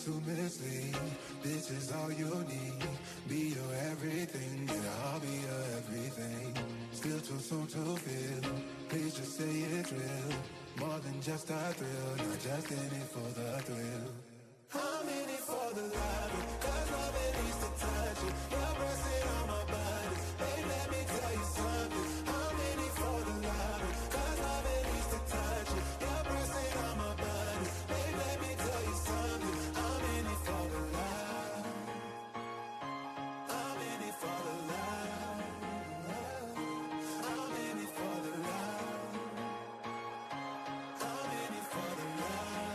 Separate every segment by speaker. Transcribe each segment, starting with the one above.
Speaker 1: to mislead. This is all you need. Be your everything, and I'll be your everything. Still too soon to feel. Please just say it's real. More than just a thrill. Not just in it for the thrill. I'm in it for the love. Cause love it needs to touch it. Your breath sit on my body. Babe, let me tell you something. I'm in it for the love. Cause love it needs to touch it. Your breath sit on my body. Babe, let me tell you something. I'm in it for the love. I'm in it for the love. I'm in it for the love. I'm in it for the love.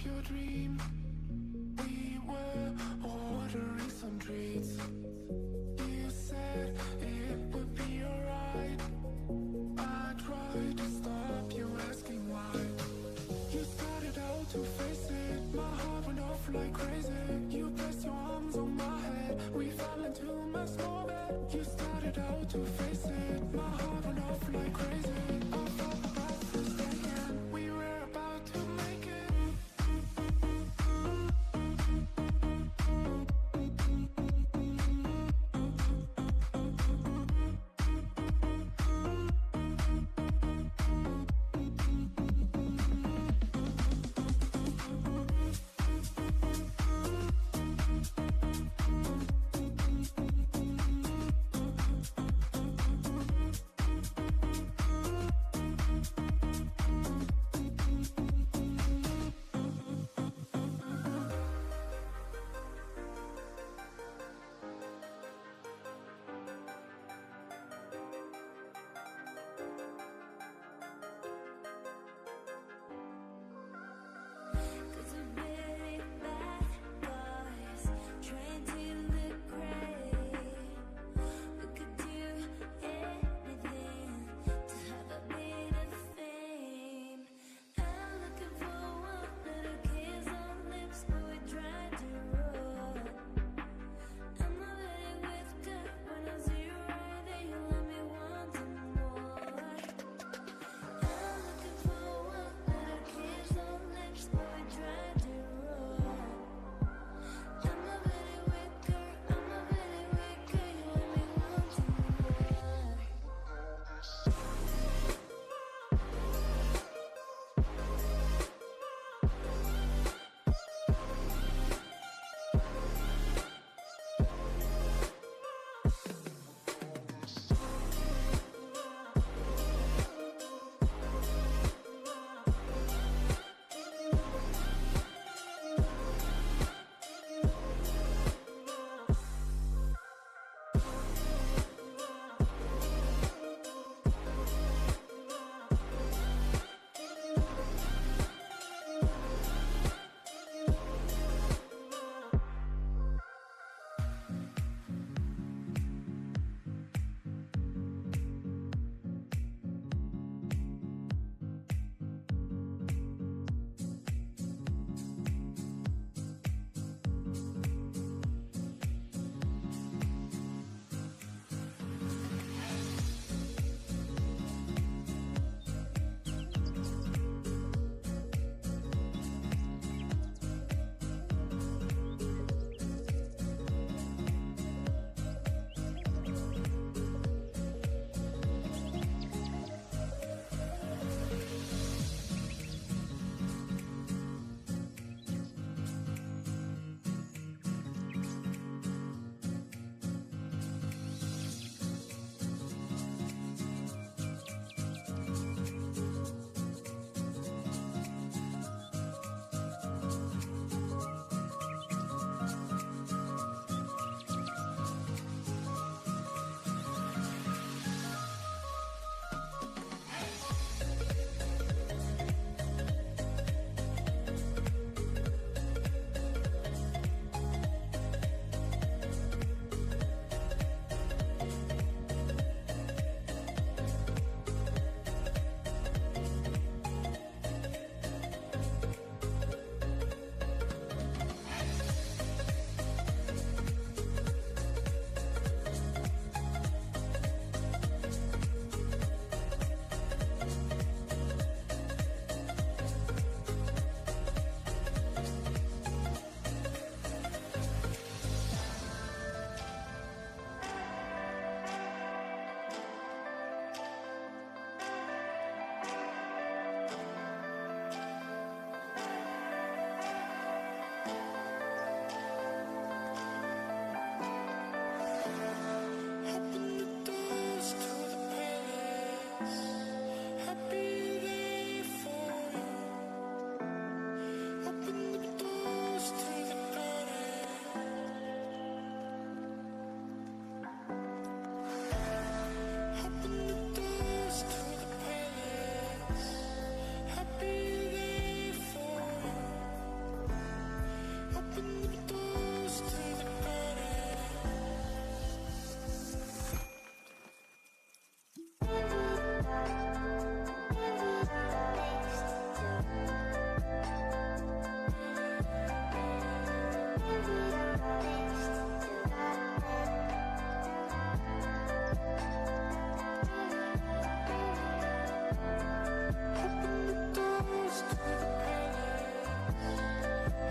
Speaker 1: your dream. We were ordering some treats. You said it would be alright. I tried to stop you asking why. You started out to face it. My heart went off like crazy. You placed your arms on my head. We fell into my small bed. You started out to face it. My heart went off like crazy. I felt the breath was taken. We were about to make it.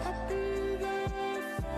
Speaker 1: I'll be there.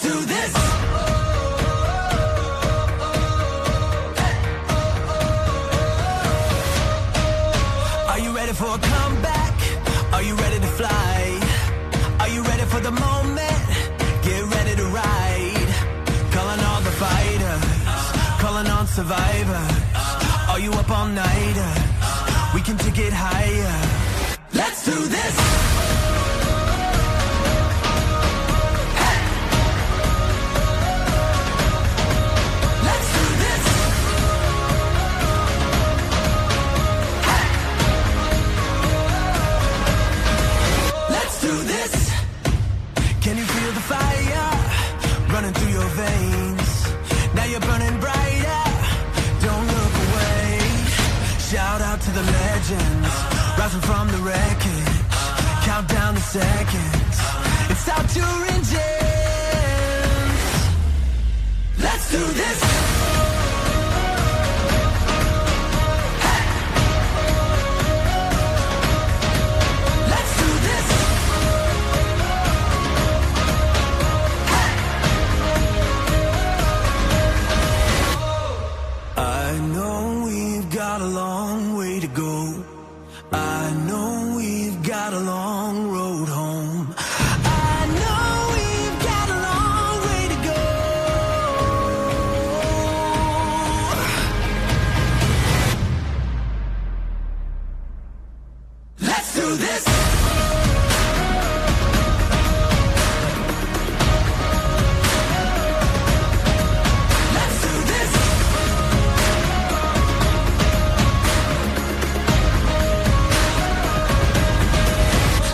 Speaker 1: do this. Are you ready for a comeback? Are you ready to fly? Are you ready for the moment? Get ready to ride. Calling all the fighters, calling on survivors. Are you up all night? We can take it higher. Let's do this. Hey. Let's do this. Hey. Let's do this. Can you feel the fire running through your veins? Now you're burning brighter. Don't look away. Shout out to the legends, rising from the wreckage. Count down the seconds. It's out your engines. Let's do this. Hey. Let's do this. Hey. I know we've got a long way to go. I know we've got a long road home. I know we've got a long way to go. Let's do this. Let's do this.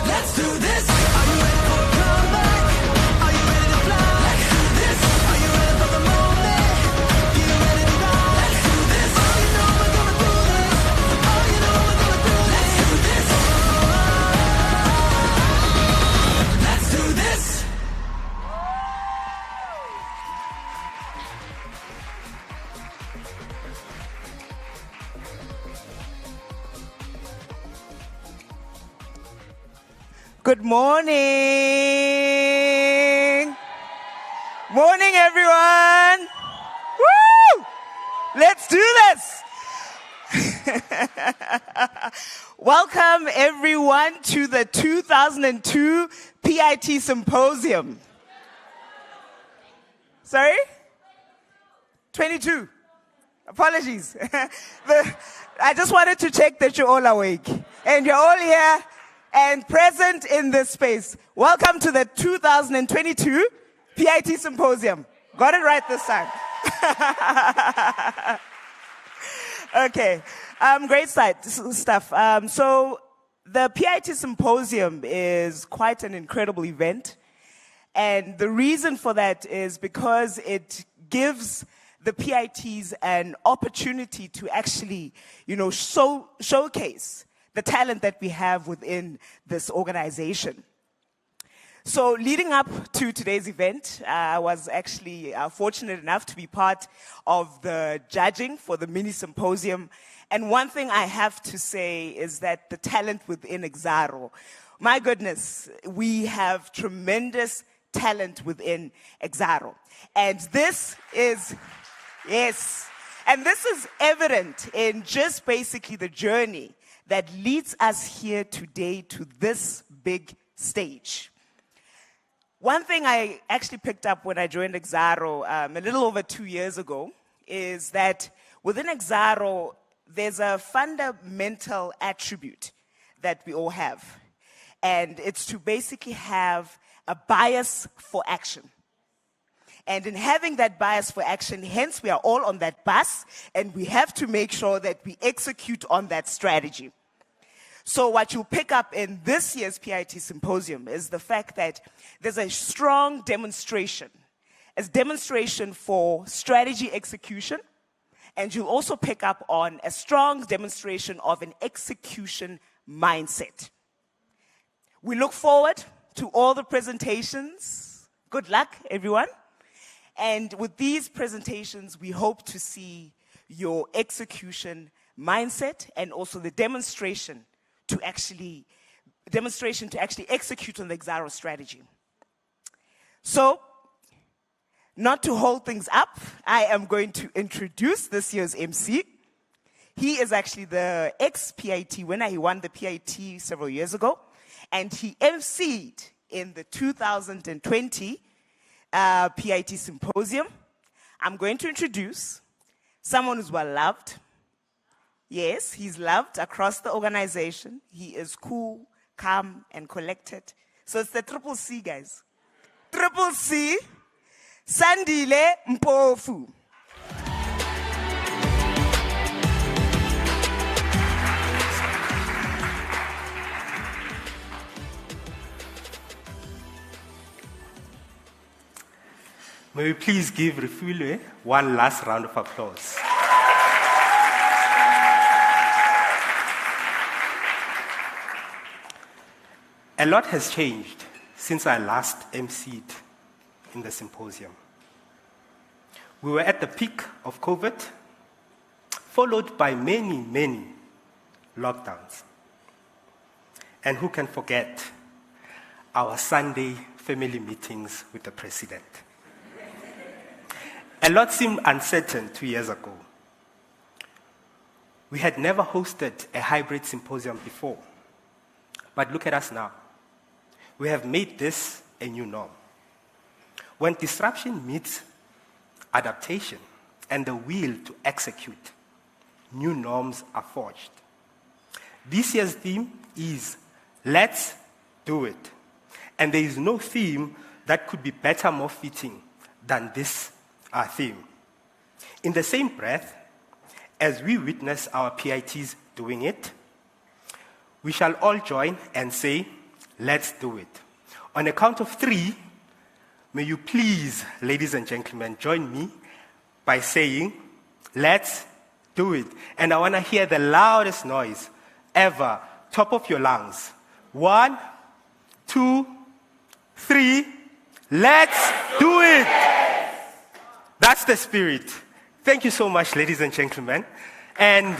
Speaker 1: Let's do this. Are you ready for a comeback? Are you ready to fly? Let's do this. Are you ready for the moment? Get ready to ride. Let's do this. Oh, you know we're gonna do this. Oh, you know we're gonna do this. Let's do this. Let's do this.
Speaker 2: Good morning. Morning, everyone. Woo! Let's do this. Welcome, everyone, to the 2002 PIT Symposium. Sorry? 22. Apologies. I just wanted to check that you're all awake and you're all here and present in this space. Welcome to the 2022 PIT Symposium. Got it right this time. Okay, great stuff. So the PIT Symposium is quite an incredible event. And the reason for that is because it gives the PITs an opportunity to actually, showcase the talent that we have within this organization. So leading up to today's event, I was actually fortunate enough to be part of the judging for the mini symposium. And one thing I have to say is that the talent within Exxaro, my goodness, we have tremendous talent within Exxaro. And this is, yes, and this is evident in just basically the journey that leads us here today to this big stage. One thing I actually picked up when I joined Exxaro a little over 2 years ago is that within Exxaro, there's a fundamental attribute that we all have. And it's to basically have a bias for action. And in having that bias for action, hence we are all on that bus, and we have to make sure that we execute on that strategy. So what you'll pick up in this year's PIT Symposium is the fact that there's a strong demonstration, as demonstration for strategy execution, and you'll also pick up on a strong demonstration of an execution mindset. We look forward to all the presentations. Good luck, everyone. And with these presentations, we hope to see your execution mindset and also the demonstration to actually execute on the Exxaro strategy. So, not to hold things up, I am going to introduce this year's MC. He is actually the ex-PIT winner. He won the PIT several years ago. And he MC'd in the 2020 PIT Symposium. I'm going to introduce someone who's well-loved. Yes, he's loved across the organization. He is cool, calm, and collected. So it's the Triple C, guys. Triple C, Sandile Mpofu.
Speaker 3: May we please give Refiloe one last round of applause. A lot has changed since I last emceed in the symposium. We were at the peak of COVID, followed by many, many lockdowns. And who can forget our Sunday family meetings with the president? A lot seemed uncertain 2 years ago. We had never hosted a hybrid symposium before. But look at us now. We have made this a new norm. When disruption meets adaptation and the will to execute, new norms are forged. This year's theme is Let's Do It. And there is no theme that could be better, more fitting than this theme. In the same breath, as we witness our PITs doing it, we shall all join and say, let's do it. On a count of 3, may you please, ladies and gentlemen, join me by saying, let's do it. And I want to hear the loudest noise ever, top of your lungs. 1, 2, 3, let's do it. That's the spirit. Thank you so much, ladies and gentlemen. And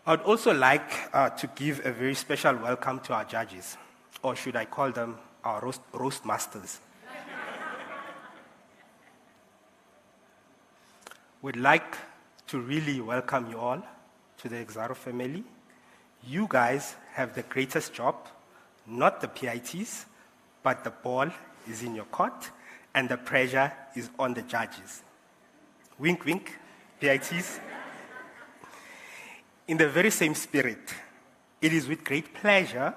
Speaker 3: I'd also like to give a very special welcome to our judges, or should I call them our roast masters. We'd like to really welcome you all to the Exxaro family. You guys have the greatest job, not the PITs, but the ball is in your court and the pressure is on the judges. Wink, wink, PITs. In the very same spirit, it is with great pleasure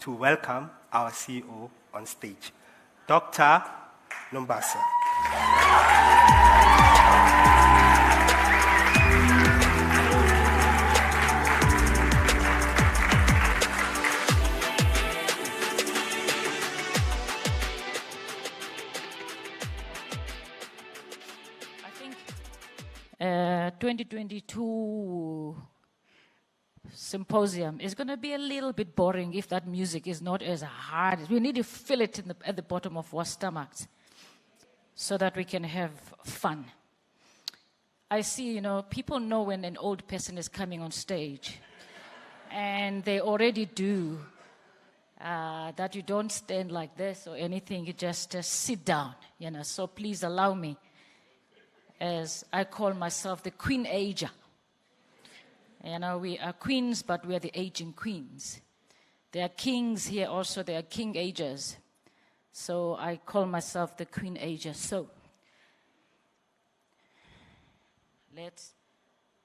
Speaker 3: to welcome our CEO on stage, Dr. Nombasa.
Speaker 4: I think 2022 Symposium is going to be a little bit boring if that music is not as hard. We need to feel it at the bottom of our stomachs so that we can have fun. I see, people know when an old person is coming on stage, and they already do, that you don't stand like this or anything, you just sit down, So please allow me, as I call myself the Queen Ager. We are queens, but we are the aging queens. There are kings here also, there are king agers. So I call myself the Queen Ager. So let's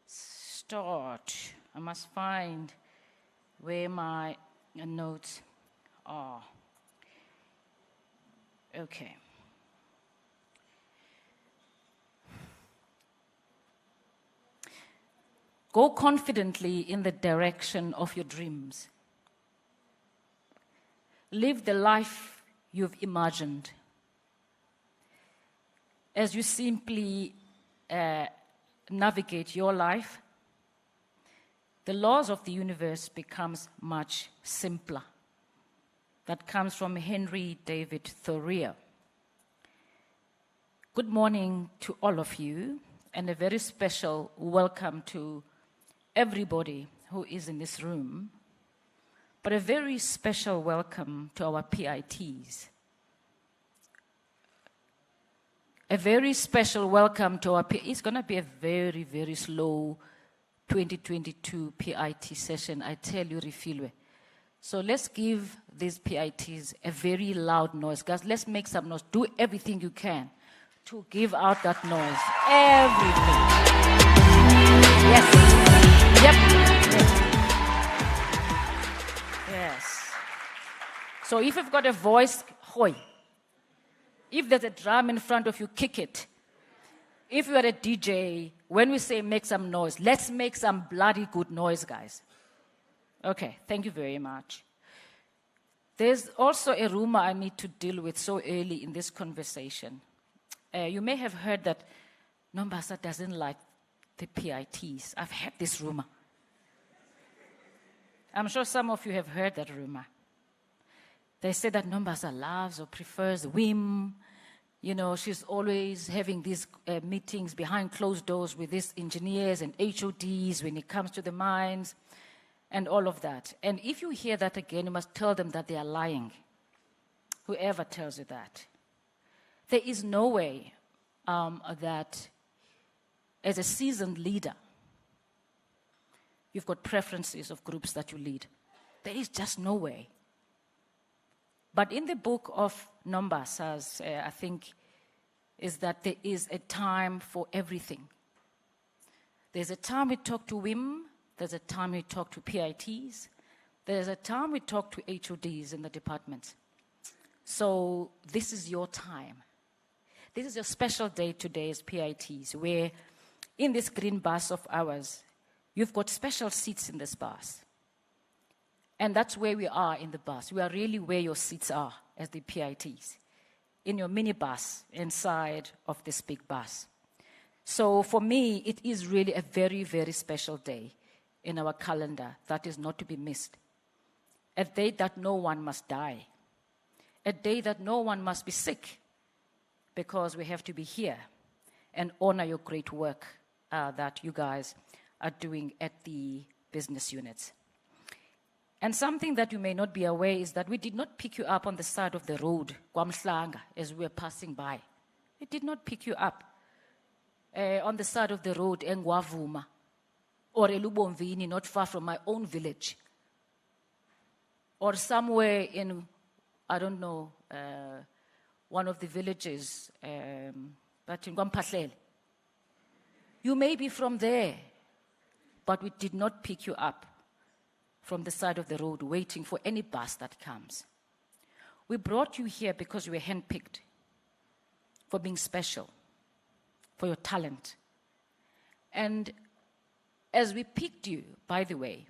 Speaker 4: start. I must find where my notes are. Okay. Go confidently in the direction of your dreams. Live the life you've imagined. As you simply navigate your life, the laws of the universe becomes much simpler. That comes from Henry David Thoreau. Good morning to all of you, and a very special welcome to everybody who is in this room, but a very special welcome to our PITs. A very special welcome to our PITs. It's going to be a very, very slow 2022 PIT session, I tell you, Refiloe. So let's give these PITs a very loud noise. Guys, let's make some noise. Do everything you can to give out that noise. Everything. Yes. Yep. Yes. So if you've got a voice, hoy. If there's a drum in front of you, kick it. If you are a DJ, when we say make some noise, let's make some bloody good noise, guys. Okay, thank you very much. There's also a rumor I need to deal with so early in this conversation. You may have heard that Nombasa doesn't like the PITs. I've heard this rumor. I'm sure some of you have heard that rumor. They say that Nombasa loves or prefers WIM. You know, she's always having these meetings behind closed doors with these engineers and HODs when it comes to the mines and all of that. And if you hear that again, you must tell them that they are lying. Whoever tells you that. There is no way that as a seasoned leader, you've got preferences of groups that you lead. There is just no way. But in the book of Nombasa, I think, is that there is a time for everything. There's a time we talk to WIM, there's a time we talk to PITs, there's a time we talk to HODs in the departments. So this is your time. This is a special day today as PITs, where in this green bus of ours, you've got special seats in this bus. And that's where we are in the bus. We are really where your seats are as the PITs, in your minibus inside of this big bus. So for me, it is really a very, very special day in our calendar that is not to be missed. A day that no one must die. A day that no one must be sick, because we have to be here and honor your great work that you guys are doing at the business units. And something that you may not be aware is that we did not pick you up on the side of the road, Kwamhlanga, as we were passing by. We did not pick you up on the side of the road, Engwavuma, or Elubomvini, not far from my own village, or somewhere in, I don't know, one of the villages, but in Kwampahlele. You may be from there, but we did not pick you up from the side of the road waiting for any bus that comes. We brought you here because you were handpicked for being special, for your talent. And as we picked you, by the way,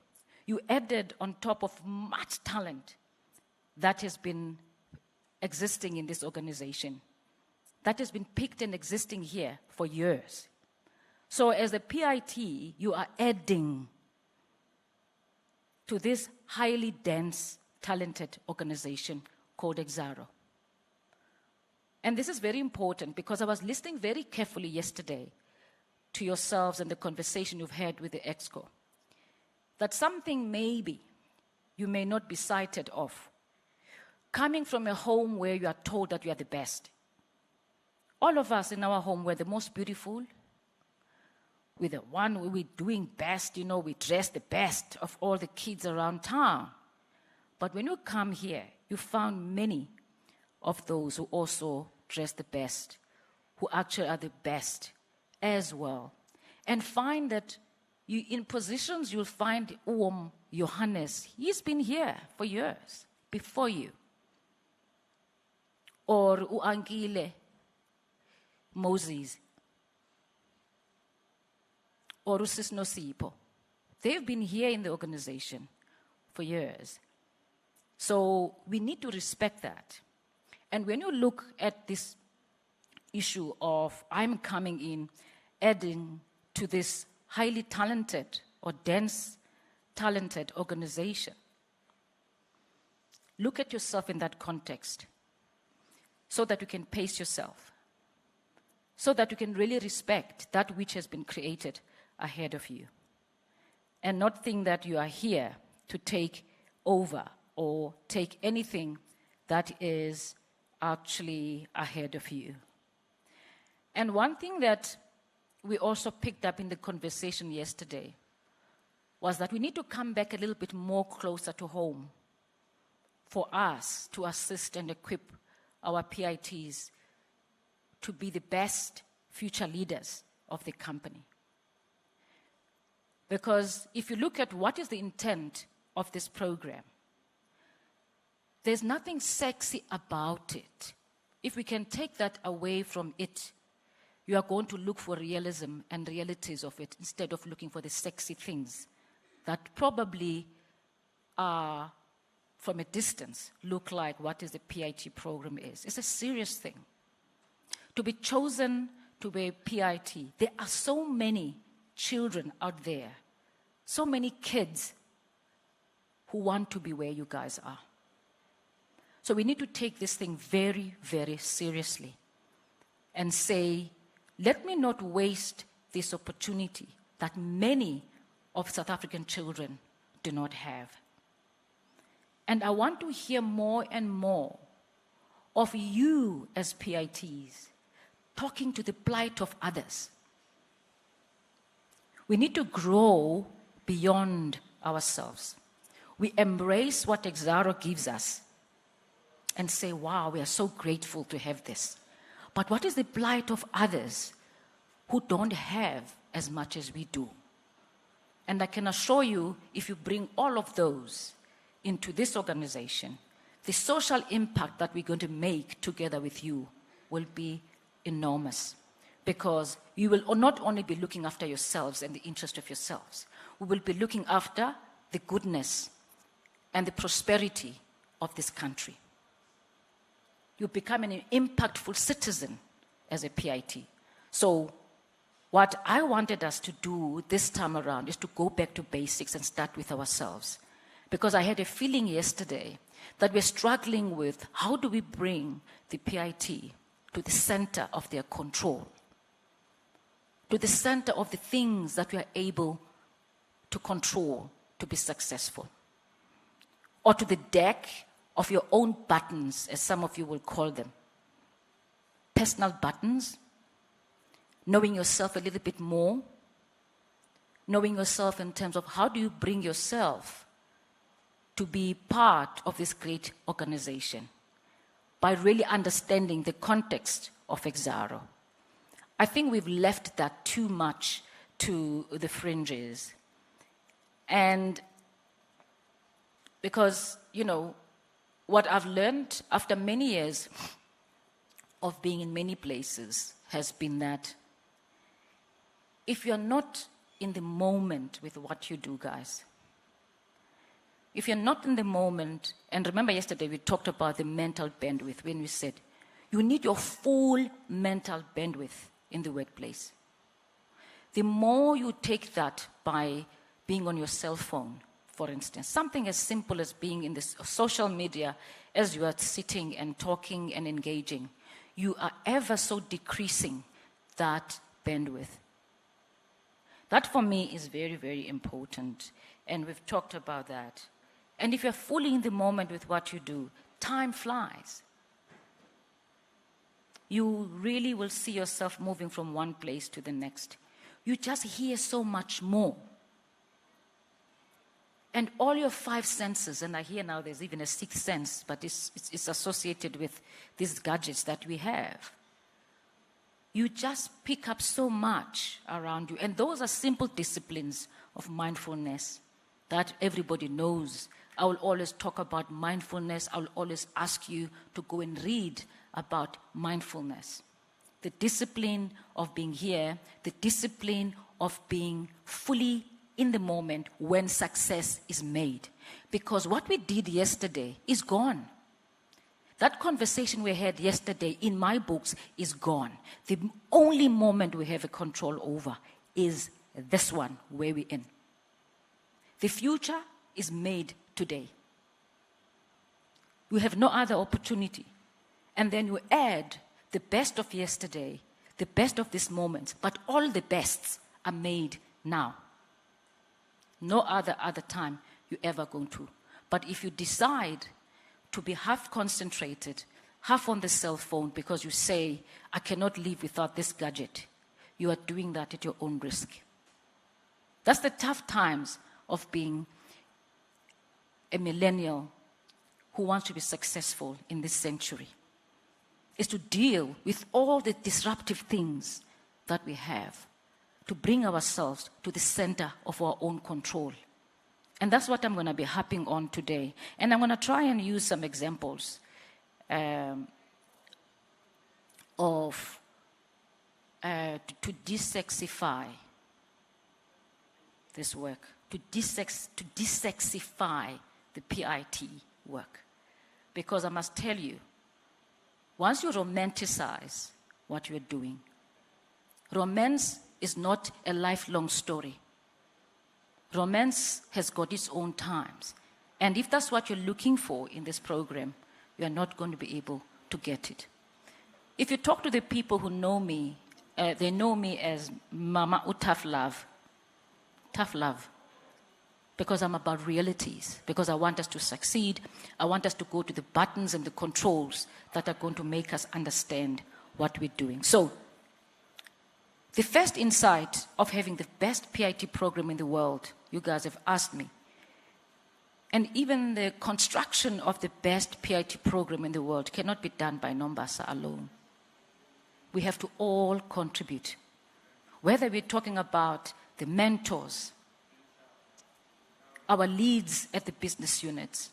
Speaker 4: you added on top of much talent that has been existing in this organization, that has been picked and existing here for years. So as a PIT, you are adding to this highly dense, talented organization called Exxaro. And this is very important because I was listening very carefully yesterday to yourselves and the conversation you've had with the Exco, that something maybe you may not be cited of, coming from a home where you are told that you are the best. All of us in our home were the most beautiful, we're the one who we're doing best, you know, we dress the best of all the kids around town. But when you come here, you found many of those who also dress the best, who actually are the best as well. And find that you in positions you'll find Johannes, he's been here for years before you. Or Uangile, Moses, or Usis Nosipo. They've been here in the organization for years. So we need to respect that. And when you look at this issue of I'm coming in, adding to this highly talented or dense, talented organization, look at yourself in that context so that you can pace yourself, so that you can really respect that which has been created ahead of you. and not think that you are here to take over or take anything that is actually ahead of you. And one thing that we also picked up in the conversation yesterday was that we need to come back a little bit more closer to home for us to assist and equip our PITs to be the best future leaders of the company. Because if you look at what is the intent of this program, there's nothing sexy about it. If we can take that away from it, you are going to look for realism and realities of it instead of looking for the sexy things that probably are, from a distance, look like what is the PIT program is. It's a serious thing. To be chosen to be a PIT, there are so many children out there, so many kids who want to be where you guys are. So we need to take this thing very, very seriously and say, let me not waste this opportunity that many of South African children do not have. And I want to hear more and more of you as PITs talking to the plight of others. We need to grow beyond ourselves. We embrace what Exxaro gives us and say, wow, we are so grateful to have this. But what is the plight of others who don't have as much as we do? And I can assure you, if you bring all of those into this organization, the social impact that we're going to make together with you will be enormous. Because you will not only be looking after yourselves and the interest of yourselves, we will be looking after the goodness and the prosperity of this country. You become an impactful citizen as a PIT. So what I wanted us to do this time around is to go back to basics and start with ourselves. Because I had a feeling yesterday that we're struggling with how do we bring the PIT to the center of their control, to the center of the things that we are able to control to be successful, or to the deck of your own buttons, as some of you will call them. Personal buttons, knowing yourself a little bit more, knowing yourself in terms of how do you bring yourself to be part of this great organization by really understanding the context of Exxaro. I think we've left that too much to the fringes. And because, you know, what I've learned after many years of being in many places has been that if you're not in the moment with what you do, guys, if you're not in the moment, and remember yesterday we talked about the mental bandwidth when we said you need your full mental bandwidth in the workplace. The more you take that by being on your cell phone, for instance, something as simple as being in this social media as you are sitting and talking and engaging, you are ever so decreasing that bandwidth. That for me is very, very important, and we've talked about that. And if you're fully in the moment with what you do, time flies. You really will see yourself moving from one place to the next. You just hear so much more. And all your five senses, and I hear now there's even a sixth sense, but it's associated with these gadgets that we have. You just pick up so much around you. And those are simple disciplines of mindfulness that everybody knows. I will always talk about mindfulness. I will always ask you to go and read about mindfulness. The discipline of being here, the discipline of being fully in the moment when success is made. Because what we did yesterday is gone. That conversation we had yesterday in my books is gone. The only moment we have a control over is this one where we're in. The future is made today. We have no other opportunity. And then you add the best of yesterday, the best of this moment, but all the bests are made now. No other time you're ever going to. But if you decide to be half concentrated, half on the cell phone because you say, I cannot live without this gadget, you are doing that at your own risk. That's the tough times of being a millennial who wants to be successful in this century, is to deal with all the disruptive things that we have, to bring ourselves to the center of our own control. And that's what I'm going to be harping on today. And I'm going to try and use some examples to desexify this work, to desexify the PIT work. Because I must tell you, once you romanticize what you're doing, romance is not a lifelong story. Romance has got its own times. And if that's what you're looking for in this program, you are not going to be able to get it. If you talk to the people who know me, they know me as Mama Tough Love. Tough love. Because I'm about realities. Because I want us to succeed. I want us to go to the buttons and the controls that are going to make us understand what we're doing. So, the first insight of having the best PIT program in the world, you guys have asked me. And even the construction of the best PIT program in the world cannot be done by Nombasa alone. We have to all contribute. Whether we're talking about the mentors, our leads at the business units,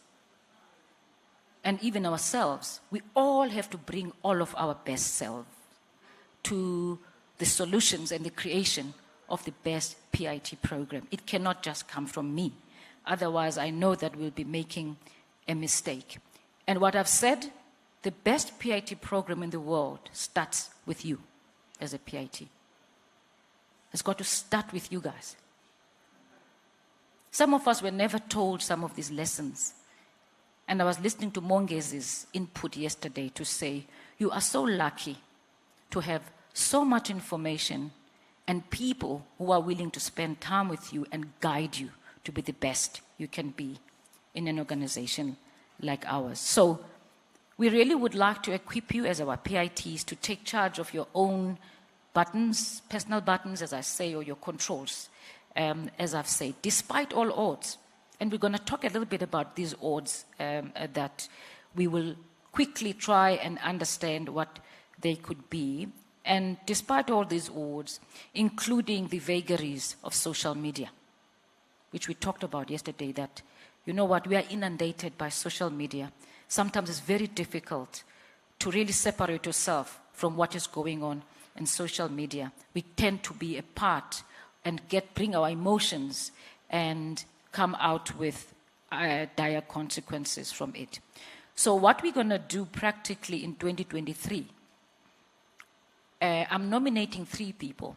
Speaker 4: and even ourselves, we all have to bring all of our best selves to the solutions and the creation of the best PIT program. It cannot just come from me. Otherwise, I know that we'll be making a mistake. And what I've said, the best PIT program in the world starts with you as a PIT. It's got to start with you guys. Some of us were never told some of these lessons. And I was listening to Mongezi's input yesterday to say, you are so lucky to have so much information and people who are willing to spend time with you and guide you to be the best you can be in an organization like ours. So we really would like to equip you as our PITs to take charge of your own buttons, personal buttons, as I say, or your controls, as I've said, despite all odds. And we're going to talk a little bit about these odds that we will quickly try and understand what they could be. And despite all these odds, including the vagaries of social media, which we talked about yesterday, that, you know what, we are inundated by social media. Sometimes it's very difficult to really separate yourself from what is going on in social media. We tend to be a part and bring our emotions and come out with dire consequences from it. So what we're going to do practically in 2023, I'm nominating 3 people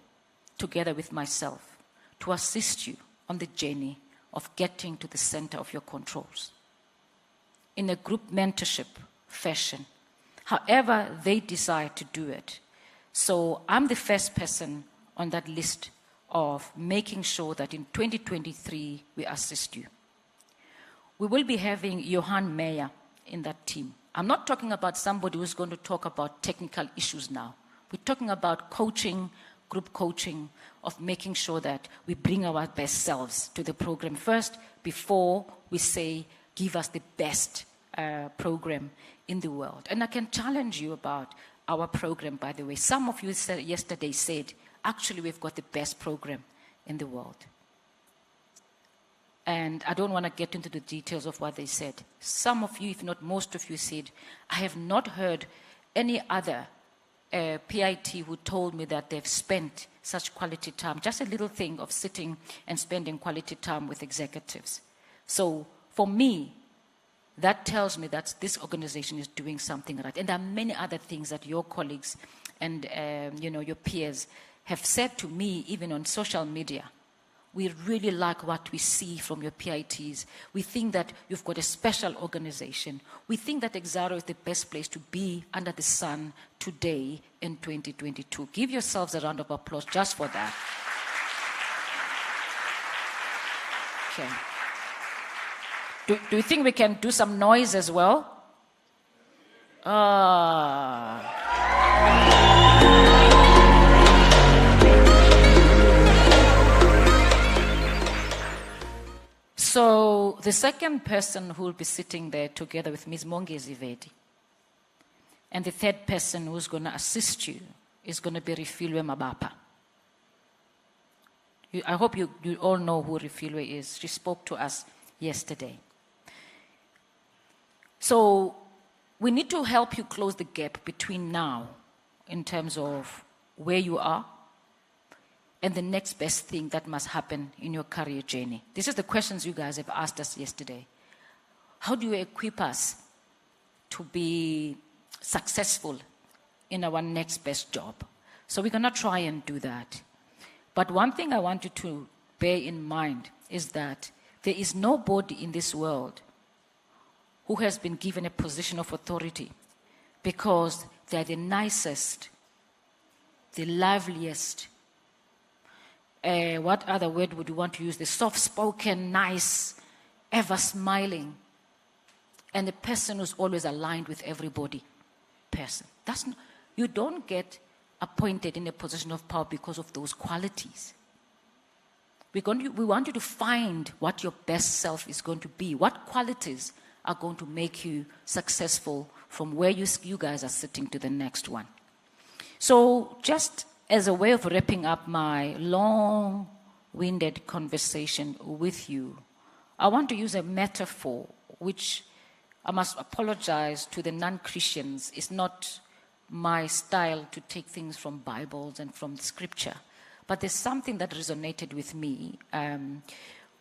Speaker 4: together with myself to assist you on the journey of getting to the center of your controls in a group mentorship fashion, however they decide to do it. So I'm the first person on that list of making sure that in 2023 we assist you. We will be having Johan Meyer in that team. I'm not talking about somebody who's going to talk about technical issues now. We're talking about coaching, group coaching, of making sure that we bring our best selves to the program first before we say, give us the best program in the world. And I can challenge you about our program, by the way. Some of you yesterday said, actually, we've got the best program in the world. And I don't want to get into the details of what they said. Some of you, if not most of you, said, I have not heard any other PIT who told me that they've spent such quality time, just a little thing of sitting and spending quality time with executives. So for me, that tells me that this organization is doing something right. And there are many other things that your colleagues and your peers have said to me, even on social media. We really like what we see from your PITs. We think that you've got a special organization. We think that Exxaro is the best place to be under the sun today in 2022. Give yourselves a round of applause just for that. Okay. Do you think we can do some noise as well? So the second person who will be sitting there together with Ms. Mongezi Vedi, and the third person who's going to assist you is going to be Refiloe Mabapa. I hope you all know who Refiloe is. She spoke to us yesterday. So we need to help you close the gap between now, in terms of where you are, and the next best thing that must happen in your career journey. This is the questions you guys have asked us yesterday. How do you equip us to be successful in our next best job? So we're going to try and do that. But one thing I want you to bear in mind is that there is nobody in this world who has been given a position of authority because they're the nicest, the liveliest, what other word would you want to use? The soft-spoken, nice, ever smiling, and the person who's always aligned with everybody person. You don't get appointed in a position of power because of those qualities. We want you to find what your best self is going to be. What qualities are going to make you successful from where you guys are sitting to the next one. So just as a way of wrapping up my long-winded conversation with you, I want to use a metaphor which I must apologize to the non-Christians. It's not my style to take things from Bibles and from Scripture. But there's something that resonated with me,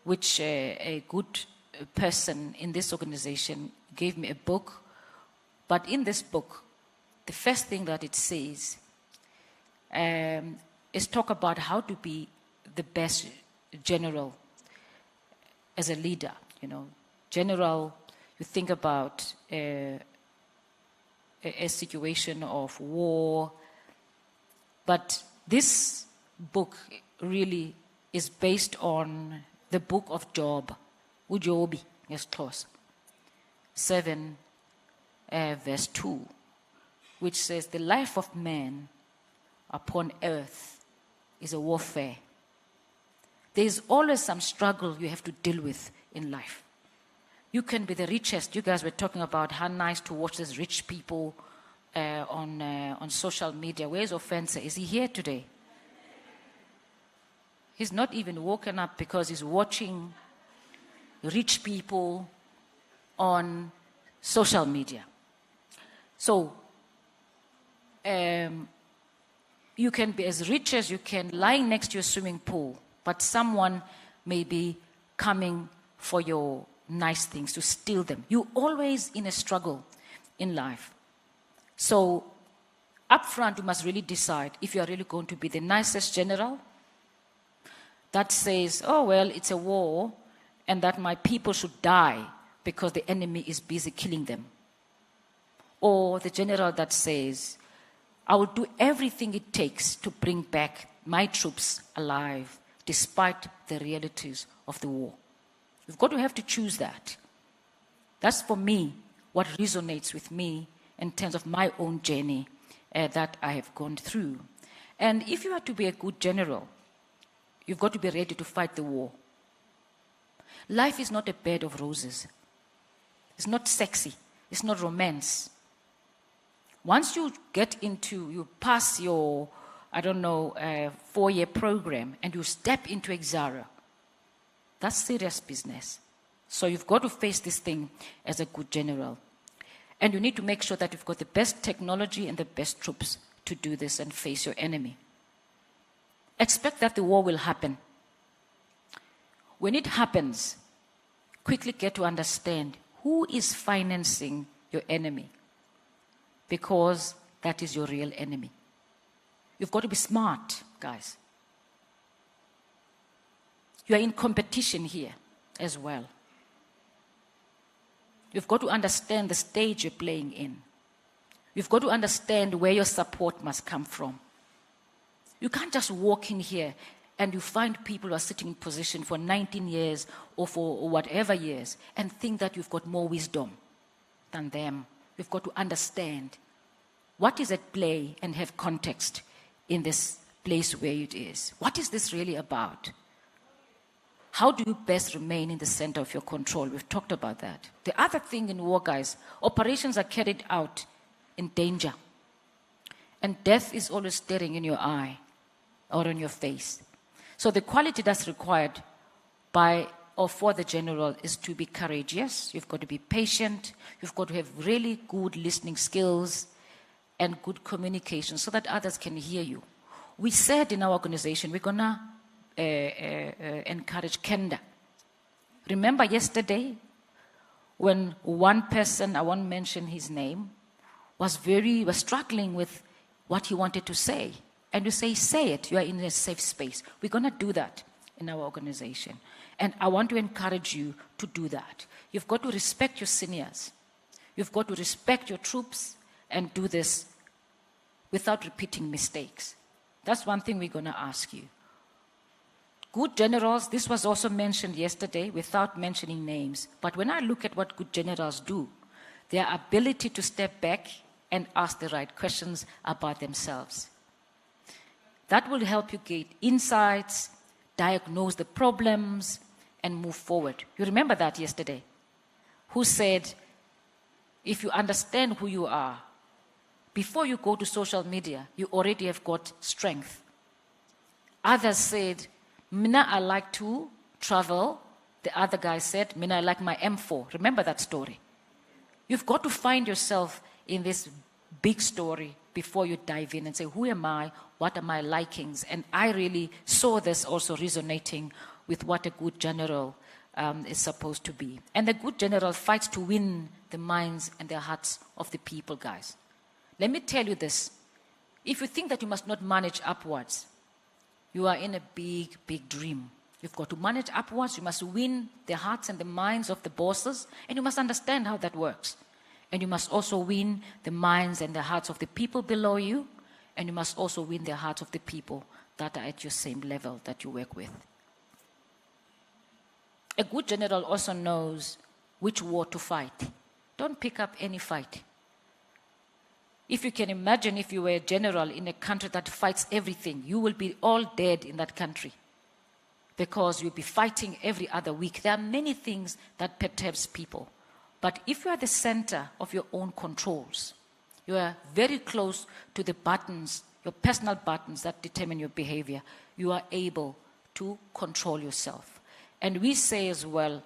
Speaker 4: which a good person in this organization gave me a book. But in this book, the first thing that it says is talk about how to be the best general as a leader. You know, general, you think about a situation of war. But this book really is based on the book of Job, Ujobi, yes, close, 7, verse 2, which says, the life of man upon earth is a warfare. There is always some struggle you have to deal with in life. You can be the richest. You guys were talking about how nice to watch these rich people on social media. Where's Offense? Is he here today? He's not even woken up because he's watching rich people on social media. So, you can be as rich as you can, lying next to your swimming pool, but someone may be coming for your nice things, to steal them. You're always in a struggle in life. So, up front, you must really decide if you are really going to be the nicest general that says, oh, well, it's a war, and that my people should die because the enemy is busy killing them. Or the general that says, I will do everything it takes to bring back my troops alive, despite the realities of the war. You've got to have to choose that. That's, for me, what resonates with me in terms of my own journey that I have gone through. And if you are to be a good general, you've got to be ready to fight the war. Life is not a bed of roses. It's not sexy. It's not romance. Once you pass your, 4-year program and you step into Exxaro, that's serious business. So you've got to face this thing as a good general. And you need to make sure that you've got the best technology and the best troops to do this and face your enemy. Expect that the war will happen. When it happens, quickly get to understand who is financing your enemy, because that is your real enemy. You've got to be smart, guys. You are in competition here as well. You've got to understand the stage you're playing in. You've got to understand where your support must come from. You can't just walk in here and you find people who are sitting in position for 19 years or for whatever years and think that you've got more wisdom than them. You've got to understand what is at play and have context in this place where it is. What is this really about? How do you best remain in the center of your control? We've talked about that. The other thing in war, guys, operations are carried out in danger. And death is always staring in your eye or on your face. So the quality that's required by or for the general is to be courageous. You've got to be patient. You've got to have really good listening skills and good communication so that others can hear you. We said in our organization, we're going to encourage Kenda. Remember yesterday when one person, I won't mention his name, was struggling with what he wanted to say. And you say it, you are in a safe space. We're going to do that in our organization. And I want to encourage you to do that. You've got to respect your seniors. You've got to respect your troops and do this without repeating mistakes. That's one thing we're going to ask you. Good generals, this was also mentioned yesterday without mentioning names. But when I look at what good generals do, their ability to step back and ask the right questions about themselves. That will help you get insights, diagnose the problems, and move forward. You remember that yesterday? Who said, if you understand who you are, before you go to social media, you already have got strength. Others said, Mina, I like to travel. The other guy said, Mina, I like my M4. Remember that story? You've got to find yourself in this big story before you dive in and say, who am I? What are my likings? And I really saw this also resonating with what a good general is supposed to be. And the good general fights to win the minds and the hearts of the people, guys. Let me tell you this. If you think that you must not manage upwards, you are in a big, big dream. You've got to manage upwards. You must win the hearts and the minds of the bosses, and you must understand how that works. And you must also win the minds and the hearts of the people below you, and you must also win the hearts of the people that are at your same level that you work with. A good general also knows which war to fight. Don't pick up any fight. If you can imagine if you were a general in a country that fights everything, you will be all dead in that country because you'll be fighting every other week. There are many things that perturbs people. But if you are the center of your own controls, you are very close to the buttons, your personal buttons that determine your behavior, you are able to control yourself. And we say as well,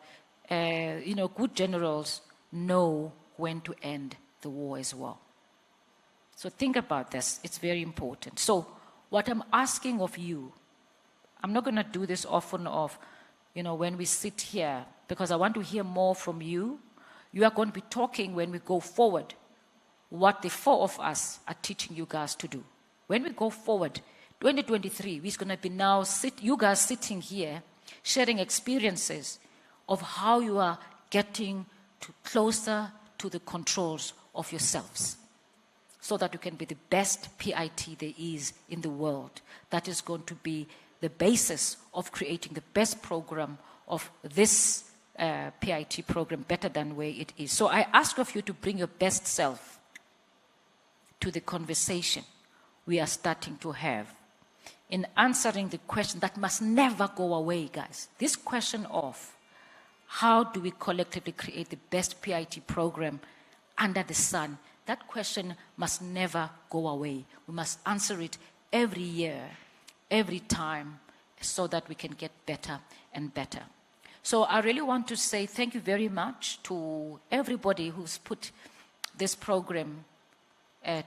Speaker 4: good generals know when to end the war as well. So think about this. It's very important. So what I'm asking of you, I'm not going to do this often when we sit here, because I want to hear more from you. You are going to be talking when we go forward, what the four of us are teaching you guys to do. When we go forward, 2023, we're going to be now you guys sitting here, sharing experiences of how you are getting closer to the controls of yourselves, so that you can be the best PIT there is in the world. That is going to be the basis of creating the best program of this PIT program, better than where it is. So I ask of you to bring your best self to the conversation we are starting to have in answering the question that must never go away, guys. This question of how do we collectively create the best PIT program under the sun, that question must never go away. We must answer it every year, every time, so that we can get better and better. So I really want to say thank you very much to everybody who's put this program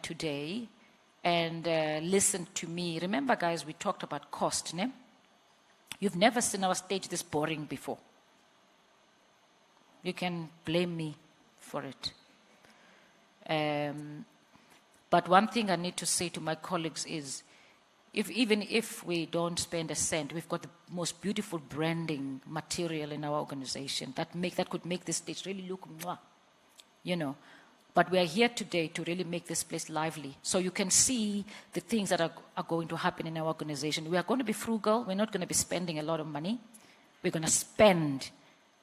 Speaker 4: today and listened to me. Remember, guys, we talked about cost, ne? You've never seen our stage this boring before. You can blame me for it. But one thing I need to say to my colleagues is, even if we don't spend a cent, we've got the most beautiful branding material in our organization that could make this stage really look, But we are here today to really make this place lively. So you can see the things that are going to happen in our organization. We are going to be frugal. We're not going to be spending a lot of money. We're going to spend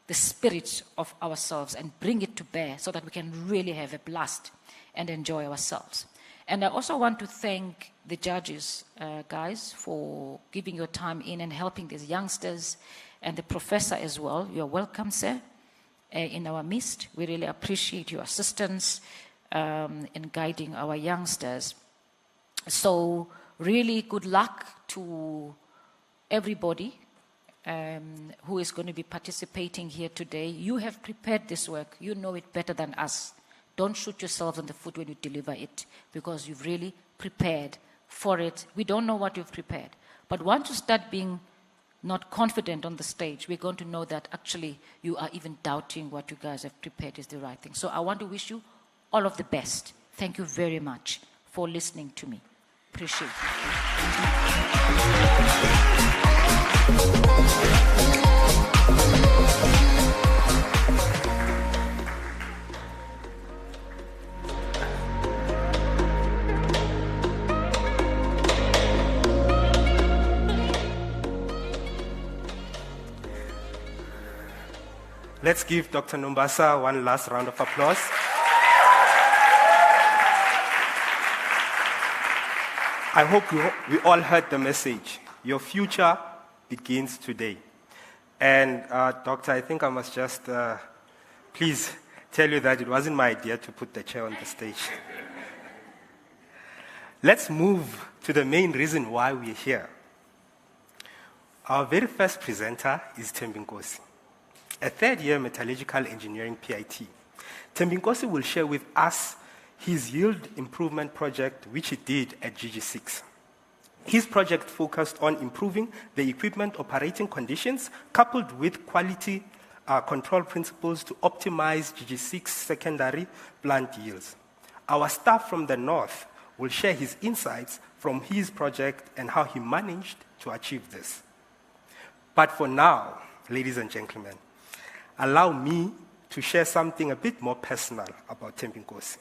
Speaker 4: the spirit of ourselves and bring it to bear so that we can really have a blast and enjoy ourselves. And I also want to thank the judges, guys, for giving your time in and helping these youngsters, and the professor as well. You're welcome, sir, in our midst. We really appreciate your assistance in guiding our youngsters. So really good luck to everybody who is going to be participating here today. You have prepared this work. You know it better than us. Don't shoot yourselves on the foot when you deliver it, because you've really prepared for it. We don't know what you've prepared. But once you start being not confident on the stage, we're going to know that actually you are even doubting what you guys have prepared is the right thing. So I want to wish you all of the best. Thank you very much for listening to me. Appreciate it.
Speaker 3: Let's give Dr. Nombasa one last round of applause. I hope we all heard the message. Your future begins today. And Doctor, I think I must just please tell you that it wasn't my idea to put the chair on the stage. Let's move to the main reason why we're here. Our very first presenter is Thembinkosi, a third-year metallurgical engineering PIT. Thembinkosi will share with us his yield improvement project, which he did at GG6. His project focused on improving the equipment operating conditions, coupled with quality control principles to optimize GG6 secondary plant yields. Our staff from the north will share his insights from his project and how he managed to achieve this. But for now, ladies and gentlemen, allow me to share something a bit more personal about Thembinkosi.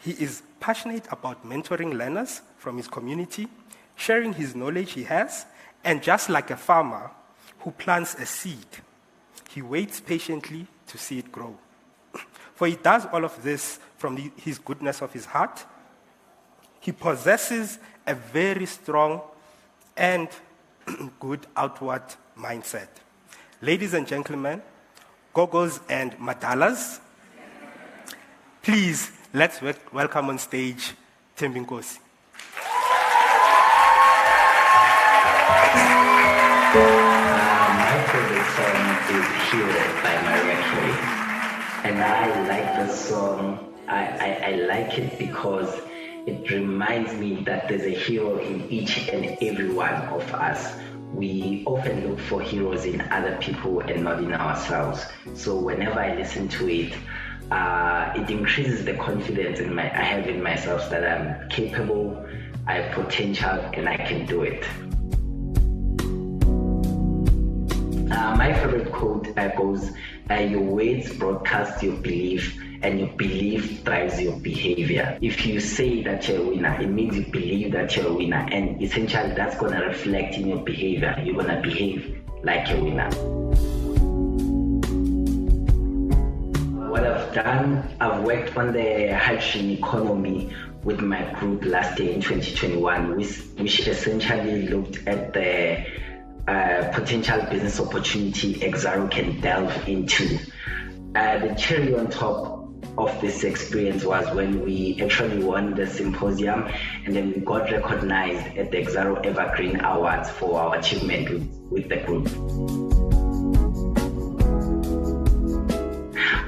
Speaker 3: He is passionate about mentoring learners from his community, sharing his knowledge he has, and just like a farmer who plants a seed, he waits patiently to see it grow. For he does all of this from his goodness of his heart. He possesses a very strong and good outward mindset. Ladies and gentlemen, Gogos and Madalas, please, let's welcome on stage Thembinkosi.
Speaker 5: My favorite song is Hero by Meyer. And I like this song. I like it because it reminds me that there's a hero in each and every one of us. We often look for heroes in other people and not in ourselves. So whenever I listen to it, it increases the confidence I have in myself that I'm capable, I have potential, and I can do it. My favorite quote goes, your words broadcast your belief, and your belief drives your behavior. If you say that you're a winner, it means you believe that you're a winner, and essentially that's going to reflect in your behavior. You're going to behave like a winner. What I've done, I've worked on the hydrogen economy with my group last year in 2021, which essentially looked at the potential business opportunity Exxaro can delve into. The cherry on top of this experience was when we actually won the Symposium, and then we got recognized at the Exxaro Evergreen Awards for our achievement with the group.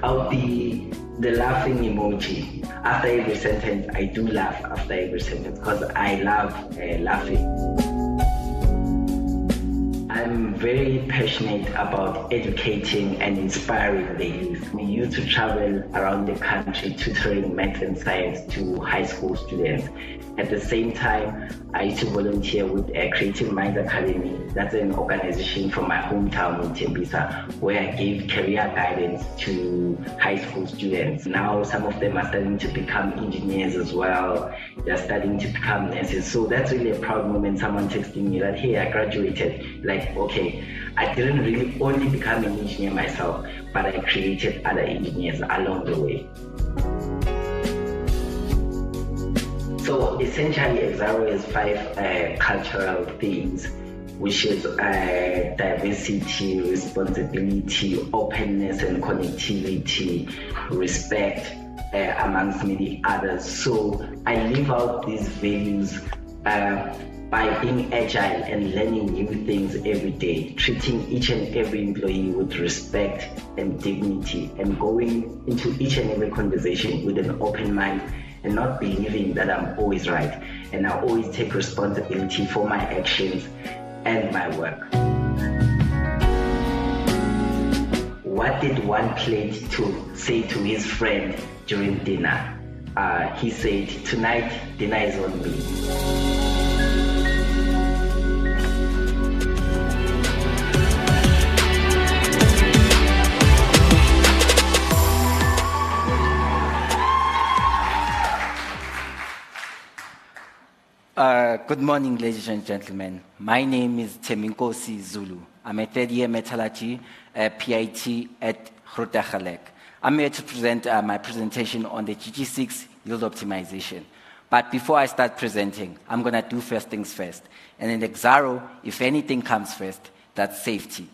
Speaker 5: I'll be the laughing emoji. After every sentence, I do laugh after every sentence because I love laughing. I'm very passionate about educating and inspiring the youth. We used to travel around the country tutoring math and science to high school students. At the same time, I used to volunteer with a Creative Minds Academy. That's an organization from my hometown in Tembisa, where I gave career guidance to high school students. Now some of them are starting to become engineers as well. They're starting to become nurses. So that's really a proud moment, someone texting me that, hey, I graduated. Like, okay, I didn't really only become an engineer myself, but I created other engineers along the way. So essentially, Exxaro has 5 cultural themes, which is diversity, responsibility, openness and connectivity, respect, amongst many others. So I live out these values by being agile and learning new things every day, treating each and every employee with respect and dignity, and going into each and every conversation with an open mind, and not believing that I'm always right. And I always take responsibility for my actions and my work. What did one plate to say to his friend during dinner? He said, tonight dinner is on me.
Speaker 6: Good morning, ladies and gentlemen. My name is Thembinkosi Zulu. I'm a third-year metallurgy PIT at Grootegeluk. I'm here to present my presentation on the GG6 yield optimization. But before I start presenting, I'm going to do first things first. And in Exxaro, if anything comes first, that's safety.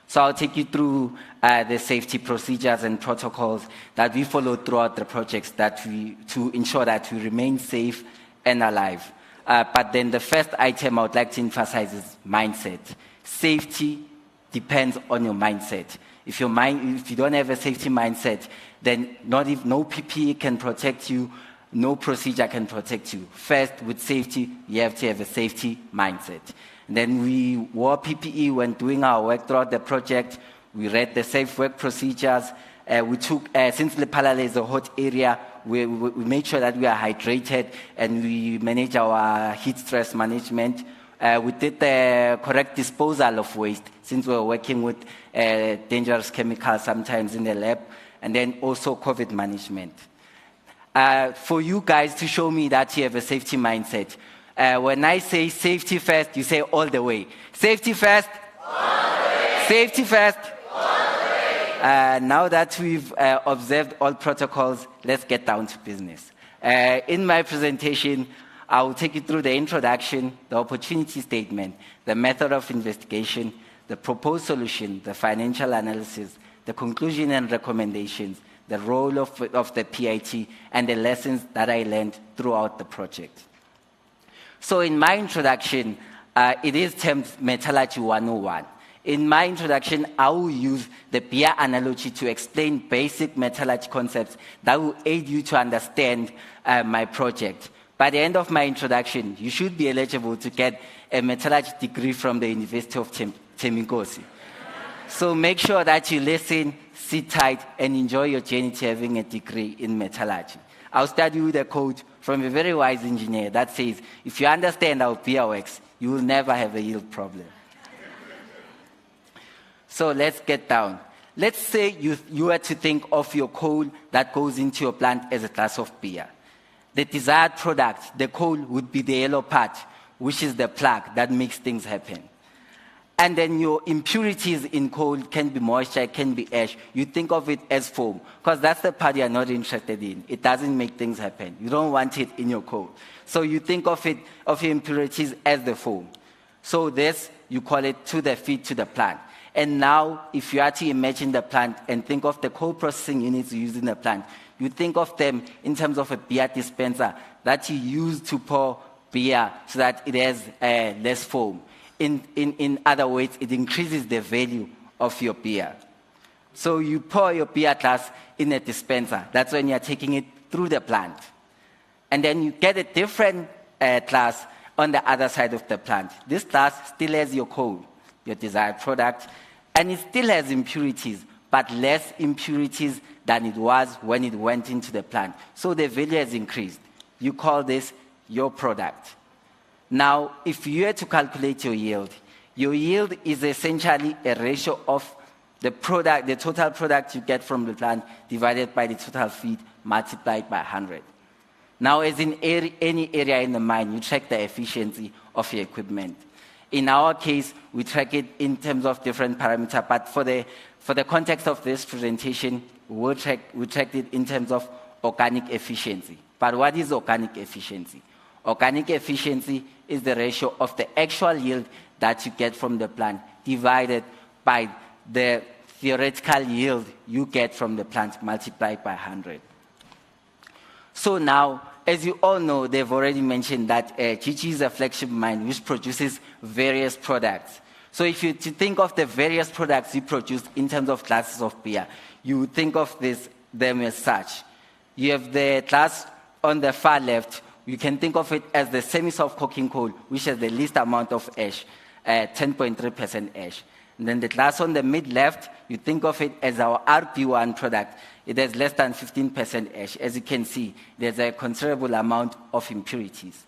Speaker 6: So I'll take you through the safety procedures and protocols that we follow throughout the projects to ensure that we remain safe and alive. But then the first item I would like to emphasize is mindset. Safety depends on your mindset. If you don't have a safety mindset, then no PPE can protect you, no procedure can protect you. First, with safety, you have to have a safety mindset. And then we wore PPE when doing our work throughout the project. We read the safe work procedures. We took, since Lepalale is a hot area, we made sure that we are hydrated and we manage our heat stress management. We did the correct disposal of waste since we were working with dangerous chemicals sometimes in the lab, and then also COVID management. For you guys to show me that you have a safety mindset, when I say safety first, you say all the way. Safety first. All the way. Safety first. Now that we've observed all protocols, let's get down to business. In my presentation, I will take you through the introduction, the opportunity statement, the method of investigation, the proposed solution, the financial analysis, the conclusion and recommendations, the role of the PIT, and the lessons that I learned throughout the project. So in my introduction, it is termed Metallurgy 101. In my introduction, I will use the beer analogy to explain basic metallurgy concepts that will aid you to understand my project. By the end of my introduction, you should be eligible to get a metallurgy degree from the University of Thembinkosi. So make sure that you listen, sit tight, and enjoy your journey to having a degree in metallurgy. I'll start you with a quote from a very wise engineer that says, if you understand how beer works, you will never have a yield problem. So let's get down. Let's say you were to think of your coal that goes into your plant as a glass of beer. The desired product, the coal, would be the yellow part, which is the plug that makes things happen. And then your impurities in coal can be moisture, can be ash. You think of it as foam, because that's the part you're not interested in. It doesn't make things happen. You don't want it in your coal. So you think of your impurities as the foam. So this, you call it to the feed to the plant. And now, if you are to imagine the plant and think of the coal processing units you use in the plant, you think of them in terms of a beer dispenser that you use to pour beer so that it has less foam. In other words, it increases the value of your beer. So you pour your beer glass in a dispenser. That's when you're taking it through the plant. And then you get a different glass on the other side of the plant. This glass still has your coal. your desired product, and it still has impurities, but less impurities than it was when it went into the plant. So the value has increased. You call this your product. Now, if you had to calculate your yield is essentially a ratio of the product, the total product you get from the plant divided by the total feed multiplied by 100. Now, as in any area in the mine, you track the efficiency of your equipment. In our case, we track it in terms of different parameters, but for the context of this presentation, we tracked it in terms of organic efficiency. But what is organic efficiency? Organic efficiency is the ratio of the actual yield that you get from the plant divided by the theoretical yield you get from the plant multiplied by 100. So now, as you all know, they've already mentioned that GG is a flagship mine which produces various products. So if you think of the various products you produce in terms of classes of beer, you would think of them as such. You have the class on the far left. You can think of it as the semi-soft coking coal, which has the least amount of ash, 10.3% ash. And then the class on the mid-left, you think of it as our RP1 product. It has less than 15% ash. As you can see, there's a considerable amount of impurities.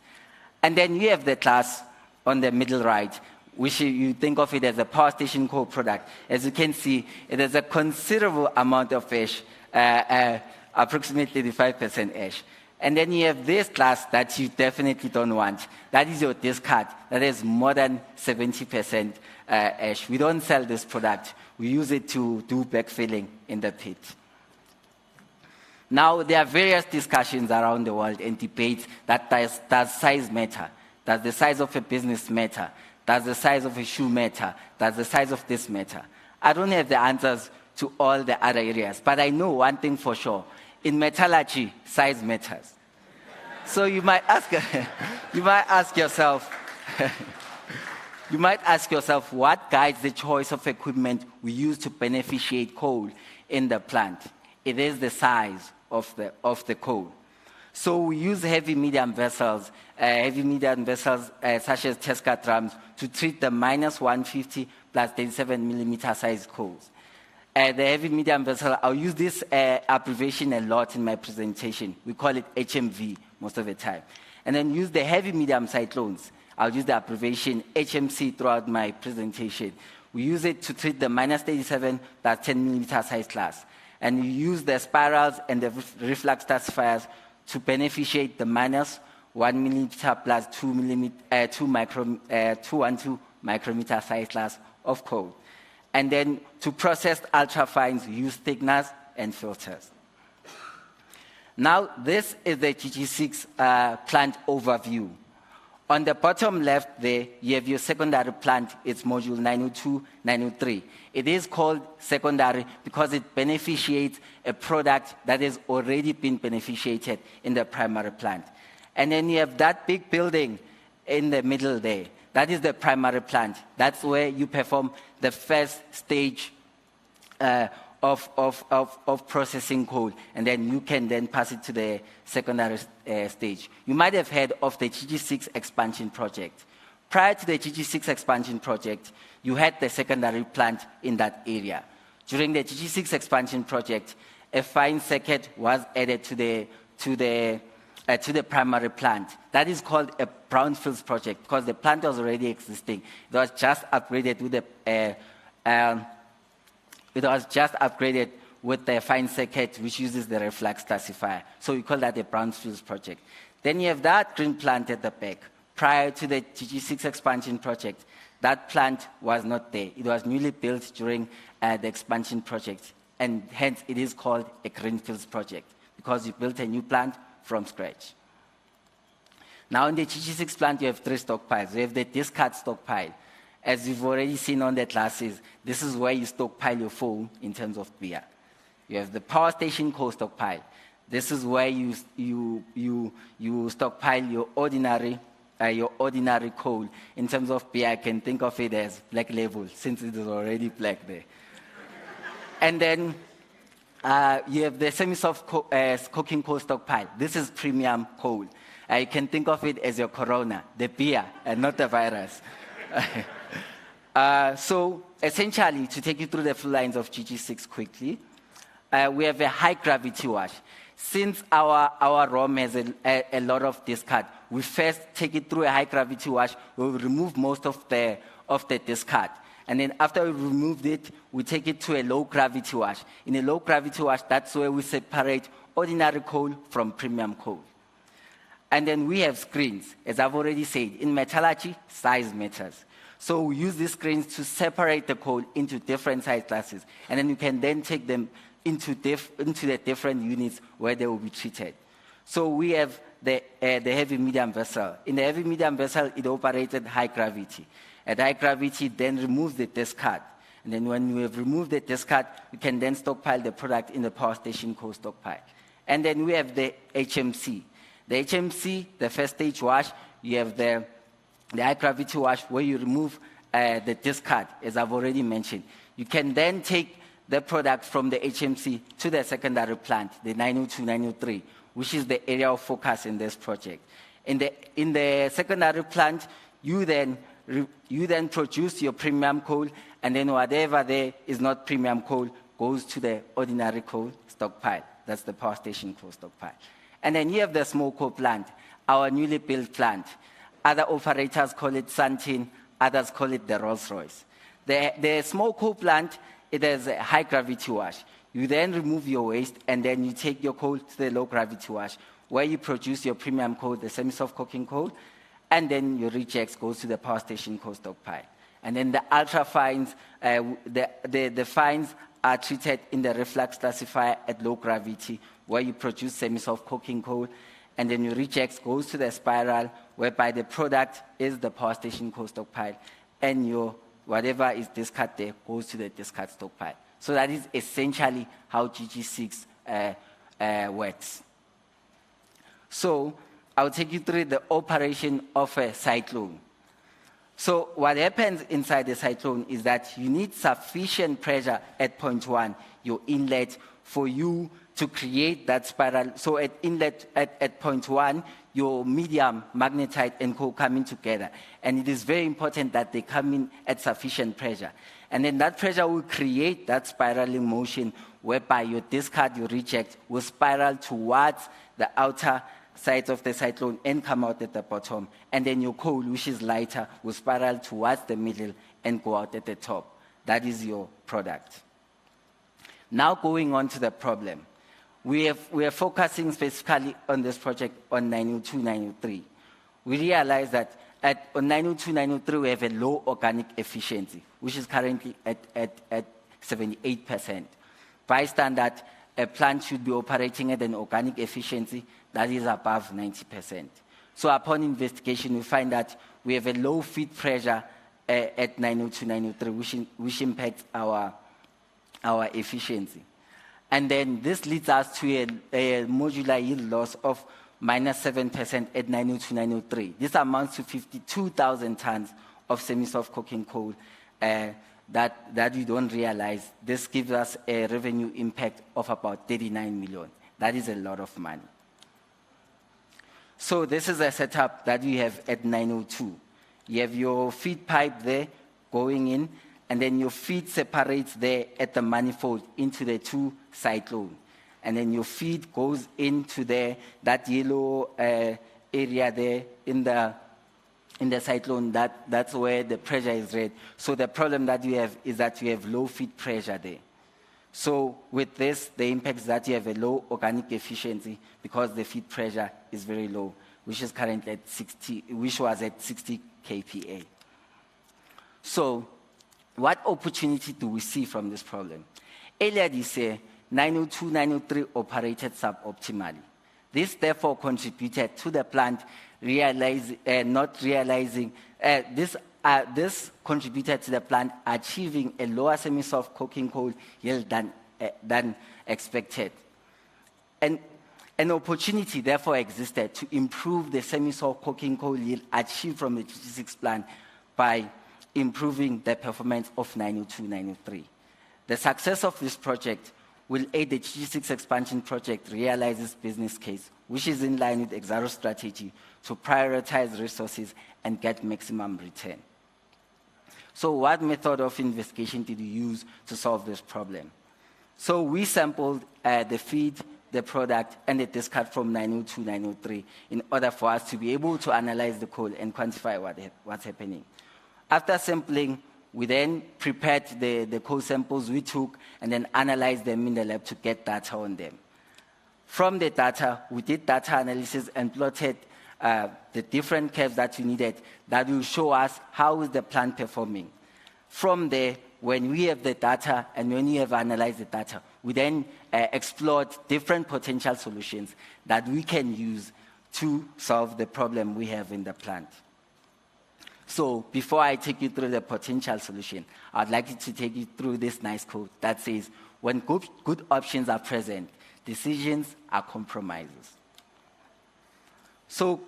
Speaker 6: And then you have the class on the middle right, which you think of it as a power station coal product. As you can see, it has a considerable amount of ash, approximately 35% ash. And then you have this class that you definitely don't want. That is your discard. That is more than 70% ash. We don't sell this product. We use it to do backfilling in the pit. Now, there are various discussions around the world and debates that does size matter? Does the size of a business matter? Does the size of a shoe matter? Does the size of this matter? I don't have the answers to all the other areas, but I know one thing for sure. In metallurgy, size matters. So you might ask yourself, what guides the choice of equipment we use to beneficiate coal in the plant? It is the size of the coal. So we use heavy medium vessels such as Tesca drums to treat the minus 150 plus 37 millimeter size coals. The heavy medium vessel, I'll use this abbreviation a lot in my presentation. We call it HMV most of the time. And then use the heavy medium cyclones. I'll use the abbreviation HMC throughout my presentation. We use it to treat the minus 37 plus 10 millimeter size class. And we use the spirals and the reflux classifiers to beneficiate the minus 1 millimeter plus 212 micrometer size class of coal. And then to process ultrafines, use thickeners and filters. Now, this is the GG6 plant overview. On the bottom left there, you have your secondary plant. It's module 902, 903. It is called secondary because it beneficiates a product that has already been beneficiated in the primary plant. And then you have that big building in the middle there. That is the primary plant. That's where you perform the first stage of processing coal, and then you can then pass it to the secondary stage. You might have heard of the GG6 expansion project. Prior to the GG6 expansion project, you had the secondary plant in that area. During the GG6 expansion project, a fine circuit was added to the primary plant. That is called a brownfields project because the plant was already existing. It was just upgraded with the fine circuit, which uses the reflux classifier. So we call that a brownfields project. Then you have that green plant at the back. Prior to the GG6 expansion project, that plant was not there. It was newly built during the expansion project, and hence it is called a greenfields project because you built a new plant from scratch. Now in the GG6 plant, you have three stockpiles. You have the discard stockpile. As you've already seen on the classes, this is where you stockpile your foam in terms of beer. You have the power station coal stockpile. This is where you stockpile your ordinary coal. In terms of beer, I can think of it as black label, since it is already black there. And then you have the semi-soft coking coal stockpile. This is premium coal. You can think of it as your corona, the beer, and not the virus. So essentially, to take you through the flow lines of GG6 quickly, we have a high gravity wash. Since our ROM has a lot of discard, we first take it through a high gravity wash. We'll remove most of the discard. And then after we removed it, we take it to a low gravity wash. In a low gravity wash, that's where we separate ordinary coal from premium coal. And then we have screens. As I've already said, in metallurgy, size matters. So we use these screens to separate the coal into different size classes. And then you can then take them into the different units where they will be treated. So we have the heavy medium vessel. In the heavy medium vessel, it operates at high gravity. At high gravity, then removes the discard. And then when we have removed the discard, we can then stockpile the product in the power station coal stockpile. And then we have the HMC. The HMC, the first stage wash, you have the high gravity wash where you remove the discard, as I've already mentioned. You can then take the product from the HMC to the secondary plant, the 902, 903, which is the area of focus in this project. In the secondary plant, you then produce your premium coal, and then whatever there is not premium coal goes to the ordinary coal stockpile. That's the power station coal stockpile. And then you have the small coal plant, our newly built plant. Other operators call it Santin, others call it the Rolls-Royce. The small coal plant, it has a high gravity wash. You then remove your waste, and then you take your coal to the low gravity wash, where you produce your premium coal, the semi-soft coking coal, and then your rejects goes to the power station coal stockpile. And then the ultra fines, the fines are treated in the reflux classifier at low gravity, where you produce semi-soft coking coal, and then your rejects goes to the spiral, whereby the product is the power station coal stockpile, and your whatever is discard there goes to the discard stockpile. So that is essentially how GG6 works. So I'll take you through the operation of a cyclone. So what happens inside the cyclone is that you need sufficient pressure at point 1, your inlet, for you to create that spiral. So at inlet at point 1, your medium, magnetite, and coal come in together. And it is very important that they come in at sufficient pressure. And then that pressure will create that spiraling motion whereby your discard, your reject, will spiral towards the outer sides of the cyclone and come out at the bottom. And then your coal, which is lighter, will spiral towards the middle and go out at the top. That is your product. Now going on to the problem. We are focusing specifically on this project on 902, 903. We realize that on 902, 903, we have a low organic efficiency, which is currently at 78%. By standard, a plant should be operating at an organic efficiency that is above 90%. So upon investigation, we find that we have a low feed pressure at 902, 903, which impacts our efficiency. And then this leads us to a modular yield loss of minus 7% at 902, 903. This amounts to 52,000 tons of semi-soft coking coal that we don't realize. This gives us a revenue impact of about 39 million. That is a lot of money. So this is a setup that we have at 902. You have your feed pipe there going in, and then your feed separates there at the manifold into the two cyclone. And then your feed goes into that yellow area there in the cyclone. That's where the pressure is red. So the problem that you have is that you have low feed pressure there. So with this, the impact is that you have a low organic efficiency because the feed pressure is very low, which is currently at 60, which was at 60 kPa. So what opportunity do we see from this problem? Earlier this year, 902, 903 operated suboptimally. This therefore contributed to the plant this contributed to the plant achieving a lower semi-soft coking coal yield than expected. And an opportunity therefore existed to improve the semi-soft coking coal yield achieved from the GG6 plant by improving the performance of 902, 903. The success of this project will aid the GG6 expansion project realize its business case, which is in line with Exxaro's strategy to prioritize resources and get maximum return. So what method of investigation did we use to solve this problem? So we sampled the feed, the product, and the discard from 902, 903 in order for us to be able to analyze the coal and quantify what's happening. After sampling, we then prepared the coal samples we took and then analyzed them in the lab to get data on them. From the data, we did data analysis and plotted the different curves that we needed that will show us how is the plant performing. From there, when we have the data and when we have analyzed the data, we then explored different potential solutions that we can use to solve the problem we have in the plant. So before I take you through the potential solution, I'd like to take you through this nice quote that says, when good options are present, decisions are compromises. So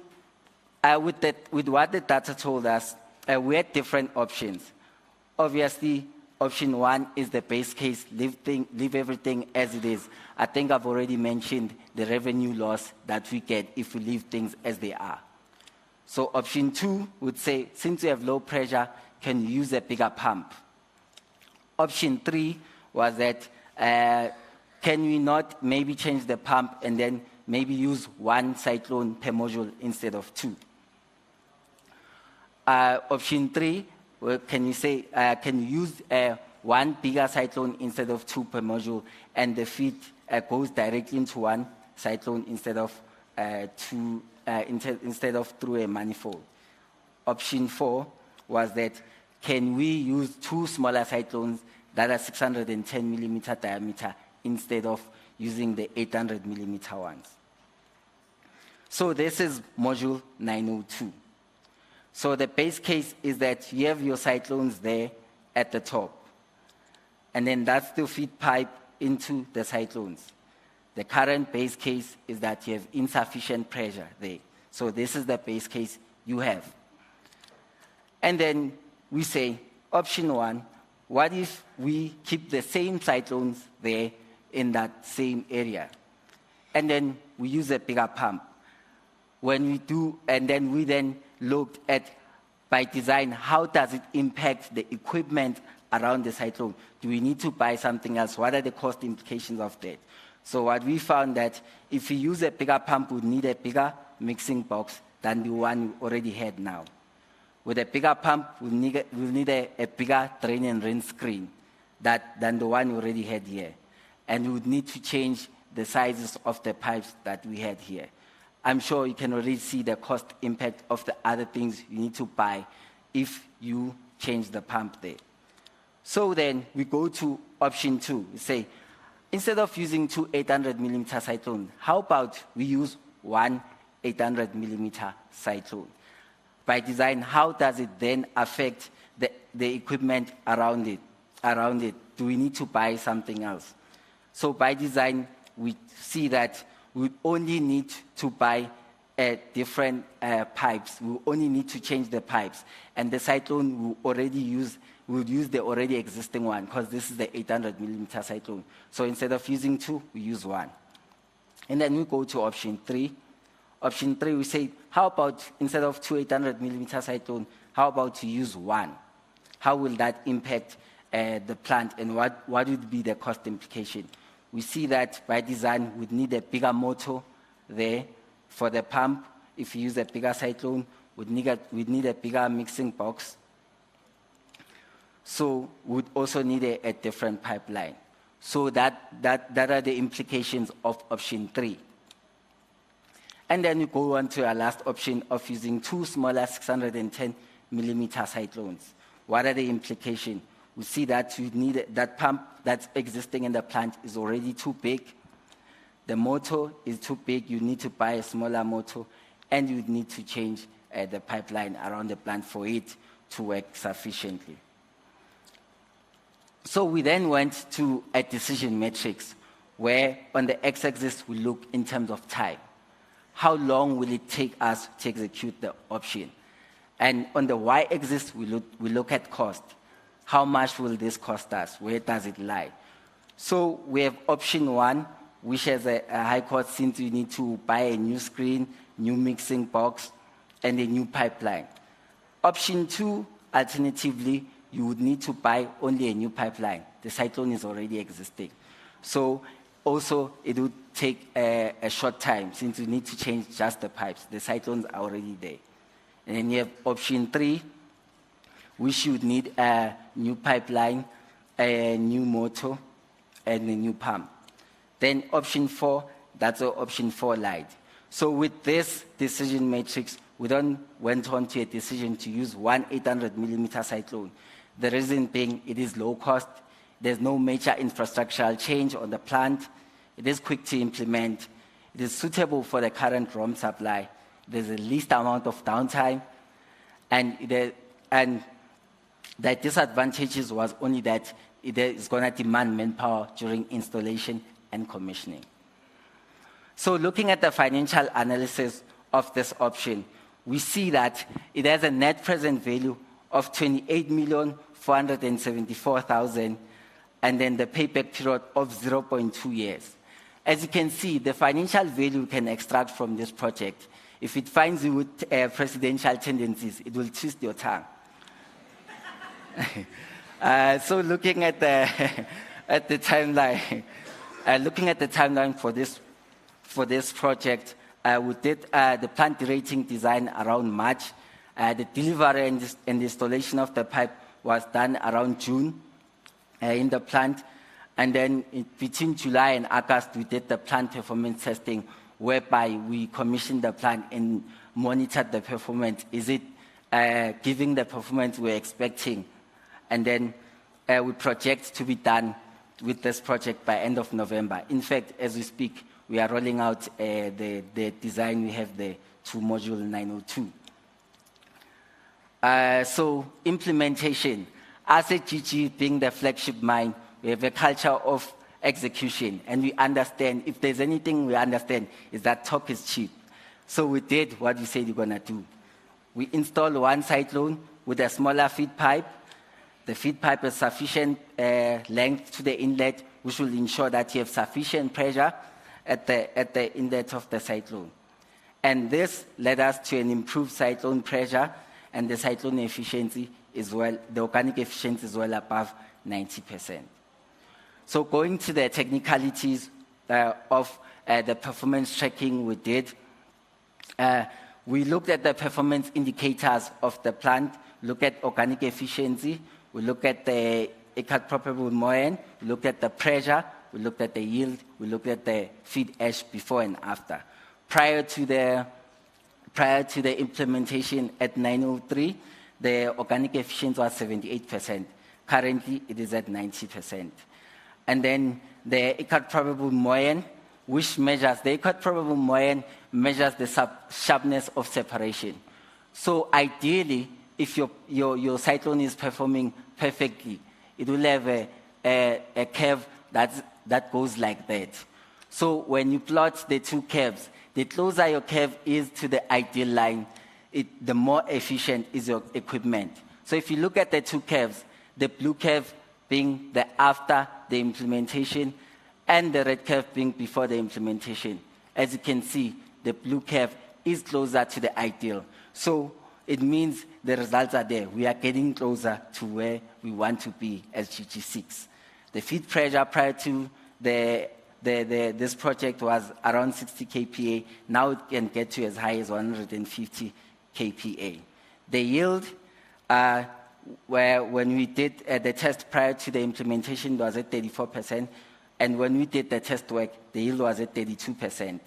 Speaker 6: with what the data told us, we had different options. Obviously, option one is the base case, leave everything as it is. I think I've already mentioned the revenue loss that we get if we leave things as they are. So option two would say, since we have low pressure, can you use a bigger pump? Option three was that, can we not maybe change the pump and then maybe use one cyclone per module instead of two? Option three, can you say, can you use one bigger cyclone instead of two per module, and the feed goes directly into one cyclone instead of instead of through a manifold? Option four was that, can we use two smaller cyclones that are 610 millimeter diameter instead of using the 800 millimeter ones? So this is module 902. So the base case is that you have your cyclones there at the top, and then that's the feed pipe into the cyclones. The current base case is that you have insufficient pressure there. So this is the base case you have. And then we say, option one, what if we keep the same cyclones there in that same area? And then we use a bigger pump. When we do, and then we then looked at, by design, how does it impact the equipment around the cyclone? Do we need to buy something else? What are the cost implications of that? So what we found that if we use a bigger pump, we need a bigger mixing box than the one we already had now. With a bigger pump, we'll need a bigger drain and rinse screen than the one we already had here. And we would need to change the sizes of the pipes that we had here. I'm sure you can already see the cost impact of the other things you need to buy if you change the pump there. So then we go to option two. We say, instead of using two 800 millimeter cyclones, how about we use one 800 millimeter cyclone? By design, how does it then affect the equipment around it? Do we need to buy something else? So by design, we see that we only need to buy different pipes. We only need to change the pipes. And the cyclone we'll use the already existing one, because this is the 800 millimeter cyclone. So instead of using two, we use one. And then we go to option three. Option three, we say, how about instead of two 800 millimeter cyclone, how about to use one? How will that impact the plant, and what would be the cost implication? We see that by design, we'd need a bigger motor there for the pump. If you use a bigger cyclone, we'd need a bigger mixing box. So we'd also need a different pipeline. So that are the implications of option three. And then we go on to our last option of using two smaller 610 millimeter cyclones. What are the implications? We see that you need that pump that's existing in the plant is already too big. The motor is too big. You need to buy a smaller motor, and you need to change the pipeline around the plant for it to work sufficiently. So we then went to a decision matrix where on the x-axis we look in terms of time. How long will it take us to execute the option? And on the y-axis we look at cost. How much will this cost us? Where does it lie? So we have option one, which has a high cost since you need to buy a new screen, new mixing box, and a new pipeline. Option two, alternatively, you would need to buy only a new pipeline. The cyclone is already existing. So also, it would take a short time since you need to change just the pipes. The cyclones are already there. And then you have option 3, which you would need a new pipeline, a new motor, and a new pump. Then option 4, that's option 4 light. So with this decision matrix, we then went on to a decision to use one 800mm cyclone. The reason being, it is low cost. There's no major infrastructural change on the plant. It is quick to implement. It is suitable for the current ROM supply. There's the least amount of downtime. And the disadvantages was only that it is going to demand manpower during installation and commissioning. So looking at the financial analysis of this option, we see that it has a net present value of 28,474,000, and then the payback period of 0.2 years. As you can see, the financial value you can extract from this project, if it finds you with presidential tendencies, it will twist your tongue. So looking at the timeline, for this project, we did the plant derating design around March. The delivery and installation of the pipe was done around June in the plant. And then between July and August, we did the plant performance testing, whereby we commissioned the plant and monitored the performance. Is it giving the performance we're expecting? And then we project to be done with this project by end of November. In fact, as we speak, we are rolling out the design. We have the 2-module 902. So implementation. As a GG being the flagship mine, we have a culture of execution, and we understand, if there's anything we understand, is that talk is cheap. So we did what we said we're going to do. We installed one cyclone with a smaller feed pipe. The feed pipe is sufficient length to the inlet, which will ensure that you have sufficient pressure at the inlet of the cyclone. And this led us to an improved cyclone pressure, and the cyclone efficiency is well, the organic efficiency is well above 90%. So going to the technicalities of the performance tracking we did, we looked at the performance indicators of the plant, look at organic efficiency, we look at the Eckhart probable moyen, we look at the pressure, we looked at the yield, we looked at the feed ash before and after. Prior to the implementation at 903, the organic efficiency was 78%. Currently, it is at 90%. And then the Eckhart probable moyen, which measures, the Eckhart probable moyen measures the sharpness of separation. So ideally, if your cyclone is performing perfectly, it will have a curve that goes like that. So when you plot the two curves, the closer your curve is to the ideal line, the more efficient is your equipment. So if you look at the two curves, the blue curve being the after the implementation and the red curve being before the implementation. As you can see, the blue curve is closer to the ideal. So it means the results are there. We are getting closer to where we want to be as GG6. The feed pressure prior to this project was around 60 kPa. Now it can get to as high as 150 kPa. The yield, where when we did the test prior to the implementation, was at 34%, and when we did the test work, the yield was at 32%.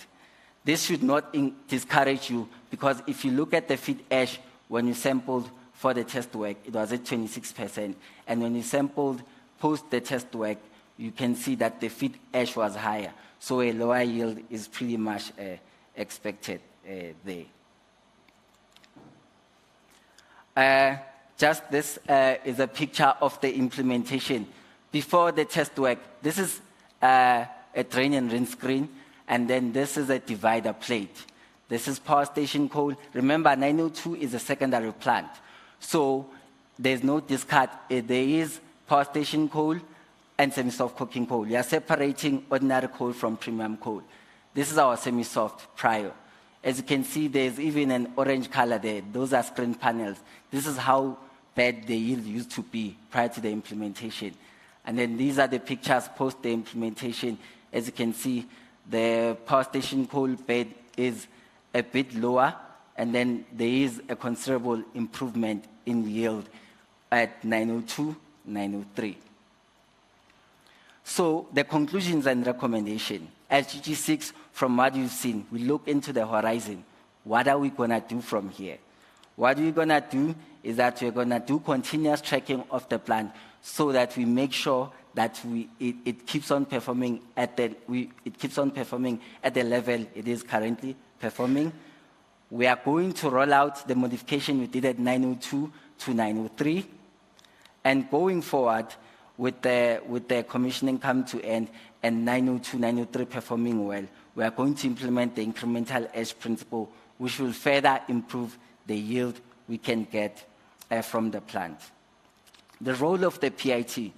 Speaker 6: This should not discourage you, because if you look at the feed ash, when you sampled for the test work, it was at 26%, and when you sampled post the test work, you can see that the feed ash was higher. So a lower yield is pretty much expected there. Just this is a picture of the implementation. Before the test work, this is a drain and rinse screen, and then this is a divider plate. This is power station coal. Remember, 902 is a secondary plant. So there's no discard. There is power station coal and semi-soft coking coal. We are separating ordinary coal from premium coal. This is our semi-soft prior. As you can see, there's even an orange color there. Those are screen panels. This is how bad the yield used to be prior to the implementation. And then these are the pictures post the implementation. As you can see, the power station coal bed is a bit lower, and then there is a considerable improvement in yield at 902, 903. So the conclusions and recommendation. At GG6, from what you've seen, we look into the horizon. What are we going to do from here? What we're going to do is that we're going to do continuous tracking of the plant so that we make sure that it keeps on performing at the level it is currently performing. We are going to roll out the modification we did at 902 to 903, and going forward with the commissioning come to end and 902, 903 performing well, we are going to implement the incremental edge principle, which will further improve the yield we can get from the plant. The role of the PIT.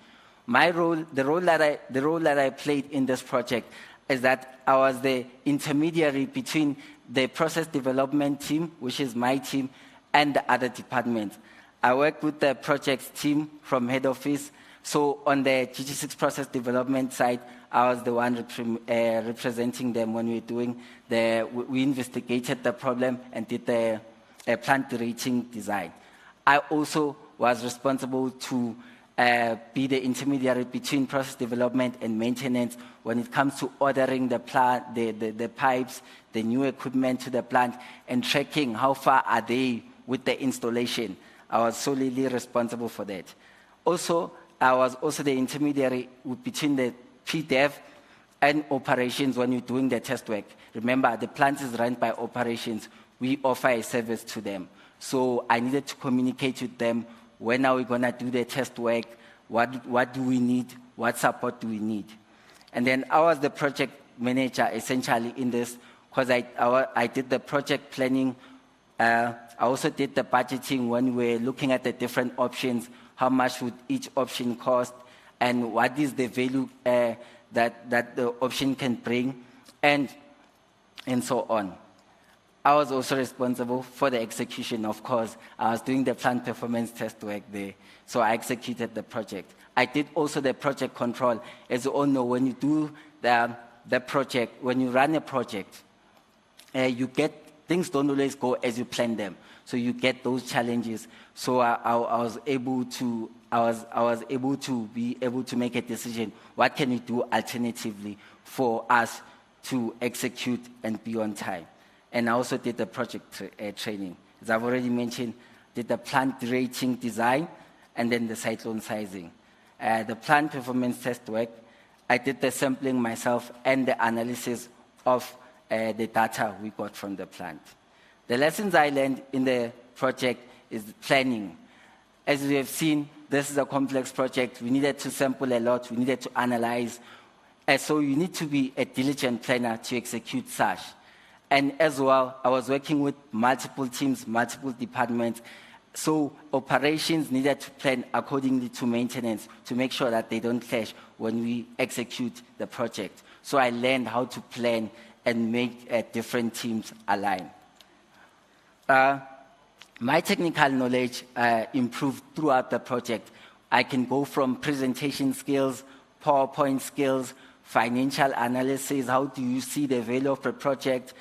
Speaker 6: The role that I played in this project is that I was the intermediary between the process development team, which is my team, and the other departments. I worked with the projects team from head office. So on the GG6 process development side, I was the one representing them when we were doing we investigated the problem and did the plant rating design. I also was responsible to be the intermediary between process development and maintenance when it comes to ordering the plant, the pipes, the new equipment to the plant, and tracking how far are they with the installation. I was solely responsible for that. Also, I was also the intermediary between the P-Dev and operations when you're doing the test work. Remember, the plant is run by operations. We offer a service to them. So I needed to communicate with them. When are we going to do the test work? What do we need? What support do we need? And then I was the project manager essentially in this because I did the project planning. I also did the budgeting when we were looking at the different options. How much would each option cost? And what is the value that the option can bring? And so on. I was also responsible for the execution, of course. I was doing the plant performance test work there, so I executed the project. I did also the project control. As you all know, when you do the project, when you run a project, things don't always go as you plan them. So you get those challenges. So I was able to be able to make a decision. What can we do alternatively for us to execute and be on time? And I also did the project training. As I've already mentioned, did the plant rating design and then the cyclone sizing. The plant performance test work, I did the sampling myself and the analysis of the data we got from the plant. The lessons I learned in the project is planning. As we have seen, this is a complex project. We needed to sample a lot. We needed to analyze. So you need to be a diligent planner to execute such. And as well, I was working with multiple teams, multiple departments. So operations needed to plan accordingly to maintenance to make sure that they don't clash when we execute the project. So I learned how to plan and make different teams align. My technical knowledge improved throughout the project. I can go from presentation skills, PowerPoint skills, financial analysis, how do you see the value of the project.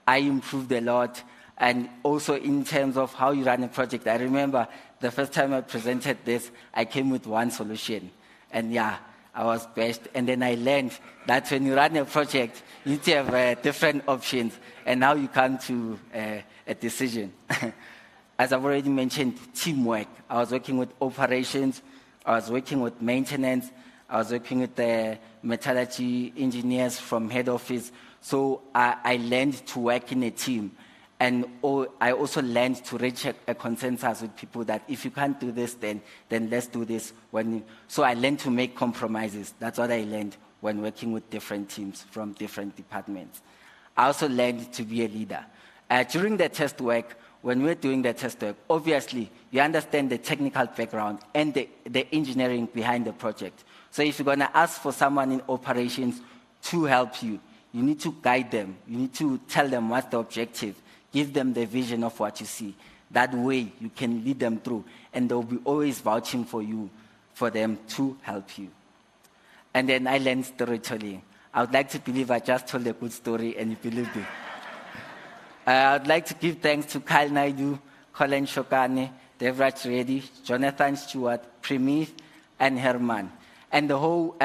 Speaker 6: I improved a lot. And also in terms of how you run a project, I remember the first time I presented this, I came with one solution. And yeah, I was best. And then I learned that when you run a project, you need to have different options. And now you come to a decision. As I've already mentioned, teamwork. I was working with operations. I was working with maintenance. I was working with the metallurgy engineers from head office. So I learned to work in a team. And I also learned to reach a consensus with people that if you can't do this, then let's do this. So I learned to make compromises. That's what I learned when working with different teams from different departments. I also learned to be a leader. During the test work, when we're doing the test work, obviously, you understand the technical background and the engineering behind the project. So if you're going to ask for someone in operations to help you, you need to guide them. You need to tell them what's the objective. Give them the vision of what you see. That way, you can lead them through, and they'll be always vouching for you, for them to help you. And then I learned storytelling. I would like to believe I just told a good story and you believed it. I would like to give thanks to Kyle Naidu, Colin Shokane, Devraj Reddy, Jonathan Stewart, Premeeth, and Herman, and the whole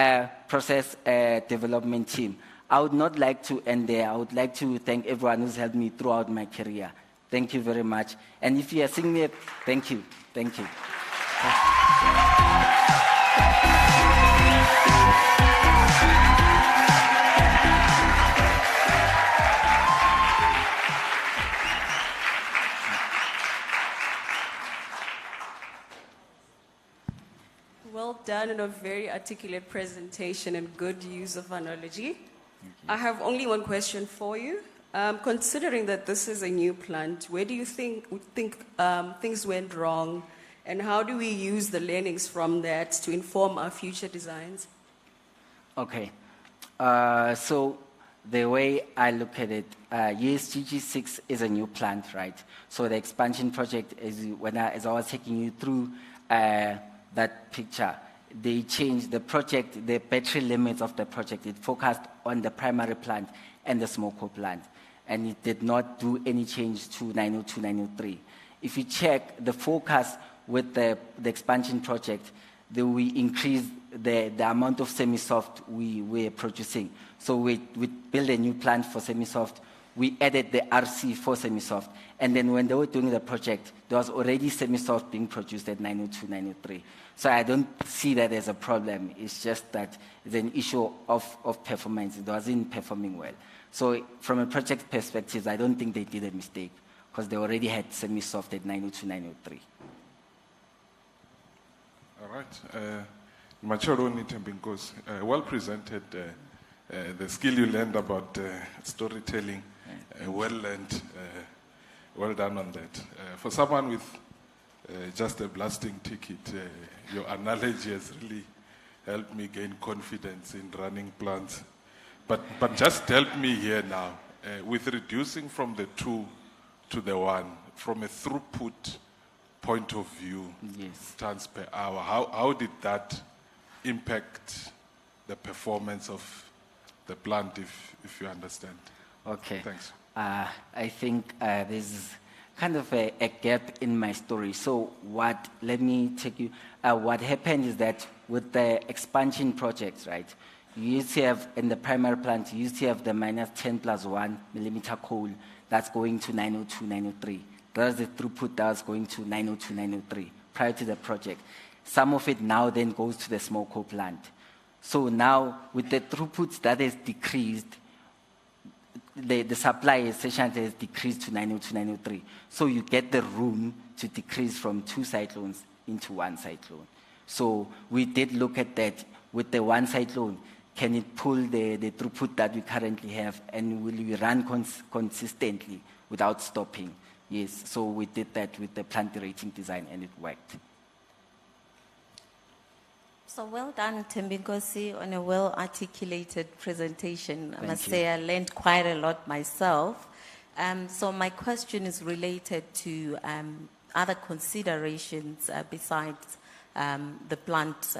Speaker 6: process development team. I would not like to end there. I would like to thank everyone who's helped me throughout my career. Thank you very much. And if you are seeing me, thank you. Thank you.
Speaker 7: Well done and a very articulate presentation and good use of analogy. I have only one question for you. Considering that this is a new plant, where do you think things went wrong, and how do we use the learnings from that to inform our future designs?
Speaker 6: Okay. So the way I look at it, USGG6 is a new plant, right? So the expansion project, as I was taking you through that picture, they changed the project, the battery limits of the project. It focused on the primary plant and the smallscale plant, and it did not do any change to 902, 903. If you check the focus with the expansion project, we increased the amount of semi-soft we were producing. So we built a new plant for semi-soft. We added the RC for semi-soft. And then when they were doing the project, there was already semi-soft being produced at 902, 903. So I don't see that as a problem. It's just that it's an issue of performance. It wasn't performing well. So from a project perspective, I don't think they did a mistake because they already had semi-soft at 902, 903.
Speaker 8: All right. Machoroni Thembinkosi, well presented. The skill you learned about storytelling, well learned. Well done on that. For someone with just a blasting ticket, your analogy has really helped me gain confidence in running plants. But just help me here now, with reducing from the 2 to the 1, from a throughput point of view,
Speaker 6: Yes.
Speaker 8: tons per hour, how did that impact the performance of the plant, if you understand?
Speaker 6: Okay.
Speaker 8: Thanks.
Speaker 6: I think there's kind of a gap in my story. So let me take you, what happened is that with the expansion projects, right, you used to have, in the primary plant, you used to have the -10+1 millimeter coal that's going to 902, 903. That's the throughput that was going to 902, 903 prior to the project. Some of it now then goes to the small coal plant. So now, with the throughputs that has decreased, the supply essentially has decreased to 902, 903. So you get the room to decrease from 2 cyclones into 1 cyclone. So we did look at that with the 1 cyclone. Can it pull the throughput that we currently have, and will we run consistently without stopping? Yes, so we did that with the plant rating design, and it worked.
Speaker 9: So well done, Thembinkosi, on a well-articulated presentation. I must
Speaker 6: you.
Speaker 9: say I learned quite a lot myself. So my question is related to other considerations besides the plant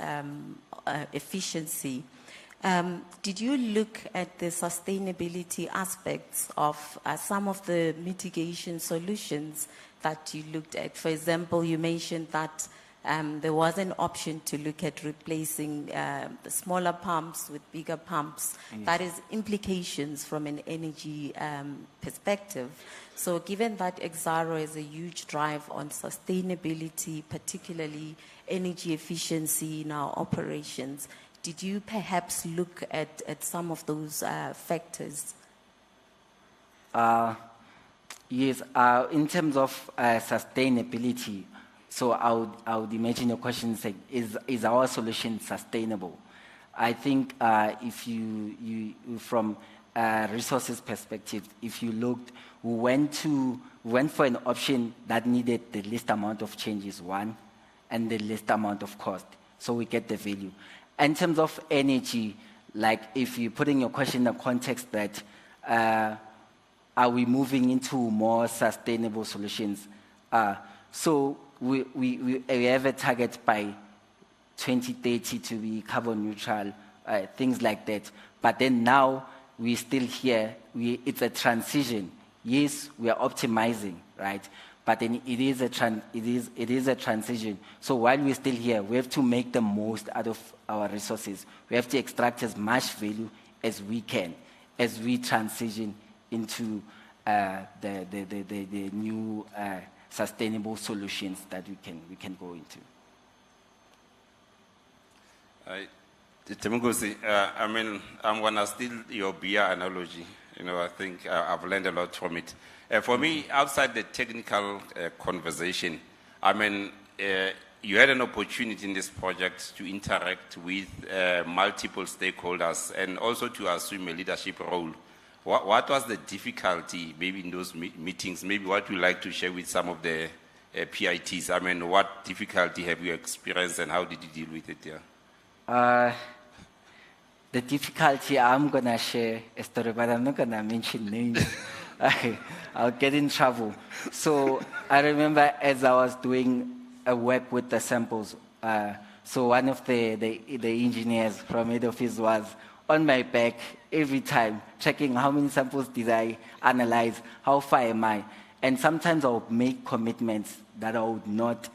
Speaker 9: efficiency. Did you look at the sustainability aspects of some of the mitigation solutions that you looked at? For example, you mentioned that there was an option to look at replacing the smaller pumps with bigger pumps.
Speaker 6: Yes.
Speaker 9: That is implications from an energy perspective. So given that Exxaro has a huge drive on sustainability, particularly energy efficiency in our operations, did you perhaps look at some of those factors?
Speaker 6: Yes, in terms of sustainability, so I would imagine your question saying, is our solution sustainable? I think if you from a resources perspective, if you looked, we went for an option that needed the least amount of changes, one, and the least amount of cost, so we get the value. In terms of energy, like if you're putting your question in the context that are we moving into more sustainable solutions? So we have a target by 2030 to be carbon neutral, things like that. But then now we're still here. It's a transition. Yes, we are optimizing, right? But then it is a transition. So while we're still here, we have to make the most out of our resources. We have to extract as much value as we can as we transition into the new sustainable solutions that we can go into.
Speaker 10: Thembinkosi, I mean, I'm gonna steal your beer analogy. You know, I think I've learned a lot from it. For me, outside the technical conversation, I mean, you had an opportunity in this project to interact with multiple stakeholders and also to assume a leadership role. What was the difficulty maybe in those meetings? Maybe what you like to share with some of the PITs? I mean, what difficulty have you experienced and how did you deal with it? Yeah.
Speaker 6: The difficulty, I'm going to share a story, but I'm not going to mention names. I'll get in trouble. So I remember as I was doing a work with the samples, so one of the engineers from head office was on my back every time, checking how many samples did I analyze, how far am I. And sometimes I would make commitments that I would not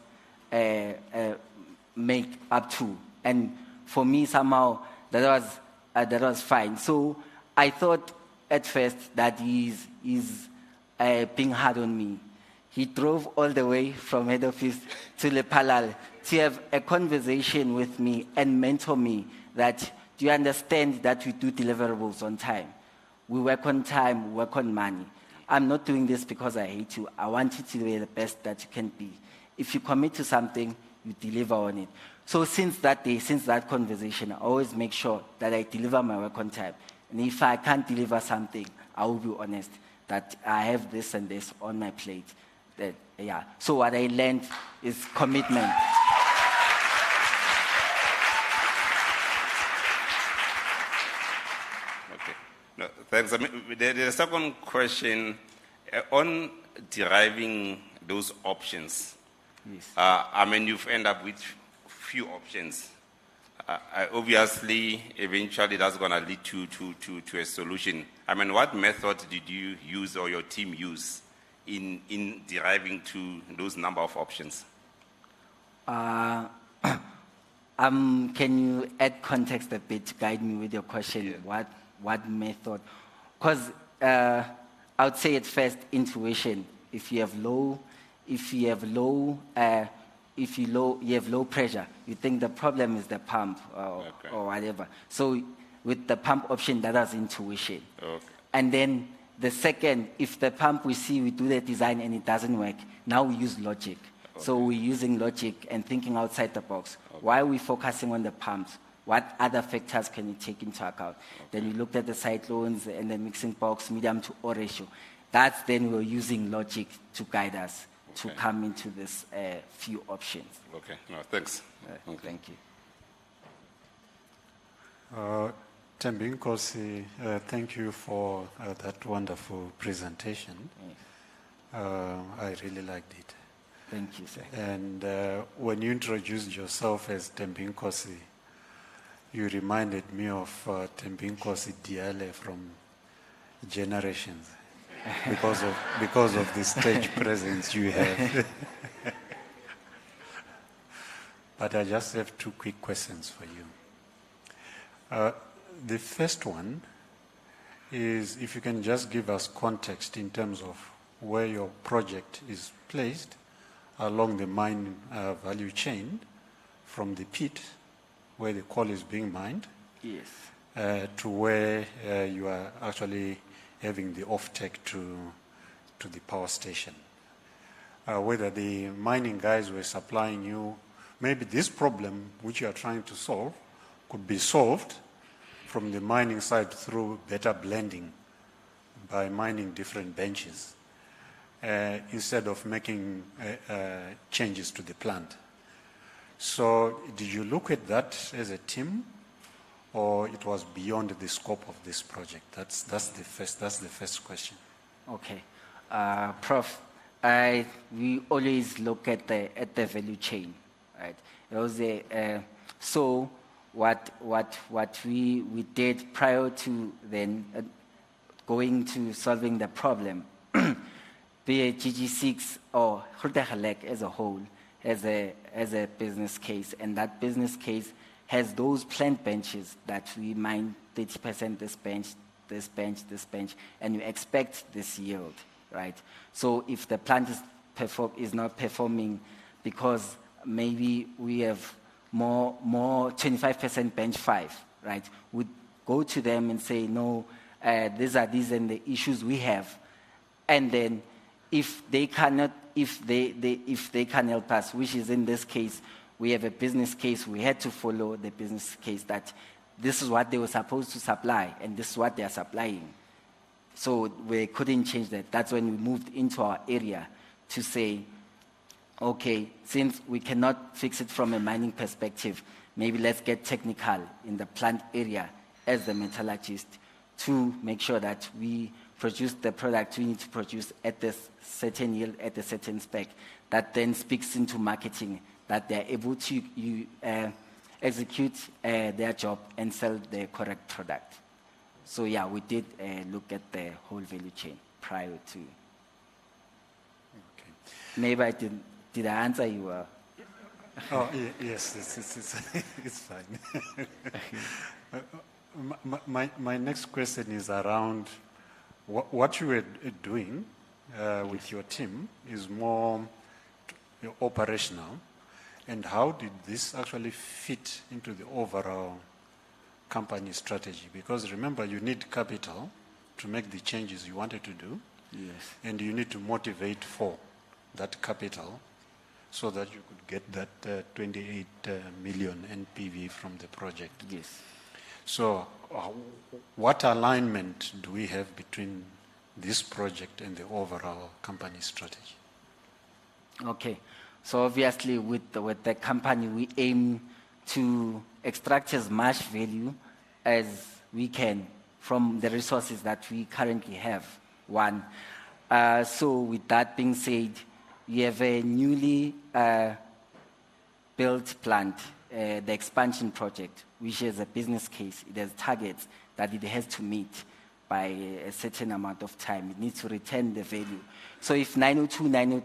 Speaker 6: make up to. And for me, somehow, that was fine. So I thought at first that he's being hard on me. He drove all the way from head office to Lepalal to have a conversation with me and mentor me that, do you understand that we do deliverables on time? We work on time, we work on money. I'm not doing this because I hate you. I want you to be the best that you can be. If you commit to something, you deliver on it. So since that day, since that conversation, I always make sure that I deliver my work on time. And if I can't deliver something, I will be honest that I have this and this on my plate. Yeah. So what I learned is commitment.
Speaker 10: Okay. No, thanks. I mean, the second question on deriving those options.
Speaker 6: Yes.
Speaker 10: I mean, you've ended up with few options. Obviously, eventually that's going to lead to a solution. I mean, what method did you use or your team use in deriving to those number of options?
Speaker 6: Can you add context a bit to guide me with your question? Yeah. What method? Because I would say at first intuition. If you have low pressure, you think the problem is the pump or whatever. So with the pump option, that was intuition.
Speaker 10: Okay.
Speaker 6: And then the second, if the pump we see, we do the design and it doesn't work, now we use logic. Okay. So we're using logic and thinking outside the box. Okay. Why are we focusing on the pumps? What other factors can you take into account? Okay. Then we looked at the cyclones and the mixing box, medium to O ratio. That's then we're using logic to guide us to come into this few options.
Speaker 10: Okay, no, thanks.
Speaker 6: Thank you.
Speaker 11: Thembinkosi, thank you for that wonderful presentation.
Speaker 6: Yes.
Speaker 11: I really liked it.
Speaker 6: Thank you, sir.
Speaker 11: And when you introduced yourself as Thembinkosi, you reminded me of Thembinkosi Diale from Generations. Because of the stage presence you have. But I just have two quick questions for you. The first one is if you can just give us context in terms of where your project is placed along the mine value chain from the pit where the coal is being mined.
Speaker 6: Yes.
Speaker 11: To where you are actually having the off-take to the power station. Whether the mining guys were supplying you, maybe this problem which you are trying to solve could be solved from the mining side through better blending by mining different benches instead of making changes to the plant. So did you look at that as a team? Or it was beyond the scope of this project? That's the first question.
Speaker 6: Okay, Prof. we always look at the value chain, right? It was so what we did prior to then going to solving the problem, be it GG6 or Grootegeluk as a whole, as a business case, and that business case has those plant benches that we mine 30% this bench, and you expect this yield, right? So if the plant is not performing because maybe we have more 25% bench 5, right? We go to them and say, no, these are these and the issues we have, and then if they can help us, which is in this case, we have a business case. We had to follow the business case that this is what they were supposed to supply, and this is what they are supplying. So we couldn't change that. That's when we moved into our area to say, okay, since we cannot fix it from a mining perspective, maybe let's get technical in the plant area as the metallurgist to make sure that we produce the product we need to produce at this certain yield, at a certain spec. That then speaks into marketing, that they're able to execute their job and sell the correct product. So yeah, we did look at the whole value chain prior to.
Speaker 11: Okay.
Speaker 6: Maybe I did I answer you?
Speaker 11: Oh, yes, it's fine. My next question is around what you were doing with your team is more operational, and how did this actually fit into the overall company strategy? Because remember, you need capital to make the changes you wanted to do,
Speaker 6: yes,
Speaker 11: and you need to motivate for that capital so that you could get that 28 million NPV from the project.
Speaker 6: Yes.
Speaker 11: So what alignment do we have between this project and the overall company strategy?
Speaker 6: Okay. So obviously with the company, we aim to extract as much value as we can from the resources that we currently have, one. So with that being said, we have a newly built plant, the expansion project, which is a business case. It has targets that it has to meet by a certain amount of time. It needs to return the value. So if 902,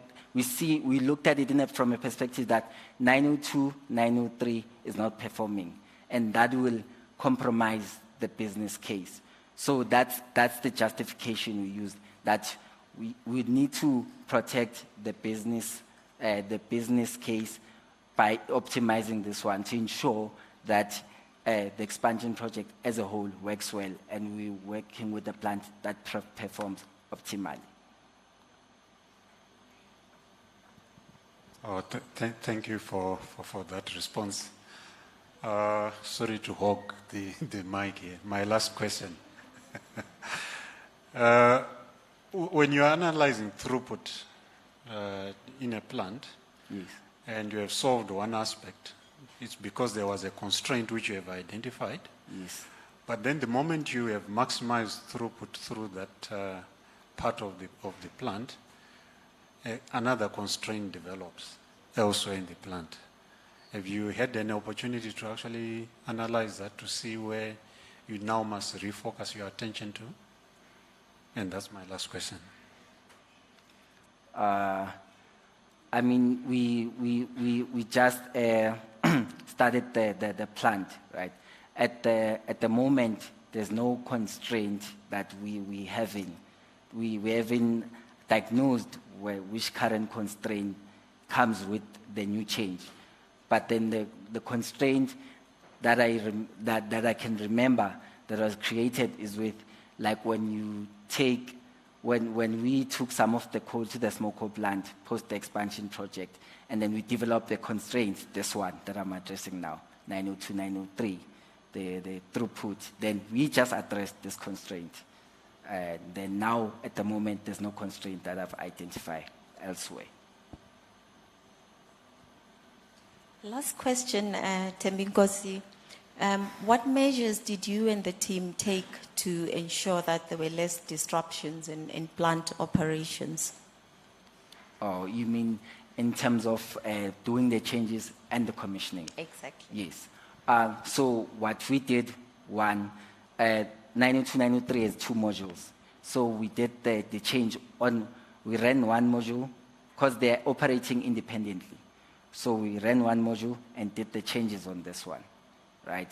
Speaker 6: we looked at it from a perspective that 902, 903 is not performing, and that will compromise the business case. So that's the justification we used, that we need to protect the business case by optimizing this one to ensure that the expansion project as a whole works well, and we're working with a plant that performs optimally.
Speaker 11: Oh, thank you for that response. Sorry to hog the mic here. My last question. When you are analyzing throughput in a plant,
Speaker 6: yes,
Speaker 11: and you have solved one aspect, it's because there was a constraint which you have identified.
Speaker 6: Yes.
Speaker 11: But then the moment you have maximized throughput through that part of the plant, another constraint develops elsewhere in the plant. Have you had an opportunity to actually analyze that to see where you now must refocus your attention to? And that's my last question.
Speaker 6: I mean, we just started the plant, right? At the moment, there's no constraint that we having. We haven't diagnosed which current constraint comes with the new change. But then the constraint that I can remember that was created is with, like, when we took some of the coal to the smoke coal plant post the expansion project, and then we developed the constraints, this one that I'm addressing now, 902, 903, the throughput, then we just addressed this constraint. And then now, at the moment, there's no constraint that I've identified elsewhere.
Speaker 9: Last question, Thembinkosi. What measures did you and the team take to ensure that there were less disruptions in plant operations?
Speaker 6: Oh, you mean in terms of doing the changes and the commissioning?
Speaker 9: Exactly.
Speaker 6: Yes. So what we did, 902, 903 is 2 modules. So we did the change on, we ran 1 module because they're operating independently. So we ran 1 module and did the changes on this one, right?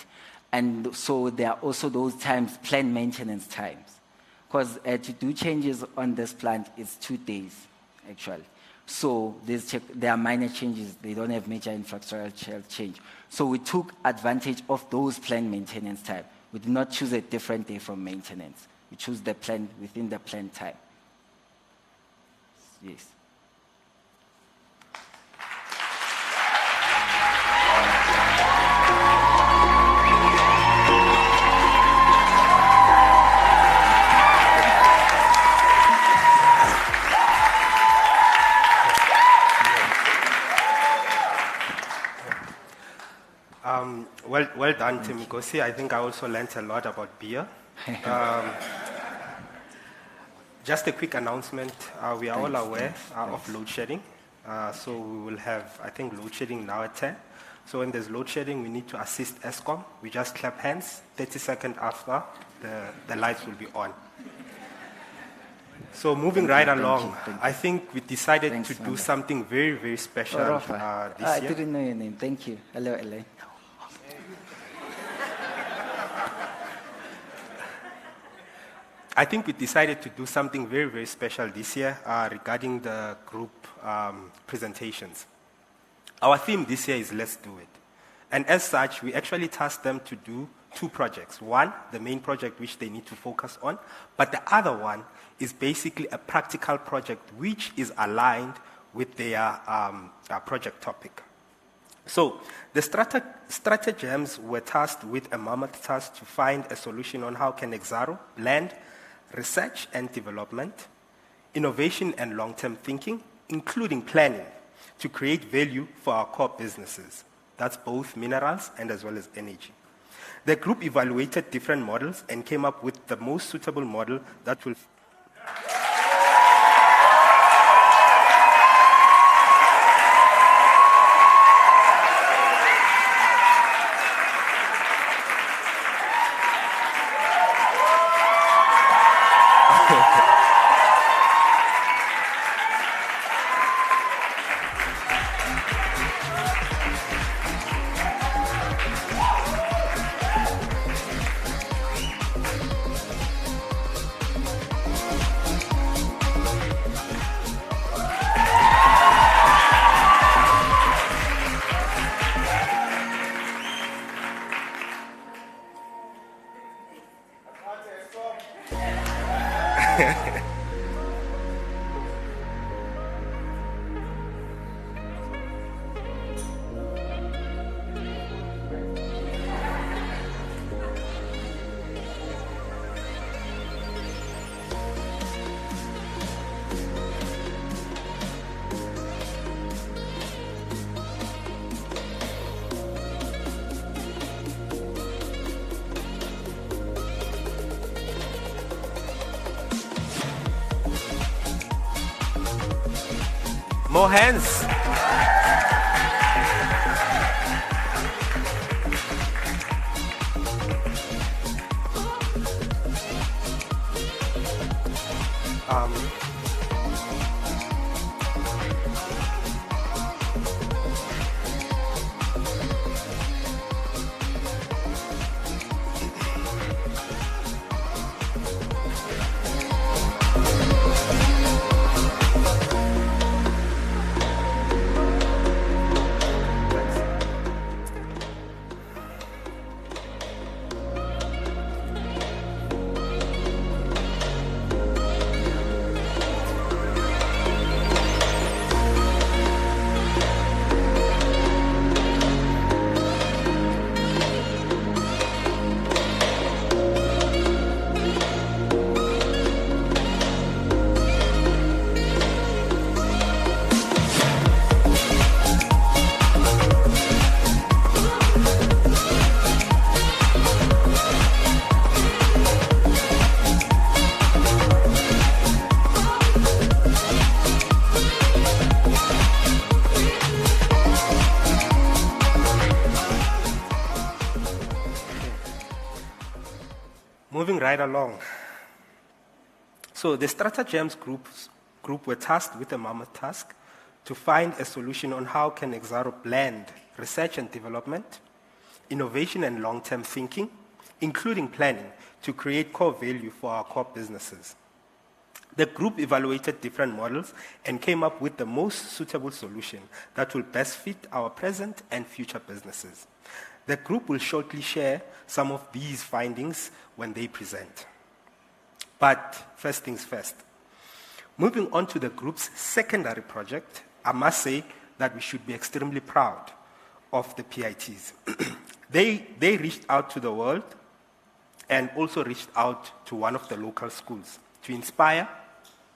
Speaker 6: And so there are also those times, planned maintenance times. Because to do changes on this plant, it's 2 days, actually. So there are minor changes. They don't have major infrastructural change. So we took advantage of those planned maintenance time. We did not choose a different day from maintenance. We choose the plan within the planned time. Yes.
Speaker 3: Well done, Thembinkosi. I think I also learned a lot about beer. Just a quick announcement. We are all aware of load shedding. So we will have, I think, load shedding now at 10. So when there's load shedding, we need to assist ESCOM. We just clap hands. 30 seconds after, the lights will be on. So moving right along, I think we decided to do something very, very special this year.
Speaker 6: I didn't know your name. Thank you. Hello, Elaine.
Speaker 3: I think we decided to do something very, very special this year regarding the group presentations. Our theme this year is Let's Do It. And as such, we actually tasked them to do 2 projects. One, the main project which they need to focus on, but the other one is basically a practical project which is aligned with their project topic. So the StrataGEMS were tasked with a mammoth task to find a solution on how can Exxaro blend research and development, innovation and long-term thinking, including planning, to create value for our core businesses. That's both minerals and as well as energy. The group evaluated different models and came up with the most suitable model that will... More hands. right along. So the StrataGEMS group were tasked with a mammoth task to find a solution on how can Exxaro blend research and development, innovation and long-term thinking, including planning, to create core value for our core businesses. The group evaluated different models and came up with the most suitable solution that will best fit our present and future businesses. The group will shortly share some of these findings when they present. But first things first. Moving on to the group's secondary project, I must say that we should be extremely proud of the PITs. They reached out to the world and also reached out to one of the local schools to inspire,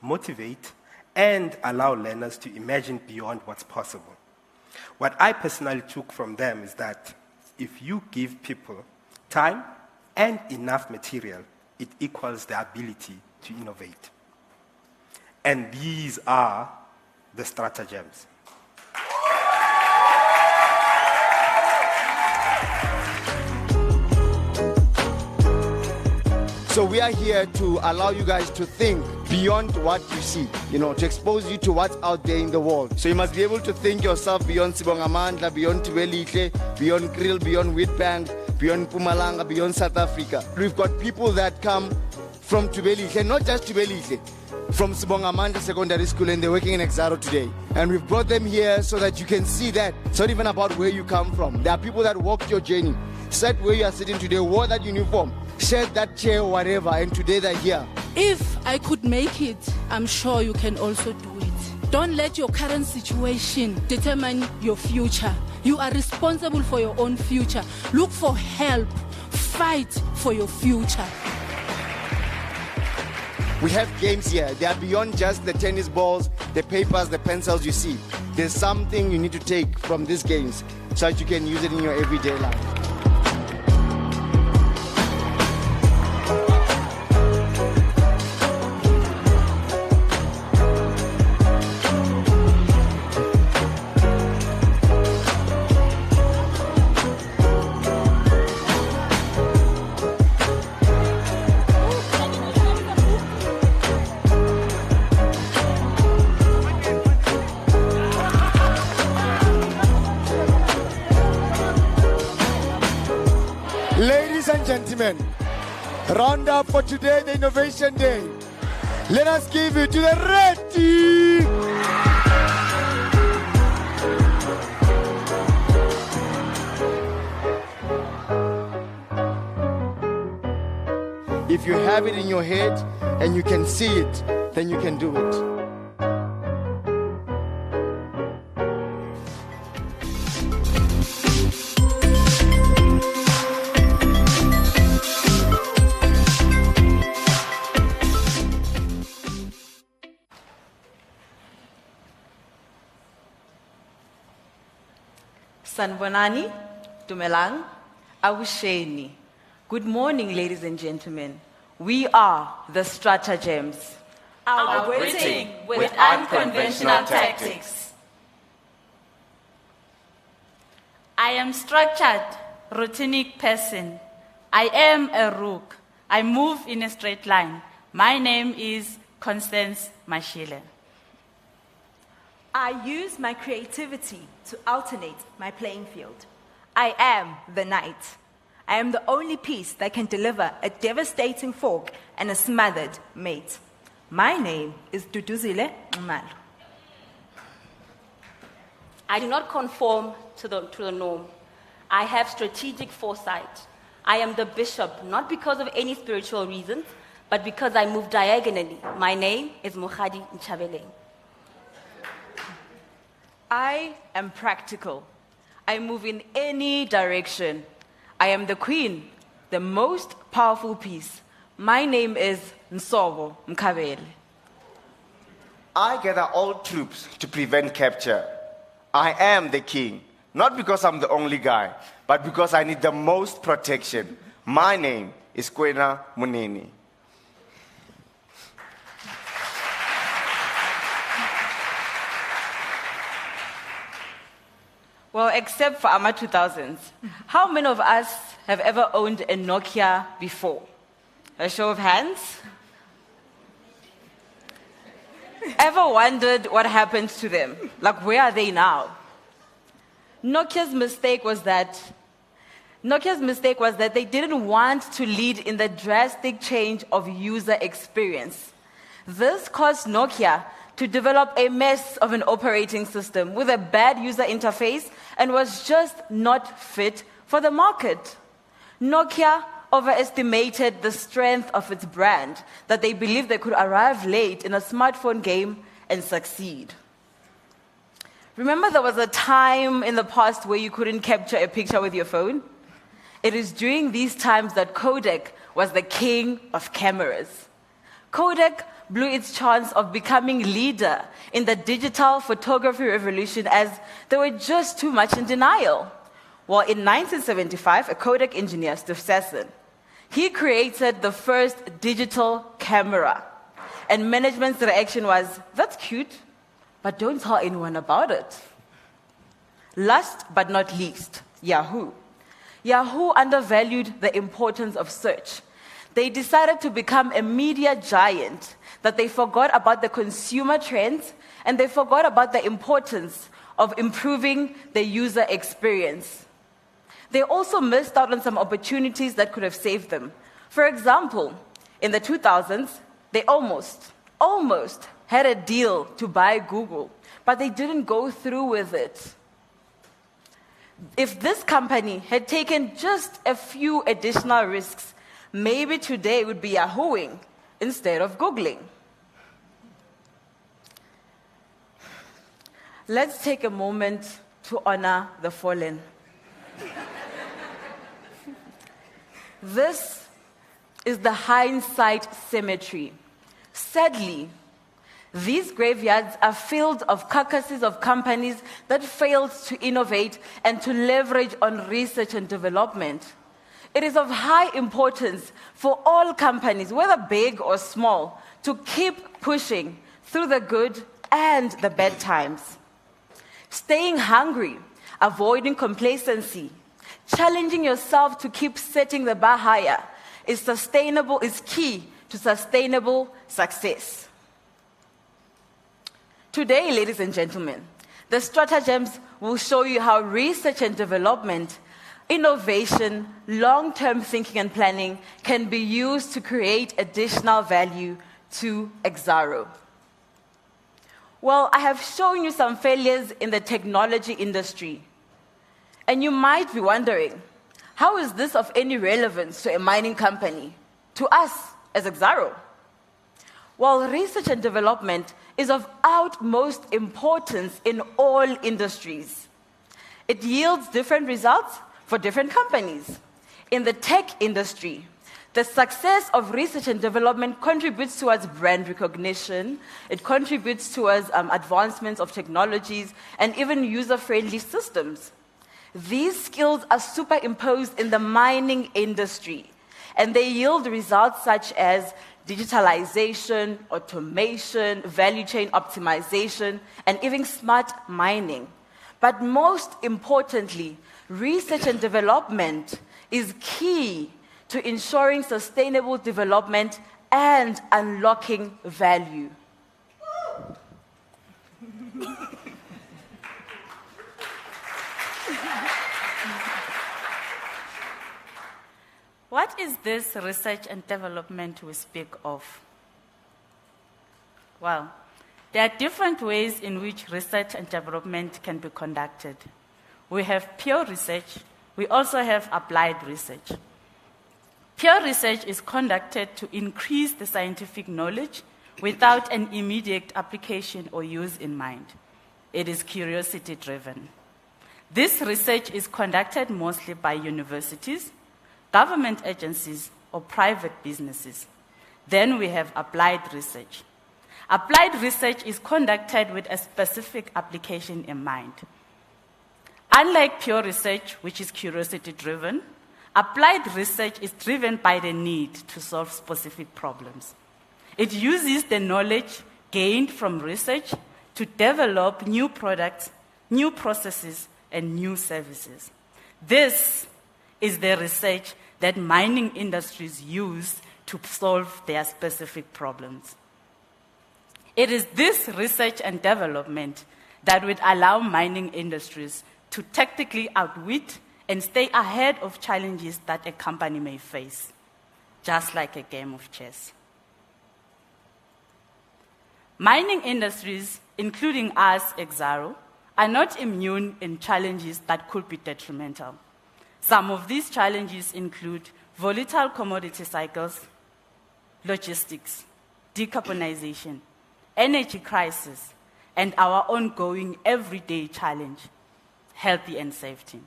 Speaker 3: motivate, and allow learners to imagine beyond what's possible. What I personally took from them is that if you give people time and enough material, it equals the ability to innovate. And these are the StrataGEMS.
Speaker 12: So we are here to allow you guys to think beyond what you see, to expose you to what's out there in the world. So you must be able to think yourself beyond Sibongamandla, beyond Tibelihle, beyond Krill, beyond Witbank, beyond Mpumalanga, beyond South Africa. We've got people that come from Tibelihle, not just Tibelihle, from Sibongamandla Secondary School, and they're working in Exxaro today. And we've brought them here so that you can see that it's not even about where you come from. There are people that walked your journey, sat where you are sitting today, wore that uniform, shared that chair or whatever, and today they're here.
Speaker 13: If I could make it, I'm sure you can also do it. Don't let your current situation determine your future. You are responsible for your own future. Look for help. Fight for your future.
Speaker 12: We have games here. They are beyond just the tennis balls, the papers, the pencils you see. There's something you need to take from these games so that you can use it in your everyday life. Ladies and gentlemen, round up for today, the Innovation Day. Let us give it to the red team. If you have it in your head and you can see it, then you can do it.
Speaker 14: Sanbonani, Dumelang, Awusheni. Good morning, ladies and gentlemen. We are the StrataGEMS.
Speaker 15: Outwitting with unconventional tactics.
Speaker 16: I am structured, routinic person. I am a rook. I move in a straight line. My name is Constance Mashile.
Speaker 17: I use my creativity to alternate my playing field. I am the knight. I am the only piece that can deliver a devastating fork and a smothered mate. My name is Duduzile Malu.
Speaker 18: I do not conform to the norm. I have strategic foresight. I am the bishop, not because of any spiritual reasons, but because I move diagonally. My name is Mukhadi Nchabele.
Speaker 14: I am practical. I move in any direction. I am the queen, the most powerful piece. My name is Nsovo Mkabele.
Speaker 19: I gather all troops to prevent capture. I am the king, not because I'm the only guy, but because I need the most protection. My name is Kwena Muneni.
Speaker 14: Well, except for AMA 2000s, how many of us have ever owned a Nokia before? A show of hands. Ever wondered what happened to them? Like, where are they now? Nokia's mistake was that they didn't want to lead in the drastic change of user experience. This caused Nokia to develop a mess of an operating system with a bad user interface and was just not fit for the market. Nokia overestimated the strength of its brand, that they believed they could arrive late in a smartphone game and succeed. Remember, there was a time in the past where you couldn't capture a picture with your phone? It is during these times that Kodak was the king of cameras. Kodak blew its chance of becoming leader in the digital photography revolution as they were just too much in denial. Well, in 1975, a Kodak engineer, Steve Sasson, he created the first digital camera. And management's reaction was, that's cute, but don't tell anyone about it. Last but not least, Yahoo. Yahoo undervalued the importance of search. They decided to become a media giant, that they forgot about the consumer trends and they forgot about the importance of improving the user experience. They also missed out on some opportunities that could have saved them. For example, in the 2000s, they almost had a deal to buy Google, but they didn't go through with it. If this company had taken just a few additional risks, maybe today it would be Yahooing instead of Googling. Let's take a moment to honor the fallen. This is the hindsight cemetery. Sadly, these graveyards are filled of carcasses of companies that failed to innovate and to leverage on research and development. It is of high importance for all companies, whether big or small, to keep pushing through the good and the bad times. Staying hungry, avoiding complacency, challenging yourself to keep setting the bar higher is key to sustainable success. Today, ladies and gentlemen, the StrataGEMS will show you how research and development, innovation, long-term thinking and planning can be used to create additional value to Exxaro. Well, I have shown you some failures in the technology industry. And you might be wondering, how is this of any relevance to a mining company, to us as Exxaro? Well, research and development is of utmost importance in all industries. It yields different results for different companies. In the tech industry, the success of research and development contributes towards brand recognition, it contributes towards advancements of technologies, and even user-friendly systems. These skills are superimposed in the mining industry, and they yield results such as digitalization, automation, value chain optimization, and even smart mining. But most importantly, research and development is key to ensuring sustainable development and unlocking value.
Speaker 16: What is this research and development we speak of? Well, there are different ways in which research and development can be conducted. We have pure research. We also have applied research. Pure research is conducted to increase the scientific knowledge without an immediate application or use in mind. It is curiosity-driven. This research is conducted mostly by universities, government agencies, or private businesses. Then we have applied research. Applied research is conducted with a specific application in mind. Unlike pure research, which is curiosity-driven, applied research is driven by the need to solve specific problems. It uses the knowledge gained from research to develop new products, new processes, and new services. This is the research that mining industries use to solve their specific problems. It is this research and development that would allow mining industries to tactically outwit and stay ahead of challenges that a company may face, just like a game of chess. Mining industries, including us, Exxaro, are not immune in challenges that could be detrimental. Some of these challenges include volatile commodity cycles, logistics, decarbonization, energy crisis, and our ongoing everyday challenge, health and safety.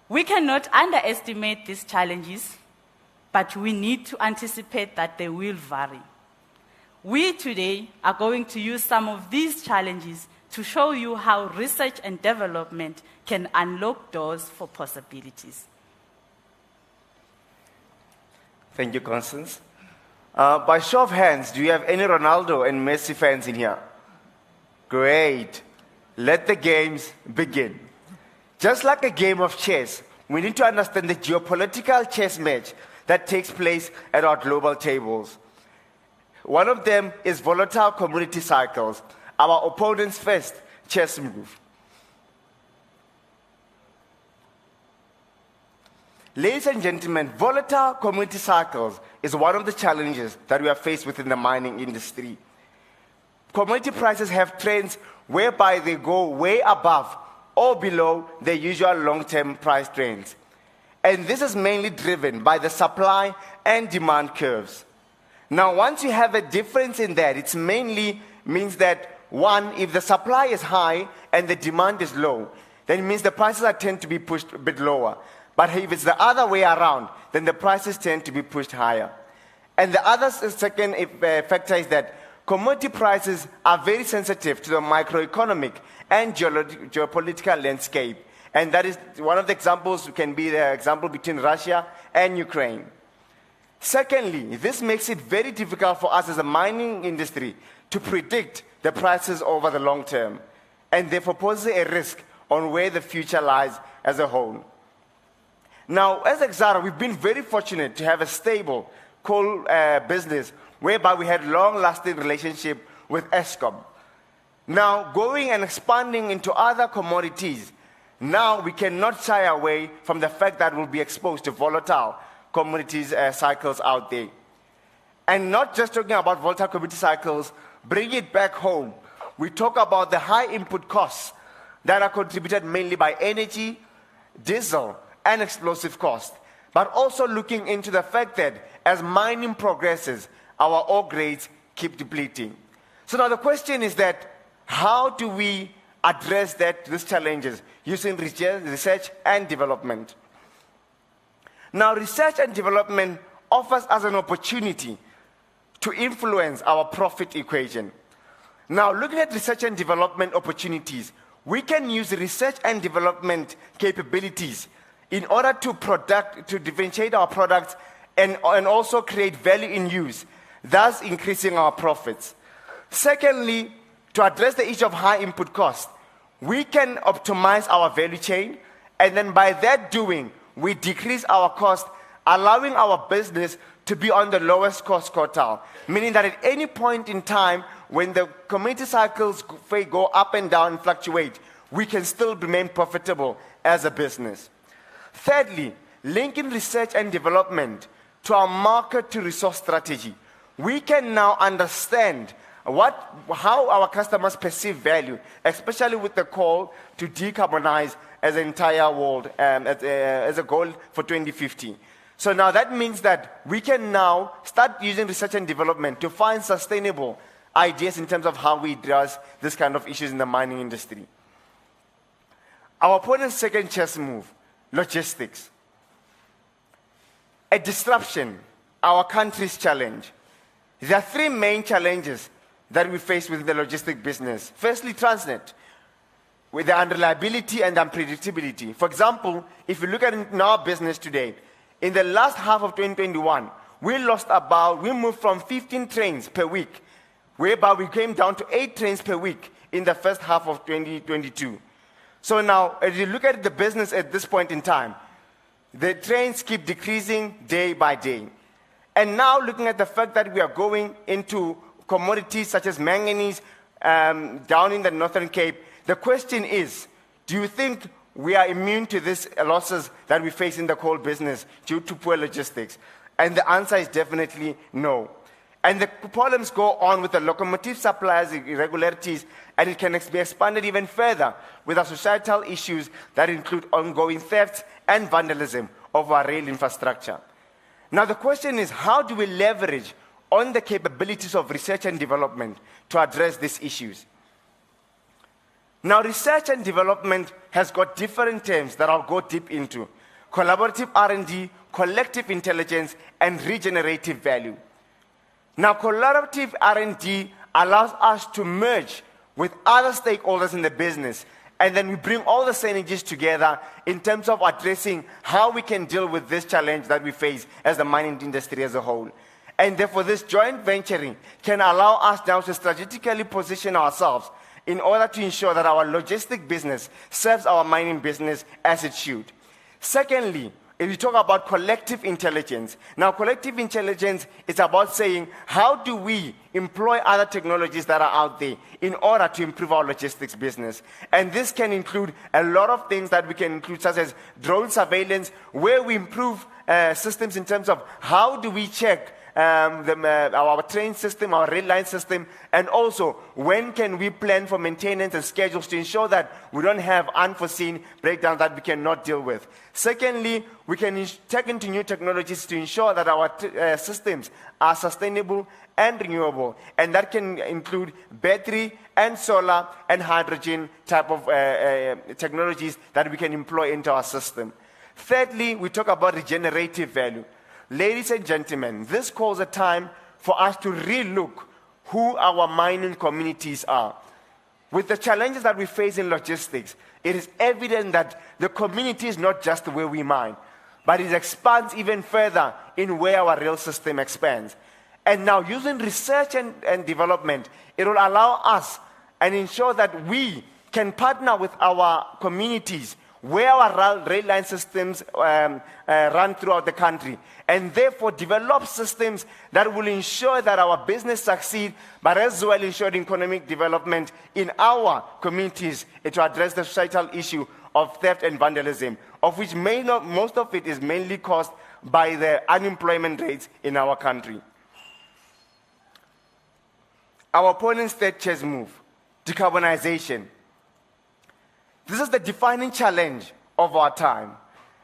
Speaker 16: We cannot underestimate these challenges, but we need to anticipate that they will vary. We today are going to use some of these challenges to show you how research and development can unlock doors for possibilities.
Speaker 19: Thank you, Constance. By show of hands, do you have any Ronaldo and Messi fans in here? Great. Let the games begin. Just like a game of chess, we need to understand the geopolitical chess match that takes place at our global tables. One of them is volatile commodity cycles, our opponent's first chess move. Ladies and gentlemen, volatile commodity cycles is one of the challenges that we are faced with in the mining industry. Commodity prices have trends whereby they go way above or below their usual long-term price trends. And this is mainly driven by the supply and demand curves. Now, once you have a difference in that, it mainly means that, one, if the supply is high and the demand is low, then it means the prices tend to be pushed a bit lower. But if it's the other way around, then the prices tend to be pushed higher. And the other second factor is that commodity prices are very sensitive to the microeconomic and geopolitical landscape. And that is one of the examples can be the example between Russia and Ukraine. Secondly, this makes it very difficult for us as a mining industry to predict the prices over the long term, and therefore poses a risk on where the future lies as a whole. Now, as Exxaro, we've been very fortunate to have a stable coal business whereby we had long-lasting relationship with Eskom. Now, going and expanding into other commodities, now we cannot shy away from the fact that we'll be exposed to volatile commodities cycles out there. And not just talking about volatile commodity cycles, bring it back home. We talk about the high input costs that are contributed mainly by energy, diesel, and explosive costs, but also looking into the fact that as mining progresses, our ore grades keep depleting. So now the question is that how do we address these challenges using research and development? Now, research and development offers us an opportunity to influence our profit equation. Now, looking at research and development opportunities, we can use research and development capabilities in order to differentiate our products and also create value in use, thus increasing our profits. Secondly, to address the issue of high input costs, we can optimize our value chain, and then by that doing, we decrease our cost, allowing our business to be on the lowest cost quartile, meaning that at any point in time when the commodity cycles go up and down and fluctuate, we can still remain profitable as a business. Thirdly, linking research and development to our market to resource strategy, we can now understand how our customers perceive value, especially with the call to decarbonize as an entire world, as a goal for 2050. So now that means that we can now start using research and development to find sustainable ideas in terms of how we address this kind of issues in the mining industry. Our opponent's second chess move, logistics. A disruption, our country's challenge. There are three main challenges that we face within the logistic business. Firstly, Transnet, with the unreliability and unpredictability. For example, if you look at it in our business today, in the last half of 2021, we moved from 15 trains per week, whereby we came down to 8 trains per week in the first half of 2022. So now, as you look at the business at this point in time, the trains keep decreasing day by day. And now looking at the fact that we are going into commodities such as manganese down in the Northern Cape, the question is, do you think we are immune to these losses that we face in the coal business due to poor logistics? And the answer is definitely no. And the problems go on with the locomotive suppliers, irregularities, and it can be expanded even further with our societal issues that include ongoing thefts and vandalism of our rail infrastructure. Now the question is, how do we leverage on the capabilities of research and development to address these issues? Now, research and development has got different terms that I'll go deep into: collaborative R&D, collective intelligence, and regenerative value. Now, collaborative R&D allows us to merge with other stakeholders in the business, and then we bring all the synergies together in terms of addressing how we can deal with this challenge that we face as the mining industry as a whole. And therefore, this joint venturing can allow us now to strategically position ourselves in order to ensure that our logistic business serves our mining business as it should. Secondly, if you talk about collective intelligence, now collective intelligence is about saying, how do we employ other technologies that are out there in order to improve our logistics business? And this can include a lot of things that we can include, such as drone surveillance, where we improve systems in terms of how do we check our train system, our rail line system, and also when can we plan for maintenance and schedules to ensure that we don't have unforeseen breakdowns that we cannot deal with. Secondly, we can take into new technologies to ensure that our systems are sustainable and renewable, and that can include battery and solar and hydrogen type of technologies that we can employ into our system. Thirdly, we talk about regenerative value. Ladies and gentlemen, this calls a time for us to relook who our mining communities are. With the challenges that we face in logistics, it is evident that the community is not just where we mine, but it expands even further in where our rail system expands. And now using research and development, it will allow us and ensure that we can partner with our communities where our rail line systems run throughout the country, and therefore develop systems that will ensure that our business succeed, but as well ensuring economic development in our communities to address the societal issue of theft and vandalism, of which most of it is mainly caused by the unemployment rates in our country. Our opponent's third chess move, decarbonization. This is the defining challenge of our time.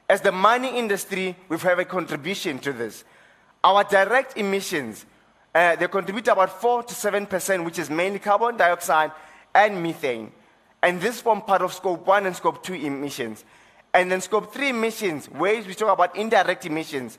Speaker 19: As the mining industry, we have a contribution to this. Our direct emissions, they contribute about 4 to 7%, which is mainly carbon dioxide and methane. And this form part of Scope 1 and Scope 2 emissions. And then Scope 3 emissions, where we talk about indirect emissions,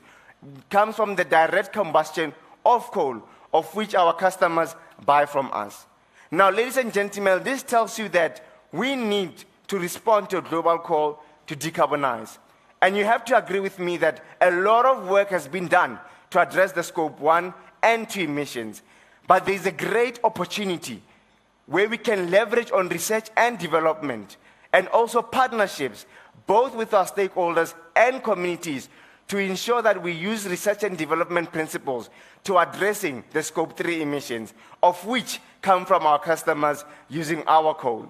Speaker 19: comes from the direct combustion of coal, of which our customers buy from us. Now, ladies and gentlemen, this tells you that we need to respond to a global call to decarbonize. And you have to agree with me that a lot of work has been done to address the Scope 1 and 2 emissions. But there is a great opportunity where we can leverage on research and development and also partnerships, both with our stakeholders and communities, to ensure that we use research and development principles to addressing the Scope 3 emissions, of which come from our customers using our coal.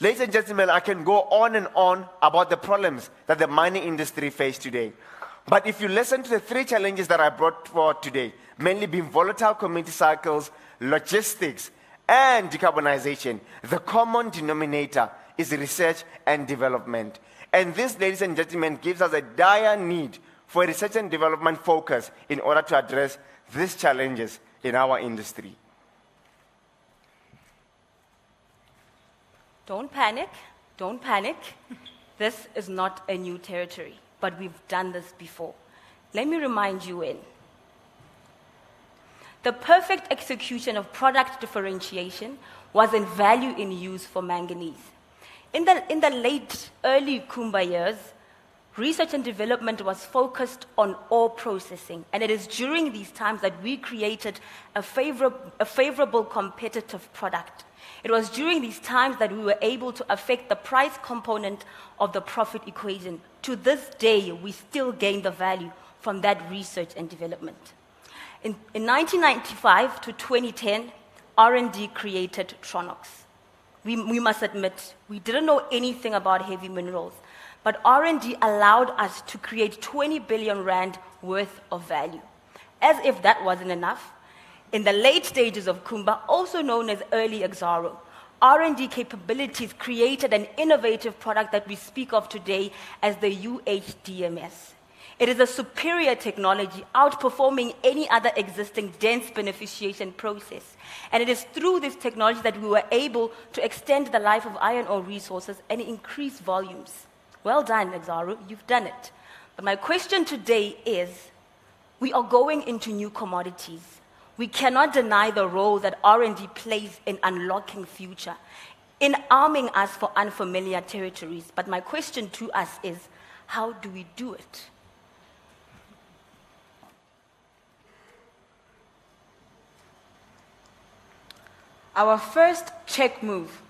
Speaker 19: Ladies and gentlemen, I can go on and on about the problems that the mining industry faces today. But if you listen to the 3 challenges that I brought forward today, mainly being volatile commodity cycles, logistics, and decarbonization, the common denominator is research and development. And this, ladies and gentlemen, gives us a dire need for a research and development focus in order to address these challenges in our industry.
Speaker 18: Don't panic, don't panic. This is not a new territory, but we've done this before. Let me remind you in. The perfect execution of product differentiation was in value in use for manganese. In the late, early Kumba years, research and development was focused on ore processing, and it is during these times that we created a favorable competitive product. It was during these times that we were able to affect the price component of the profit equation. To this day, we still gain the value from that research and development. In 1995 to 2010, R&D created Tronox. We must admit, we didn't know anything about heavy minerals, but R&D allowed us to create 20 billion rand worth of value. As if that wasn't enough, in the late stages of Kumba, also known as early Exxaro, R&D capabilities created an innovative product that we speak of today as the UHDMS. It is a superior technology, outperforming any other existing dense beneficiation process. And it is through this technology that we were able to extend the life of iron ore resources and increase volumes. Well done, Exxaro, you've done it. But my question today is, we are going into new commodities. We cannot deny the role that R&D plays in unlocking future, in arming us for unfamiliar territories. But my question to us is, how do we do it?
Speaker 14: Our first check move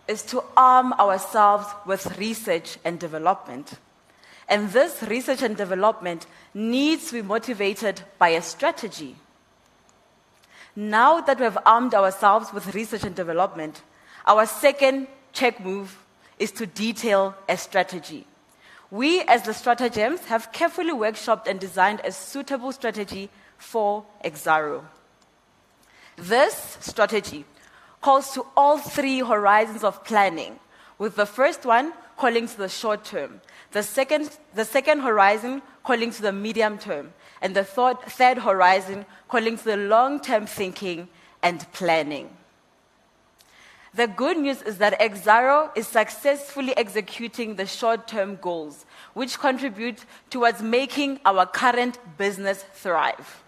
Speaker 14: is to arm ourselves with research and development. And this research and development needs to be motivated by a strategy. Now that we have armed ourselves with research and development, our second check move is to detail a strategy. We, as the StrataGEMS, have carefully workshopped and designed a suitable strategy for Exxaro. This strategy calls to all three horizons of planning, with the first one calling to the short term, the second horizon calling to the medium term, and the third horizon calling to the long-term thinking and planning. The good news is that Exxaro is successfully executing the short-term goals, which contribute towards making our current business thrive.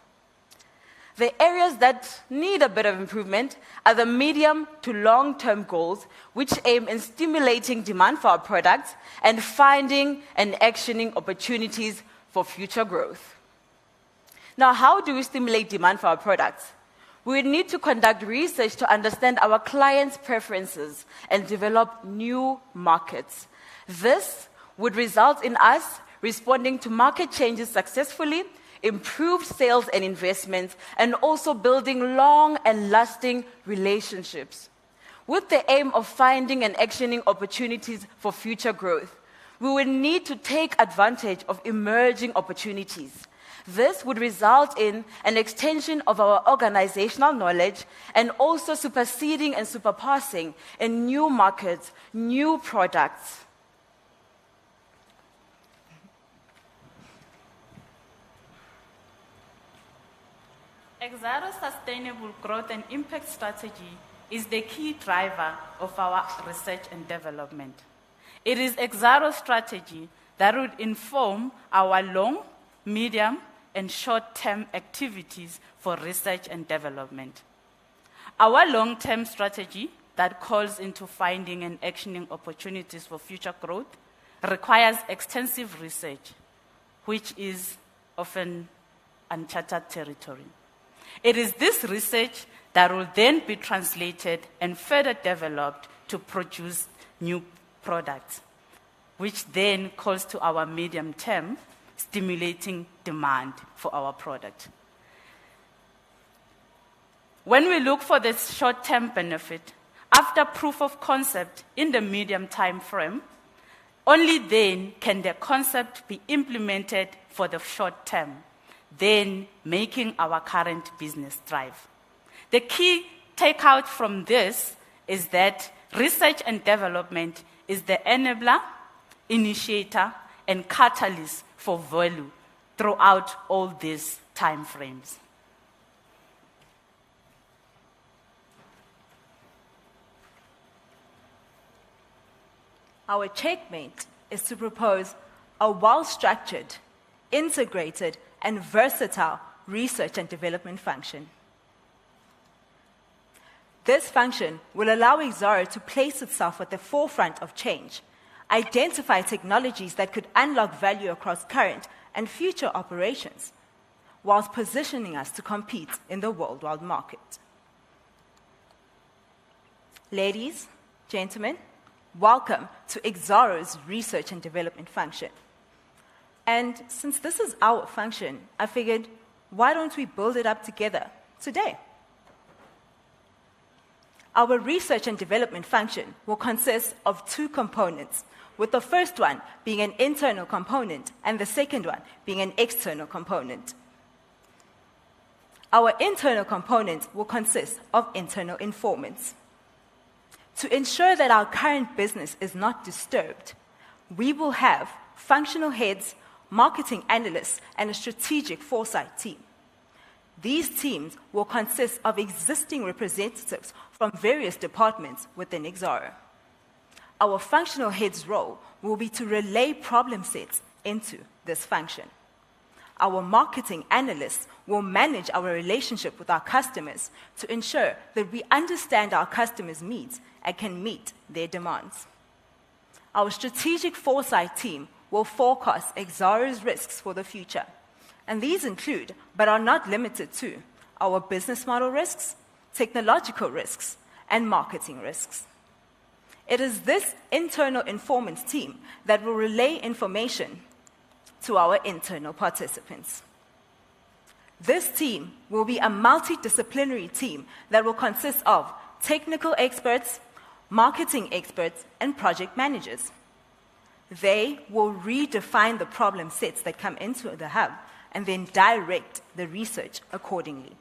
Speaker 14: The areas that need a bit of improvement are the medium to long-term goals, which aim in stimulating demand for our products and finding and actioning opportunities for future growth. Now, how do we stimulate demand for our products? We need to conduct research to understand our clients' preferences and develop new markets. This would result in us responding to market changes successfully, improved sales and investments, and also building long and lasting relationships. With the aim of finding and actioning opportunities for future growth, we will need to take advantage of emerging opportunities. This would result in an extension of our organizational knowledge and also superseding and surpassing in new markets, new products.
Speaker 16: Exxaro's sustainable growth and impact strategy is the key driver of our research and development. It is Exxaro's strategy that would inform our long, medium, and short-term activities for research and development. Our long-term strategy that calls into finding and actioning opportunities for future growth requires extensive research, which is often uncharted territory. It is this research that will then be translated and further developed to produce new products, which then calls to our medium term, stimulating demand for our product. When we look for this short-term benefit, after proof of concept in the medium time frame, only then can the concept be implemented for the short term, then making our current business thrive. The key takeout from this is that research and development is the enabler, initiator, and catalyst for value throughout all these time frames.
Speaker 17: Our checkmate is to propose a well-structured, integrated, and versatile research and development function. This function will allow Exxaro to place itself at the forefront of change, identify technologies that could unlock value across current and future operations, whilst positioning us to compete in the worldwide market. Ladies, gentlemen, welcome to Exxaro's research and development function. And since this is our function, I figured, why don't we build it up together today? Our research and development function will consist of two components, with the first one being an internal component and the second one being an external component. Our internal component will consist of internal informants. To ensure that our current business is not disturbed, we will have functional heads, marketing analysts, and a strategic foresight team. These teams will consist of existing representatives from various departments within Exxaro. Our functional head's role will be to relay problem sets into this function. Our marketing analysts will manage our relationship with our customers to ensure that we understand our customers' needs and can meet their demands. Our strategic foresight team will forecast Exxaro's risks for the future. And these include, but are not limited to, our business model risks, technological risks, and marketing risks. It is this internal informants team that will relay information to our internal participants. This team will be a multidisciplinary team that will consist of technical experts, marketing experts, and project managers. They will redefine the problem sets that come into the hub and then direct the research accordingly.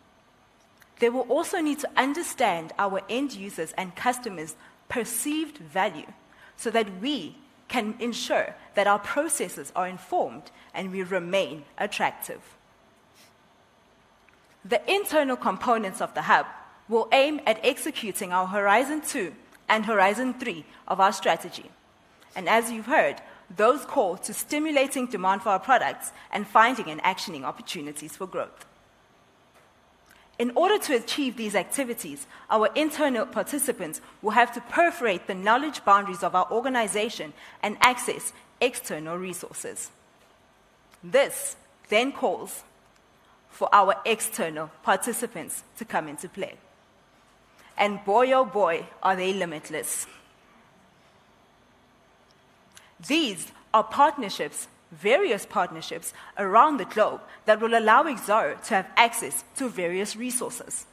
Speaker 17: They will also need to understand our end users and customers' perceived value so that we can ensure that our processes are informed and we remain attractive. The internal components of the hub will aim at executing our Horizon 2 and Horizon 3 of our strategy. And as you've heard, those call to stimulating demand for our products and finding and actioning opportunities for growth. In order to achieve these activities, our internal participants will have to perforate the knowledge boundaries of our organization and access external resources. This then calls for our external participants to come into play. And boy, oh boy, are they limitless. These are partnerships, various partnerships around the globe that will allow Exxaro to have access to various resources.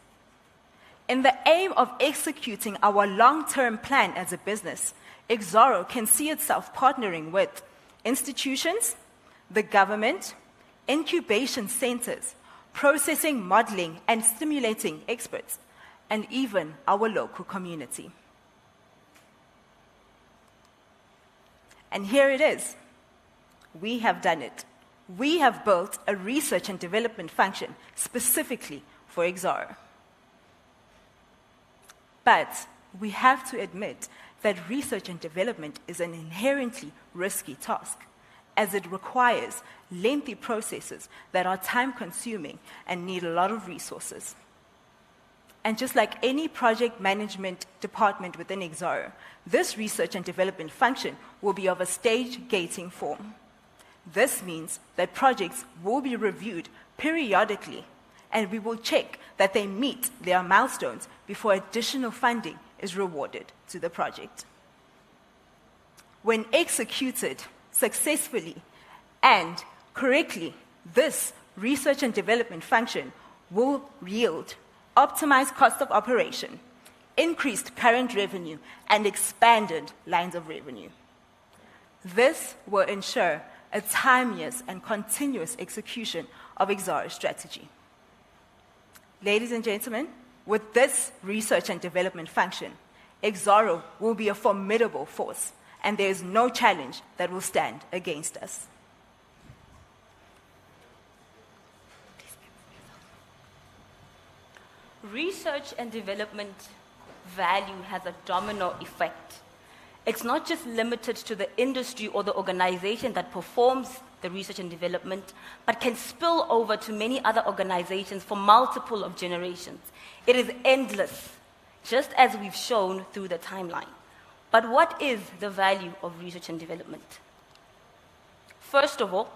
Speaker 17: In the aim of executing our long-term plan as a business, Exxaro can see itself partnering with institutions, the government, incubation centers, processing, modeling, and stimulating experts, and even our local community. And here it is. We have done it. We have built a research and development function specifically for Exxaro. But we have to admit that research and development is an inherently risky task, as it requires lengthy processes that are time-consuming and need a lot of resources. And just like any project management department within Exxaro, this research and development function will be of a stage-gating form. This means that projects will be reviewed periodically, and we will check that they meet their milestones before additional funding is rewarded to the project. When executed successfully and correctly, this research and development function will yield optimized cost of operation, increased current revenue, and expanded lines of revenue. This will ensure a timeless and continuous execution of Exxaro's strategy. Ladies and gentlemen, with this research and development function, Exxaro will be a formidable force, and there is no challenge that will stand against us.
Speaker 18: Research and development value has a domino effect. It's not just limited to the industry or the organization that performs the research and development, but can spill over to many other organizations for multiple of generations. It is endless, just as we've shown through the timeline. But what is the value of research and development? First of all,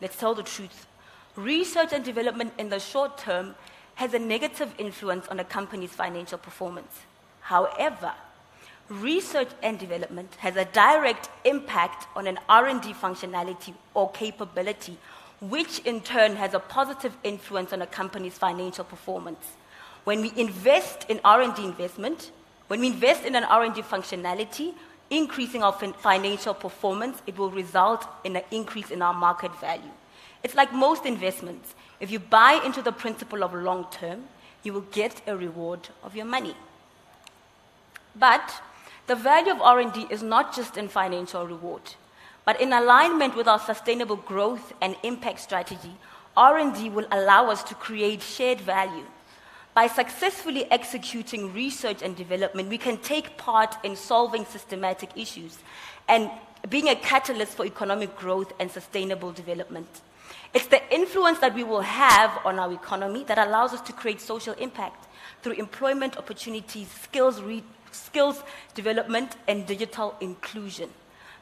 Speaker 18: let's tell the truth. Research and development in the short term has a negative influence on a company's financial performance. However, research and development has a direct impact on an R&D functionality or capability, which in turn has a positive influence on a company's financial performance. When we invest in R&D investment, when we invest in an R&D functionality, increasing our financial performance, it will result in an increase in our market value. It's like most investments. If you buy into the principle of long term, you will get a reward of your money. But the value of R&D is not just in financial reward, but in alignment with our sustainable growth and impact strategy, R&D will allow us to create shared value. By successfully executing research and development, we can take part in solving systematic issues and being a catalyst for economic growth and sustainable development. It's the influence that we will have on our economy that allows us to create social impact through employment opportunities, skills development, and digital inclusion.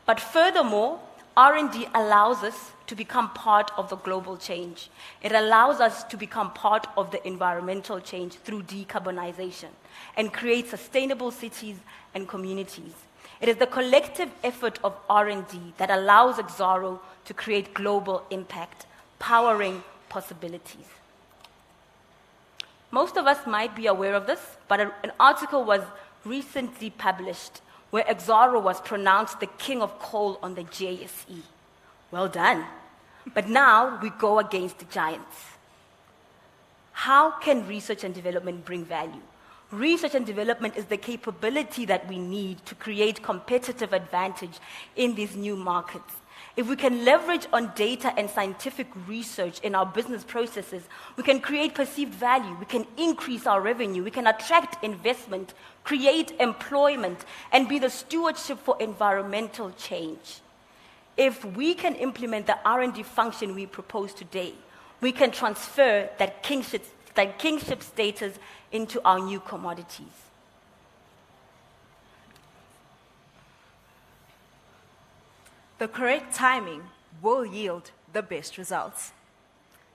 Speaker 18: But furthermore, R&D allows us to become part of the global change. It allows us to become part of the environmental change through decarbonization and create sustainable cities and communities. It is the collective effort of R&D that allows Exxaro to create global impact, powering possibilities. Most of us might be aware of this, but an article was recently published where Exxaro was pronounced the king of coal on the JSE. Well done. But now we go against the giants. How can research and development bring value? Research and development is the capability that we need to create competitive advantage in these new markets. If we can leverage on data and scientific research in our business processes, we can create perceived value, we can increase our revenue, we can attract investment, create employment, and be the stewardship for environmental change. If we can implement the R&D function we propose today, we can transfer that kingship status into our new commodities.
Speaker 17: The correct timing will yield the best results.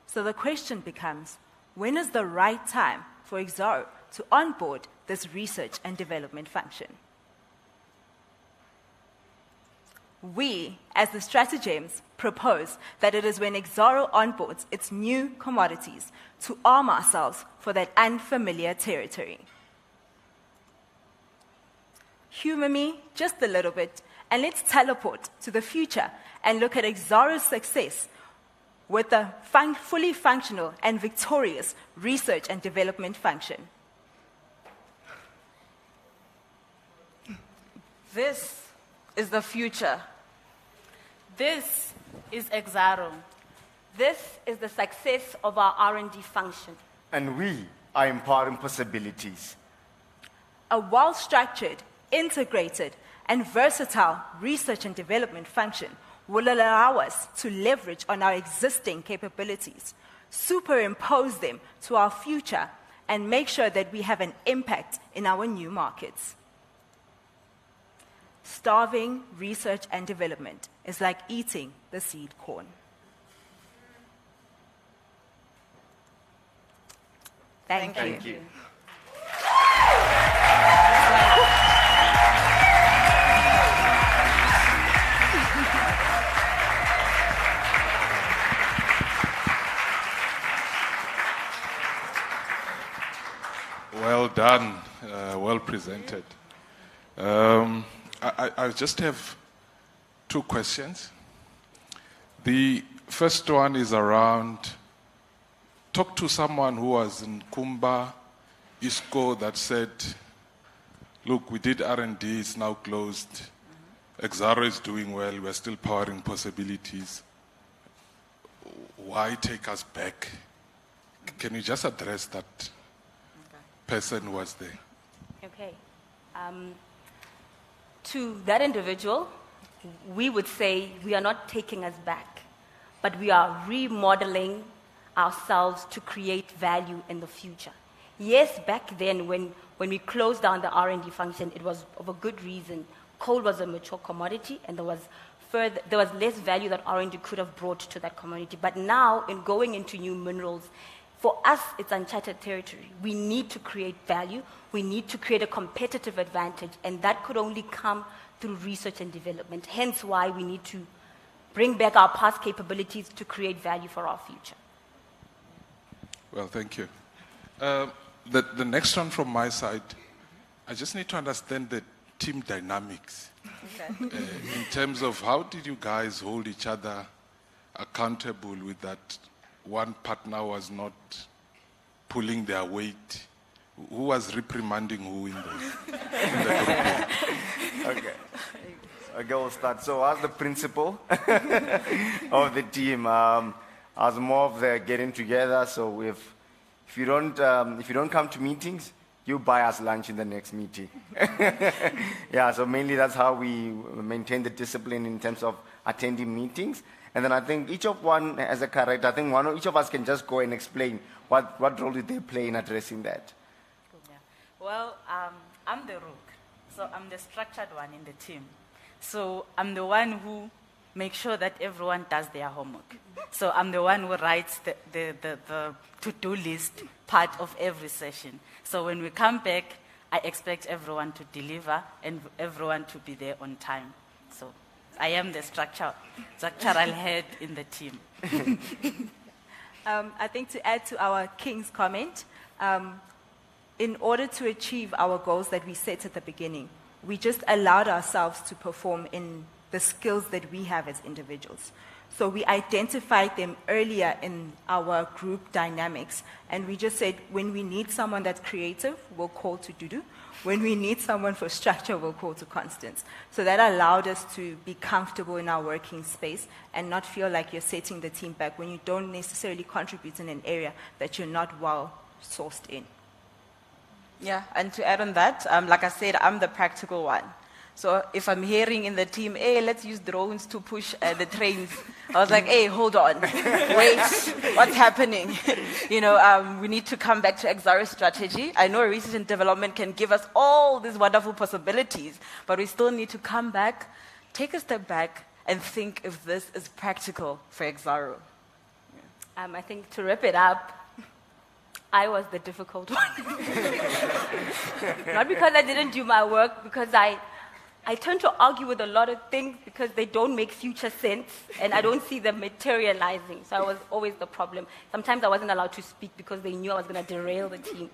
Speaker 17: So the question becomes, when is the right time for Exxaro to onboard this research and development function? We, as the StrataGEMS, propose that it is when Exxaro onboards its new commodities to arm ourselves for that unfamiliar territory. Humor me just a little bit, and let's teleport to the future and look at Exxaro's success with a fully functional and victorious research and development function.
Speaker 14: This is the future.
Speaker 16: This is Exxaro.
Speaker 18: This is the success of our R&D function.
Speaker 19: And we are empowering possibilities.
Speaker 17: A well-structured, integrated, and versatile research and development function will allow us to leverage on our existing capabilities, superimpose them to our future, and make sure that we have an impact in our new markets. Starving research and development is like eating the seed corn. Thank you.
Speaker 8: Well done, well presented. I just have two questions. The first one is around, talk to someone who was in Kumba, ISCO, that said, look, we did R&D, it's now closed. Exxaro is doing well, we're still powering possibilities. Why take us back? Can you just address that person who was there?
Speaker 18: Okay. To that individual, we would say we are not taking us back, but we are remodeling ourselves to create value in the future. Yes, back then when we closed down the R&D function, it was of a good reason. Coal was a mature commodity, and there was less value that R&D could have brought to that commodity. But now, in going into new minerals, For us, it's uncharted territory. We need to create value. We need to create a competitive advantage, and that could only come through research and development. Hence why we need to bring back our past capabilities to create value for our future.
Speaker 8: Well, thank you. The next one from my side, I just need to understand the team dynamics.
Speaker 18: Okay.
Speaker 8: In terms of how did you guys hold each other accountable with that one partner was not pulling their weight? Who was reprimanding who in the group?
Speaker 19: Okay. Okay, we'll start. So I was the principal of the team. I was more of the getting together. So if you don't come to meetings, you buy us lunch in the next meeting. Yeah, so mainly that's how we maintain the discipline in terms of attending meetings. And then I think each of one has a character. I think each of us can just go and explain what role did they play in addressing that.
Speaker 16: Well, I'm the rook, so I'm the structured one in the team. So I'm the one who makes sure that everyone does their homework. So I'm the one who writes the to-do list part of every session. So when we come back, I expect everyone to deliver and everyone to be there on time. So I am the structural head in the team.
Speaker 17: I think to add to our King's comment, in order to achieve our goals that we set at the beginning, we just allowed ourselves to perform in the skills that we have as individuals. So we identified them earlier in our group dynamics, and we just said, when we need someone that's creative, we'll call to Dudu. When we need someone for structure, we'll call to Constance. So that allowed us to be comfortable in our working space and not feel like you're setting the team back when you don't necessarily contribute in an area that you're not well sourced in.
Speaker 20: Yeah, and to add on that, like I said, I'm the practical one. So if I'm hearing in the team, hey, let's use drones to push the trains, I was like, hey, hold on, wait, what's happening? We need to come back to Exxaro strategy. I know research and development can give us all these wonderful possibilities, but we still need to come back, take a step back, and think if this is practical for Exxaro.
Speaker 18: I think to wrap it up, I was the difficult one. Not because I didn't do my work, because I tend to argue with a lot of things because they don't make future sense and I don't see them materializing. So I was always the problem. Sometimes I wasn't allowed to speak because they knew I was going to derail the team.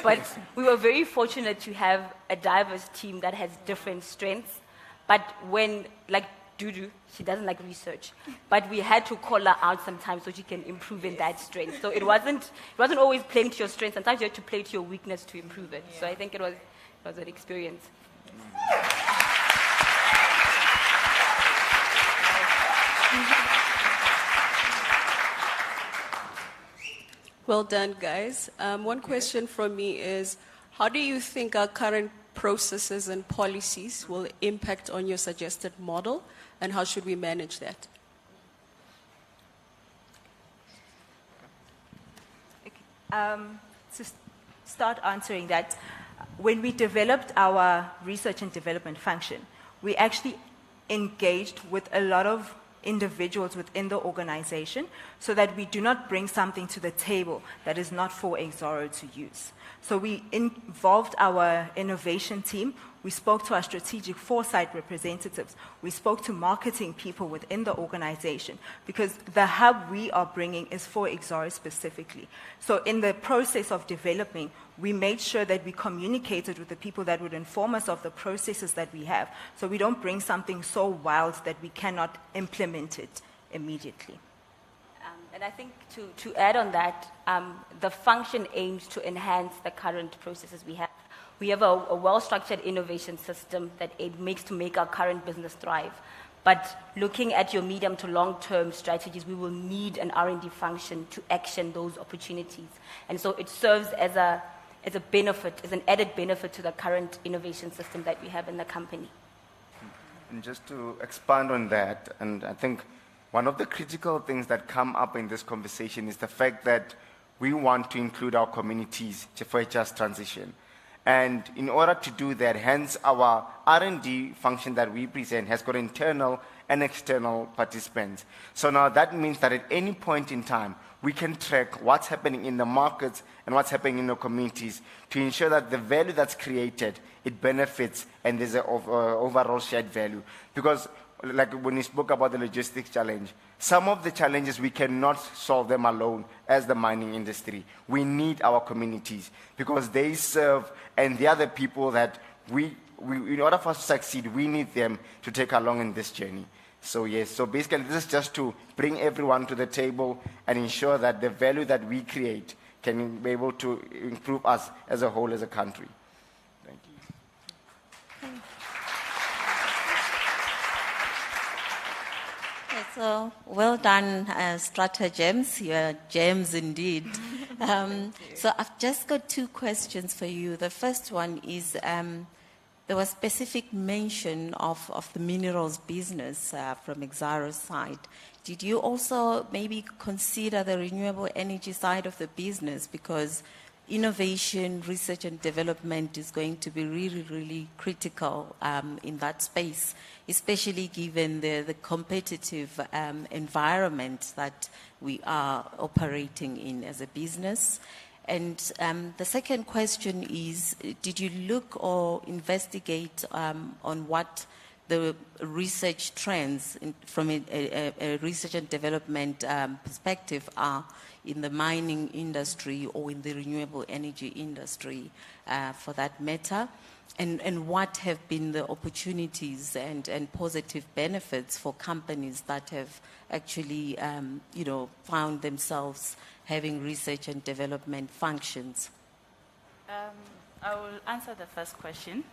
Speaker 18: But we were very fortunate to have a diverse team that has different strengths. But when, like Dudu, she doesn't like research, but we had to call her out sometimes so she can improve in that strength. So it wasn't always playing to your strength. Sometimes you had to play to your weakness to improve it. So I think it was an experience.
Speaker 7: Well done, guys. One question from me is, how do you think our current processes and policies will impact on your suggested model, and how should we manage that?
Speaker 17: To start answering that, when we developed our research and development function, we actually engaged with a lot of individuals within the organization so that we do not bring something to the table that is not for Exxaro to use. So we involved our innovation team. We spoke to our strategic foresight representatives. We spoke to marketing people within the organization because the hub we are bringing is for Exxaro specifically. So in the process of developing, we made sure that we communicated with the people that would inform us of the processes that we have, so we don't bring something so wild that we cannot implement it immediately.
Speaker 18: And I think to add on that, the function aims to enhance the current processes we have. We have a well-structured innovation system that it makes to make our current business thrive. But looking at your medium to long-term strategies, we will need an R&D function to action those opportunities. And so it serves as a benefit, as an added benefit to the current innovation system that we have in the company.
Speaker 19: And just to expand on that, and I think one of the critical things that come up in this conversation is the fact that we want to include our communities for a just transition. And in order to do that, hence our R&D function that we present has got internal and external participants. So now that means that at any point in time, we can track what's happening in the markets and what's happening in the communities to ensure that the value that's created, it benefits and there's an overall shared value. Because like when you spoke about the logistics challenge, some of the challenges we cannot solve them alone as the mining industry. We need our communities because they serve and they are the people that we in order for us to succeed, we need them to take along in this journey. So yes, so basically this is just to bring everyone to the table and ensure that the value that we create can be able to improve us as a whole as a country. Thank you.
Speaker 9: Okay, so well done, StrataGEMS. You're gems indeed. So I've just got two questions for you. The first one is there was specific mention of the minerals business from Exxaro's side. Did you also maybe consider the renewable energy side of the business? Because innovation, research and development is going to be really, really critical in that space, especially given the competitive environment that we are operating in as a business. And the second question is, did you look or investigate on what the research trends from a research and development perspective are in the mining industry or in the renewable energy industry for that matter? And what have been the opportunities and positive benefits for companies that have actually found themselves having research and development functions?
Speaker 16: I will answer the first question.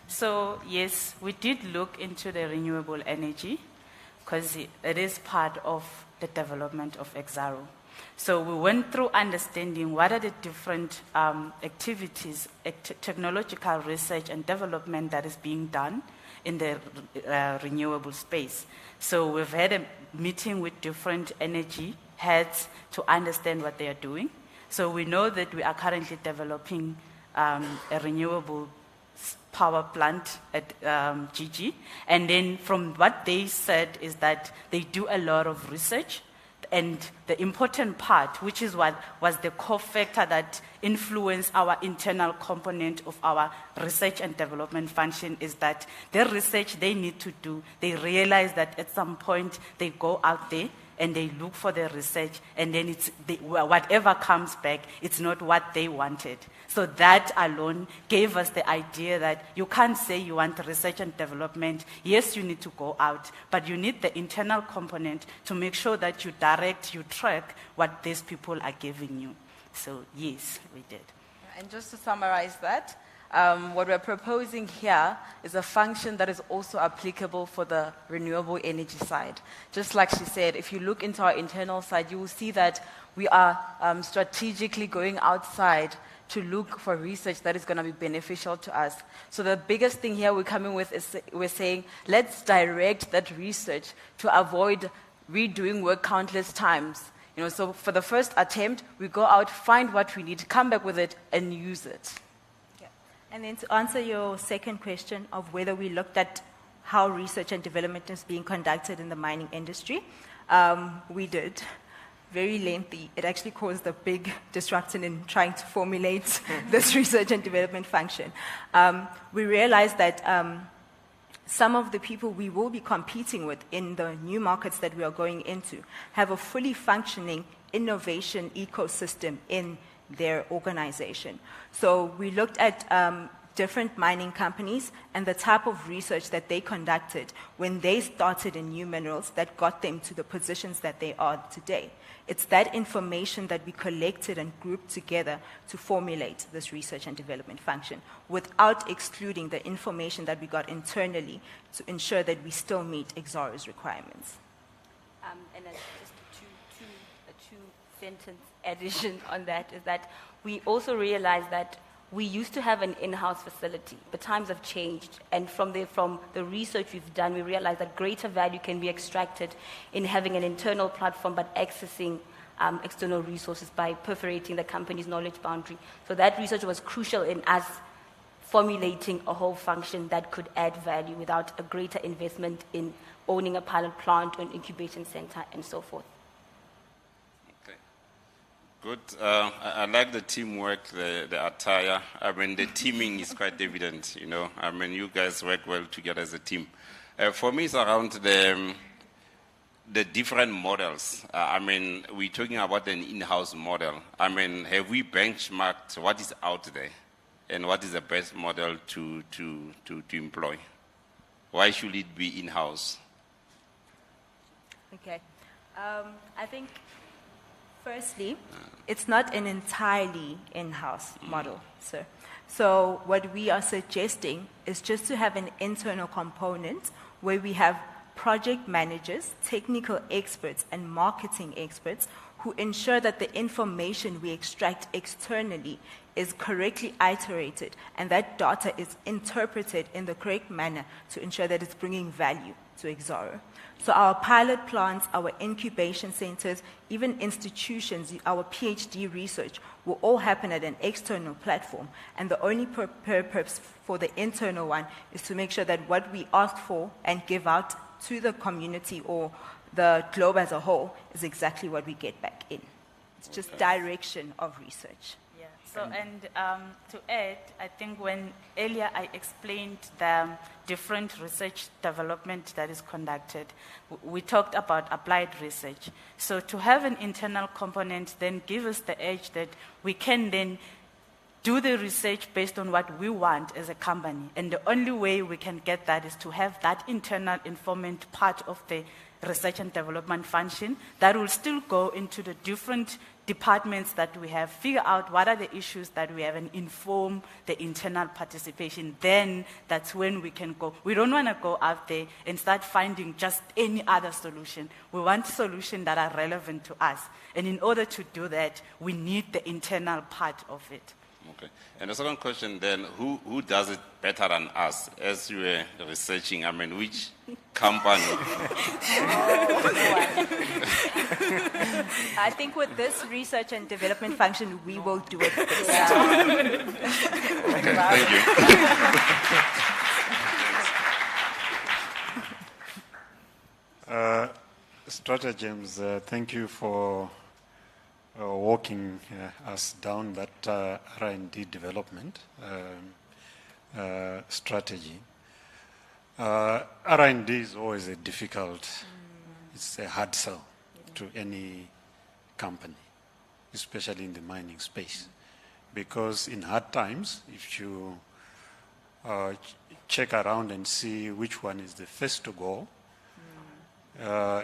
Speaker 16: So yes, we did look into the renewable energy because it is part of the development of Exxaro. So we went through understanding what are the different activities, technological research and development that is being done in the renewable space. So we've had a meeting with different energy heads to understand what they are doing. So we know that we are currently developing a renewable power plant at GG. And then from what they said is that they do a lot of research. And the important part, which is what was the core factor that influenced our internal component of our research and development function, is that the research they need to do, they realize that at some point they go out there and they look for the research, and then whatever comes back, it's not what they wanted. So that alone gave us the idea that you can't say you want research and development. Yes, you need to go out, but you need the internal component to make sure that you direct, you track what these people are giving you. So yes, we did.
Speaker 20: And just to summarize that, what we're proposing here is a function that is also applicable for the renewable energy side. Just like she said, if you look into our internal side, you will see that we are strategically going outside to look for research that is going to be beneficial to us. So the biggest thing here we're coming with is we're saying, let's direct that research to avoid redoing work countless times. So for the first attempt, we go out, find what we need, come back with it, and use it.
Speaker 17: And then to answer your second question of whether we looked at how research and development is being conducted in the mining industry, we did. Very lengthy. It actually caused a big disruption in trying to formulate this research and development function. We realized that some of the people we will be competing with in the new markets that we are going into have a fully functioning innovation ecosystem in their organization. So we looked at different mining companies and the type of research that they conducted when they started in new minerals that got them to the positions that they are today. It's that information that we collected and grouped together to formulate this research and development function without excluding the information that we got internally to ensure that we still meet Exxaro's requirements.
Speaker 18: And just a two-sentence addition on that is that we also realized that we used to have an in-house facility, but times have changed. And from the research we've done, we realized that greater value can be extracted in having an internal platform, but accessing external resources by perforating the company's knowledge boundary. So that research was crucial in us formulating a whole function that could add value without a greater investment in owning a pilot plant or an incubation center and so forth.
Speaker 10: Good. I like the teamwork, the attire. I mean, the teaming is quite evident, you know. I mean, you guys work well together as a team. For me, it's around the different models. I mean, we're talking about an in-house model. I mean, have we benchmarked what is out there and what is the best model to employ? Why should it be in-house?
Speaker 17: Okay. I think, firstly, it's not an entirely in-house model, sir. So what we are suggesting is just to have an internal component where we have project managers, technical experts, and marketing experts who ensure that the information we extract externally is correctly iterated and that data is interpreted in the correct manner to ensure that it's bringing value to Exxaro. So our pilot plants, our incubation centers, even institutions, our PhD research will all happen at an external platform. And the only purpose for the internal one is to make sure that what we ask for and give out to the community or the globe as a whole is exactly what we get back in. It's just direction of research.
Speaker 16: Yeah. So, and to add, I think when earlier I explained the different research development that is conducted, we talked about applied research. So to have an internal component then gives us the edge that we can then do the research based on what we want as a company. And the only way we can get that is to have that internal informant part of the research and development function that will still go into the different departments that we have, figure out what are the issues that we have and inform the internal participation. Then that's when we can go. We don't want to go out there and start finding just any other solution. We want solutions that are relevant to us. And in order to do that, we need the internal part of it.
Speaker 10: Okay. And the second question then, who does it better than us? As you were researching, I mean, which company?
Speaker 17: I think with this research and development function, we will do it best.
Speaker 10: Okay, thank you.
Speaker 11: StrataGEMS, thank you for walking us down that R&D development strategy. R&D is always a difficult, it's a hard sell to any company, especially in the mining space. Because in hard times, if you check around and see which one is the first to go,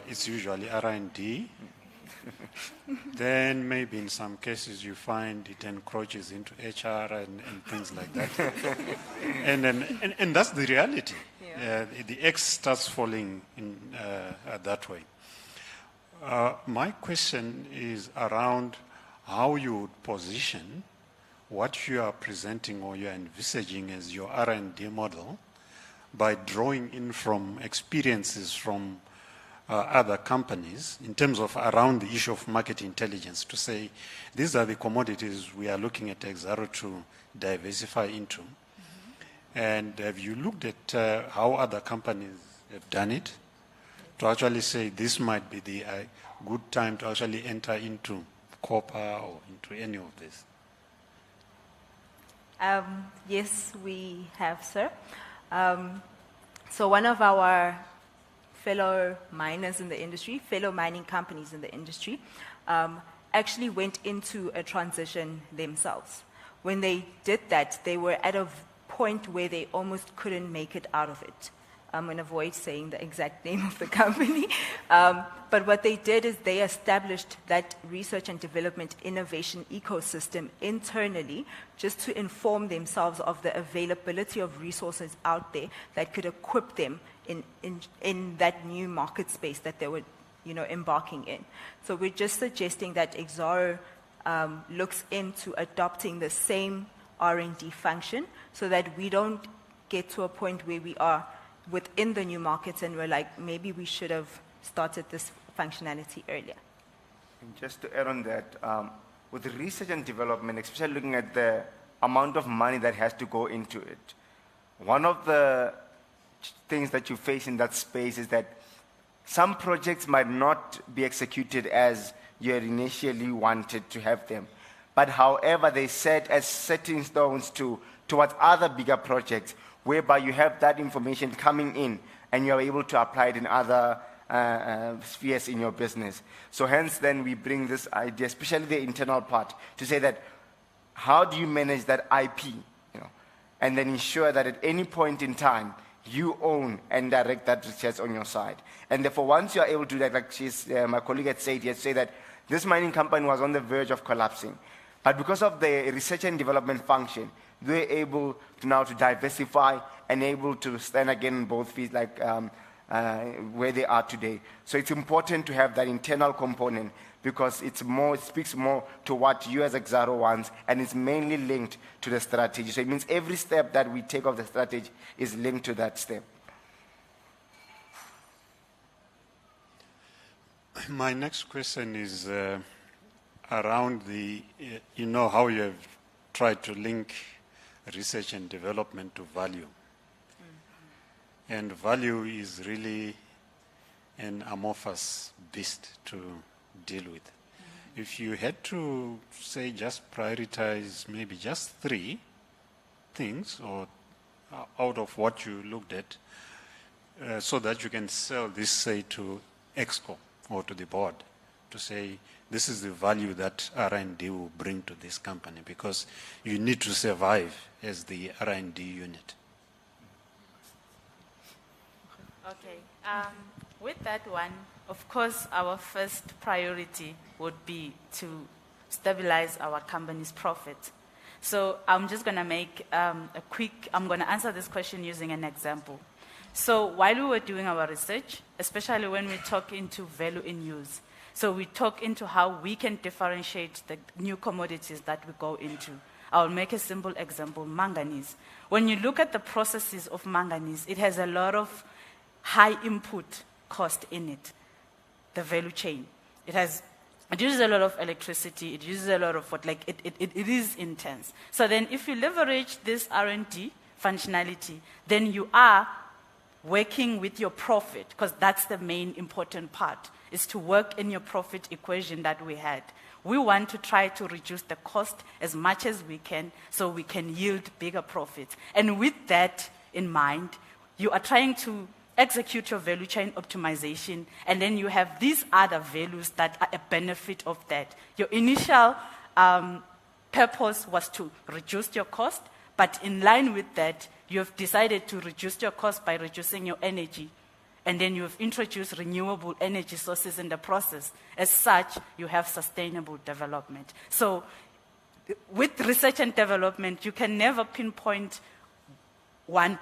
Speaker 11: it's usually R&D. Then maybe in some cases you find it encroaches into HR and things like that. and that's the reality. Yeah. The X starts falling in that way. My question is around how you would position what you are presenting or you are envisaging as your R&D model by drawing in from experiences from other companies in terms of around the issue of market intelligence to say, these are the commodities we are looking at Exxaro to diversify into. And have you looked at how other companies have done it to actually say this might be the good time to actually enter into copper or into any of this?
Speaker 17: Yes, we have, sir. So one of our fellow miners in the industry, fellow mining companies in the industry, actually went into a transition themselves. When they did that, they were at a point where they almost couldn't make it out of it. I'm going to avoid saying the exact name of the company. But what they did is they established that research and development innovation ecosystem internally just to inform themselves of the availability of resources out there that could equip them in that new market space that they were, embarking in. So we're just suggesting that Exxaro looks into adopting the same R&D function so that we don't get to a point where we are within the new markets and we're like, maybe we should have started this functionality earlier.
Speaker 19: And just to add on that, with the research and development, especially looking at the amount of money that has to go into it. One of the things that you face in that space is that some projects might not be executed as you had initially wanted to have them. But however, they set as stepping stones towards other bigger projects, whereby you have that information coming in and you are able to apply it in other spheres in your business. So hence then we bring this idea, especially the internal part, to say that how do you manage that IP, and then ensure that at any point in time you own and direct that research on your side. And therefore, once you are able to do that, like my colleague had said, he had said that this mining company was on the verge of collapsing. But because of the research and development function, they were able to now to diversify and able to stand again on both feet like where they are today. So it's important to have that internal component because it speaks more to what you as Exxaro wants, and it's mainly linked to the strategy. So it means every step that we take of the strategy is linked to that step.
Speaker 11: My next question is around how you have tried to link research and development to value. And value is really an amorphous beast to deal with. If you had to say just prioritize maybe just 3 things or out of what you looked at so that you can sell this, say, to Exco or to the board to say this is the value that R&D will bring to this company because you need to survive as the R&D unit.
Speaker 16: Okay. With that one, of course, our first priority would be to stabilize our company's profit. So I'm just going to make I'm going to answer this question using an example. So while we were doing our research, especially when we talk into value in use, so we talk into how we can differentiate the new commodities that we go into. I'll make a simple example, manganese. When you look at the processes of manganese, it has a lot of high input cost in it, the value chain. It uses a lot of electricity, it uses a lot of it is intense. So then if you leverage this R&D functionality, then you are working with your profit, because that's the main important part, is to work in your profit equation that we had. We want to try to reduce the cost as much as we can so we can yield bigger profits. And with that in mind, you are trying to execute your value chain optimization, and then you have these other values that are a benefit of that. Your initial purpose was to reduce your cost, but in line with that, you have decided to reduce your cost by reducing your energy, and then you have introduced renewable energy sources in the process. As such, you have sustainable development. So with research and development, you can never pinpoint one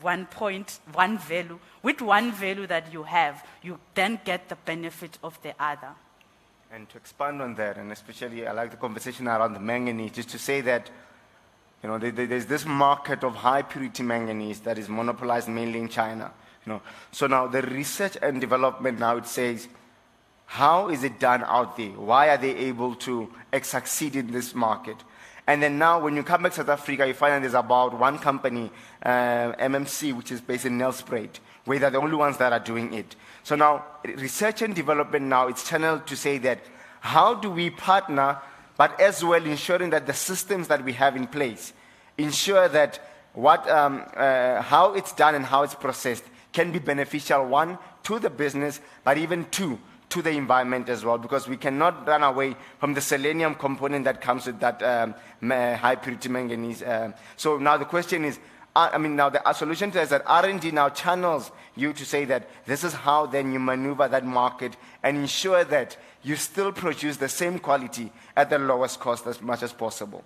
Speaker 16: value. With one value that you have, you then get the benefit of the other.
Speaker 19: And to expand on that, and especially I like the conversation around the manganese, just to say that there's this market of high purity manganese that is monopolized mainly in China. So now the research and development now it says, how is it done out there? Why are they able to succeed in this market? And then now when you come back to South Africa, you find that there's about one company, MMC, which is based in Nelspruit, where they're the only ones that are doing it. So now research and development now it's channeled to say that how do we partner, but as well ensuring that the systems that we have in place ensure that how it's done and how it's processed can be beneficial, 1, to the business, but even 2, to the environment as well, because we cannot run away from the selenium component that comes with that high purity manganese. So now the question is, now the solution to that is that R&D now channels you to say that this is how then you maneuver that market and ensure that you still produce the same quality at the lowest cost as much as possible.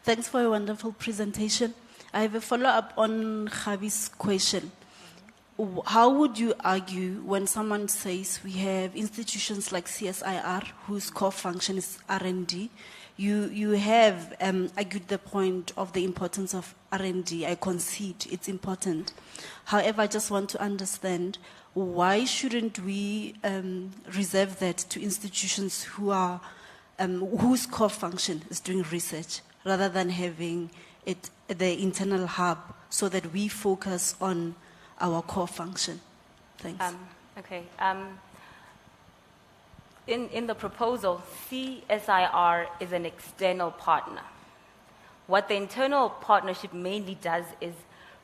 Speaker 21: Thanks for a wonderful presentation. I have a follow-up on Javi's question. How would you argue when someone says we have institutions like CSIR whose core function is R&D, You have argued the point of the importance of R&D. I concede it's important. However, I just want to understand, why shouldn't we reserve that to institutions who are, whose core function is doing research, rather than having it the internal hub, so that we focus on our core function? Thanks.
Speaker 18: Okay. In the proposal, CSIR is an external partner. What the internal partnership mainly does is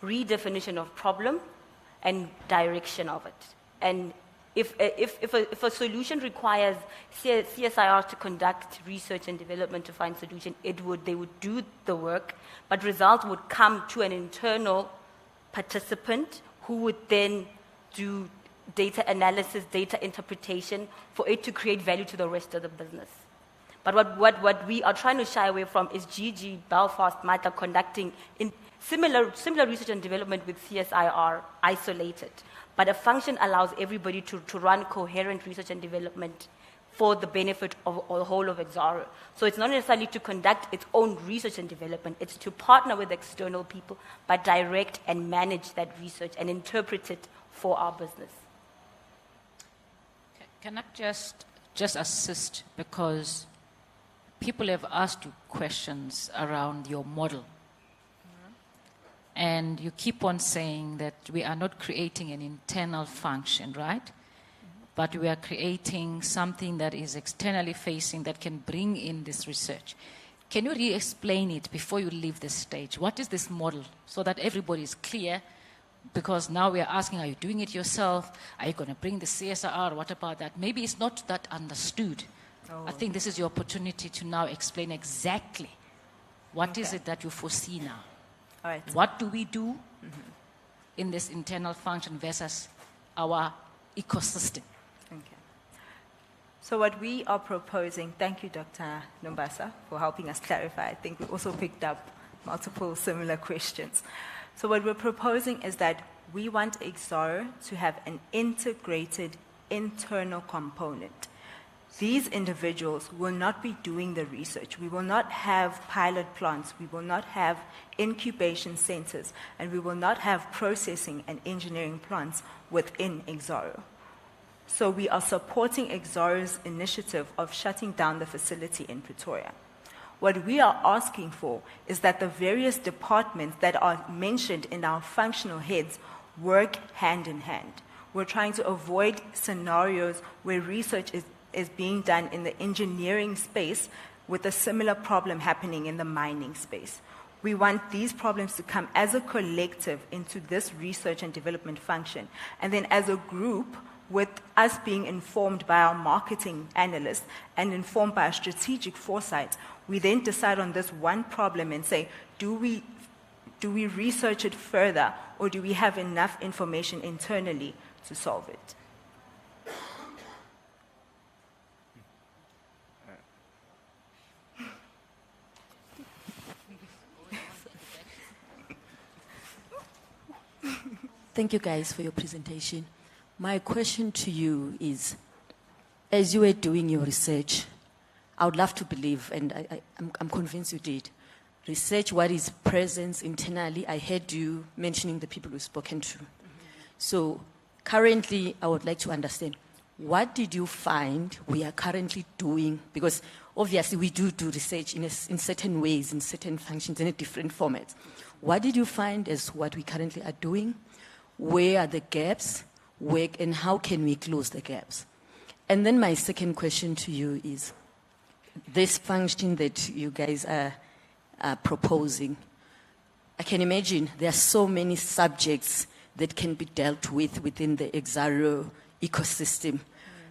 Speaker 18: redefinition of problem and direction of it. And if a solution requires CSIR to conduct research and development to find solution, they would do the work, but results would come to an internal participant who would then do data analysis, data interpretation, for it to create value to the rest of the business. But what we are trying to shy away from is GG, Belfast, Malta conducting in similar research and development with CSIR isolated. But a function allows everybody to run coherent research and development for the benefit of the whole of Exxaro. So it's not necessarily to conduct its own research and development, it's to partner with external people, but direct and manage that research and interpret it for our business.
Speaker 4: Can I just assist, because people have asked you questions around your model. And you keep on saying that we are not creating an internal function, right? But we are creating something that is externally facing that can bring in this research. Can you re-explain it before you leave this stage? What is this model, so that everybody is clear? Because now we are asking, are you doing it yourself? Are you going to bring the CSIR? What about that? Maybe it's not that understood. I think this is your opportunity to now explain exactly what is it that you foresee now.
Speaker 17: All right.
Speaker 4: What do we do in this internal function versus our ecosystem?
Speaker 17: Okay. So what we are proposing, thank you, Dr. Nombasa, for helping us clarify. I think we also picked up multiple similar questions. So what we're proposing is that we want Exxaro to have an integrated internal component. These individuals will not be doing the research. We will not have pilot plants. We will not have incubation centers. And we will not have processing and engineering plants within Exxaro. So we are supporting Exxaro's initiative of shutting down the facility in Pretoria. What we are asking for is that the various departments that are mentioned in our functional heads work hand in hand. We're trying to avoid scenarios where research is being done in the engineering space with a similar problem happening in the mining space. We want these problems to come as a collective into this research and development function. And then as a group, with us being informed by our marketing analysts and informed by our strategic foresight, we then decide on this one problem and say, do we research it further, or do we have enough information internally to solve it?
Speaker 1: Thank you guys for your presentation. My question to you is, as you were doing your research, I would love to believe, and I'm convinced you did, research what is present internally. I heard you mentioning the people you've spoken to. So currently, I would like to understand, what did you find we are currently doing? Because obviously we do research in certain ways, in certain functions, in a different formats. What did you find as what we currently are doing? Where are the gaps? And how can we close the gaps? And then my second question to you is, this function that you guys are proposing, I can imagine there are so many subjects that can be dealt with within the Exxaro ecosystem.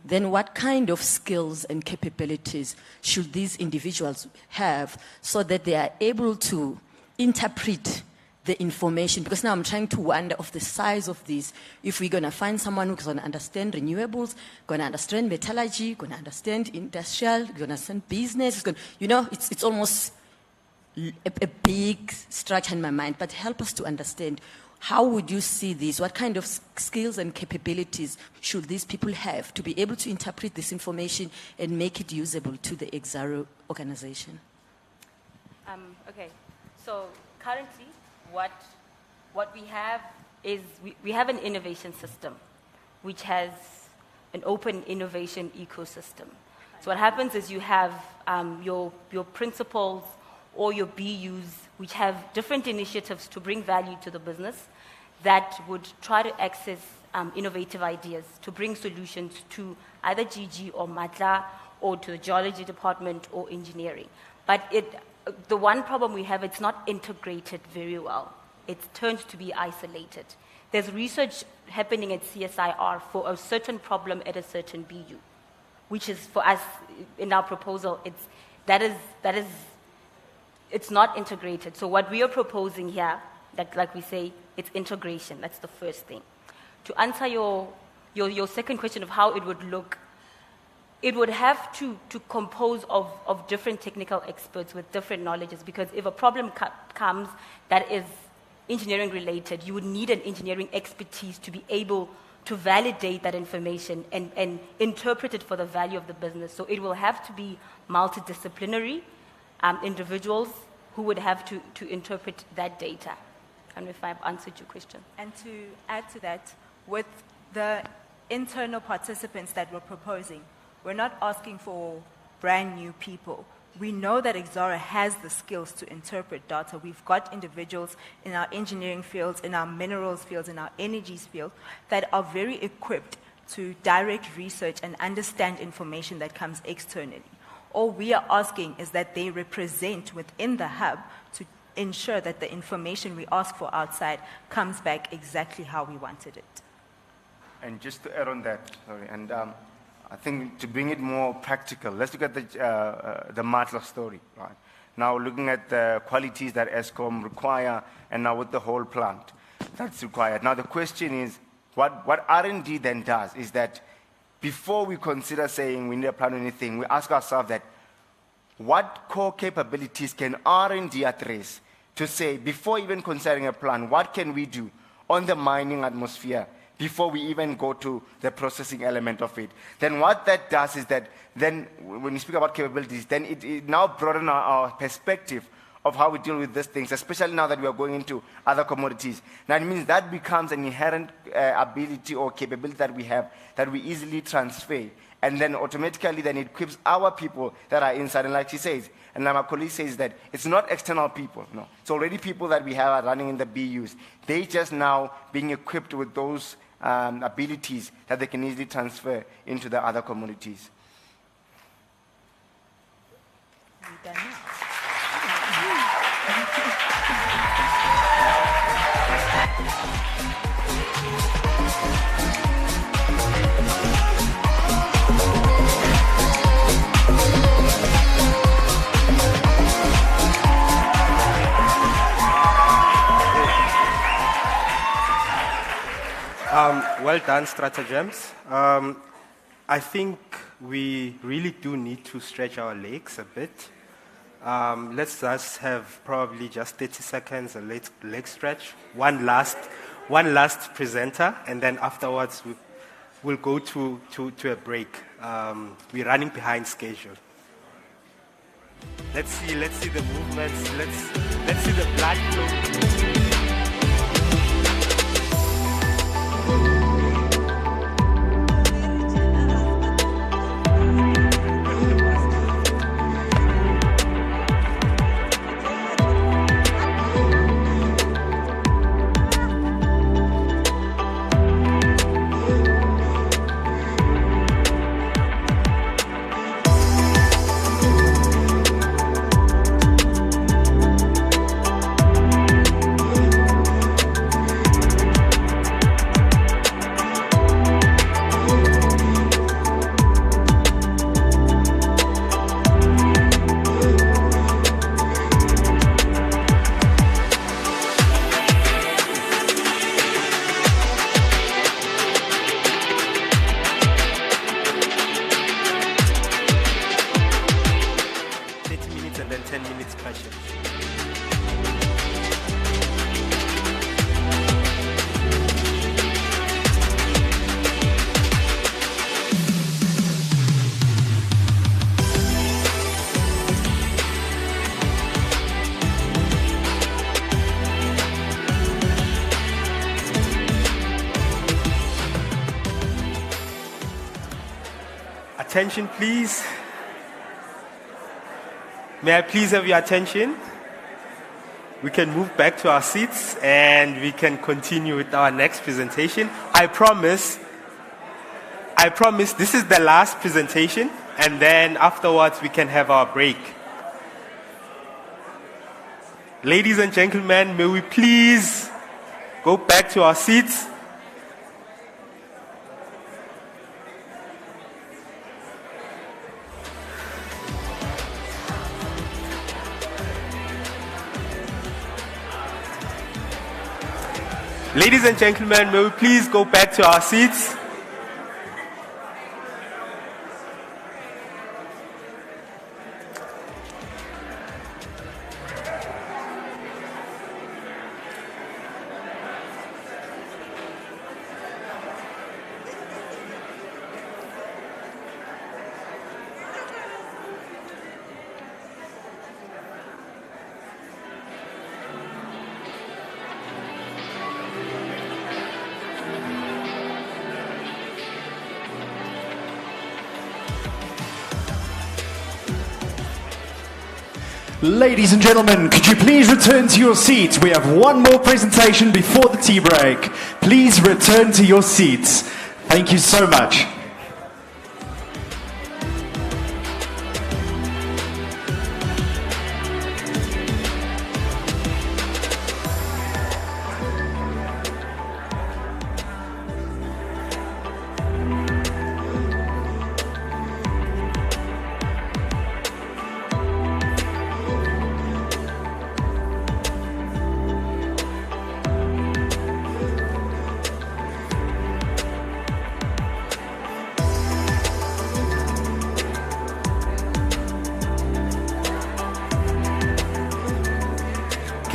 Speaker 1: Then what kind of skills and capabilities should these individuals have so that they are able to interpret the information? Because now I'm trying to wonder of the size of this. If we're going to find someone who's going to understand renewables, going to understand metallurgy, going to understand industrial, going to understand business, it's almost a big structure in my mind. But help us to understand, how would you see this? What kind of skills and capabilities should these people have to be able to interpret this information and make it usable to the Exxaro organization?
Speaker 18: Okay, so currently what we have is we have an innovation system which has an open innovation ecosystem. So what happens is you have your principals or your BUs which have different initiatives to bring value to the business that would try to access innovative ideas to bring solutions to either GG or Matla or to the geology department or engineering. But the one problem we have, it's not integrated very well. It turns to be isolated. There's research happening at CSIR for a certain problem at a certain BU, which is for us in our proposal, it's not integrated. So what we are proposing here, like we say, it's integration. That's the first thing. To answer your second question of how it would look, it would have to compose of different technical experts with different knowledges, because if a problem comes that is engineering related, you would need an engineering expertise to be able to validate that information and interpret it for the value of the business. So it will have to be multidisciplinary individuals who would have to interpret that data. I don't know if I've answered your question.
Speaker 17: And to add to that, with the internal participants that we're proposing, we're not asking for brand new people. We know that Exxaro has the skills to interpret data. We've got individuals in our engineering fields, in our minerals fields, in our energies field that are very equipped to direct research and understand information that comes externally. All we are asking is that they represent within the hub to ensure that the information we ask for outside comes back exactly how we wanted it.
Speaker 19: And just to add on that, I think to bring it more practical, let's look at the Matla story, right? Now looking at the qualities that ESCOM require, and now with the whole plant that's required. Now the question is, what R&D then does is that before we consider saying we need a plan or anything, we ask ourselves that what core capabilities can R&D address to say, before even considering a plan, what can we do on the mining atmosphere before we even go to the processing element of it? Then what that does is that then when we speak about capabilities, then it now broadens our perspective of how we deal with these things, especially now that we are going into other commodities. Now it means that becomes an inherent ability or capability that we have that we easily transfer. And then automatically then it equips our people that are inside. And like she says, and like my colleague says, that it's not external people, no. It's already people that we have running in the BUs. They just now being equipped with those abilities that they can easily transfer into the other commodities.
Speaker 3: Well done, StrataGEMS. I think we really do need to stretch our legs a bit. Let's just have probably just 30 seconds, a leg stretch. One last presenter, and then afterwards we'll go to a break. We're running behind schedule. Let's see the movements. Let's see the blood flow. attention, please? May I please have your attention? We can move back to our seats and we can continue with our next presentation. I promise this is the last presentation, and then afterwards we can have our break. Ladies and gentlemen, may we please go back to our seats? Ladies and gentlemen, may we please go back to our seats?
Speaker 2: Ladies and gentlemen, could you please return to your seats? We have one more presentation before the tea break. Please return to your seats. Thank you so much.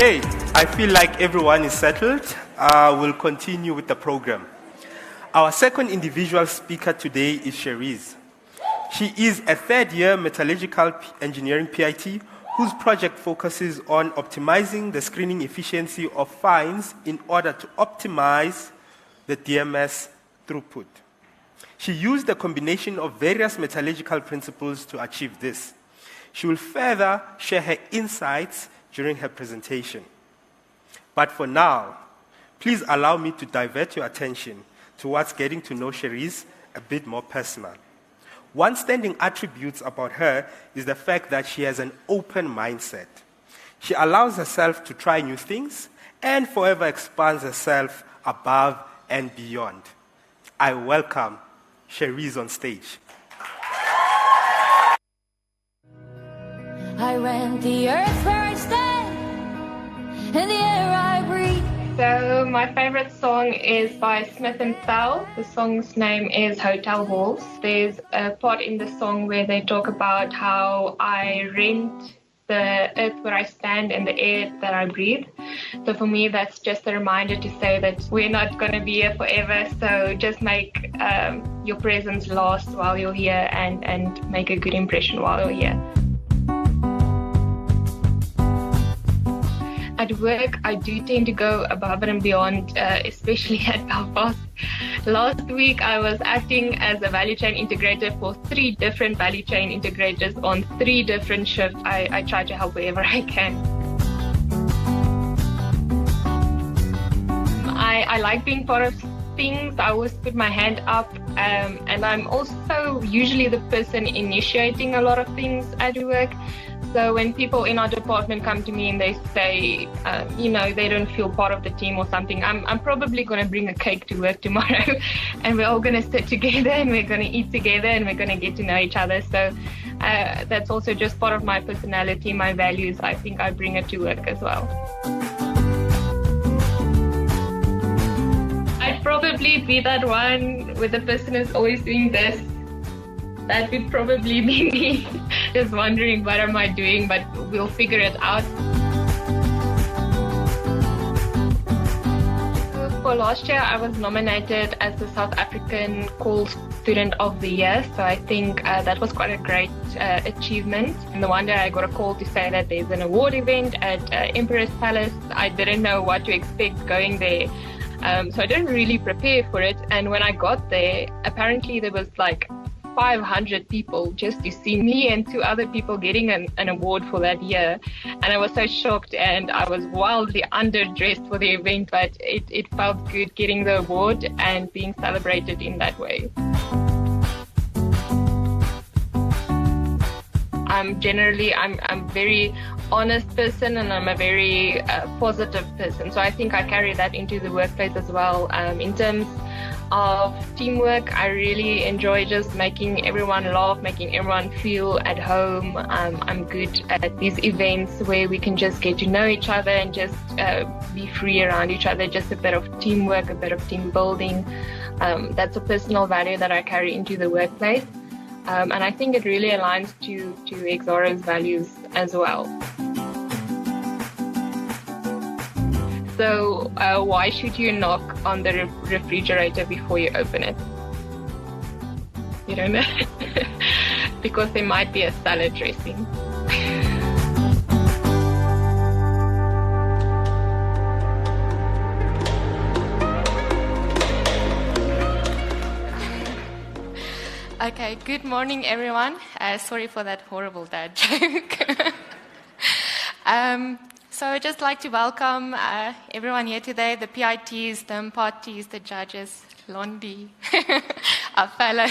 Speaker 3: Okay, I feel like everyone is settled. We'll continue with the program. Our second individual speaker today is Cherise. She is a third-year metallurgical engineering PIT whose project focuses on optimizing the screening efficiency of fines in order to optimize the DMS throughput. She used a combination of various metallurgical principles to achieve this. She will further share her insights during her presentation. But for now, please allow me to divert your attention towards getting to know Cherise a bit more personal. One standing attribute about her is the fact that she has an open mindset. She allows herself to try new things and forever expands herself above and beyond. I welcome Cherise on stage.
Speaker 22: I rent the earth where I stand, and the air I breathe.
Speaker 23: So my favorite song is by Smith & Thell. The song's name is Hotel Walls. There's a part in the song where they talk about how I rent the earth where I stand and the air that I breathe. So for me, that's just a reminder to say that we're not going to be here forever. So just make your presence last while you're here and make a good impression while you're here. At work, I do tend to go above and beyond, especially at Belfast. Last week, I was acting as a value chain integrator for 3 different value chain integrators on 3 different shifts. I try to help wherever I can. I like being part of things. I always put my hand up, and I'm also usually the person initiating a lot of things at work. So when people in our department come to me and they say, they don't feel part of the team or something, I'm probably going to bring a cake to work tomorrow and we're all going to sit together and we're going to eat together and we're going to get to know each other. So that's also just part of my personality, my values. I think I bring it to work as well. I'd probably be that one where the person is always doing this. That would probably be me, just wondering what am I doing, but we'll figure it out. For last year, I was nominated as the South African Call Student of the Year, so I think that was quite a great achievement. And the one day I got a call to say that there's an award event at Emperor's Palace. I didn't know what to expect going there, so I didn't really prepare for it. And when I got there, apparently there was like 500 people just to see me and 2 other people getting an award for that year. And I was so shocked, and I was wildly underdressed for the event, but it felt good getting the award and being celebrated in that way. I'm a very honest person, and I'm a very positive person. So I think I carry that into the workplace as well. In terms of teamwork, I really enjoy just making everyone laugh, making everyone feel at home. I'm good at these events where we can just get to know each other and just be free around each other, just a bit of teamwork, a bit of team building. That's a personal value that I carry into the workplace. And I think it really aligns to Exxaro's values as well. So why should you knock on the refrigerator before you open it? You don't know? Because there might be a salad dressing. Okay, good morning, everyone. Sorry for that horrible dad joke. So I'd just like to welcome everyone here today, the PITs, the impartees, the judges, Londi, our fellow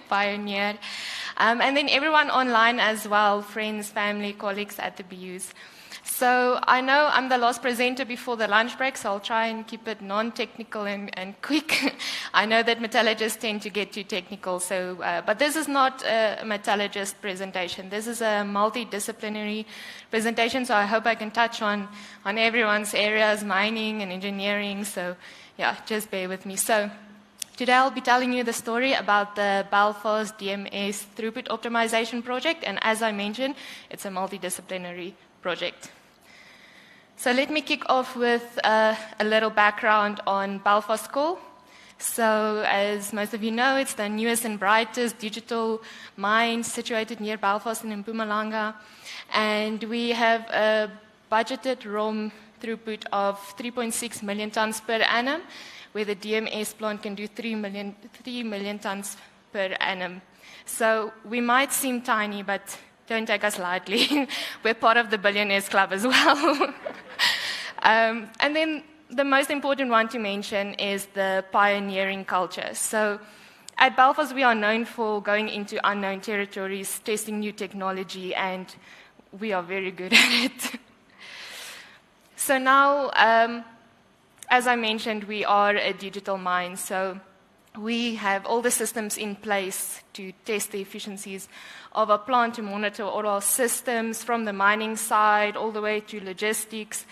Speaker 23: pioneer, and then everyone online as well, friends, family, colleagues at the BUs. So I know I'm the last presenter before the lunch break, so I'll try and keep it non-technical and quick. I know that metallurgists tend to get too technical, so but this is not a metallurgist presentation. This is a multidisciplinary presentation, so I hope I can touch on everyone's areas, mining and engineering. So yeah, just bear with me. So today I'll be telling you the story about the Belfast DMS throughput optimization project, and as I mentioned, it's a multidisciplinary project. So let me kick off with a little background on Belfast Coal. So as most of you know, it's the newest and brightest digital mine situated near Belfast in Mpumalanga. And we have a budgeted ROM throughput of 3.6 million tons per annum, where the DMS plant can do 3 million tons per annum. So we might seem tiny, but don't take us lightly. We're part of the Billionaires Club as well. And then the most important one to mention is the pioneering culture. So at Belfast, we are known for going into unknown territories, testing new technology, and we are very good at it. So now, as I mentioned, we are a digital mine. So we have all the systems in place to test the efficiencies of our plant, to monitor all our systems from the mining side all the way to logistics.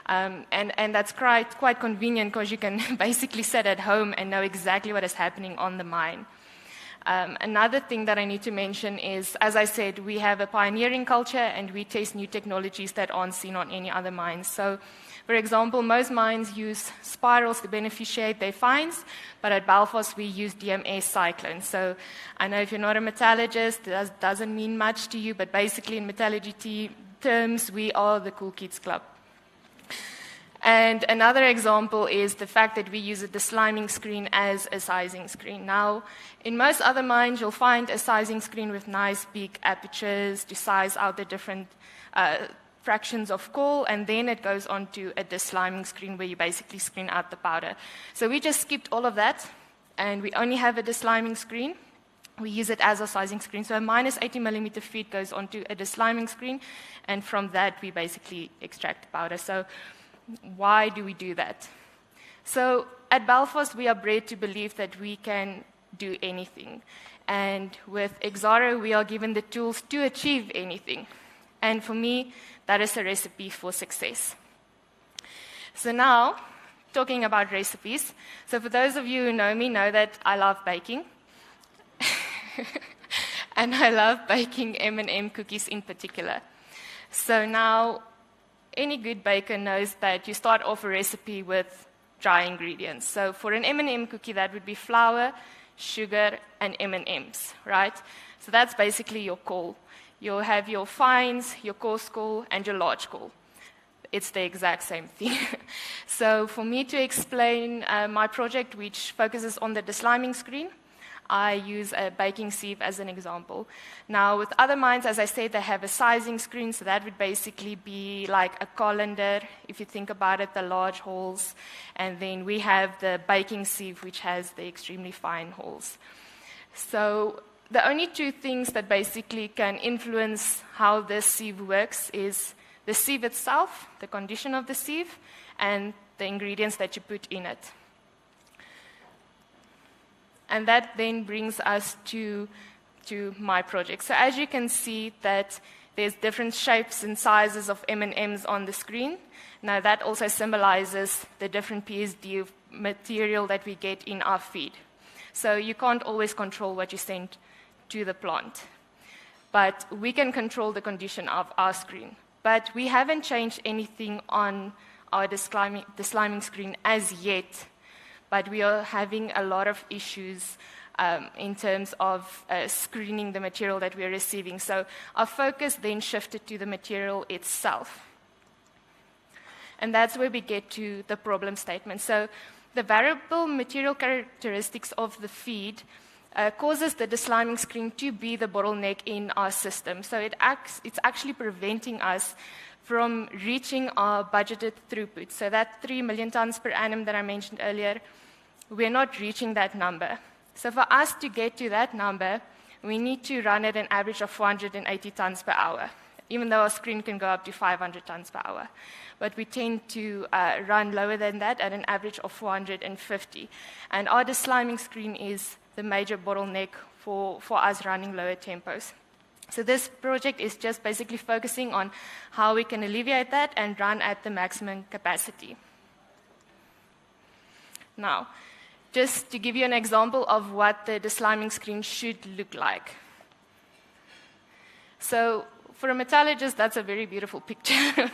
Speaker 23: And that's quite convenient because you can basically sit at home and know exactly what is happening on the mine. Another thing that I need to mention is, as I said, we have a pioneering culture and we test new technologies that aren't seen on any other mines. So, for example, most mines use spirals to beneficiate their fines, but at Belfast we use DMS cyclones. So I know if you're not a metallurgist, that doesn't mean much to you, but basically in metallurgy terms, we are the cool kids club. And another example is the fact that we use a desliming screen as a sizing screen. Now, in most other mines, you'll find a sizing screen with nice big apertures to size out the different fractions of coal, and then it goes on to a desliming screen where you basically screen out the powder. So we just skipped all of that, and we only have a desliming screen. We use it as a sizing screen. So a minus 80 millimeter feed goes onto a desliming screen, and from that we basically extract the powder. So why do we do that? So at Belfast, we are bred to believe that we can do anything. And with Exxaro, we are given the tools to achieve anything. And for me, that is a recipe for success. So now, talking about recipes. So for those of you who know me, know that I love baking. And I love baking M&M cookies in particular. So now, any good baker knows that you start off a recipe with dry ingredients. So for an M&M cookie, that would be flour, sugar, and M&Ms, right? So that's basically your coal. You'll have your fines, your coarse coal, and your large coal. It's the exact same thing. So for me to explain my project, which focuses on the desliming screen, I use a baking sieve as an example. Now, with other mines, as I said, they have a sizing screen, so that would basically be like a colander, if you think about it, the large holes. And then we have the baking sieve, which has the extremely fine holes. So the only two things that basically can influence how this sieve works is the sieve itself, the condition of the sieve, and the ingredients that you put in it. And that then brings us to my project. So as you can see that there's different shapes and sizes of M&Ms on the screen. Now that also symbolizes the different PSD of material that we get in our feed. So you can't always control what you send to the plant. But we can control the condition of our screen. But we haven't changed anything on our desliming screen as yet. But we are having a lot of issues in terms of screening the material that we are receiving. So our focus then shifted to the material itself. And that's where we get to the problem statement. So the variable material characteristics of the feed causes the desliming screen to be the bottleneck in our system. So it's actually preventing us from reaching our budgeted throughput. So that 3 million tons per annum that I mentioned earlier, we're not reaching that number. So for us to get to that number, we need to run at an average of 480 tons per hour, even though our screen can go up to 500 tons per hour. But we tend to run lower than that at an average of 450. And our desliming screen is the major bottleneck for us running lower tempos. So this project is just basically focusing on how we can alleviate that and run at the maximum capacity. Now, just to give you an example of what the desliming screen should look like. So for a metallurgist, that's a very beautiful picture.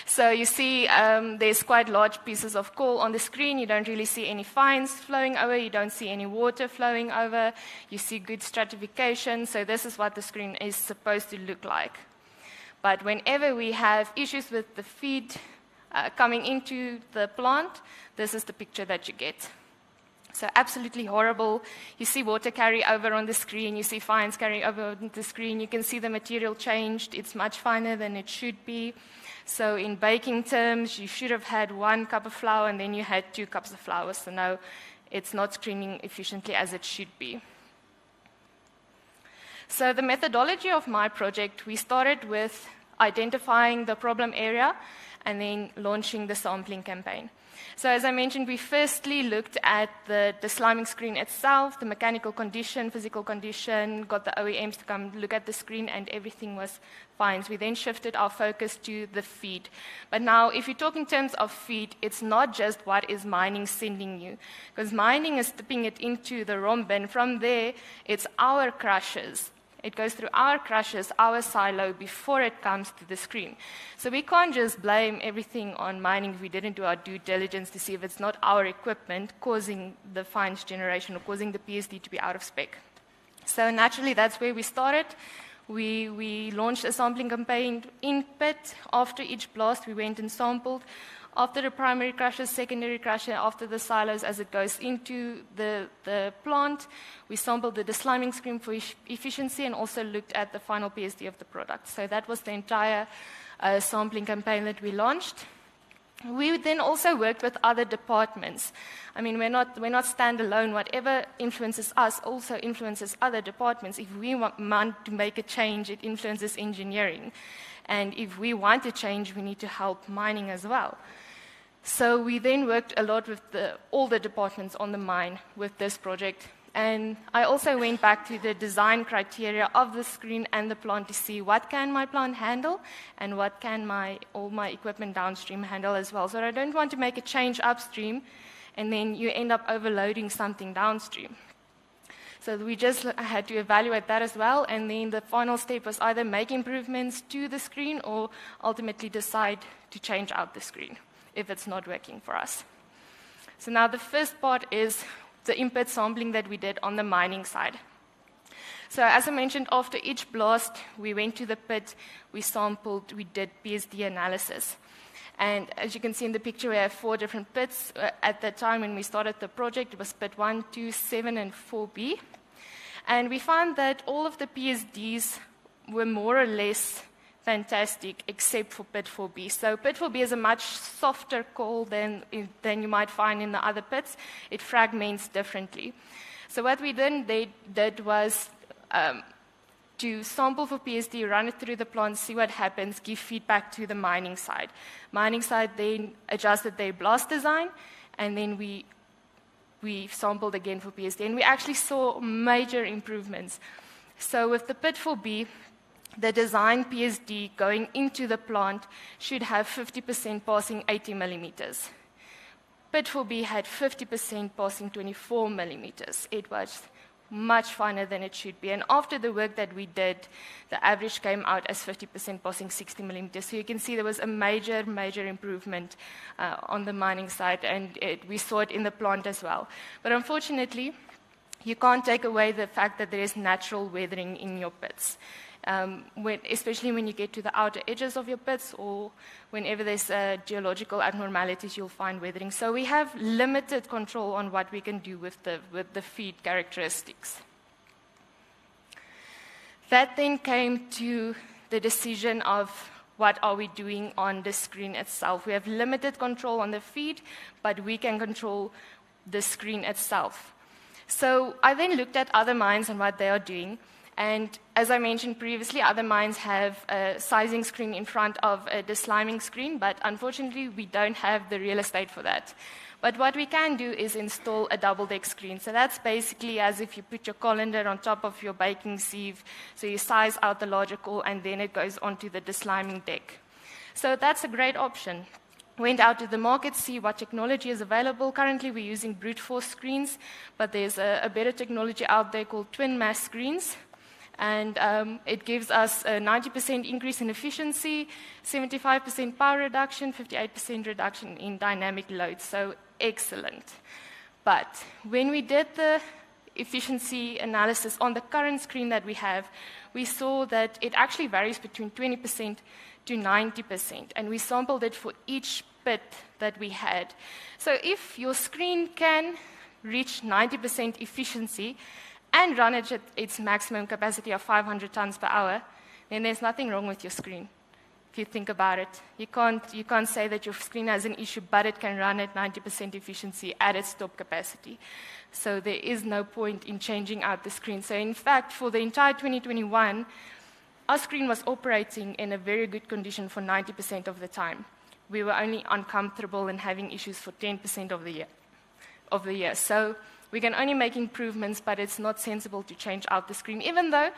Speaker 23: So you see there's quite large pieces of coal on the screen. You don't really see any fines flowing over. You don't see any water flowing over. You see good stratification. So this is what the screen is supposed to look like. But whenever we have issues with the feed coming into the plant, this is the picture that you get. So absolutely horrible. You see water carry over on the screen. You see fines carry over on the screen. You can see the material changed. It's much finer than it should be. So in baking terms, you should have had 1 cup of flour and then you had 2 cups of flour. So no, it's not screening efficiently as it should be. So the methodology of my project, we started with identifying the problem area and then launching the sampling campaign. So as I mentioned, we firstly looked at the desliming screen itself, the mechanical condition, physical condition, got the OEMs to come look at the screen, and everything was fine. So we then shifted our focus to the feed. But now, if you talk in terms of feed, it's not just what is mining sending you, because mining is tipping it into the ROM bin. From there, it's our crushers. It goes through our crushers, our silo, before it comes to the screen. So we can't just blame everything on mining if we didn't do our due diligence to see if it's not our equipment causing the fines generation or causing the PSD to be out of spec. So naturally, that's where we started. We launched a sampling campaign in pit. After each blast, we went and sampled. After the primary crusher, secondary crusher, after the silos as it goes into the plant, we sampled the desliming screen for efficiency and also looked at the final PSD of the product. So that was the entire sampling campaign that we launched. We then also worked with other departments. I mean, we're not standalone. Whatever influences us also influences other departments. If we want to make a change, it influences engineering. And if we want to change, we need to help mining as well. So we then worked a lot with all the departments on the mine with this project. And I also went back to the design criteria of the screen and the plant to see what can my plant handle and what can all my equipment downstream handle as well. So I don't want to make a change upstream and then you end up overloading something downstream. So we just had to evaluate that as well, and then the final step was either make improvements to the screen or ultimately decide to change out the screen if it's not working for us. So now the first part is the in-pit sampling that we did on the mining side. So as I mentioned, after each blast, we went to the pit, we sampled, we did PSD analysis. And as you can see in the picture, we have 4 different pits. At that time when we started the project, it was pit 1, 2, 7, and 4B. And we found that all of the PSDs were more or less fantastic, except for pit 4B. So pit 4B is a much softer coal than you might find in the other pits. It fragments differently. So what we then did was to sample for PSD, run it through the plant, see what happens, give feedback to the mining side. Mining side then adjusted their blast design, and then we sampled again for PSD, and we actually saw major improvements. So with the pit 4B, the design PSD going into the plant should have 50% passing 80 millimeters. Pit 4B had 50% passing 24 millimeters. It was much finer than it should be. And after the work that we did, the average came out as 50% passing 60 millimeters. So you can see there was a major, major improvement on the mining side, and we saw it in the plant as well. But unfortunately, you can't take away the fact that there is natural weathering in your pits. Especially when you get to the outer edges of your pits, or whenever there's geological abnormalities, you'll find weathering. So we have limited control on what we can do with the feed characteristics. That then came to the decision of what are we doing on the screen itself. We have limited control on the feed, but we can control the screen itself. So I then looked at other mines and what they are doing. And as I mentioned previously, other mines have a sizing screen in front of a desliming screen, but unfortunately, we don't have the real estate for that. But what we can do is install a double-deck screen. So that's basically as if you put your colander on top of your baking sieve, so you size out the larger core, and then it goes onto the desliming deck. So that's a great option. Went out to the market, see what technology is available. Currently, we're using brute force screens, but there's a better technology out there called twin mass screens. And it gives us a 90% increase in efficiency, 75% power reduction, 58% reduction in dynamic load. So excellent. But when we did the efficiency analysis on the current screen that we have, we saw that it actually varies between 20% to 90%. And we sampled it for each pit that we had. So if your screen can reach 90% efficiency, and run it at its maximum capacity of 500 tons per hour, then there's nothing wrong with your screen. If you think about it, you can't say that your screen has an issue, but it can run at 90% efficiency at its top capacity. So there is no point in changing out the screen. So in fact, for the entire 2021, our screen was operating in a very good condition for 90% of the time. We were only uncomfortable and having issues for 10% of the year. So we can only make improvements, but it's not sensible to change out the screen, even though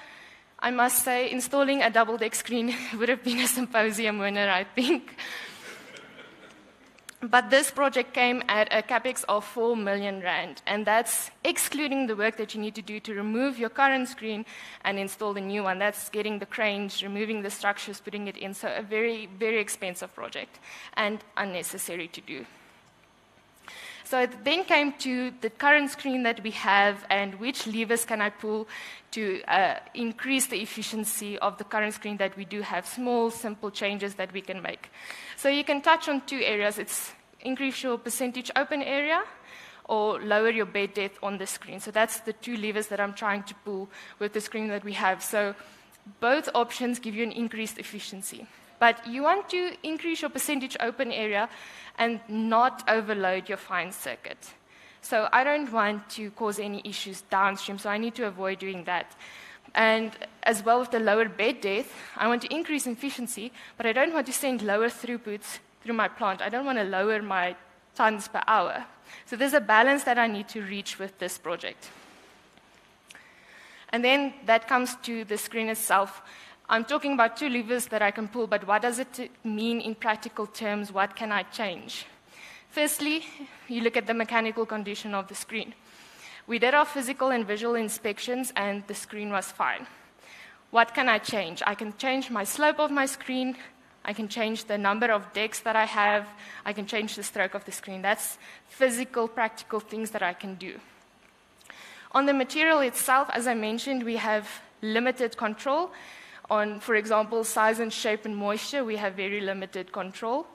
Speaker 23: I must say installing a double-deck screen would have been a Symposium winner, I think. But this project came at a capex of 4 million rand, and that's excluding the work that you need to do to remove your current screen and install the new one. That's getting the cranes, removing the structures, putting it in. So a very, very expensive project and unnecessary to do. So it then came to the current screen that we have and which levers can I pull to increase the efficiency of the current screen that we do have, small, simple changes that we can make. So you can touch on 2 areas. It's increase your percentage open area or lower your bed depth on the screen. So that's the 2 levers that I'm trying to pull with the screen that we have. So both options give you an increased efficiency. But you want to increase your percentage open area and not overload your fine circuit. So I don't want to cause any issues downstream, so I need to avoid doing that. And as well with the lower bed depth, I want to increase efficiency, but I don't want to send lower throughputs through my plant. I don't want to lower my tons per hour. So there's a balance that I need to reach with this project. And then that comes to the screen itself. I'm talking about 2 levers that I can pull, but what does it mean in practical terms? What can I change? Firstly, you look at the mechanical condition of the screen. We did our physical and visual inspections, and the screen was fine. What can I change? I can change my slope of my screen. I can change the number of decks that I have. I can change the stroke of the screen. That's physical, practical things that I can do. On the material itself, as I mentioned, we have limited control. On, for example, size and shape and moisture, we have very limited control.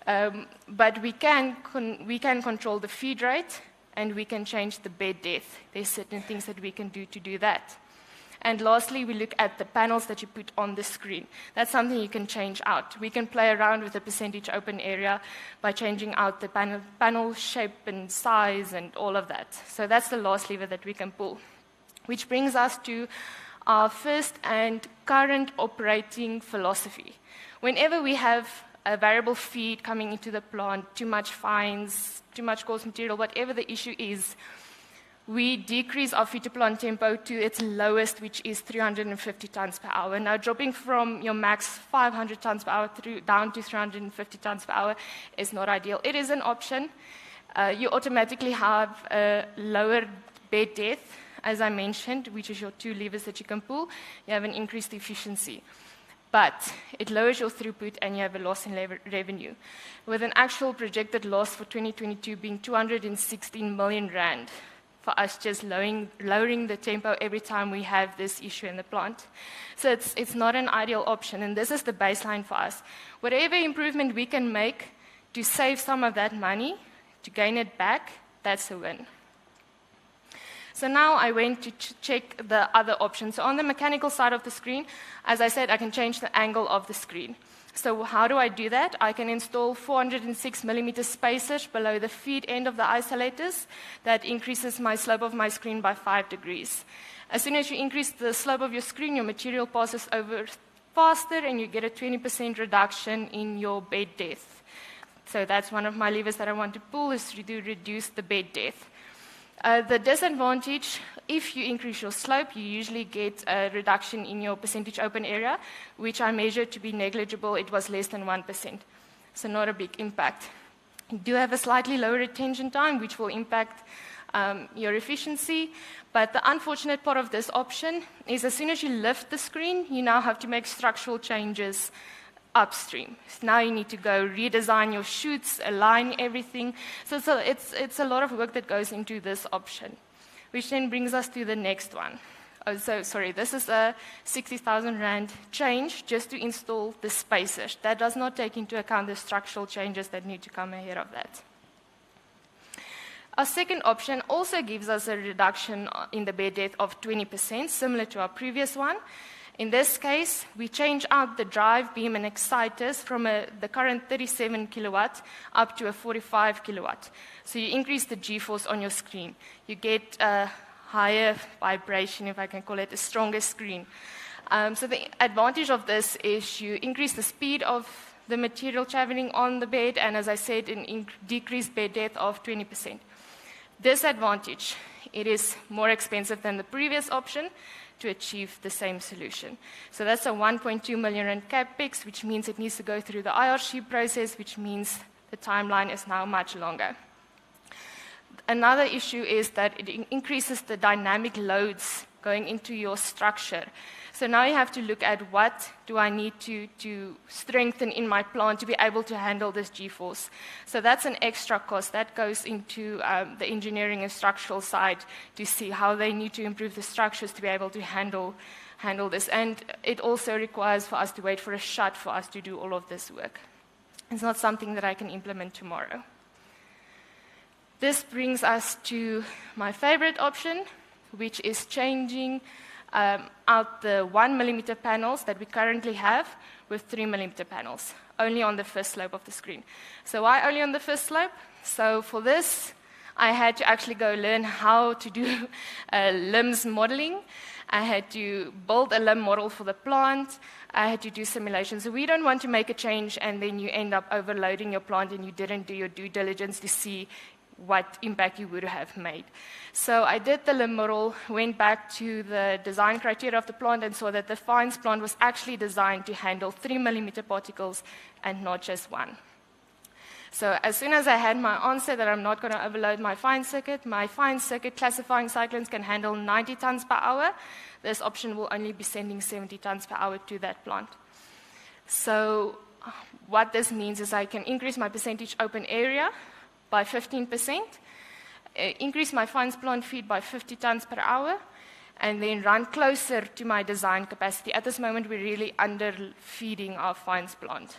Speaker 23: But we can control the feed rate, and we can change the bed depth. There's certain things that we can do to do that. And lastly, we look at the panels that you put on the screen. That's something you can change out. We can play around with the percentage open area by changing out the panel shape and size and all of that. So that's the last lever that we can pull, which brings us to our first and current operating philosophy. Whenever we have a variable feed coming into the plant, too much fines, too much coarse material, whatever the issue is, we decrease our feed-to-plant tempo to its lowest, which is 350 tons per hour. Now, dropping from your max 500 tons per hour down to 350 tons per hour is not ideal. It is an option. You automatically have a lower bed depth, as I mentioned, which is your two levers that you can pull. You have an increased efficiency. But it lowers your throughput and you have a loss in revenue, with an actual projected loss for 2022 being 216 million rand. For us just lowering the tempo every time we have this issue in the plant. So it's not an ideal option, and this is the baseline for us. Whatever improvement we can make to save some of that money, to gain it back, that's a win. So now I went to check the other options. So on the mechanical side of the screen, as I said, I can change the angle of the screen. So how do I do that? I can install 406 millimeter spacers below the feed end of the isolators. That increases my slope of my screen by 5 degrees. As soon as you increase the slope of your screen, your material passes over faster and you get a 20% reduction in your bed depth. So that's one of my levers that I want to pull, is to reduce the bed depth. The disadvantage, if you increase your slope, you usually get a reduction in your percentage open area, which I measured to be negligible. It was less than 1%, so not a big impact. You do have a slightly lower retention time, which will impact your efficiency, but the unfortunate part of this option is as soon as you lift the screen, you now have to make structural changes upstream. So now you need to go redesign your chutes, align everything. So it's a lot of work that goes into this option, which then brings us to the next one. Oh, so sorry, this is a 60,000 rand change just to install the spacers. That does not take into account the structural changes that need to come ahead of that. Our second option also gives us a reduction in the bed depth of 20%, similar to our previous one. In this case, we change out the drive beam and exciters from the current 37 kilowatt up to a 45 kilowatt. So you increase the G-force on your screen. You get a higher vibration, if I can call it, a stronger screen. So the advantage of this is you increase the speed of the material traveling on the bed, and as I said, an decreased bed depth of 20%. Disadvantage, it is more expensive than the previous option to achieve the same solution. So that's a 1.2 million rand capex, which means it needs to go through the IRC process, which means the timeline is now much longer. Another issue is that it increases the dynamic loads going into your structure. So now you have to look at what do I need to strengthen in my plant to be able to handle this G-force. So that's an extra cost. That goes into the engineering and structural side to see how they need to improve the structures to be able to handle this. And it also requires for us to wait for a shut for us to do all of this work. It's not something that I can implement tomorrow. This brings us to my favorite option, which is changing out the 1 millimeter panels that we currently have with 3 millimeter panels, only on the first slope of the screen. So why only on the first slope? So for this, I had to actually go learn how to do limbs modeling. I had to build a limb model for the plant. I had to do simulations. So we don't want to make a change and then you end up overloading your plant and you didn't do your due diligence to see what impact you would have made. So I did the limb model, went back to the design criteria of the plant and saw that the fines plant was actually designed to handle 3 millimeter particles and not just 1. So as soon as I had my answer that I'm not going to overload my fine circuit classifying cyclones can handle 90 tons per hour. This option will only be sending 70 tons per hour to that plant. So what this means is I can increase my percentage open area by 15%, increase my fines plant feed by 50 tons per hour, and then run closer to my design capacity. At this moment, we're really under feeding our fines plant.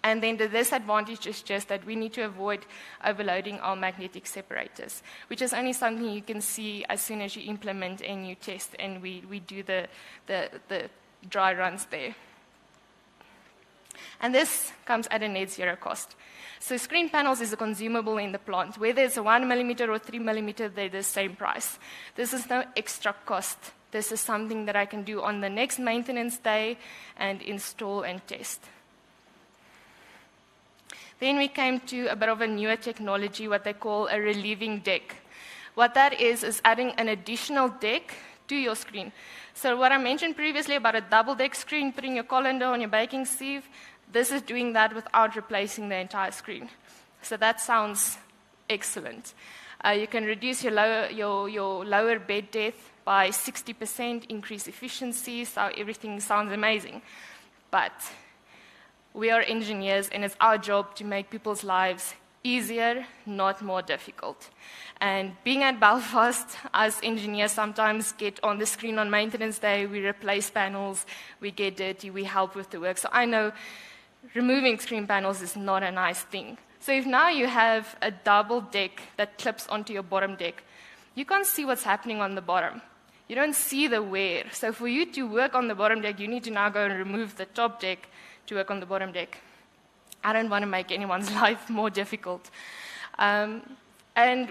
Speaker 23: And then the disadvantage is just that we need to avoid overloading our magnetic separators, which is only something you can see as soon as you implement a new test and we do the dry runs there. And this comes at a net zero cost. So screen panels is a consumable in the plant. Whether it's a 1 millimeter or 3 millimeter, they're the same price. This is no extra cost. This is something that I can do on the next maintenance day and install and test. Then we came to a bit of a newer technology, what they call a relieving deck. What that is adding an additional deck to your screen. So what I mentioned previously about a double deck screen, putting your colander on your baking sieve, this is doing that without replacing the entire screen. So that sounds excellent. You can reduce your lower bed depth by 60%, increase efficiency, so everything sounds amazing. But we are engineers, and it's our job to make people's lives easier, not more difficult. And being at Belfast, us engineers sometimes get on the screen on maintenance day, we replace panels, we get dirty, we help with the work. So I know removing screen panels is not a nice thing. So if now you have a double deck that clips onto your bottom deck, you can't see what's happening on the bottom. You don't see the wear. So for you to work on the bottom deck, you need to now go and remove the top deck to work on the bottom deck. I don't want to make anyone's life more difficult. And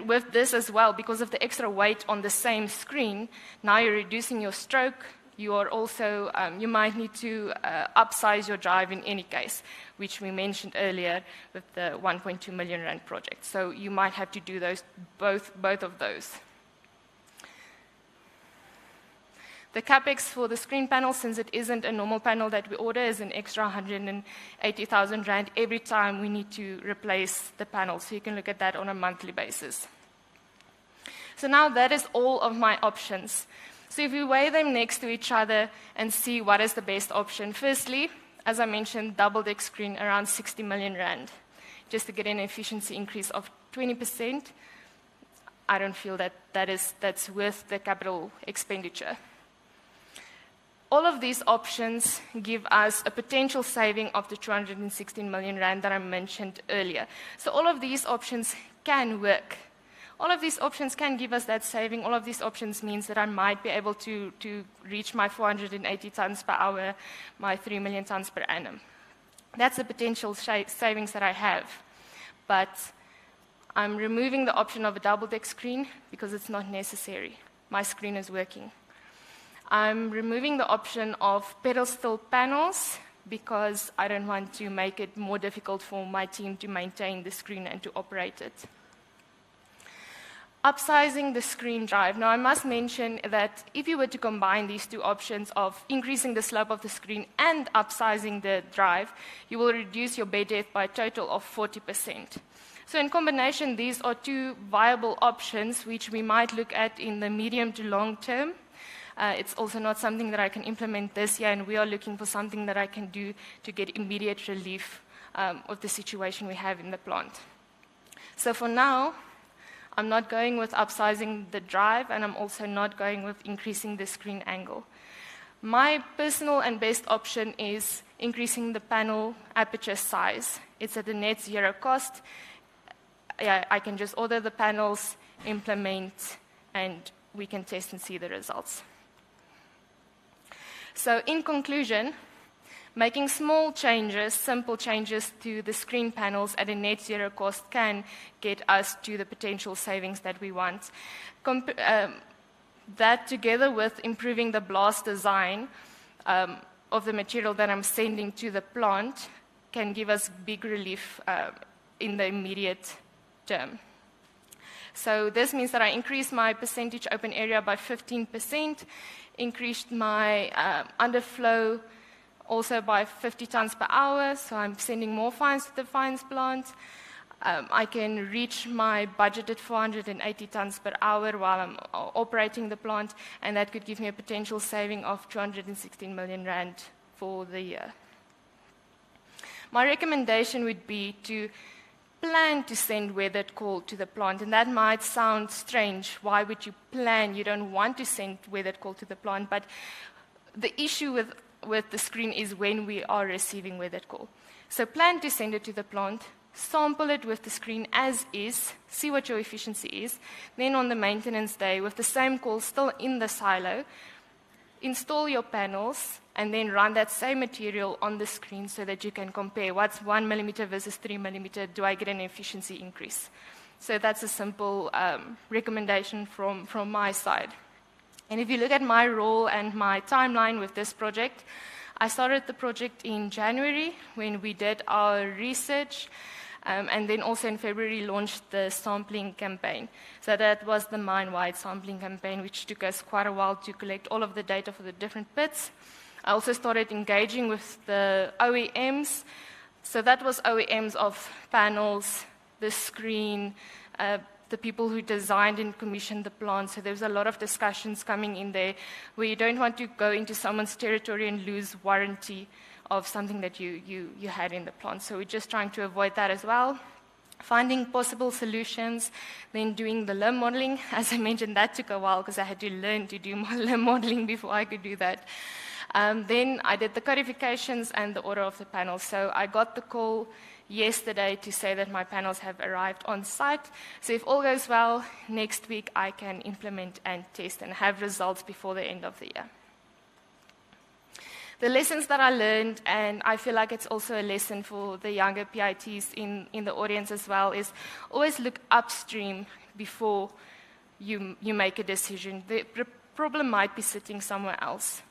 Speaker 23: with this as well, because of the extra weight on the same screen, now you're reducing your stroke. You are also, you might need to upsize your drive in any case, which we mentioned earlier with the 1.2 million rand project. So you might have to do those, both of those. The capex for the screen panel, since it isn't a normal panel that we order, is an extra 180,000 rand every time we need to replace the panel. So you can look at that on a monthly basis. So now that is all of my options. So if we weigh them next to each other and see what is the best option, firstly, as I mentioned, double deck screen around 60 million rand, just to get an efficiency increase of 20%. I don't feel that that's worth the capital expenditure. All of these options give us a potential saving of the 216 million rand that I mentioned earlier. So all of these options can work. All of these options can give us that saving. All of these options means that I might be able to reach my 480 tons per hour, my 3 million tons per annum. That's the potential savings that I have. But I'm removing the option of a double deck screen because it's not necessary. My screen is working. I'm removing the option of pedestal panels because I don't want to make it more difficult for my team to maintain the screen and to operate it. Upsizing the screen drive. Now, I must mention that if you were to combine these two options of increasing the slope of the screen and upsizing the drive, you will reduce your bed depth by a total of 40%. So in combination, these are two viable options which we might look at in the medium to long term. It's also not something that I can implement this year, and we are looking for something that I can do to get immediate relief of the situation we have in the plant. So for now, I'm not going with upsizing the drive, and I'm also not going with increasing the screen angle. My personal and best option is increasing the panel aperture size. It's at a net zero cost. I can just order the panels, implement, and we can test and see the results. So in conclusion, making small changes, simple changes to the screen panels at a net zero cost can get us to the potential savings that we want. That together with improving the blast design of the material that I'm sending to the plant can give us big relief in the immediate term. So this means that I increased my percentage open area by 15%, increased my underflow also by 50 tons per hour, so I'm sending more fines to the fines plant. I can reach my budgeted 480 tons per hour while I'm operating the plant, and that could give me a potential saving of 216 million rand for the year. My recommendation would be to plan to send weathered coal to the plant, and that might sound strange. Why would you plan? You don't want to send weathered coal to the plant, but the issue with the screen is when we are receiving weathered coal. So plan to send it to the plant, sample it with the screen as is, see what your efficiency is. Then on the maintenance day, with the same call still in the silo, install your panels and then run that same material on the screen so that you can compare what's 1 millimeter versus 3 millimeter. Do I get an efficiency increase? So that's a simple recommendation from my side. And if you look at my role and my timeline with this project, I started the project in January when we did our research, and then also in February launched the sampling campaign. So that was the mine-wide sampling campaign, which took us quite a while to collect all of the data for the different pits. I also started engaging with the OEMs. So that was OEMs of panels, the screen, the people who designed and commissioned the plant. So there was a lot of discussions coming in there where you don't want to go into someone's territory and lose warranty of something that you had in the plant. So we're just trying to avoid that as well. Finding possible solutions, then doing the limb modeling. As I mentioned, that took a while because I had to learn to do my limb modeling before I could do that. Then I did the codifications and the order of the panels. So I got the call yesterday to say that my panels have arrived on site. So if all goes well, next week I can implement and test and have results before the end of the year. The lessons that I learned, and I feel like it's also a lesson for the younger PITs in the audience as well, is always look upstream before you make a decision. The problem might be sitting somewhere else.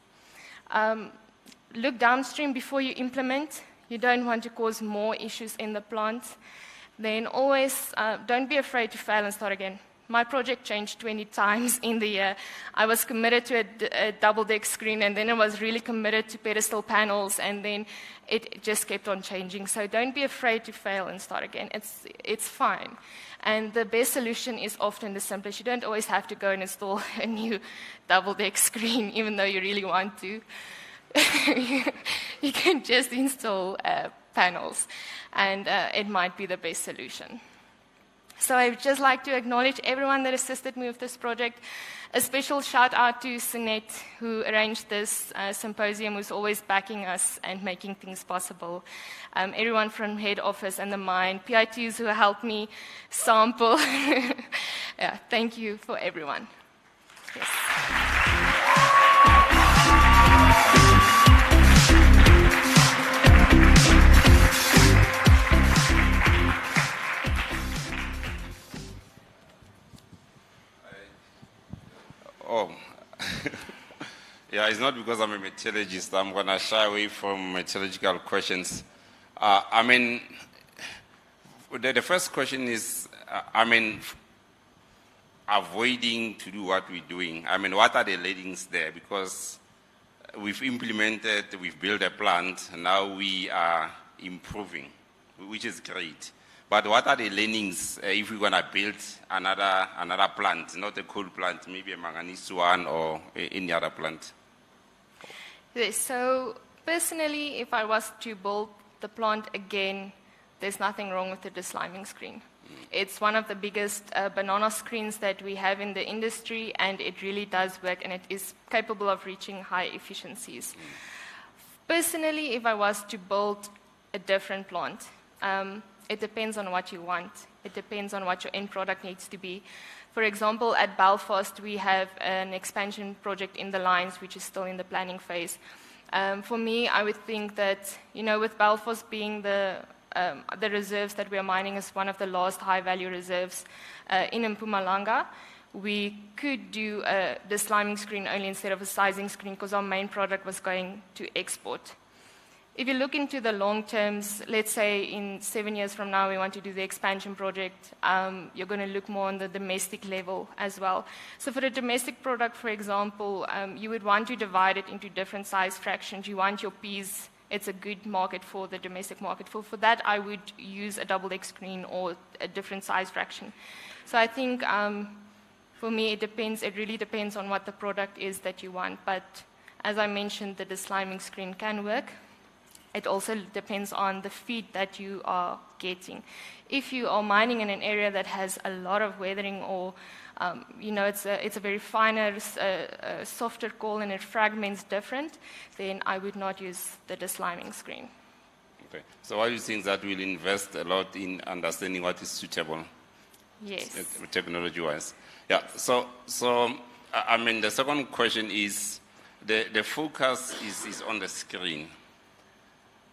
Speaker 23: Look downstream before you implement. You don't want to cause more issues in the plant. Then always don't be afraid to fail and start again. My project changed 20 times in the year. I was committed to a double-deck screen, and then I was really committed to pedestal panels, and then it just kept on changing. So don't be afraid to fail and start again. It's fine. And the best solution is often the simplest. You don't always have to go and install a new double-deck screen, even though you really want to. You can just install panels, and it might be the best solution. So I'd just like to acknowledge everyone that assisted me with this project. A special shout out to Sunette, who arranged this symposium, who's always backing us and making things possible. Everyone from head office and the mine, PITs who helped me sample. Yeah, thank you for everyone. Yes.
Speaker 10: Oh, yeah, it's not because I'm a metallurgist. I'm going to shy away from metallurgical questions. The first question is, avoiding to do what we're doing. What are the learnings there? Because we've implemented, we've built a plant, and now we are improving, which is great. But what are the learnings if we're going to build another plant, not a coal plant, maybe a manganese one or any other plant?
Speaker 23: Yes, so personally, if I was to build the plant again, there's nothing wrong with the desliming screen. It's one of the biggest banana screens that we have in the industry, and it really does work, and it is capable of reaching high efficiencies. Personally, if I was to build a different plant, it depends on what you want. It depends on what your end product needs to be. For example, at Belfast, we have an expansion project in the lines, which is still in the planning phase. For me, I would think that, with Belfast being the reserves that we are mining as one of the last high-value reserves in Mpumalanga, we could do a desliming screen only instead of a sizing screen because our main product was going to export. If you look into the long terms, let's say in 7 years from now we want to do the expansion project, you're going to look more on the domestic level as well. So for the domestic product, for example, you would want to divide it into different size fractions. You want your peas, it's a good market for the domestic market. For that, I would use a double-deck screen or a different size fraction. So I think for me it really depends on what the product is that you want. But as I mentioned, the desliming screen can work. It also depends on the feed that you are getting. If you are mining in an area that has a lot of weathering or, it's a very finer, softer coal and it fragments different, then I would not use the desliming screen.
Speaker 10: Okay. So what do you think that will invest a lot in understanding what is suitable?
Speaker 23: Yes.
Speaker 10: Technology-wise. Yeah. So I mean, the second question is the focus is on the screen.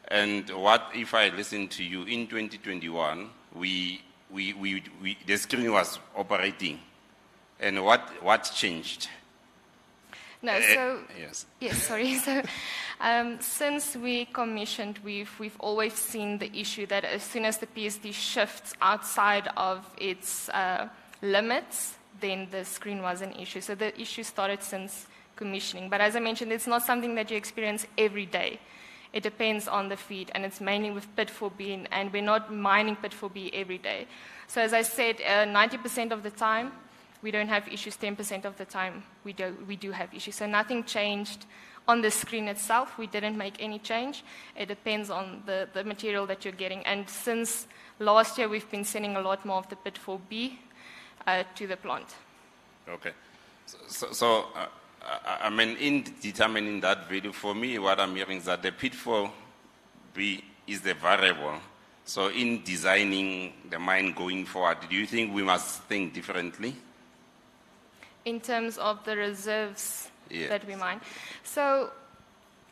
Speaker 10: And what if I listen to you in 2021? The screen was operating, and what changed?
Speaker 23: No, so
Speaker 10: yes.
Speaker 23: Yes, sorry. So, since we commissioned, we've always seen the issue that as soon as the PSD shifts outside of its limits, then the screen was an issue. So the issue started since commissioning. But as I mentioned, it's not something that you experience every day. It depends on the feed, and it's mainly with pit 4B, and we're not mining pit 4B every day. So as I said, 90% of the time, we don't have issues. 10% of the time, we do have issues. So nothing changed on the screen itself. We didn't make any change. It depends on the material that you're getting. And since last year, we've been sending a lot more of the pit 4B to the plant.
Speaker 10: Okay. So I mean, in determining that value, for me, what I'm hearing is that the pit 4B is the variable. So in designing the mine going forward, do you think we must think differently?
Speaker 23: In terms of the reserves
Speaker 10: Yes.
Speaker 23: that we mine. So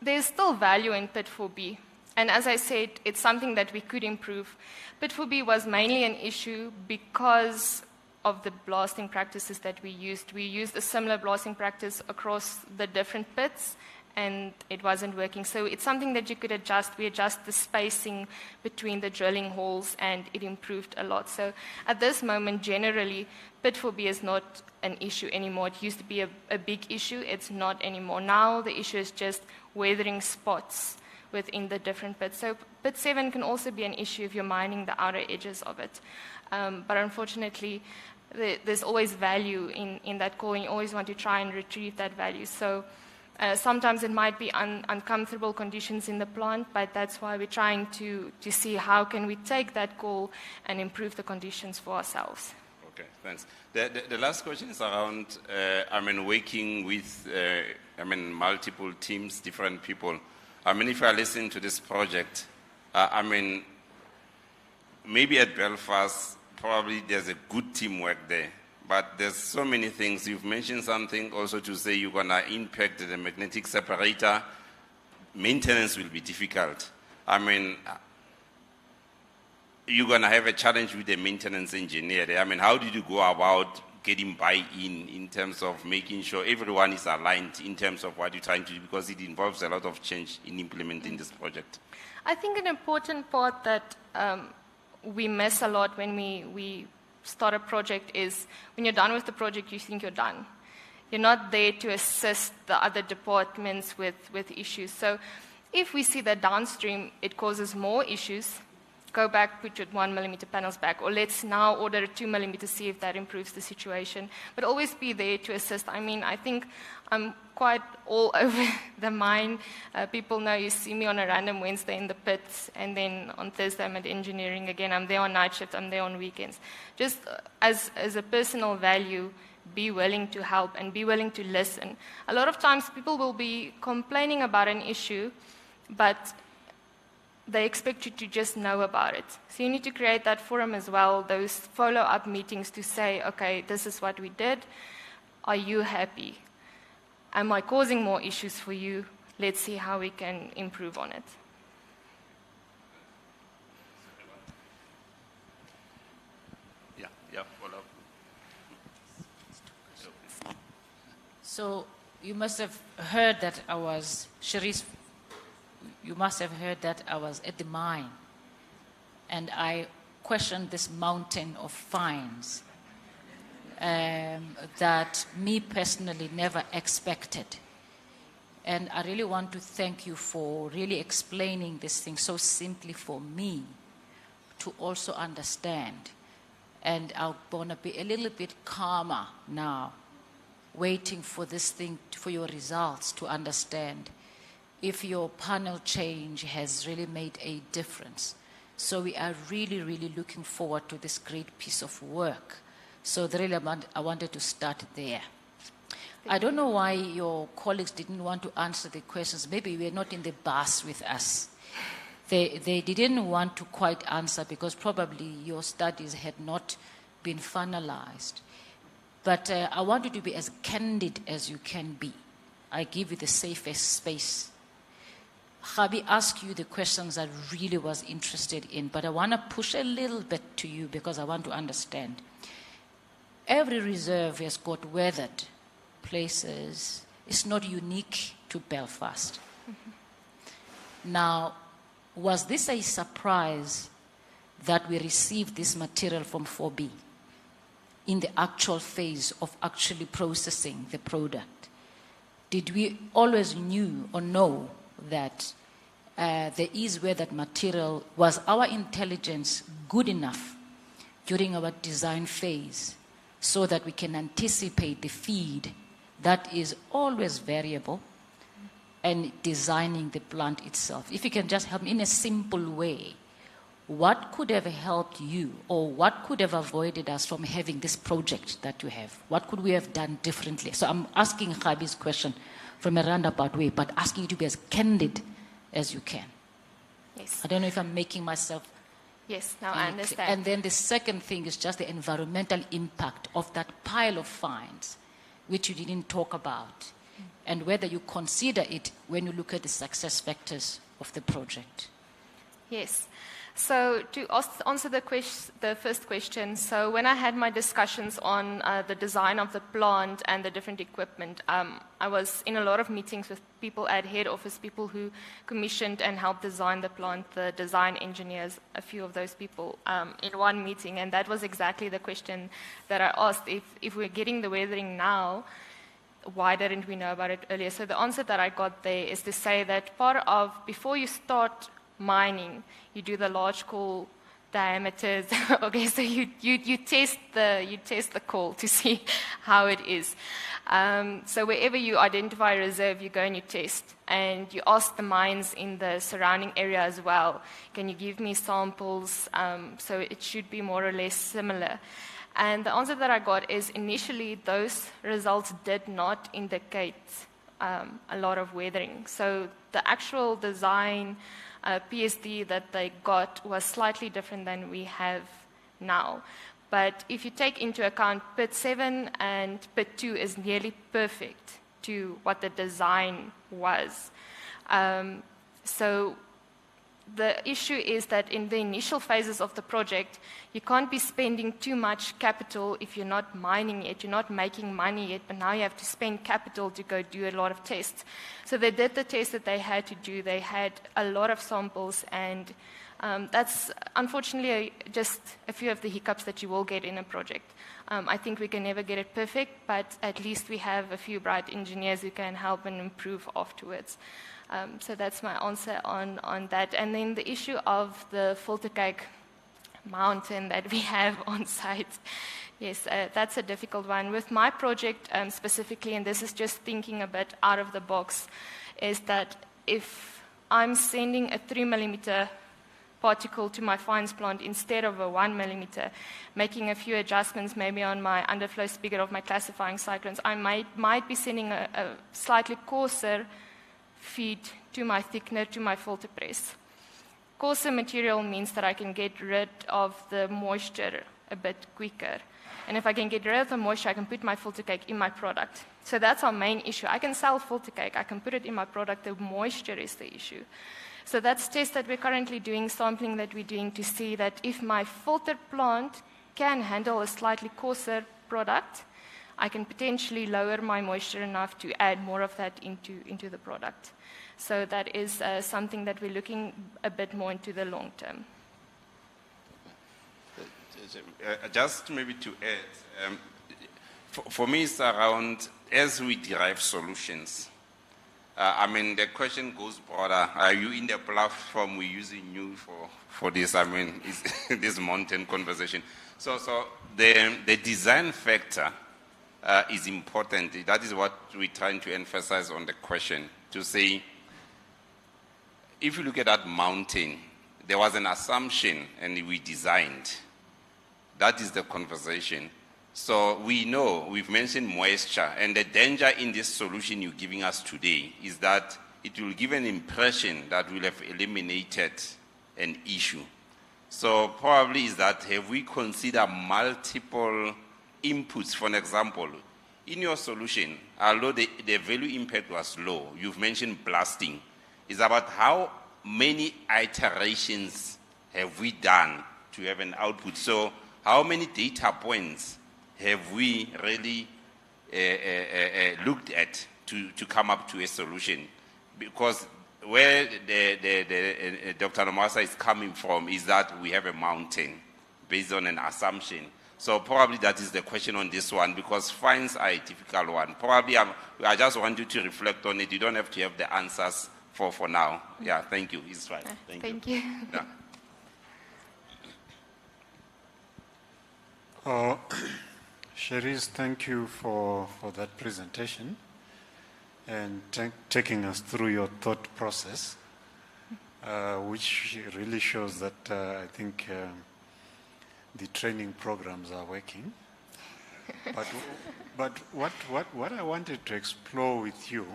Speaker 23: there's still value in pit 4B. And as I said, it's something that we could improve. Pit 4B was mainly an issue because of the blasting practices that we used. We used a similar blasting practice across the different pits, and it wasn't working. So it's something that you could adjust. We adjust the spacing between the drilling holes, and it improved a lot. So at this moment, generally, pit 4B is not an issue anymore. It used to be a big issue. It's not anymore. Now the issue is just weathering spots within the different pits. So pit 7 can also be an issue if you're mining the outer edges of it. But unfortunately, there's always value in that core, and you always want to try and retrieve that value. So sometimes it might be uncomfortable conditions in the plant, but that's why we're trying to see how can we take that core and improve the conditions for ourselves.
Speaker 10: Okay, thanks. The last question is around, working with, multiple teams, different people. If I listen to this project, maybe at Belfast, probably there's a good teamwork there, but there's so many things. You've mentioned something also to say you're going to impact the magnetic separator. Maintenance will be difficult. You're going to have a challenge with the maintenance engineer there. How did you go about getting buy-in in terms of making sure everyone is aligned in terms of what you're trying to do, because it involves a lot of change in implementing this project?
Speaker 23: I think an important part that we miss a lot when we start a project is when you're done with the project, you think you're done. You're not there to assist the other departments with issues. So if we see that downstream it causes more issues, go back, put your 1 millimeter panels back, or let's now order a 2 millimeter, see if that improves the situation. But always be there to assist. I think I'm quite all over the mine. People know you see me on a random Wednesday in the pits, and then on Thursday I'm at engineering again. I'm there on night shift, I'm there on weekends. Just as a personal value, be willing to help and be willing to listen. A lot of times people will be complaining about an issue, but they expect you to just know about it. So you need to create that forum as well, those follow-up meetings to say, okay, this is what we did. Are you happy? Am I causing more issues for you? Let's see how we can improve on it.
Speaker 10: Yeah, follow up.
Speaker 4: So you must have heard that Cherise, you must have heard that I was at the mine, and I questioned this mountain of fines that me personally never expected. And I really want to thank you for really explaining this thing so simply for me to also understand. And I'm going to be a little bit calmer now, waiting for this thing, for your results to understand if your panel change has really made a difference. So we are really, really looking forward to this great piece of work. So really, I wanted to start there. I don't know why your colleagues didn't want to answer the questions. Maybe we're not in the bus with us. they didn't want to quite answer because probably your studies had not been finalized. But I want you to be as candid as you can be. I give you the safest space. Khabi asked you the questions I really was interested in, but I want to push a little bit to you because I want to understand. Every reserve has got weathered places. It's not unique to Belfast. Now, was this a surprise that we received this material from 4B in the actual phase of actually processing the product? Did we always knew or know that there is where that material, was our intelligence good enough during our design phase so that we can anticipate the feed that is always variable and designing the plant itself? If you can just help me in a simple way, what could have helped you or what could have avoided us from having this project that you have? What could we have done differently? So I'm asking Khabi's question from a roundabout way, but asking you to be as candid as you can.
Speaker 23: Yes.
Speaker 4: I don't know if I'm making myself...
Speaker 23: Yes, now I understand.
Speaker 4: And then the second thing is just the environmental impact of that pile of fines, which you didn't talk about, and whether you consider it when you look at the success factors of the project.
Speaker 23: Yes. So to answer the first question, so when I had my discussions on the design of the plant and the different equipment, I was in a lot of meetings with people at head office, people who commissioned and helped design the plant, the design engineers, a few of those people in one meeting. And that was exactly the question that I asked. If we're getting the weathering now, why didn't we know about it earlier? So the answer that I got there is to say that part of, before you start mining, you do the large core diameters. Okay, so you test the core to see how it is. So wherever you identify a reserve, you go and you test, and you ask the mines in the surrounding area as well, can you give me samples? So it should be more or less similar. And the answer that I got is initially those results did not indicate a lot of weathering. So the actual design PSD that they got was slightly different than we have now. But if you take into account pit 7 and pit 2 is nearly perfect to what the design was. So the issue is that in the initial phases of the project, you can't be spending too much capital if you're not mining yet, you're not making money yet, but now you have to spend capital to go do a lot of tests. So they did the tests that they had to do. They had a lot of samples, and that's unfortunately just a few of the hiccups that you will get in a project. I think we can never get it perfect, but at least we have a few bright engineers who can help and improve afterwards. So that's my answer on that. And then the issue of the filter cake mountain that we have on site. Yes, that's a difficult one. With my project specifically, and this is just thinking a bit out of the box, is that if I'm sending a 3 millimeter particle to my fines plant instead of a 1 millimeter, making a few adjustments maybe on my underflow spigot of my classifying cyclones, I might be sending a slightly coarser feed to my thickener, to my filter press. Coarser material means that I can get rid of the moisture a bit quicker. And if I can get rid of the moisture, I can put my filter cake in my product. So that's our main issue. I can sell filter cake, I can put it in my product, the moisture is the issue. So that's tests that we're currently doing, sampling that we're doing to see that if my filter plant can handle a slightly coarser product, I can potentially lower my moisture enough to add more of that into the product. So that is something that we're looking a bit more into the long term.
Speaker 10: Just maybe to add, for me it's around, as we derive solutions, I mean, the question goes broader. Are you in the platform we're using you for this? I mean, this mountain conversation. So the design factor is important. That is what we're trying to emphasize on the question, to say, if you look at that mountain, there was an assumption and we designed. That is the conversation. So we know, we've mentioned moisture, and the danger in this solution you're giving us today is that it will give an impression that we'll have eliminated an issue. So probably is that, have we considered multiple inputs? For an example, in your solution, although the value impact was low, you've mentioned blasting. It's about how many iterations have we done to have an output. So how many data points have we really looked at to come up to a solution? Because where Dr. Nombasa is coming from is that we have a mountain based on an assumption. So probably that is the question on this one, because fines are a difficult one. Probably I just want you to reflect on it. You don't have to have the answers for now. Yeah, thank you. It's fine.
Speaker 23: Thank you.
Speaker 10: Yeah.
Speaker 11: Cherise, thank you for that presentation and taking us through your thought process, which really shows that I think the training programs are working. But what I wanted to explore with you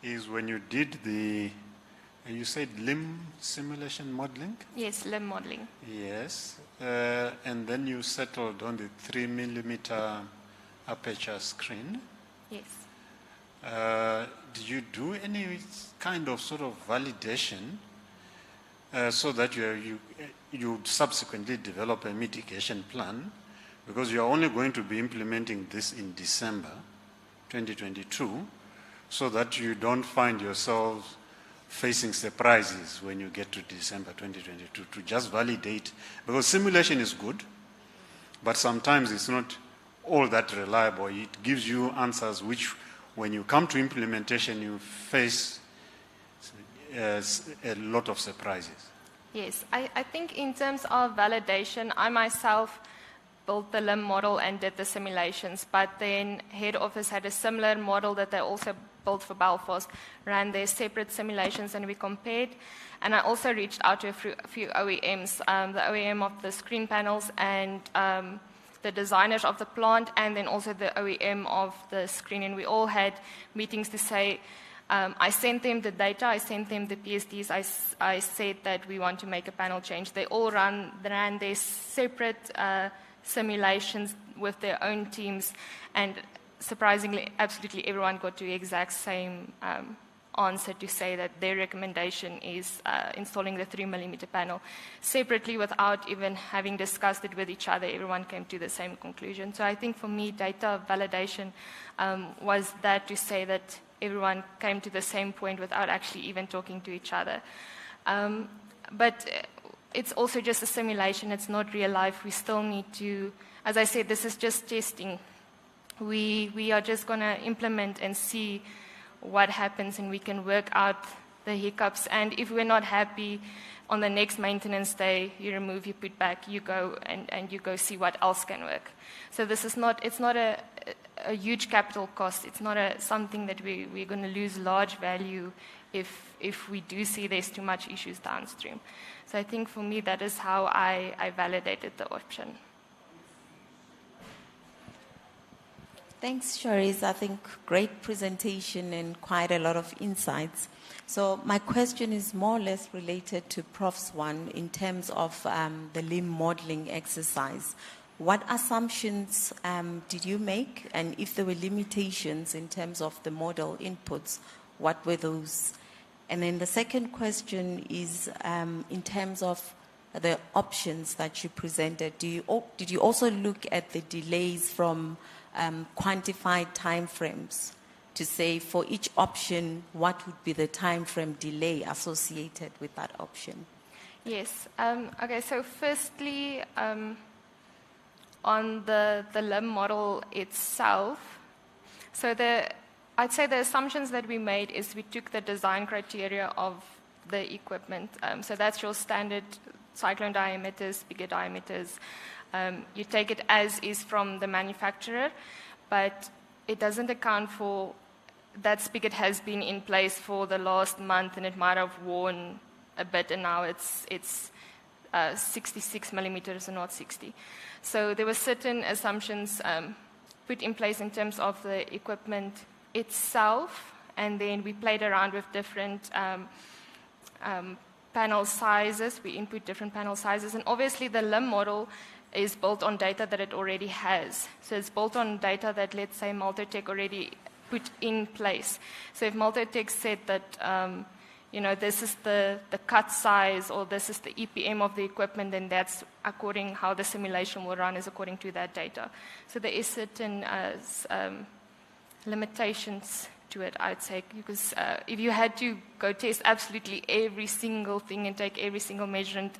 Speaker 11: is when you did you said limb simulation modeling?
Speaker 23: Yes, limb modeling.
Speaker 11: Yes. And then you settled on the 3 millimeter aperture screen.
Speaker 23: Yes.
Speaker 11: Did you do any kind of sort of validation so that you subsequently develop a mitigation plan? Because you are only going to be implementing this in December 2022, so that you don't find yourselves facing surprises when you get to December 2022, to just validate, because simulation is good, but sometimes it's not all that reliable. It gives you answers which, when you come to implementation, you face a lot of surprises.
Speaker 23: Yes, I think in terms of validation, I myself built the limb model and did the simulations, but then head office had a similar model that they also built for Belfast, ran their separate simulations, and we compared. And I also reached out to a few OEMs, the OEM of the screen panels and the designers of the plant, and then also the OEM of the screen, and we all had meetings to say, I sent them the data, I sent them the PSDs, I said that we want to make a panel change. They all ran their separate simulations with their own teams, and surprisingly, absolutely everyone got to the exact same answer to say that their recommendation is installing the 3 millimeter panel. Separately, without even having discussed it with each other, everyone came to the same conclusion. So I think for me, data validation was that to say that everyone came to the same point without actually even talking to each other. But it's also just a simulation, it's not real life. We still need to, as I said, this is just testing. We are just going to implement and see what happens, and we can work out the hiccups. And if we're not happy, on the next maintenance day, you remove, you put back, you go and you go see what else can work. So this is not, it's not a huge capital cost. It's not something that we're going to lose large value if we do see there's too much issues downstream. So I think for me, that is how I validated the option.
Speaker 9: Thanks, Cherise. I think great presentation and quite a lot of insights. So my question is more or less related to Prof's one in terms of the limb modeling exercise. What assumptions did you make? And if there were limitations in terms of the model inputs, what were those? And then the second question is in terms of the options that you presented, did you also look at the delays from quantified timeframes to say for each option, what would be the timeframe delay associated with that option?
Speaker 23: Yes. Okay, so firstly, on the limb model itself, so I'd say the assumptions that we made is we took the design criteria of the equipment. So that's your standard cyclone diameters, bigger diameters. You take it as is from the manufacturer, but it doesn't account for that spigot has been in place for the last month and it might have worn a bit, and now it's 66 millimeters and not 60. So there were certain assumptions put in place in terms of the equipment itself, and then we played around with different panel sizes. We input different panel sizes. And obviously the limb model is built on data that it already has. So it's built on data that, let's say, Multitech already put in place. So if Multitech said that, this is the cut size or this is the EPM of the equipment, then that's according how the simulation will run is according to that data. So there is certain limitations to it, I'd say, because if you had to go test absolutely every single thing and take every single measurement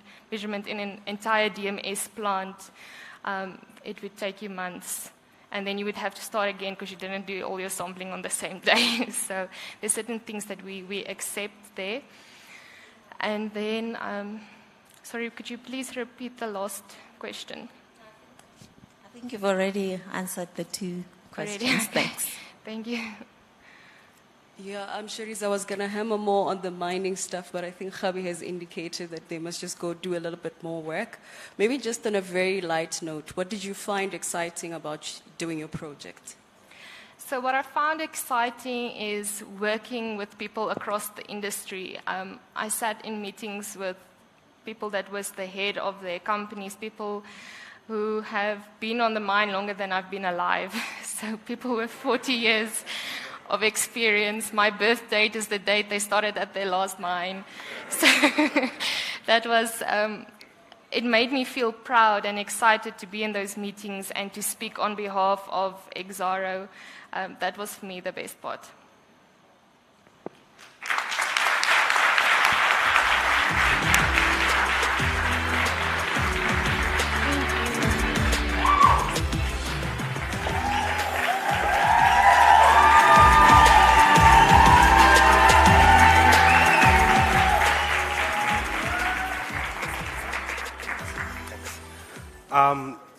Speaker 23: in an entire DMS plant, it would take you months. And then you would have to start again because you didn't do all your sampling on the same day. So there's certain things that we accept there. And then, sorry, could you please repeat the last question?
Speaker 9: I think you've already answered the two questions. Thanks.
Speaker 23: Thank you.
Speaker 7: Yeah, I'm Cherise. I was going to hammer more on the mining stuff, but I think Khabi has indicated that they must just go do a little bit more work. Maybe just on a very light note, what did you find exciting about doing your project?
Speaker 23: So what I found exciting is working with people across the industry. I sat in meetings with people that was the head of their companies, people who have been on the mine longer than I've been alive. So people with 40 years of experience. My birth date is the date they started at their last mine. So that was, it made me feel proud and excited to be in those meetings and to speak on behalf of Exxaro. That was for me the best part.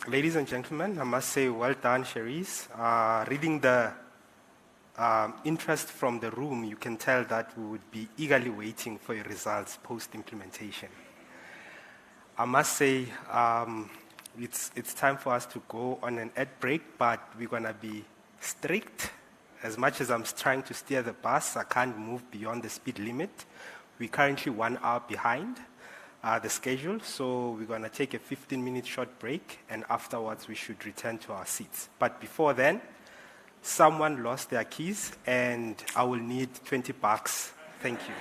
Speaker 3: Ladies and gentlemen, I must say well done, Cherise. Reading the interest from the room, you can tell that we would be eagerly waiting for your results post-implementation. I must say it's time for us to go on an ad break, but we're going to be strict. As much as I'm trying to steer the bus, I can't move beyond the speed limit. We're currently 1 hour behind the schedule, so we're going to take a 15-minute short break, and afterwards we should return to our seats. But before then, someone lost their keys, and I will need $20. Thank you.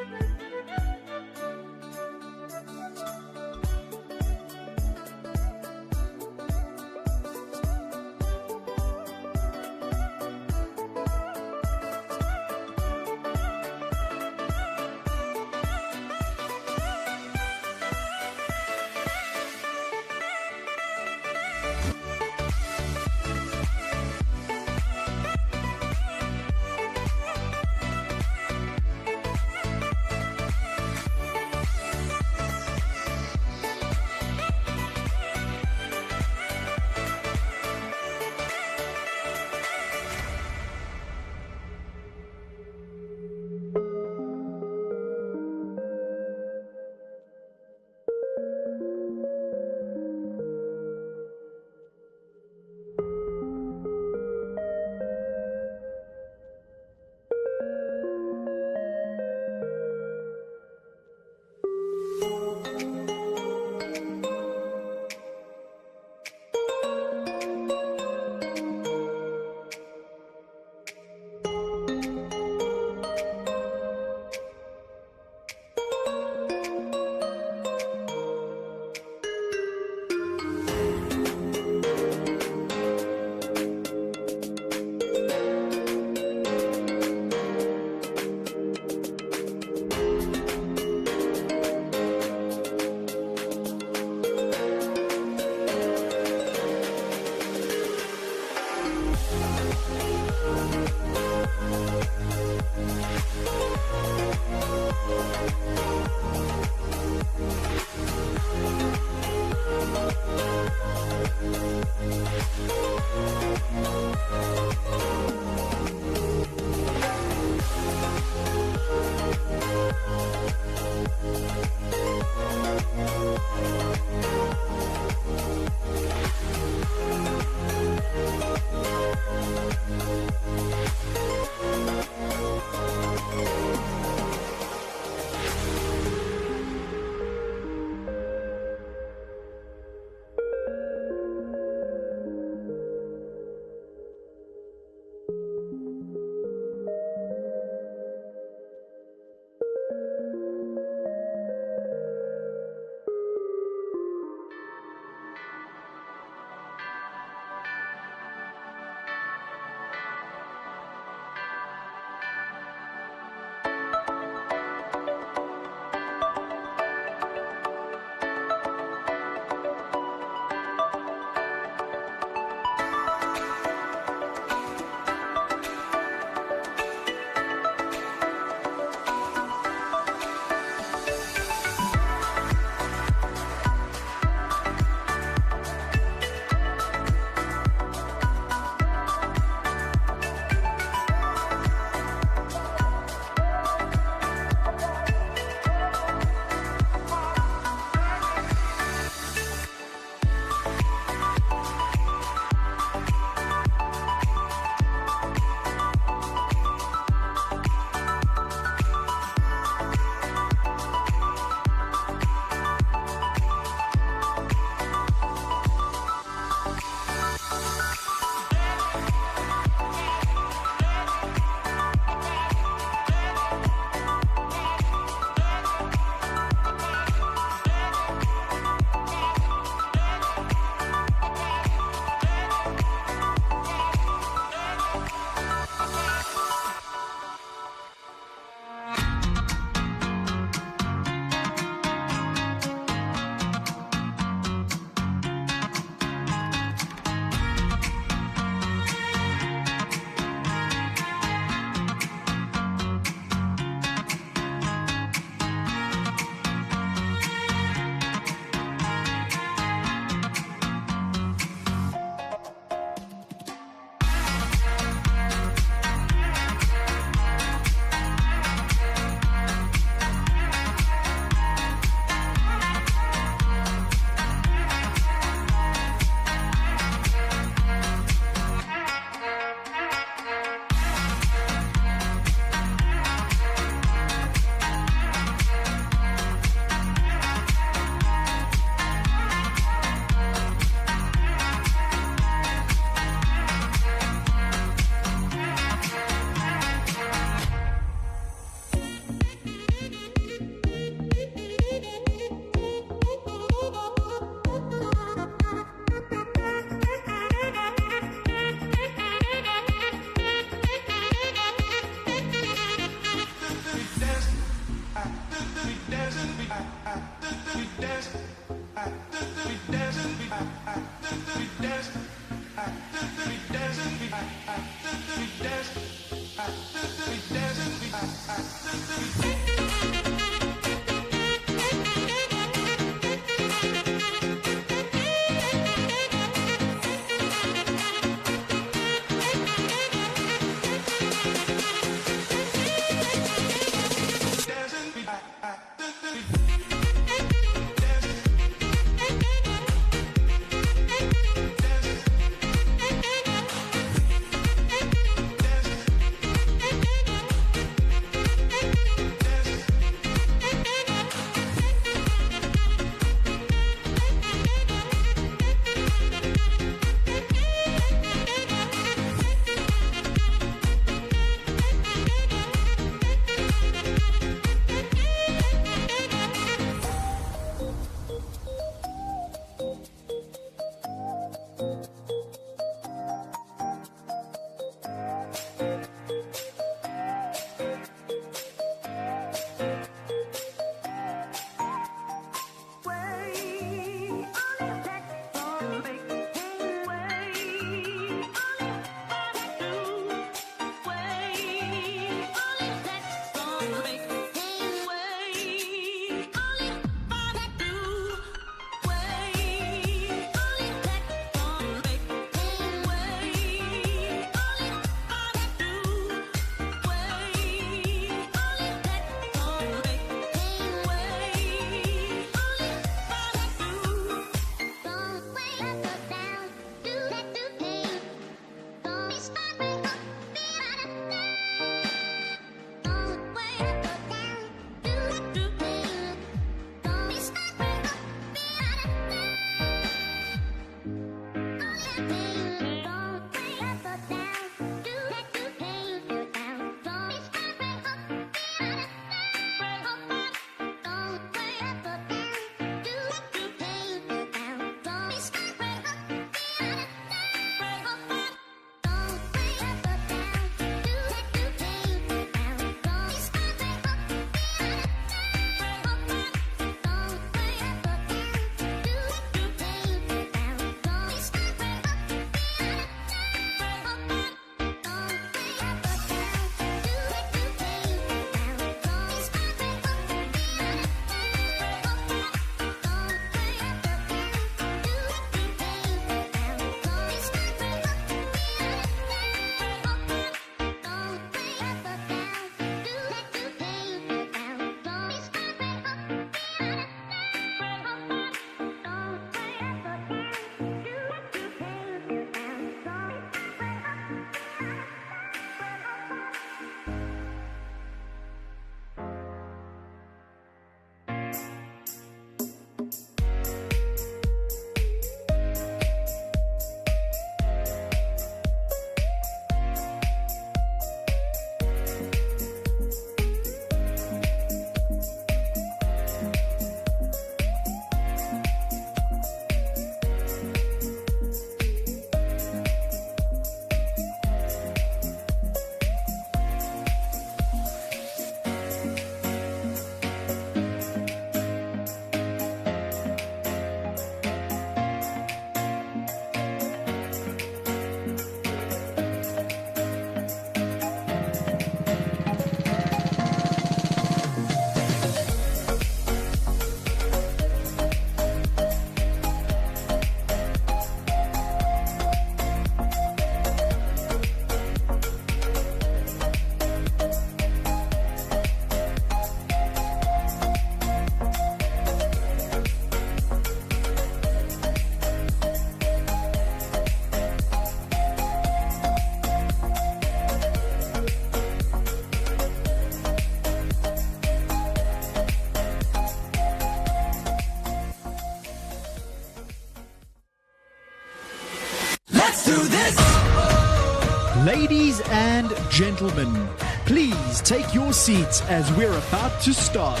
Speaker 2: Ladies and gentlemen, please take your seats as we're about to start.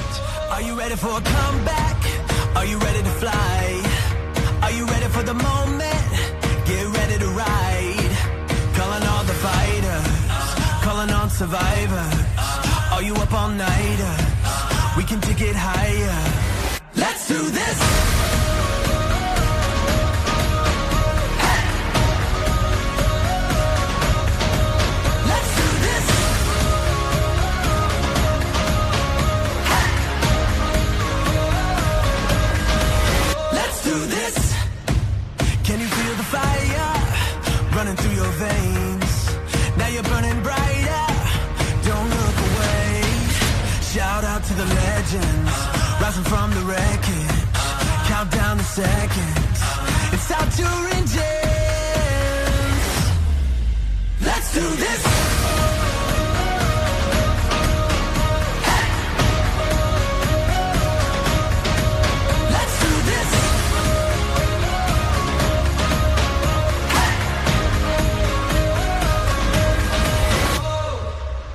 Speaker 5: Are you ready for a comeback? Are you ready to fly? Are you ready for the moment? Get ready to ride. Calling all the fighters, calling on survivors. Are you up all nighter? We can take it higher. Let's do this. seconds. It's out your engines. Let's do this.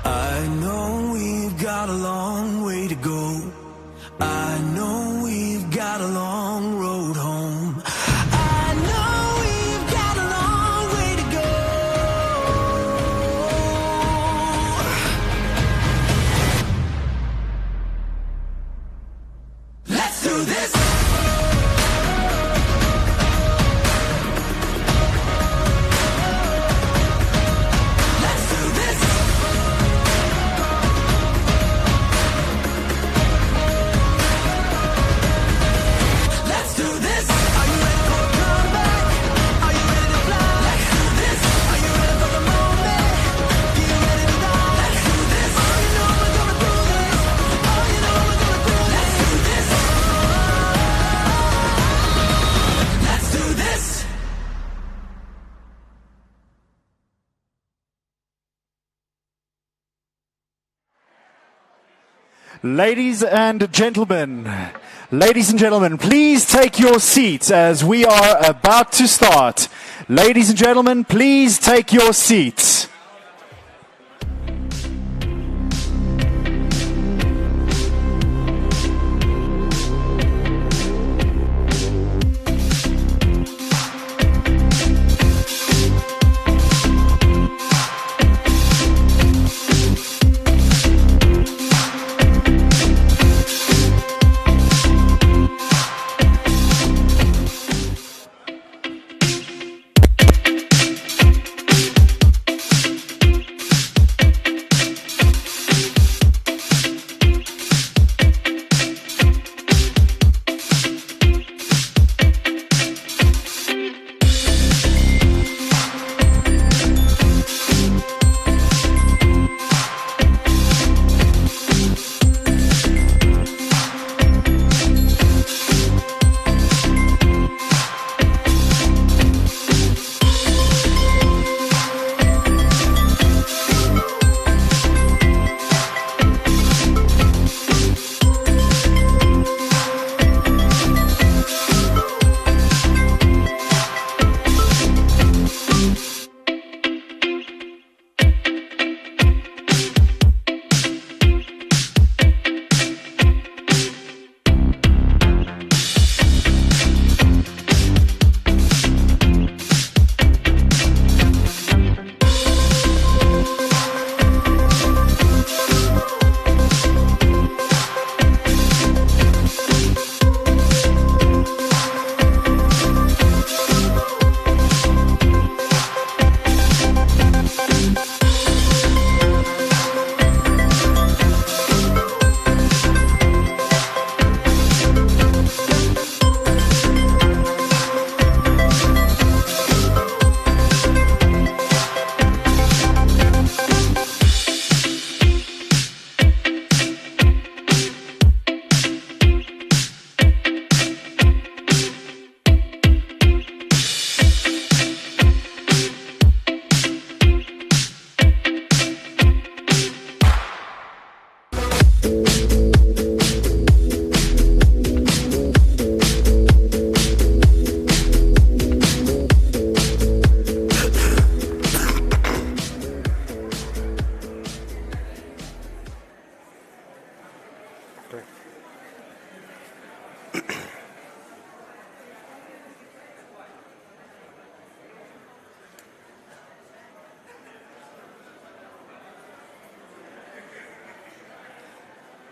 Speaker 5: I know we've got a long way to go. I know we've got a long road home. I know we've got a long way to go. Let's do this.
Speaker 2: Ladies and gentlemen, please take your seats as we are about to start. Ladies and gentlemen, please take your seats.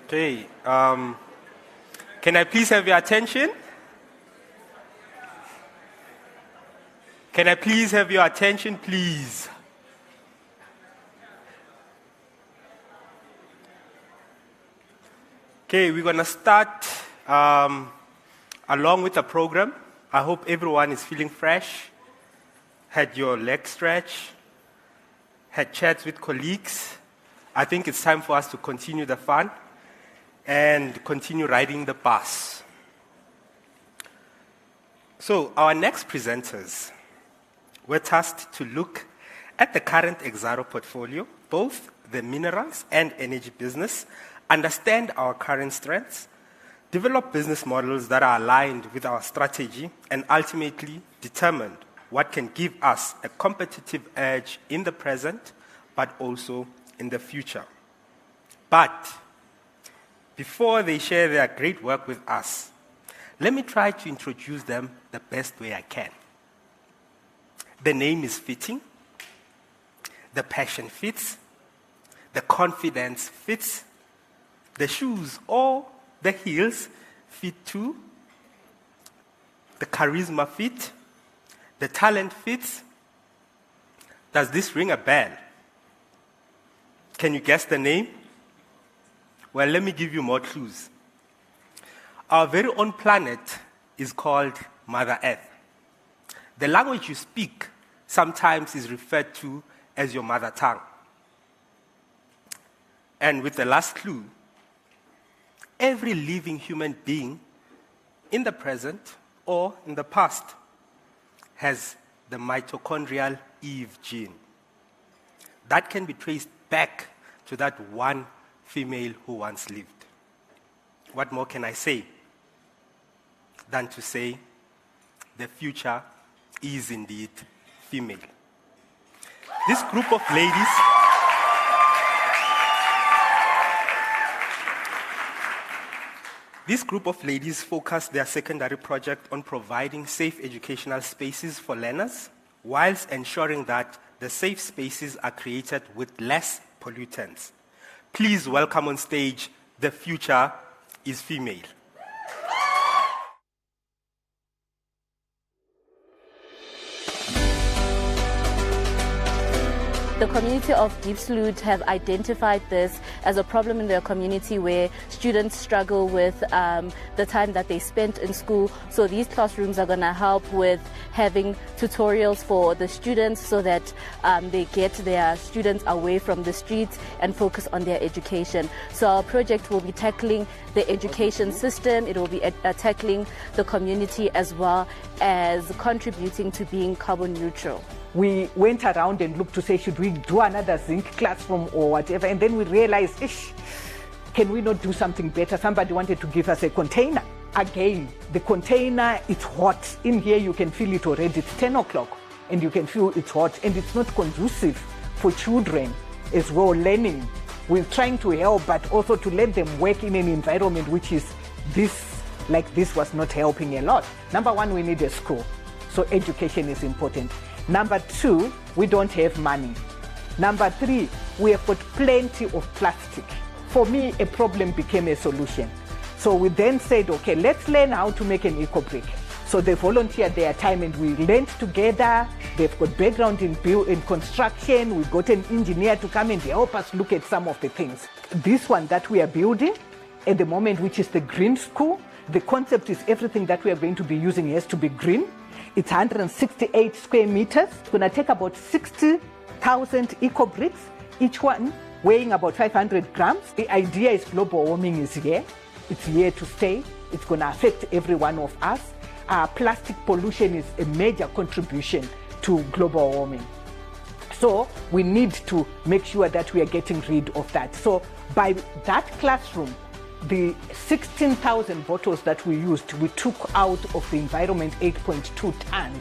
Speaker 3: Okay, can I please have your attention? Can I please have your attention, please? Okay, we're going to start along with the program. I hope everyone is feeling fresh, had your leg stretch, had chats with colleagues. I think it's time for us to continue the fun and continue riding the bus. So our next presenters were tasked to look at the current Exxaro portfolio, both the minerals and energy business, understand our current strengths, develop business models that are aligned with our strategy, and ultimately determine what can give us a competitive edge in the present, but also in the future. But before they share their great work with us, let me try to introduce them the best way I can. The name is fitting, the passion fits, the confidence fits, the shoes or the heels fit too, the charisma fit, the talent fits. Does this ring a bell? Can you guess the name? Well, let me give you more clues. Our very own planet is called Mother Earth. The language you speak sometimes is referred to as your mother tongue. And with the last clue, every living human being in the present or in the past has the mitochondrial Eve gene. That can be traced back to that one female who once lived. What more can I say than to say the future is indeed female? This group of ladies focus their secondary project on providing safe educational spaces for learners, whilst ensuring that the safe spaces are created with less pollutants. Please welcome on stage, the future is female.
Speaker 6: The community of Deep Sloot have identified this as a problem in their community where students struggle with the time that they spent in school. So these classrooms are going to help with having tutorials for the students so that they get their students away from the streets and focus on their education. So our project will be tackling the education system. It will be tackling the community as well as contributing to being carbon neutral.
Speaker 12: We went around and looked to say, should we do another zinc classroom or whatever? And then we realized, can we not do something better? Somebody wanted to give us a container. Again, the container, it's hot. In here, you can feel it already. It's 10 o'clock, and you can feel it's hot. And it's not conducive for children as well learning. We're trying to help, but also to let them work in an environment which is this was not helping a lot. Number one, we need a school. So education is important. Number two, we don't have money. Number three, we have got plenty of plastic. For me, a problem became a solution. So we then said, okay, let's learn how to make an eco-brick. So they volunteered their time and we learned together. They've got background in construction. We got an engineer to come and help us look at some of the things. This one that we are building at the moment, which is the green school, the concept is everything that we are going to be using has to be green. It's 168 square meters. It's going to take about 60,000 eco-bricks, each one weighing about 500 grams. The idea is global warming is here. It's here to stay. It's going to affect every one of us. Plastic pollution is a major contribution to global warming. So we need to make sure that we are getting rid of that. So by that classroom, the 16,000 bottles that we used, we took out of the environment 8.2 tons.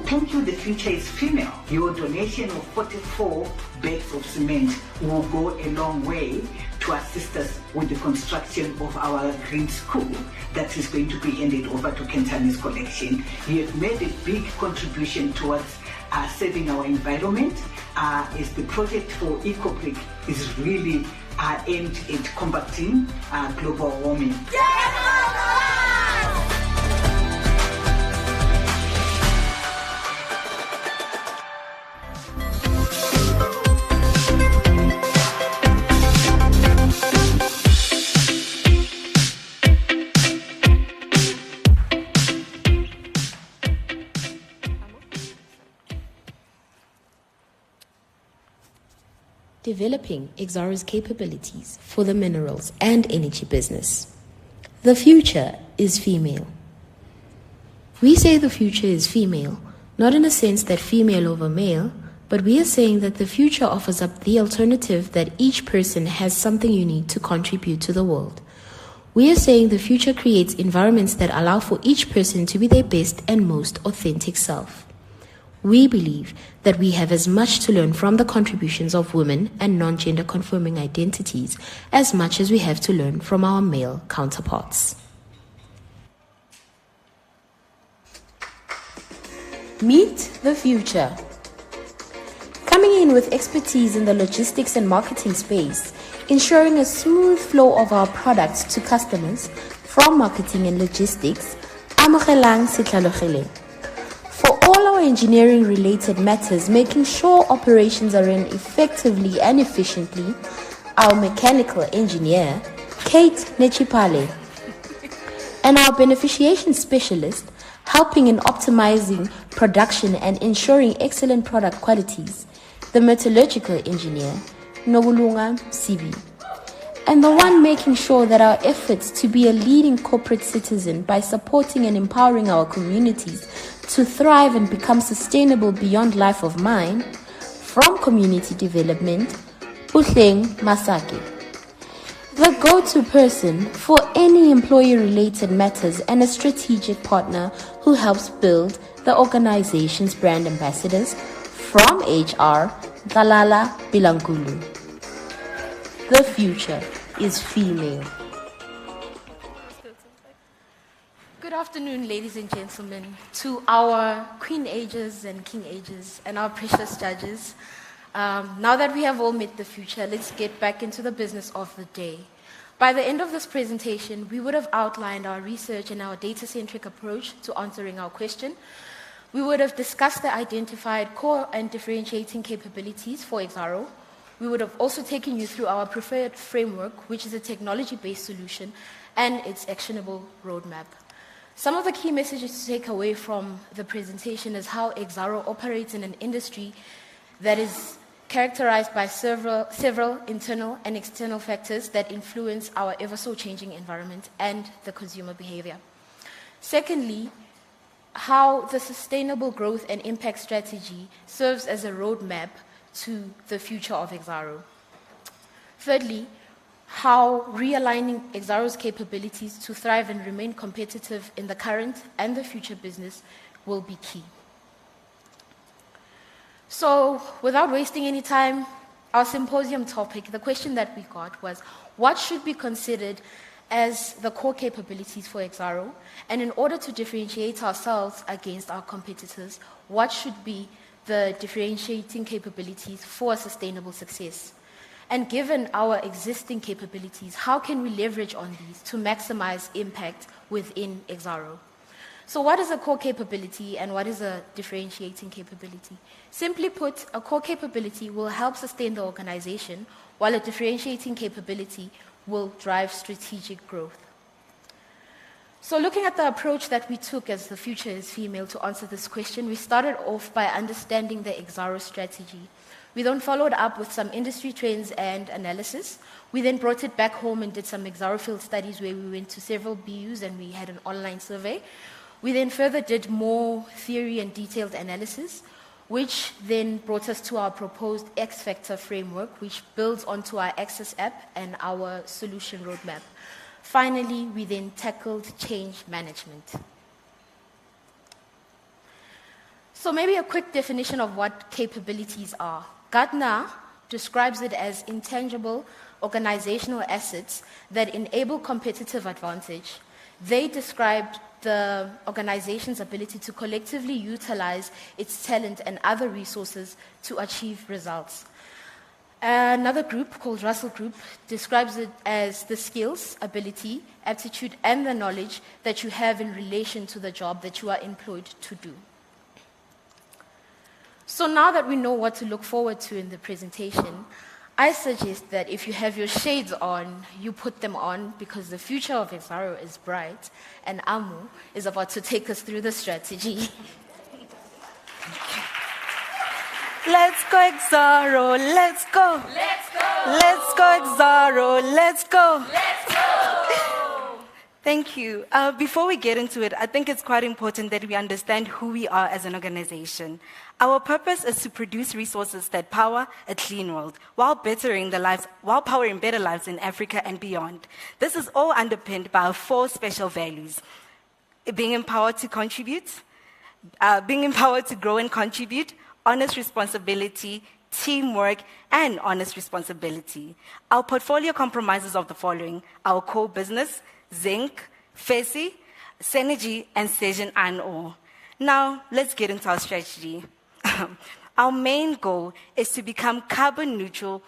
Speaker 13: Thank you, the future is female. Your donation of 44 bags of cement will go a long way to assist us with the construction of our green school that is going to be handed over to Kentani's collection. You have made a big contribution towards saving our environment. As the project for EcoBrick is really aimed at combating global warming.
Speaker 24: Developing Exxaro's capabilities for the minerals and energy business. The future is female. We say the future is female, not in a sense that female over male, but we are saying that the future offers up the alternative that each person has something unique to contribute to the world. We are saying the future creates environments that allow for each person to be their best and most authentic self. We believe that we have as much to learn from the contributions of women and non-gender conforming identities as much as we have to learn from our male counterparts. Meet the future. Coming in with expertise in the logistics and marketing space, ensuring a smooth flow of our products to customers from marketing and logistics, Amogelang Setlalogele. For all our engineering related matters, making sure operations are run effectively and efficiently, our mechanical engineer, Kate Nechipale, and our beneficiation specialist, helping in optimizing production and ensuring excellent product qualities, the metallurgical engineer, Nobulunga Sibi, and the one making sure that our efforts to be a leading corporate citizen by supporting and empowering our communities to thrive and become sustainable beyond life of mine, from community development, Uhleng Masaki, the go-to person for any employee-related matters and a strategic partner who helps build the organization's brand ambassadors, from HR, Dalala Bilankulu. The future is female.
Speaker 8: Good afternoon, ladies and gentlemen, to our Queen Ages and King Ages and our precious judges. Now that we have all met the future, let's get back into the business of the day. By the end of this presentation, we would have outlined our research and our data-centric approach to answering our question. We would have discussed the identified core and differentiating capabilities for Exxaro. We would have also taken you through our preferred framework, which is a technology-based solution, and its actionable roadmap. Some of the key messages to take away from the presentation is how Exxaro operates in an industry that is characterized by several internal and external factors that influence our ever-so-changing environment and the consumer behavior. Secondly, how the sustainable growth and impact strategy serves as a roadmap to the future of Exxaro. Thirdly, how realigning Exxaro's capabilities to thrive and remain competitive in the current and the future business will be key. So, without wasting any time, our symposium topic, the question that we got was, what should be considered as the core capabilities for Exxaro? And in order to differentiate ourselves against our competitors, what should be the differentiating capabilities for sustainable success? And given our existing capabilities, how can we leverage on these to maximize impact within Exxaro? So what is a core capability and what is a differentiating capability? Simply put, a core capability will help sustain the organization, while a differentiating capability will drive strategic growth. So looking at the approach that we took as the future is female to answer this question, we started off by understanding the Exxaro strategy. We then followed up with some industry trends and analysis. We then brought it back home and did some Exxaro field studies where we went to several BUs and we had an online survey. We then further did more theory and detailed analysis, which then brought us to our proposed X-Factor framework, which builds onto our Access app and our solution roadmap. Finally, we then tackled change management. So maybe a quick definition of what capabilities are. Gartner describes it as intangible organizational assets that enable competitive advantage. They described the organization's ability to collectively utilize its talent and other resources to achieve results. Another group called Russell Group describes it as the skills, ability, aptitude, and the knowledge that you have in relation to the job that you are employed to do. So now that we know what to look forward to in the presentation, I suggest that if you have your shades on, you put them on, because the future of Exxaro is bright, and Amu is about to take us through the strategy.
Speaker 17: Let's go, Exxaro, let's go. Let's go. Let's go, Exxaro, let's go. Let's go.
Speaker 14: Thank you. Before we get into it, I think it's quite important that we understand who we are as an organization. Our purpose is to produce resources that power a clean world while powering better lives in Africa and beyond. This is all underpinned by our 4 special values: being empowered to contribute, being empowered to grow and contribute, honest responsibility, teamwork, and honest responsibility. Our portfolio comprises of the following: our core business, zinc, Fesi, Synergy, and Session Iron Ore. Now, let's get into our strategy. Our main goal is to become a carbon neutral,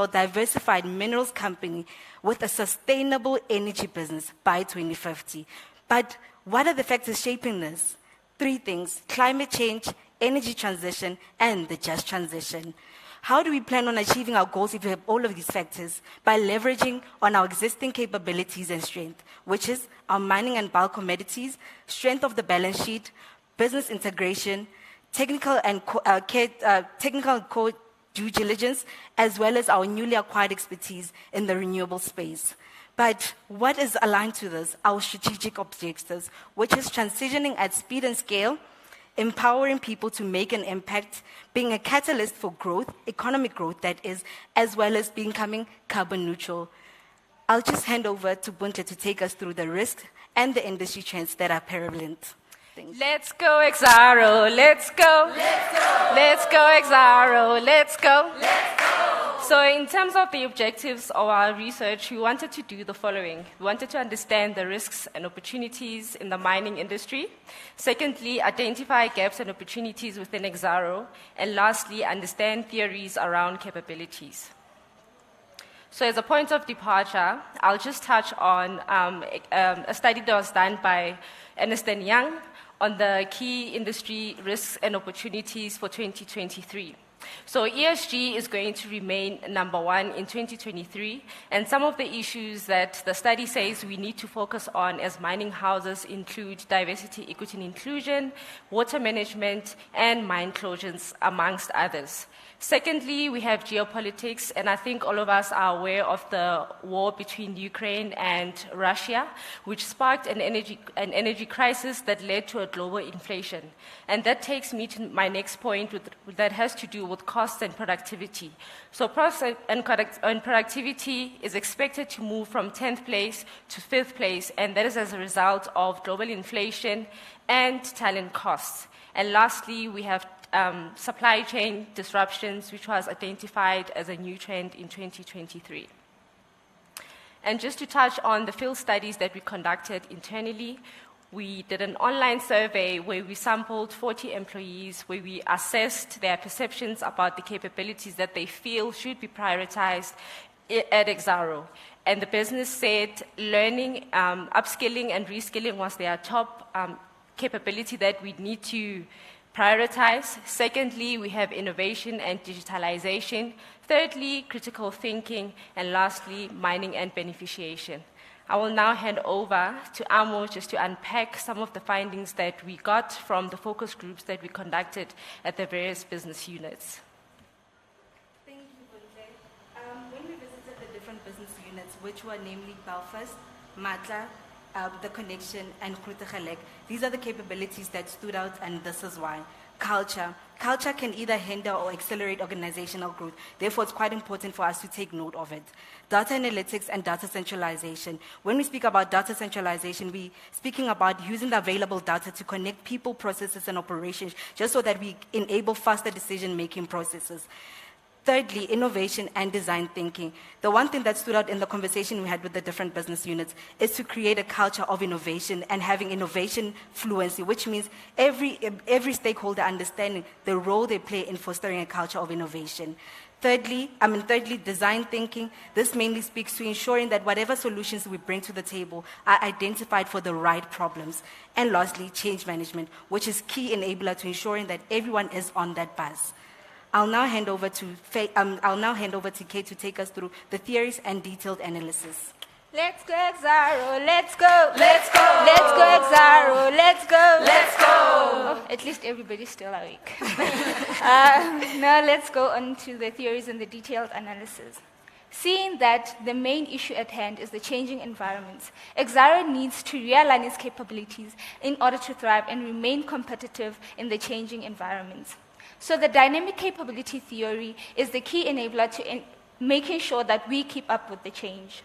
Speaker 14: diversified minerals company with a sustainable energy business by 2050. But what are the factors shaping this? 3 things: climate change, energy transition, and the just transition. How do we plan on achieving our goals if we have all of these factors? By leveraging on our existing capabilities and strength, which is our mining and bulk commodities, strength of the balance sheet, business integration, technical and core due diligence, as well as our newly acquired expertise in the renewable space. But what is aligned to this? Our strategic objectives, which is transitioning at speed and scale, empowering people to make an impact, being a catalyst for growth, economic growth that is, as well as becoming carbon neutral. I'll just hand over to Buntle to take us through the risks and the industry trends that are prevalent.
Speaker 15: Let's go, Exxaro, let's go. Let's go. Let's go, Exxaro, let's go. Let's go. So in terms of the objectives of our research, we wanted to do the following. We wanted to understand the risks and opportunities in the mining industry. Secondly, identify gaps and opportunities within Exxaro. And lastly, understand theories around capabilities. So as a point of departure, I'll just touch on a study that was done by Ernst & Young on the key industry risks and opportunities for 2023. So ESG is going to remain number 1 in 2023, and some of the issues that the study says we need to focus on as mining houses include diversity, equity, and inclusion, water management, and mine closures, amongst others. Secondly, we have geopolitics, and I think all of us are aware of the war between Ukraine and Russia, which sparked an energy crisis that led to a global inflation. And that takes me to my next point that has to do with costs and productivity. So cost and productivity is expected to move from 10th place to 5th place, and that is as a result of global inflation and talent costs. And lastly, we have supply chain disruptions, which was identified as a new trend in 2023. And just to touch on the field studies that we conducted internally, we did an online survey where we sampled 40 employees, where we assessed their perceptions about the capabilities that they feel should be prioritized at Exxaro. And the business said learning, upskilling and reskilling was their top capability that we need to prioritize. Secondly, we have innovation and digitalization. Thirdly, critical thinking. And lastly, mining and beneficiation. I will now hand over to Amo just to unpack some of the findings that we got from the focus groups that we conducted at the various business units.
Speaker 14: Thank you, Buntle. When we visited the different business units, which were namely Belfast, Matla, the Connection, and Grootegeluk, these are the capabilities that stood out, and this is why. Culture. Culture can either hinder or accelerate organizational growth. Therefore, it's quite important for us to take note of it. Data analytics and data centralization. When we speak about data centralization, we're speaking about using the available data to connect people, processes, and operations, just so that we enable faster decision-making processes. Thirdly, innovation and design thinking. The one thing that stood out in the conversation we had with the different business units is to create a culture of innovation and having innovation fluency, which means every stakeholder understanding the role they play in fostering a culture of innovation. Thirdly, design thinking. This mainly speaks to ensuring that whatever solutions we bring to the table are identified for the right problems. And lastly, change management, which is key enabler to ensuring that everyone is on that bus. I'll now hand over to Kate to take us through the theories and detailed analysis.
Speaker 17: Let's go, Exxaro, let's go. Let's go. Let's go, Exxaro, let's go. Let's go.
Speaker 8: Oh, at least everybody's still awake.
Speaker 17: Now let's go on to the theories and the detailed analysis.
Speaker 1: Seeing that the main issue at hand is the changing environments, Exxaro needs to realign its capabilities in order to thrive and remain competitive in the changing environments. So the dynamic capability theory is the key enabler to making sure that we keep up with the change.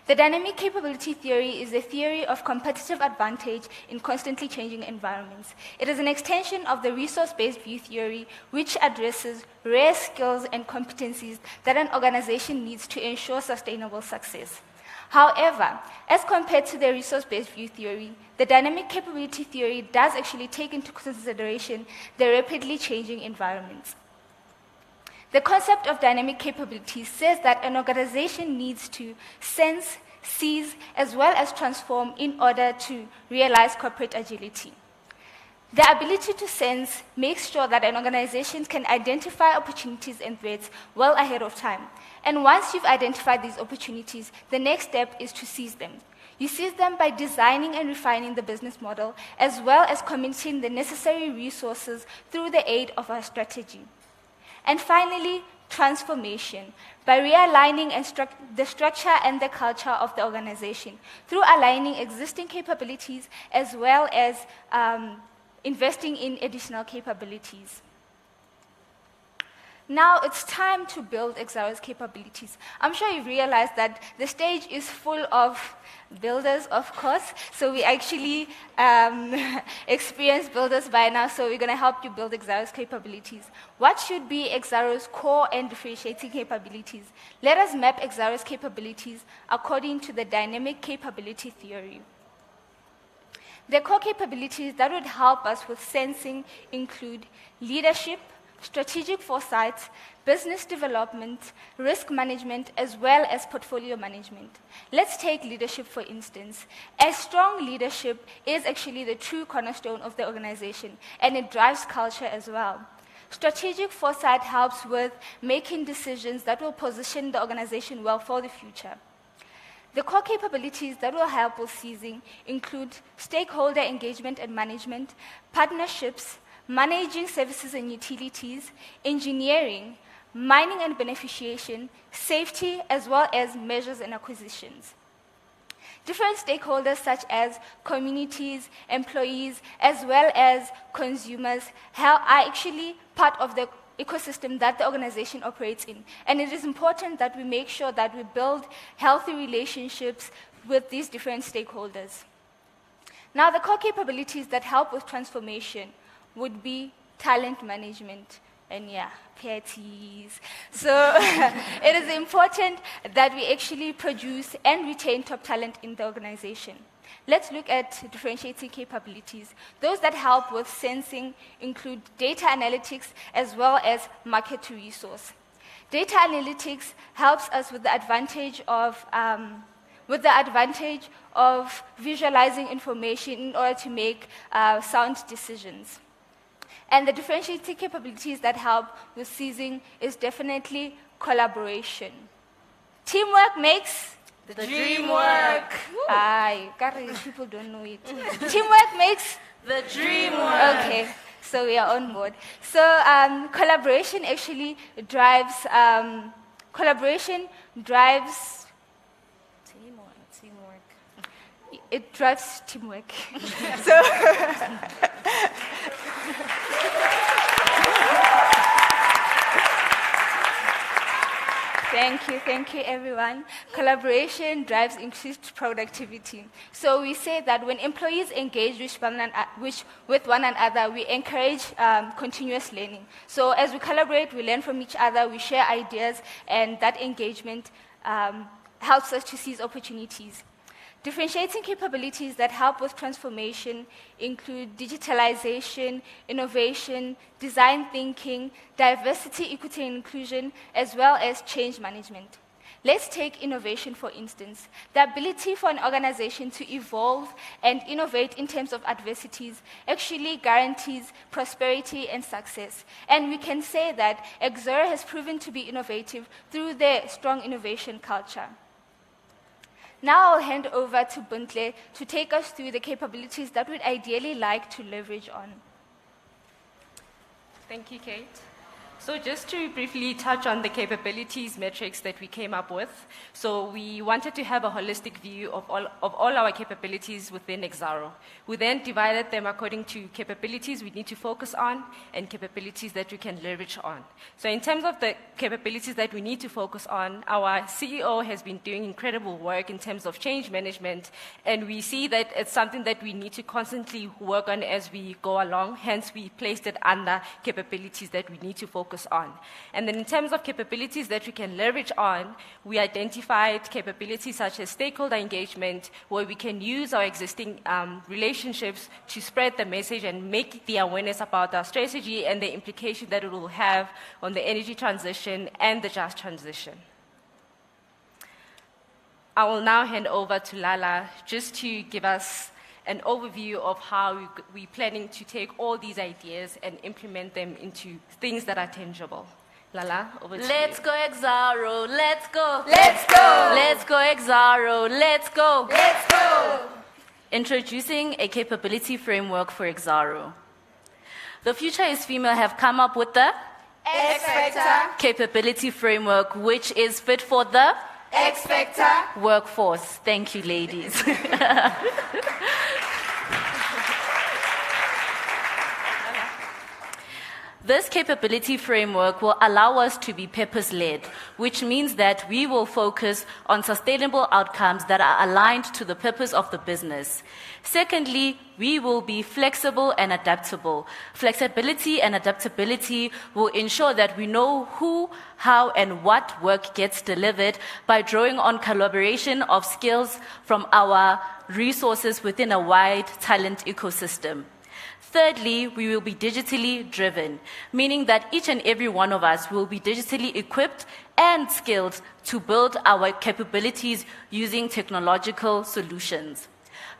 Speaker 1: The dynamic capability theory is a theory of competitive advantage in constantly changing environments. It is an extension of the resource-based view theory, which addresses rare skills and competencies that an organization needs to ensure sustainable success. However, as compared to the resource-based view theory, the dynamic capability theory does actually take into consideration the rapidly changing environments. The concept of dynamic capabilities says that an organization needs to sense, seize, as well as transform in order to realize corporate agility. The ability to sense makes sure that an organization can identify opportunities and threats well ahead of time. And once you've identified these opportunities, the next step is to seize them. You seize them by designing and refining the business model, as well as committing the necessary resources through the aid of our strategy. And finally, transformation, by realigning the structure and the culture of the organization through aligning existing capabilities as well as investing in additional capabilities. Now it's time to build Exxaro's capabilities. I'm sure you've realized that the stage is full of builders, of course. So we actually experienced builders by now, so we're going to help you build Exxaro's capabilities. What should be Exxaro's core and differentiating capabilities? Let us map Exxaro's capabilities according to the dynamic capability theory. The core capabilities that would help us with sensing include leadership, strategic foresight, business development, risk management, as well as portfolio management. Let's take leadership, for instance. A strong leadership is actually the true cornerstone of the organization, and it drives culture as well. Strategic foresight helps with making decisions that will position the organization well for the future. The core capabilities that will help with seizing include stakeholder engagement and management, partnerships, managing services and utilities, engineering, mining and beneficiation, safety, as well as measures and acquisitions. Different stakeholders such as communities, employees, as well as consumers are actually part of the ecosystem that the organization operates in. And it is important that we make sure that we build healthy relationships with these different stakeholders. Now, the core capabilities that help with transformation would be talent management and PITs. So it is important that we actually produce and retain top talent in the organization. Let's look at differentiating capabilities. Those that help with sensing include data analytics as well as market to resource. Data analytics helps us with the advantage of visualizing information in order to make sound decisions. And the differentiating capabilities that help with seizing is definitely collaboration. Teamwork makes the dream work. People don't know it. Teamwork makes the dream work. Okay, so we are on board. So collaboration actually drives teamwork. It drives teamwork. So Thank you, everyone. Collaboration drives increased productivity. So we say that when employees engage with one another, we encourage continuous learning. So as we collaborate, we learn from each other, we share ideas, and that engagement helps us to seize opportunities. Differentiating capabilities that help with transformation include digitalization, innovation, design thinking, diversity, equity, and inclusion, as well as change management. Let's take innovation, for instance. The ability for an organization to evolve and innovate in terms of adversities actually guarantees prosperity and success. And we can say that Exxaro has proven to be innovative through their strong innovation culture. Now I'll hand over to Buntle to take us through the capabilities that we'd ideally like to leverage on.
Speaker 15: Thank you, Kate. So just to briefly touch on the capabilities metrics that we came up with. So we wanted to have a holistic view of all our capabilities within Exxaro. We then divided them according to capabilities we need to focus on and capabilities that we can leverage on. So in terms of the capabilities that we need to focus on, our CEO has been doing incredible work in terms of change management, and we see that it's something that we need to constantly work on as we go along. Hence, we placed it under capabilities that we need to focus on. And then in terms of capabilities that we can leverage on, we identified capabilities such as stakeholder engagement, where we can use our existing relationships to spread the message and make the awareness about our strategy and the implication that it will have on the energy transition and the just transition. I will now hand over to Lala just to give us an overview of how we're planning to take all these ideas and implement them into things that are tangible. Lala, over to you.
Speaker 6: Let's go Exxaro, let's go.
Speaker 22: Let's go.
Speaker 6: Let's go Exxaro, let's go.
Speaker 22: Let's go.
Speaker 6: Introducing a capability framework for Exxaro. The Future is Female have come up with the
Speaker 22: X Factor
Speaker 6: capability framework, which is fit for the
Speaker 22: X Factor
Speaker 6: workforce. Thank you, ladies. This capability framework will allow us to be purpose-led, which means that we will focus on sustainable outcomes that are aligned to the purpose of the business. Secondly, we will be flexible and adaptable. Flexibility and adaptability will ensure that we know who, how, and what work gets delivered by drawing on collaboration of skills from our resources within a wide talent ecosystem. Thirdly, we will be digitally driven, meaning that each and every one of us will be digitally equipped and skilled to build our capabilities using technological solutions.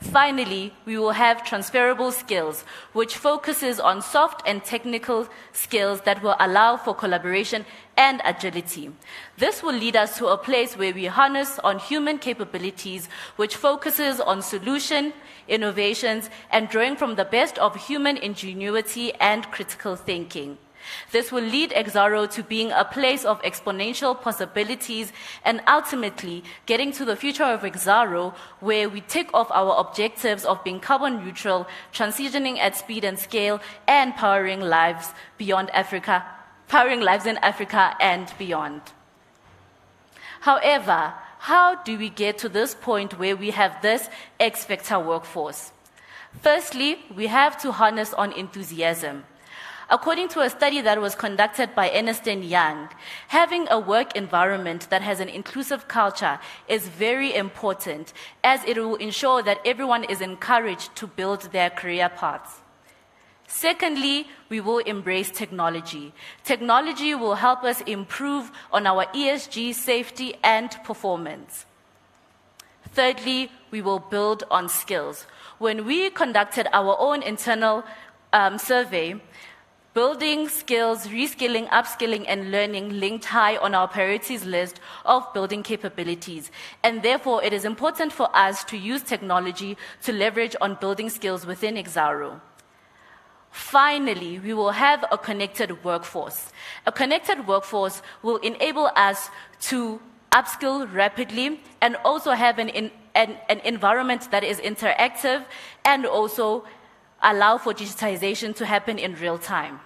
Speaker 6: Finally, we will have transferable skills, which focuses on soft and technical skills that will allow for collaboration and agility. This will lead us to a place where we harness on human capabilities, which focuses on solution, innovations, and drawing from the best of human ingenuity and critical thinking. This will lead Exxaro to being a place of exponential possibilities and ultimately getting to the future of Exxaro, where we tick off our objectives of being carbon neutral, transitioning at speed and scale, and powering lives in Africa and beyond. However, how do we get to this point where we have this X Factor workforce? Firstly, we have to harness on enthusiasm. According to a study that was conducted by Ernst & Young, having a work environment that has an inclusive culture is very important, as it will ensure that everyone is encouraged to build their career paths. Secondly, we will embrace technology. Technology will help us improve on our ESG, safety, and performance. Thirdly, we will build on skills. When we conducted our own internal survey, building skills, reskilling, upskilling, and learning linked high on our priorities list of building capabilities. And therefore, it is important for us to use technology to leverage on building skills within Exxaro. Finally, we will have a connected workforce. A connected workforce will enable us to upskill rapidly and also have an environment that is interactive and also allow for digitization to happen in real time.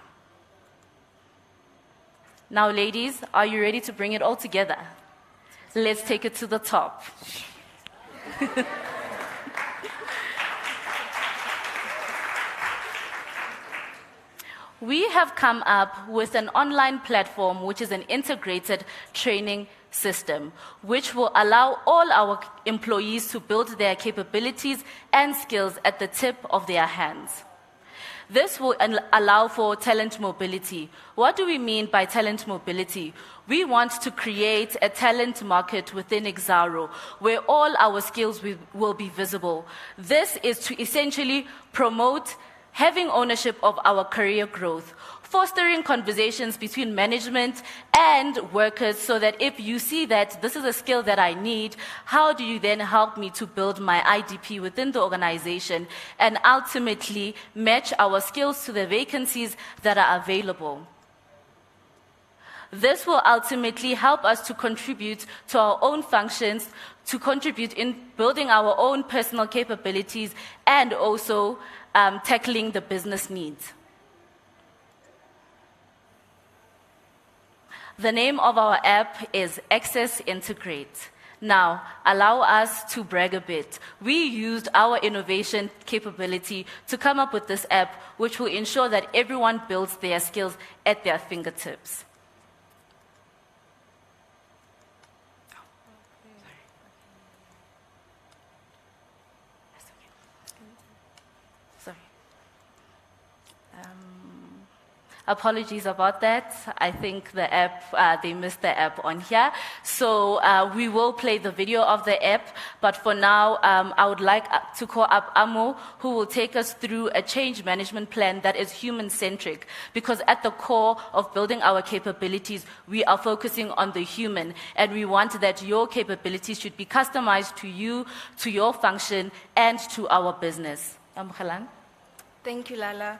Speaker 6: Now, ladies, are you ready to bring it all together? Let's take it to the top. We have come up with an online platform which is an integrated training system, which will allow all our employees to build their capabilities and skills at the tip of their hands. This will allow for talent mobility. What do we mean by talent mobility? We want to create a talent market within Exxaro where all our skills will be visible. This is to essentially promote having ownership of our career growth, fostering conversations between management and workers so that if you see that this is a skill that I need, how do you then help me to build my IDP within the organization and ultimately match our skills to the vacancies that are available? This will ultimately help us to contribute to our own functions, to contribute in building our own personal capabilities, and also tackling the business needs. The name of our app is Access Integrate. Now, allow us to brag a bit. We used our innovation capability to come up with this app, which will ensure that everyone builds their skills at their fingertips. Apologies about that. I think the app, they missed the app on here. So we will play the video of the app, but for now, I would like to call up Amo, who will take us through a change management plan that is human-centric, because at the core of building our capabilities, we are focusing on the human, and we want that your capabilities should be customized to you, to your function, and to our business.
Speaker 14: Thank you, Lala.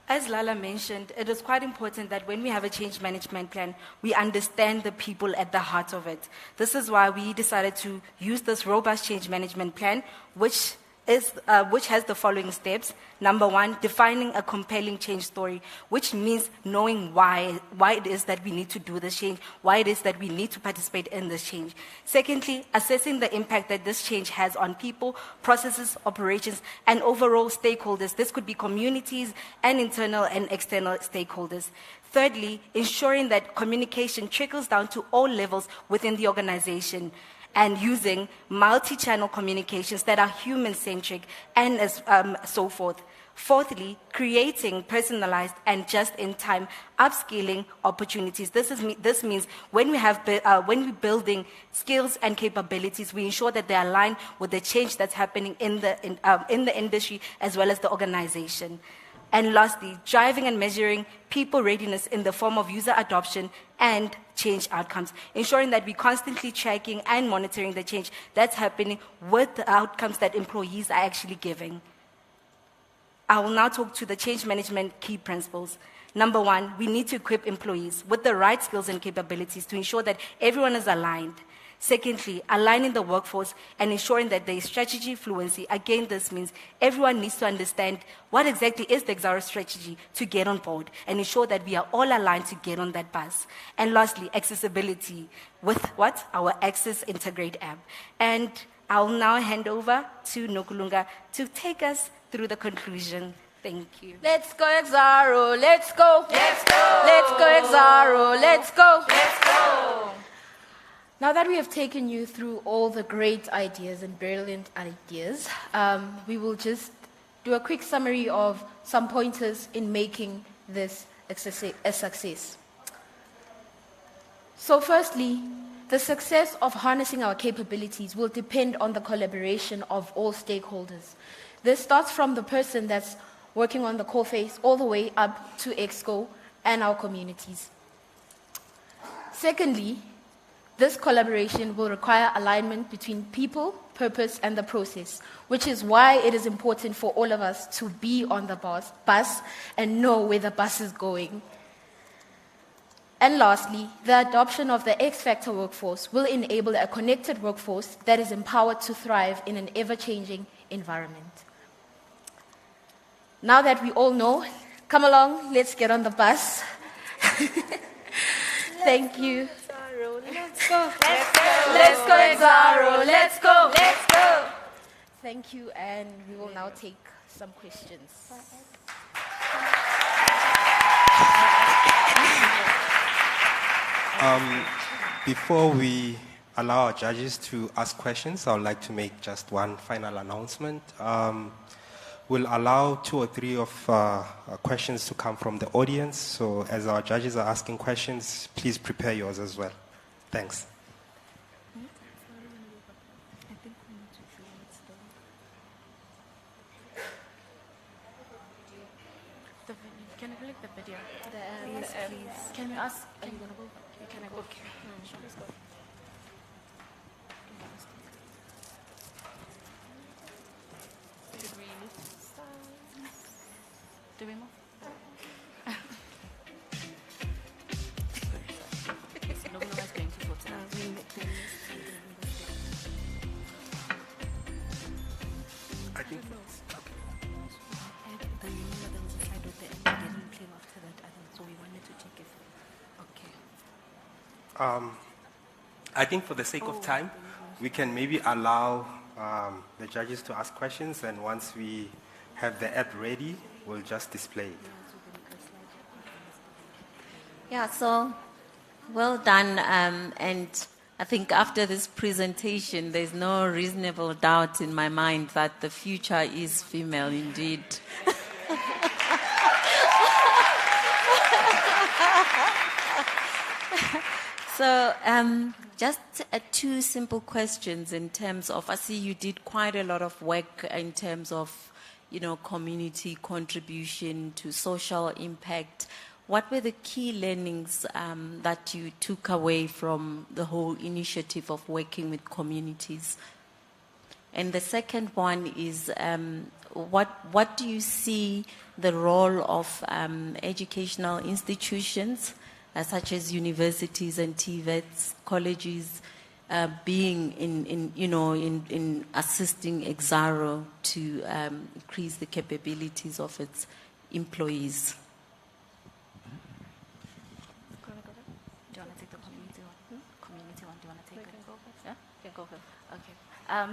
Speaker 14: As Lala mentioned, it is quite important that when we have a change management plan, we understand the people at the heart of it. This is why we decided to use this robust change management plan, which has the following steps. Number one, defining a compelling change story, which means knowing why it is that we need to do this change, why it is that we need to participate in this change. Secondly, assessing the impact that this change has on people, processes, operations, and overall stakeholders. This could be communities and internal and external stakeholders. Thirdly, ensuring that communication trickles down to all levels within the organization, and using multi-channel communications that are human-centric and so forth. Fourthly, creating personalized and just-in-time upskilling opportunities. This means when we're building skills and capabilities, we ensure that they align with the change that's happening in the industry as well as the organization. And lastly, driving and measuring people readiness in the form of user adoption and change outcomes, ensuring that we're constantly tracking and monitoring the change that's happening with the outcomes that employees are actually giving. I will now talk to the change management key principles. Number one, we need to equip employees with the right skills and capabilities to ensure that everyone is aligned. Secondly, aligning the workforce and ensuring that there is strategy fluency. Again, this means everyone needs to understand what exactly is the Exxaro strategy to get on board and ensure that we are all aligned to get on that bus. And lastly, accessibility with what? Our Access Integrate app. And I'll now hand over to Nokulunga to take us through the conclusion. Thank you.
Speaker 8: Let's go, Exxaro. Let's go.
Speaker 14: Let's go.
Speaker 8: Let's go, Exxaro. Let's go.
Speaker 14: Let's go.
Speaker 8: Now that we have taken you through all the great ideas and brilliant ideas, we will just do a quick summary of some pointers in making this a success. So firstly, the success of harnessing our capabilities will depend on the collaboration of all stakeholders. This starts from the person that's working on the core face all the way up to EXCO and our communities. Secondly, this collaboration will require alignment between people, purpose, and the process, which is why it is important for all of us to be on the bus and know where the bus is going. And lastly, the adoption of the X-Factor workforce will enable a connected workforce that is empowered to thrive in an ever-changing environment. Now that we all know, come along, let's get on the bus. Thank you.
Speaker 14: Let's go.
Speaker 8: Let's go, Exxaro. Let's go.
Speaker 14: Let's go.
Speaker 8: Thank you, and we will now take some questions.
Speaker 3: Before we allow our judges to ask questions, I would like to make just one final announcement. We'll allow 2 or 3 of questions to come from the audience. So as our judges are asking questions, please prepare yours as well. Thanks.
Speaker 4: Can I click the video?
Speaker 8: Yes, please.
Speaker 4: Can we ask? Are you going to go? Can I go? Okay.
Speaker 8: Sure, let's go.
Speaker 4: Do we move?
Speaker 3: I think for the sake of time, we can maybe allow the judges to ask questions, and once we have the app ready, we'll just display it.
Speaker 9: Yeah, so well done. And I think after this presentation, there's no reasonable doubt in my mind that the future is female indeed. So just two simple questions in terms of, I see you did quite a lot of work in terms of, community contribution to social impact. What were the key learnings that you took away from the whole initiative of working with communities? And the second one is, what do you see the role of educational institutions, such as universities and TVETs, colleges, being in assisting Exxaro to increase the capabilities of its employees?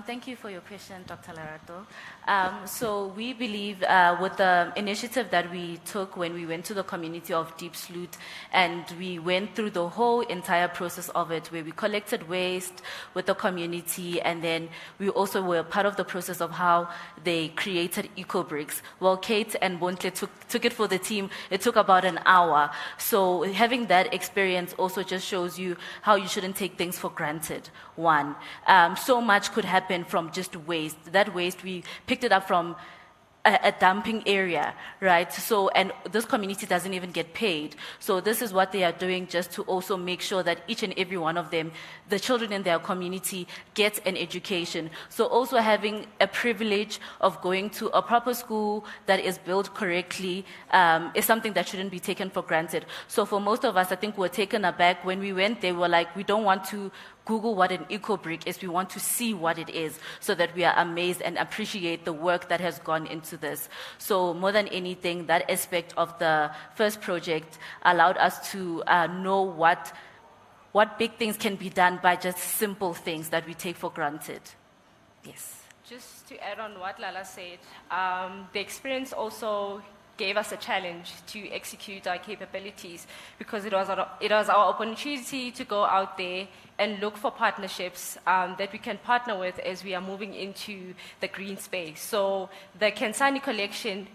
Speaker 6: Thank you for your question, Dr. Larato. So we believe with the initiative that we took when we went to the community of Deep Sloot, and we went through the whole entire process of it, where we collected waste with the community, and then we also were part of the process of how they created eco-bricks. Well, Kate and Bontle took it for the team. It took about an hour. So having that experience also just shows you how you shouldn't take things for granted. One, so much could happen from just waste. That waste, we picked it up from a dumping area, right? So, and this community doesn't even get paid. So this is what they are doing, just to also make sure that each and every one of them, the children in their community, get an education. So also having a privilege of going to a proper school that is built correctly is something that shouldn't be taken for granted. So for most of us, I think we were taken aback when we went. They were like, we don't want to Google what an eco-brick is. We want to see what it is, so that we are amazed and appreciate the work that has gone into this. So more than anything, that aspect of the first project allowed us to know what big things can be done by just simple things that we take for granted. Yes.
Speaker 15: Just to add on what Lala said, the experience also gave us a challenge to execute our capabilities, because it was our opportunity to go out there and look for partnerships that we can partner with as we are moving into the green space. So the Kansani collection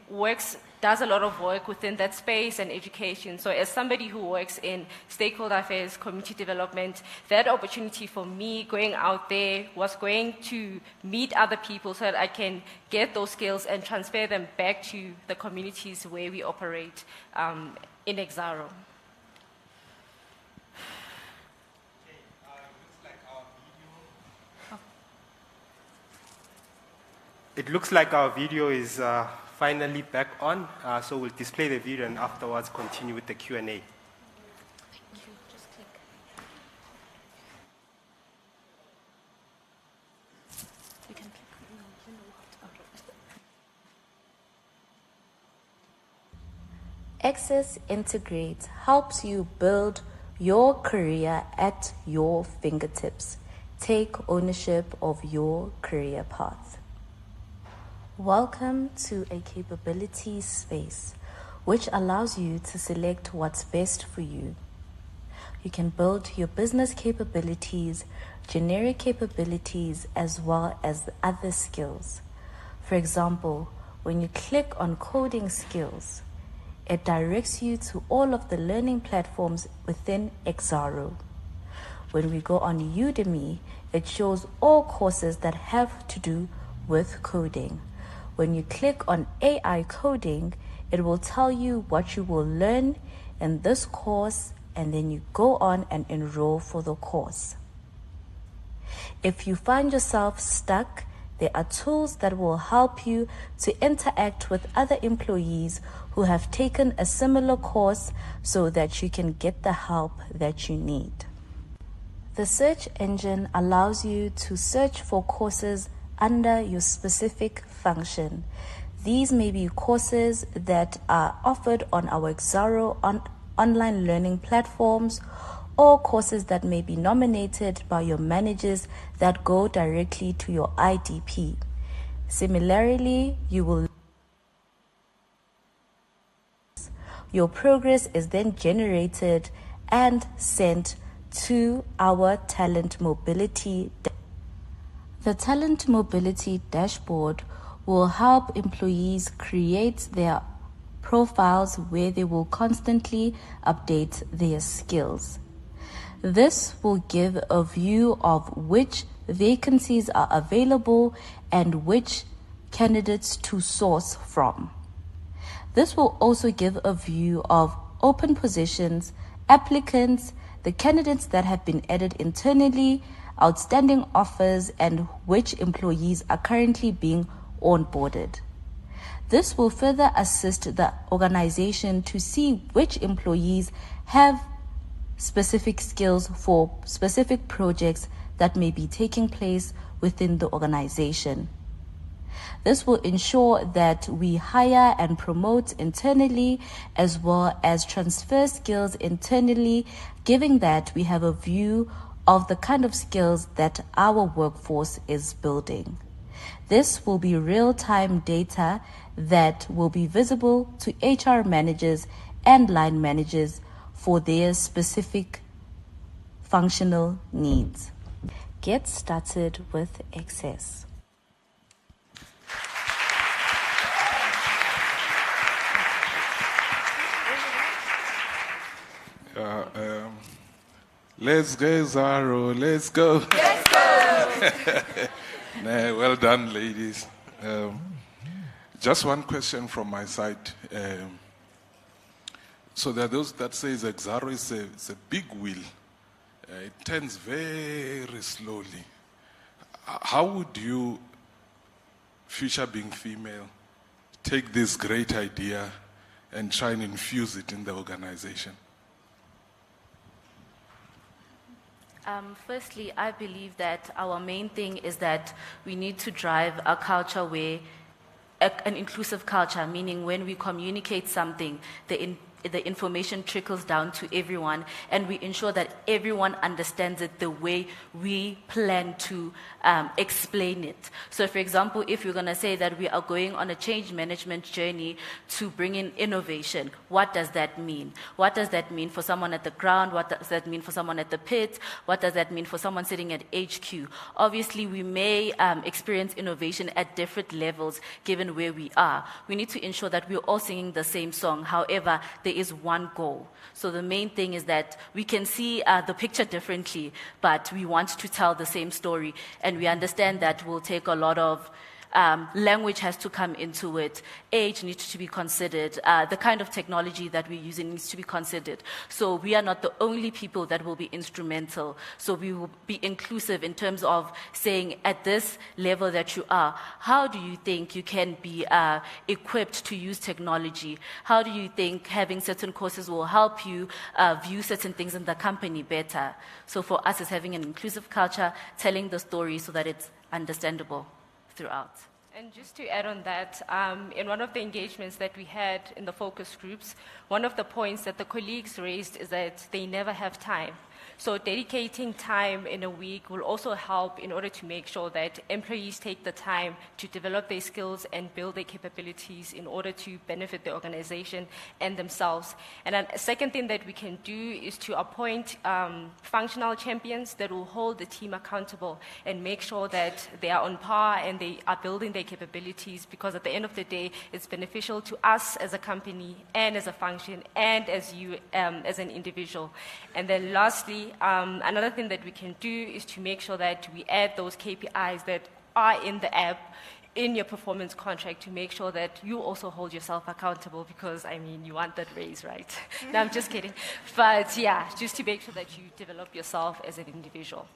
Speaker 15: does a lot of work within that space and education. So as somebody who works in stakeholder affairs, community development, that opportunity for me going out there was going to meet other people so that I can get those skills and transfer them back to the communities where we operate in Exxaro.
Speaker 3: It looks like our video is finally back on, so we'll display the video and afterwards continue with the Q&A.
Speaker 24: Access Integrate helps you build your career at your fingertips. Take ownership of your career path. Welcome to a capability space, which allows you to select what's best for you. You can build your business capabilities, generic capabilities, as well as other skills. For example, when you click on coding skills, it directs you to all of the learning platforms within Exxaro. When we go on Udemy, it shows all courses that have to do with coding. When you click on AI coding, it will tell you what you will learn in this course, and then you go on and enroll for the course. If you find yourself stuck, there are tools that will help you to interact with other employees who have taken a similar course so that you can get the help that you need. The search engine allows you to search for courses under your specific function. These may be courses that are offered on our Exxaro online learning platforms, or courses that may be nominated by your managers that go directly to your IDP. Similarly, your progress is then generated and sent to our talent mobility. The talent mobility dashboard will help employees create their profiles where they will constantly update their skills. This will give a view of which vacancies are available and which candidates to source from. This will also give a view of open positions, applicants, the candidates that have been added internally, outstanding offers, and which employees are currently being onboarded. This will further assist the organization to see which employees have specific skills for specific projects that may be taking place within the organization. This will ensure that we hire and promote internally as well as transfer skills internally, given that we have a view of the kind of skills that our workforce is building. This will be real-time data that will be visible to HR managers and line managers for their specific functional needs. Get started with Access.
Speaker 16: Let's go, Exxaro, let's go.
Speaker 18: Let's go.
Speaker 16: Nah, well done, ladies. Just one question from my side. So there are those that say Exxaro is a big wheel. It turns very slowly. How would you, future being female, take this great idea and try and infuse it in the organization?
Speaker 24: Firstly, I believe that our main thing is that we need to drive a culture where, an inclusive culture, meaning when we communicate something, the information trickles down to everyone, and we ensure that everyone understands it the way we plan to explain it. So, for example, if we're going to say that we are going on a change management journey to bring in innovation, what does that mean? What does that mean for someone at the ground? What does that mean for someone at the pit? What does that mean for someone sitting at HQ? Obviously, we may experience innovation at different levels given where we are. We need to ensure that we're all singing the same song. However, there is one goal. So the main thing is that we can see the picture differently, but we want to tell the same story, and we understand that will take a lot of language has to come into it. Age needs to be considered. The kind of technology that we're using needs to be considered. So we are not the only people that will be instrumental. So we will be inclusive in terms of saying at this level that you are, how do you think you can be equipped to use technology? How do you think having certain courses will help you view certain things in the company better? So for us, it's having an inclusive culture, telling the story so that it's understandable throughout.
Speaker 15: And just to add on that, in one of the engagements that we had in the focus groups, one of the points that the colleagues raised is that they never have time. So dedicating time in a week will also help in order to make sure that employees take the time to develop their skills and build their capabilities in order to benefit the organization and themselves. And then a second thing that we can do is to appoint functional champions that will hold the team accountable and make sure that they are on par and they are building their capabilities, because at the end of the day, it's beneficial to us as a company and as a function and as you as an individual. And then lastly, another thing that we can do is to make sure that we add those KPIs that are in the app in your performance contract to make sure that you also hold yourself accountable, because, I mean, you want that raise, right? No, I'm just kidding. But, yeah, just to make sure that you develop yourself as an individual.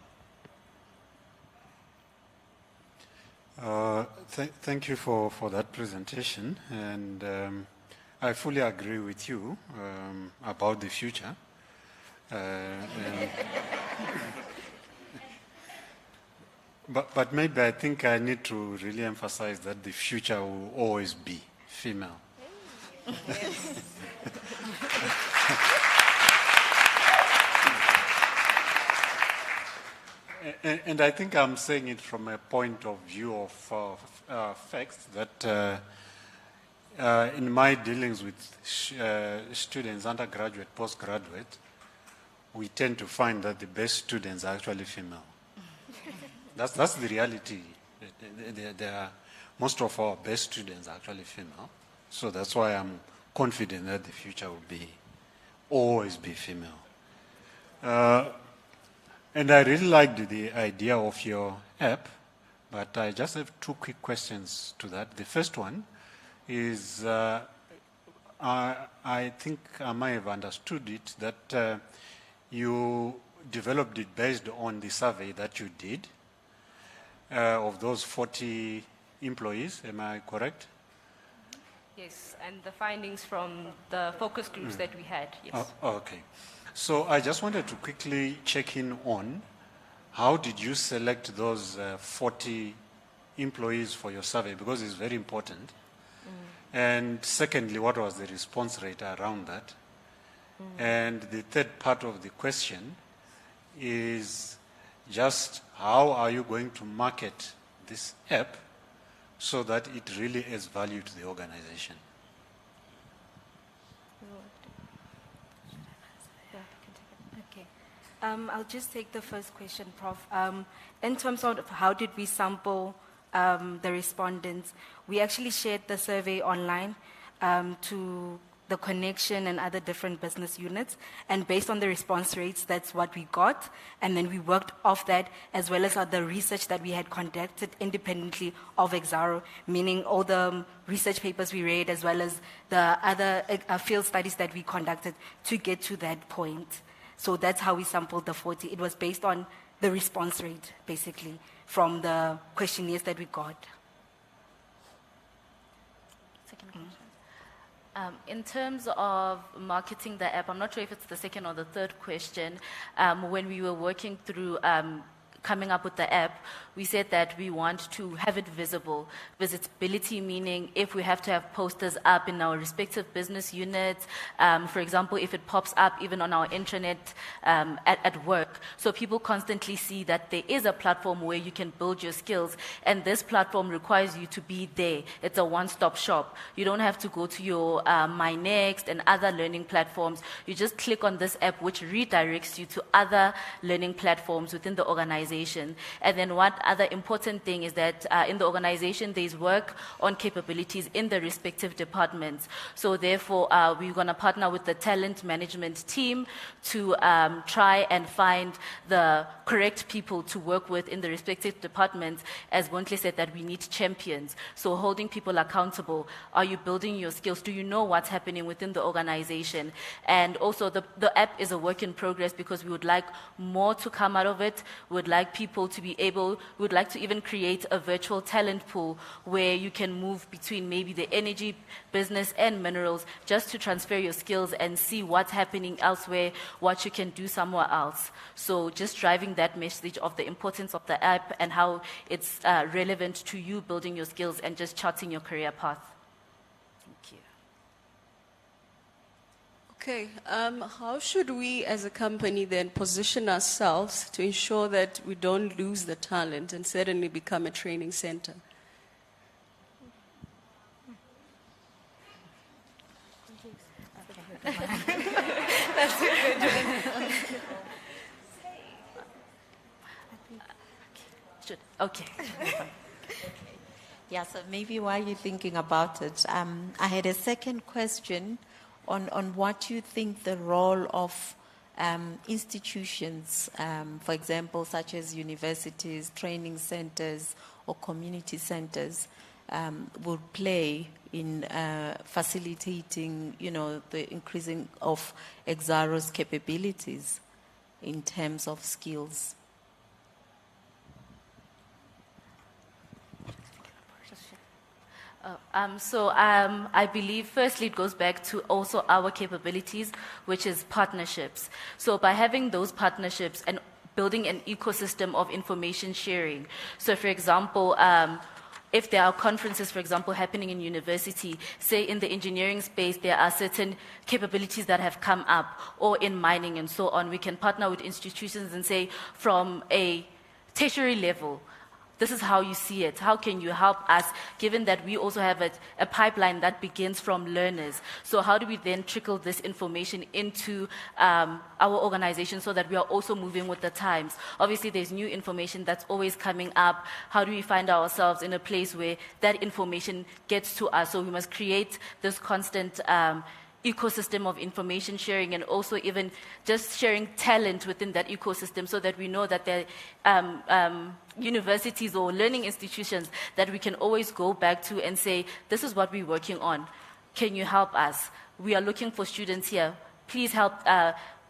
Speaker 11: Thank you for that presentation. And I fully agree with you about the future. But maybe I think I need to really emphasize that the future will always be female. And I think I'm saying it from a point of view of facts that in my dealings with students, undergraduate, postgraduate, we tend to find that the best students are actually female. That's the reality. Most of our best students are actually female. So that's why I'm confident that the future will always be female. And I really liked the idea of your app, but I just have two quick questions to that. The first one is, I think I might have understood it, that you developed it based on the survey that you did of those 40 employees. Am I correct?
Speaker 15: Yes, and the findings from the focus groups that we had, yes.
Speaker 11: Okay. So I just wanted to quickly check in on how did you select those 40 employees for your survey, because it's very important. And secondly, what was the response rate around that? And the third part of the question is just how are you going to market this app so that it really adds value to the organization?
Speaker 14: I'll just take the first question, Prof. In terms of how did we sample the respondents, we actually shared the survey online to the connection and other different business units, and based on the response rates, that's what we got, and then we worked off that, as well as the research that we had conducted independently of Exxaro, meaning all the research papers we read, as well as the other field studies that we conducted to get to that point. So that's how we sampled the 40. It was based on the response rate, basically, from the questionnaires that we got.
Speaker 6: Second question. In terms of marketing the app, I'm not sure if it's the second or the third question. When we were working through coming up with the app, we said that we want to have it visible. Visibility meaning if we have to have posters up in our respective business units, for example, if it pops up even on our intranet at work, so people constantly see that there is a platform where you can build your skills, and this platform requires you to be there. It's a one-stop shop. You don't have to go to your My Next and other learning platforms. You just click on this app, which redirects you to other learning platforms within the organization. And then one other important thing is that in the organization, there's work on capabilities in the respective departments. So therefore, we're going to partner with the talent management team to try and find the correct people to work with in the respective departments. As Bontle said, that we need champions. So holding people accountable. Are you building your skills? Do you know what's happening within the organization? And also, the app is a work in progress, because we would like more to come out of it. We would like people to be able, we would like to even create a virtual talent pool where you can move between maybe the energy business and minerals, just to transfer your skills and see what's happening elsewhere, what you can do somewhere else. So just driving that message of the importance of the app and how it's relevant to you building your skills and just charting your career path.
Speaker 7: Okay, how should we as a company then position ourselves to ensure that we don't lose the talent and suddenly become a training center?
Speaker 14: That's a good one.
Speaker 6: Okay.
Speaker 9: Yeah, so maybe while you're thinking about it, I had a second question on what you think the role of institutions, for example, such as universities, training centers, or community centers, will play in facilitating, the increasing of Exxaro's capabilities in terms of skills.
Speaker 6: I believe firstly it goes back to also our capabilities, which is partnerships. So by having those partnerships and building an ecosystem of information sharing. So for example, if there are conferences, for example, happening in university, say in the engineering space, there are certain capabilities that have come up, or in mining and so on, we can partner with institutions and say from a tertiary level, this is how you see it. How can you help us, given that we also have a pipeline that begins from learners? So how do we then trickle this information into our organization so that we are also moving with the times? Obviously, there's new information that's always coming up. How do we find ourselves in a place where that information gets to us? So we must create this constant ecosystem of information sharing, and also even just sharing talent within that ecosystem, so that we know that there are universities or learning institutions that we can always go back to and say, this is what we're working on. Can you help us? We are looking for students here. Please help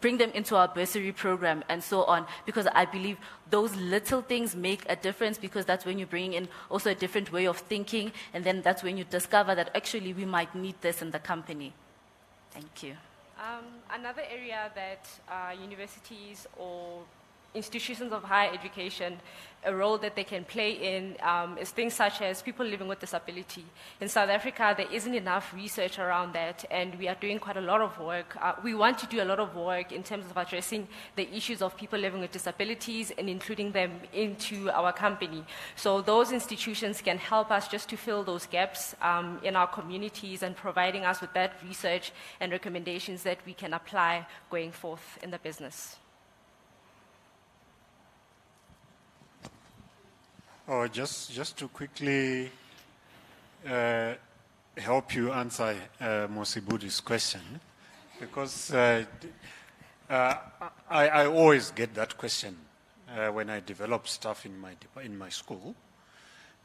Speaker 6: bring them into our bursary program, and so on, because I believe those little things make a difference, because that's when you're bringing in also a different way of thinking, and then that's when you discover that actually we might need this in the company. Thank you.
Speaker 15: Another area that universities or institutions of higher education, a role that they can play in is things such as people living with disability. In South Africa, there isn't enough research around that, and we are doing quite a lot of work. We want to do a lot of work in terms of addressing the issues of people living with disabilities and including them into our company. So those institutions can help us just to fill those gaps in our communities, and providing us with that research and recommendations that we can apply going forth in the business.
Speaker 11: Oh, just to quickly help you answer Mosibudi's question, because I always get that question when I develop stuff in my school,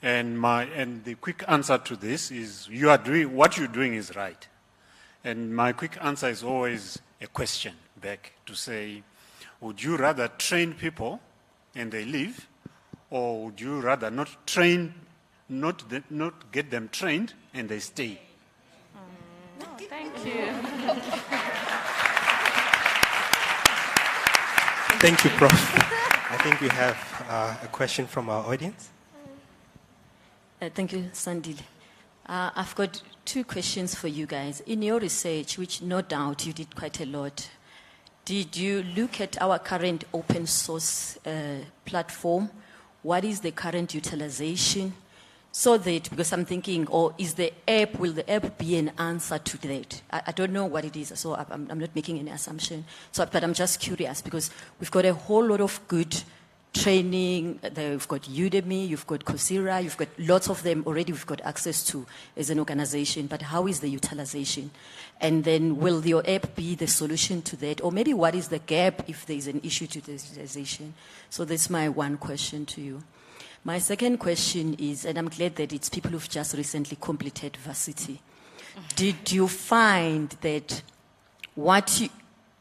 Speaker 11: and the quick answer to this is what you're doing is right, and my quick answer is always a question back to say, would you rather train people and they leave, or would you rather not get them trained and they stay?
Speaker 6: No, thank you.
Speaker 3: Thank you, Prof. I think we have a question from our audience.
Speaker 10: Thank you, Sandile. I've got two questions for you guys. In your research, which no doubt you did quite a lot, did you look at our current open source platform? What is the current utilization? So that, because I'm thinking, will the app be an answer to that? I don't know what it is, so I'm not making any assumption. But I'm just curious, because we've got a whole lot of good training. We've got Udemy, you've got Coursera, you've got lots of them already we've got access to as an organization. But how is the utilization? And then will your app be the solution to that? Or maybe what is the gap if there's an issue to the utilization? So that's my one question to you. My second question is, and I'm glad that it's people who've just recently completed varsity. Did you find that what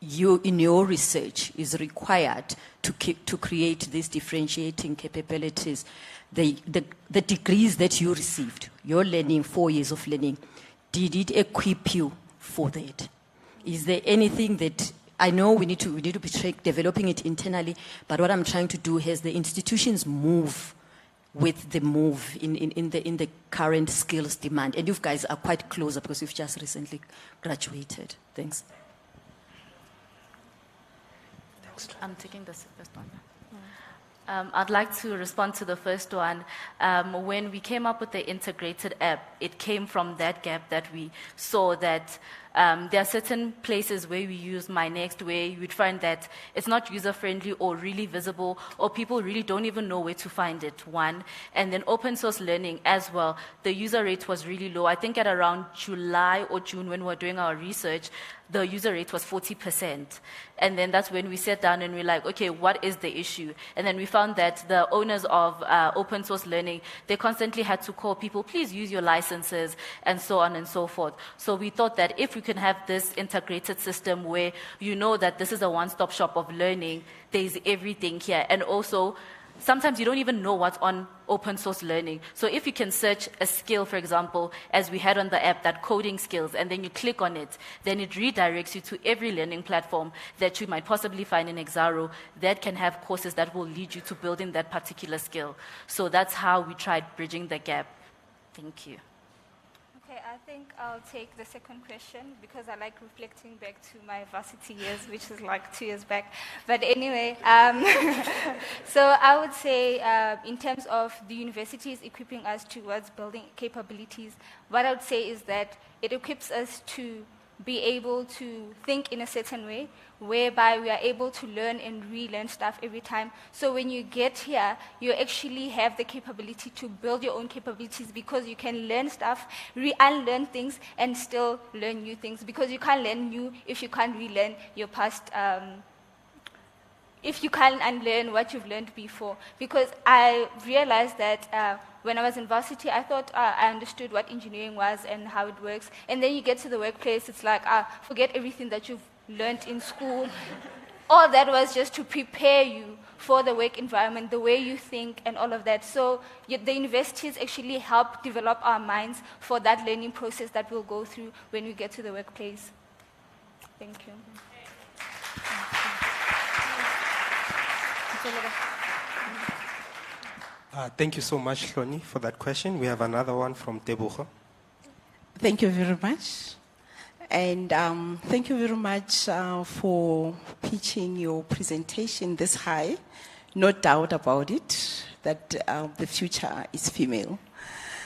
Speaker 10: you in your research is required to create these differentiating capabilities, the degrees that you received, your learning, 4 years of learning, did it equip you for that? Is there anything that, I know we need to be developing it internally, but what I'm trying to do is the institutions move with the move in the current skills demand. And you guys are quite closer because you've just recently graduated. Thanks.
Speaker 6: I'm taking the first one. I'd like to respond to the first one. When we came up with the integrated app, it came from that gap that we saw that there are certain places where we use My Next where you would find that it's not user-friendly or really visible, or people really don't even know where to find it, one. And then open source learning as well, the user rate was really low. I think at around July or June when we were doing our research, the user rate was 40%. And then that's when we sat down and we're like, okay, what is the issue? And then we found that the owners of open source learning, they constantly had to call people, please use your licenses, and so on and so forth. So we thought that if we can have this integrated system where you know that this is a one-stop shop of learning, there's everything here. And also, sometimes you don't even know what's on open source learning. So if you can search a skill, for example, as we had on the app, that coding skills, and then you click on it, then it redirects you to every learning platform that you might possibly find in Exxaro that can have courses that will lead you to building that particular skill. So that's how we tried bridging the gap. Thank you.
Speaker 1: Okay, I think I'll take the second question because I like reflecting back to my varsity years, which is like 2 years back. But anyway, so I would say in terms of the universities equipping us towards building capabilities, what I would say is that it equips us to be able to think in a certain way, whereby we are able to learn and relearn stuff every time. So when you get here, you actually have the capability to build your own capabilities because you can learn stuff, unlearn things, and still learn new things. Because you can't learn new if you can't relearn your past. If you can't unlearn what you've learned before. Because I realized that when I was in varsity, I thought I understood what engineering was and how it works. And then you get to the workplace, it's like, forget everything that you've learned in school. All that was just to prepare you for the work environment, the way you think and all of that. So the universities actually help develop our minds for that learning process that we'll go through when we get to the workplace. Thank you.
Speaker 3: Thank you so much, Hloni, for that question. We have another one from Tebogo.
Speaker 19: Thank you very much. And thank you very much for pitching your presentation this high. No doubt about it, that the future is female.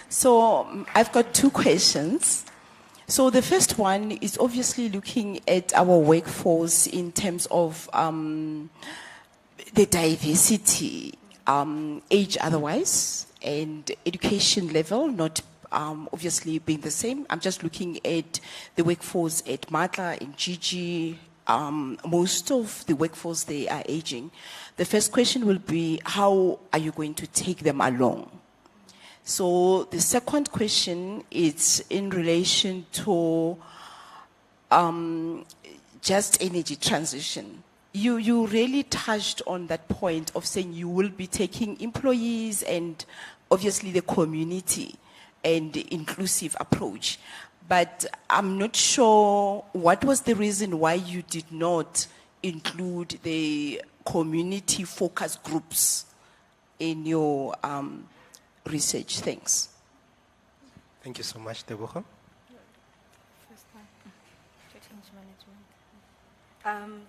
Speaker 19: So I've got 2 questions. So the first one is obviously looking at our workforce in terms of the diversity, age otherwise, and education level, not obviously being the same. I'm just looking at the workforce at Matla, in GG. Most of the workforce, they are aging. The first question will be, how are you going to take them along? So the second question is in relation to just energy transition. You really touched on that point of saying you will be taking employees and obviously the community and the inclusive approach. But I'm not sure what was the reason why you did not include the community focus groups in your research. Thanks.
Speaker 3: Thank you so much, Tebogo.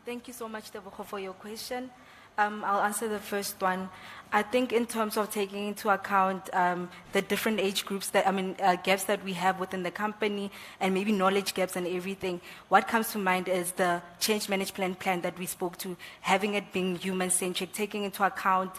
Speaker 20: Thank you so much, Tebogo, for your question. I'll answer the first one. I think in terms of taking into account the different age groups gaps that we have within the company and maybe knowledge gaps and everything, what comes to mind is the change management plan that we spoke to, having it being human-centric, taking into account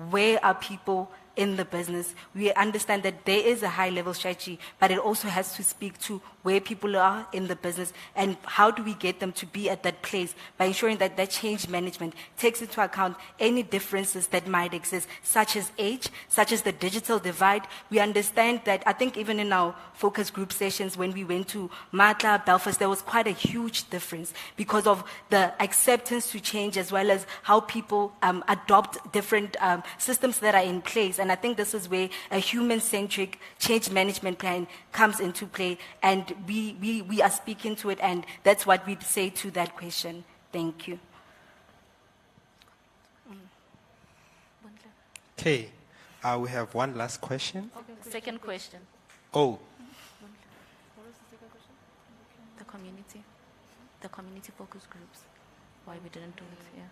Speaker 20: where are people in the business. We understand that there is a high-level strategy, but it also has to speak to where people are in the business and how do we get them to be at that place by ensuring that that change management takes into account any differences that might exist, such as age, such as the digital divide. We understand that, I think even in our focus group sessions when we went to Matla, Belfast, there was quite a huge difference because of the acceptance to change as well as how people adopt different systems that are in place. And I think this is where a human-centric change management plan comes into play, and we are speaking to it, and that's what we'd say to that question. Thank you.
Speaker 3: Okay, we have one last question.
Speaker 6: Second question.
Speaker 3: Oh,
Speaker 6: The community focus groups. Why we didn't do it here?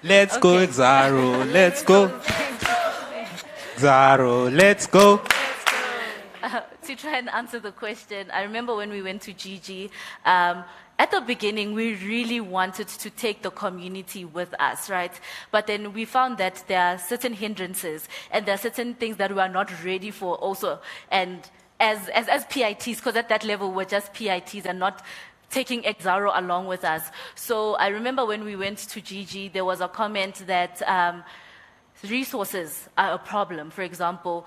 Speaker 3: let's go, Exxaro. Let's go. Exxaro, let's go.
Speaker 6: To try and answer the question, I remember when we went to GG, at the beginning, we really wanted to take the community with us, right? But then we found that there are certain hindrances and there are certain things that we are not ready for also. And as PITs, because at that level we're just PITs and not taking Exxaro along with us. So I remember when we went to GG, there was a comment that resources are a problem. For example,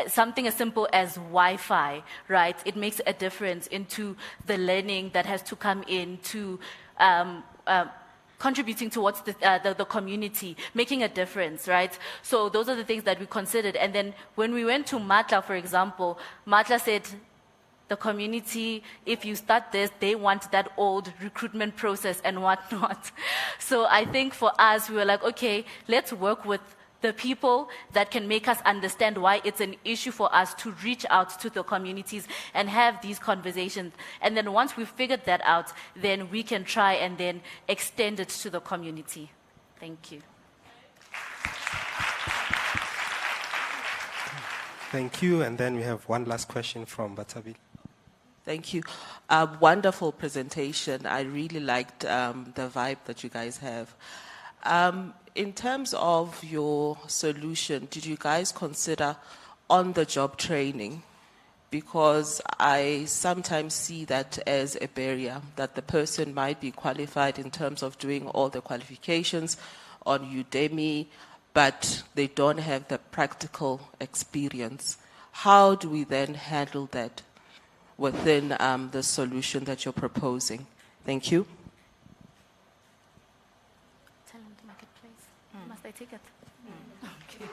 Speaker 6: something as simple as Wi-Fi, right? It makes a difference into the learning that has to come in to contributing towards the community, making a difference, right? So those are the things that we considered. And then when we went to Matla, for example, Matla said, the community, if you start this, they want that old recruitment process and whatnot. So I think for us, we were like, okay, let's work with the people that can make us understand why it's an issue for us to reach out to the communities and have these conversations. And then once we've figured that out, then we can try and then extend it to the community. Thank you.
Speaker 3: Thank you. And then we have one last question from Batabi.
Speaker 2: Thank you. Wonderful presentation. I really liked the vibe that you guys have. In terms of your solution, did you guys consider on-the-job training? Because I sometimes see that as a barrier, that the person might be qualified in terms of doing all the qualifications on Udemy, but they don't have the practical experience. How do we then handle that within the solution that you're proposing? Thank you.
Speaker 6: Talent marketplace. Must I take it? Okay.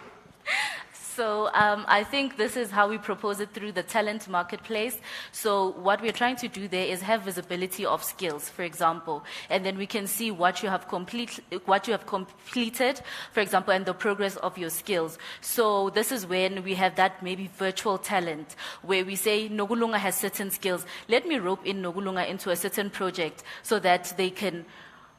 Speaker 6: So I think this is how we propose it through the talent marketplace. So what we're trying to do there is have visibility of skills, for example, and then we can see what you have completed, for example, and the progress of your skills. So this is when we have that maybe virtual talent, where we say Nogulunga has certain skills. Let me rope in Nogulunga into a certain project so that they can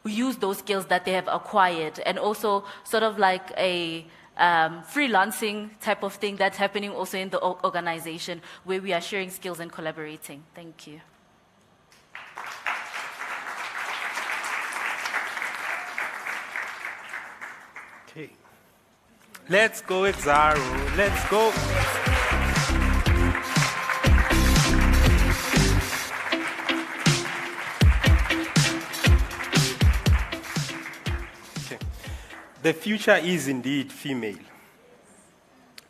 Speaker 6: use those skills that they have acquired, and also sort of like a freelancing type of thing that's happening also in the organization, where we are sharing skills and collaborating. Thank you.
Speaker 3: Okay. Let's go, Exxaro. Let's go. The future is indeed female.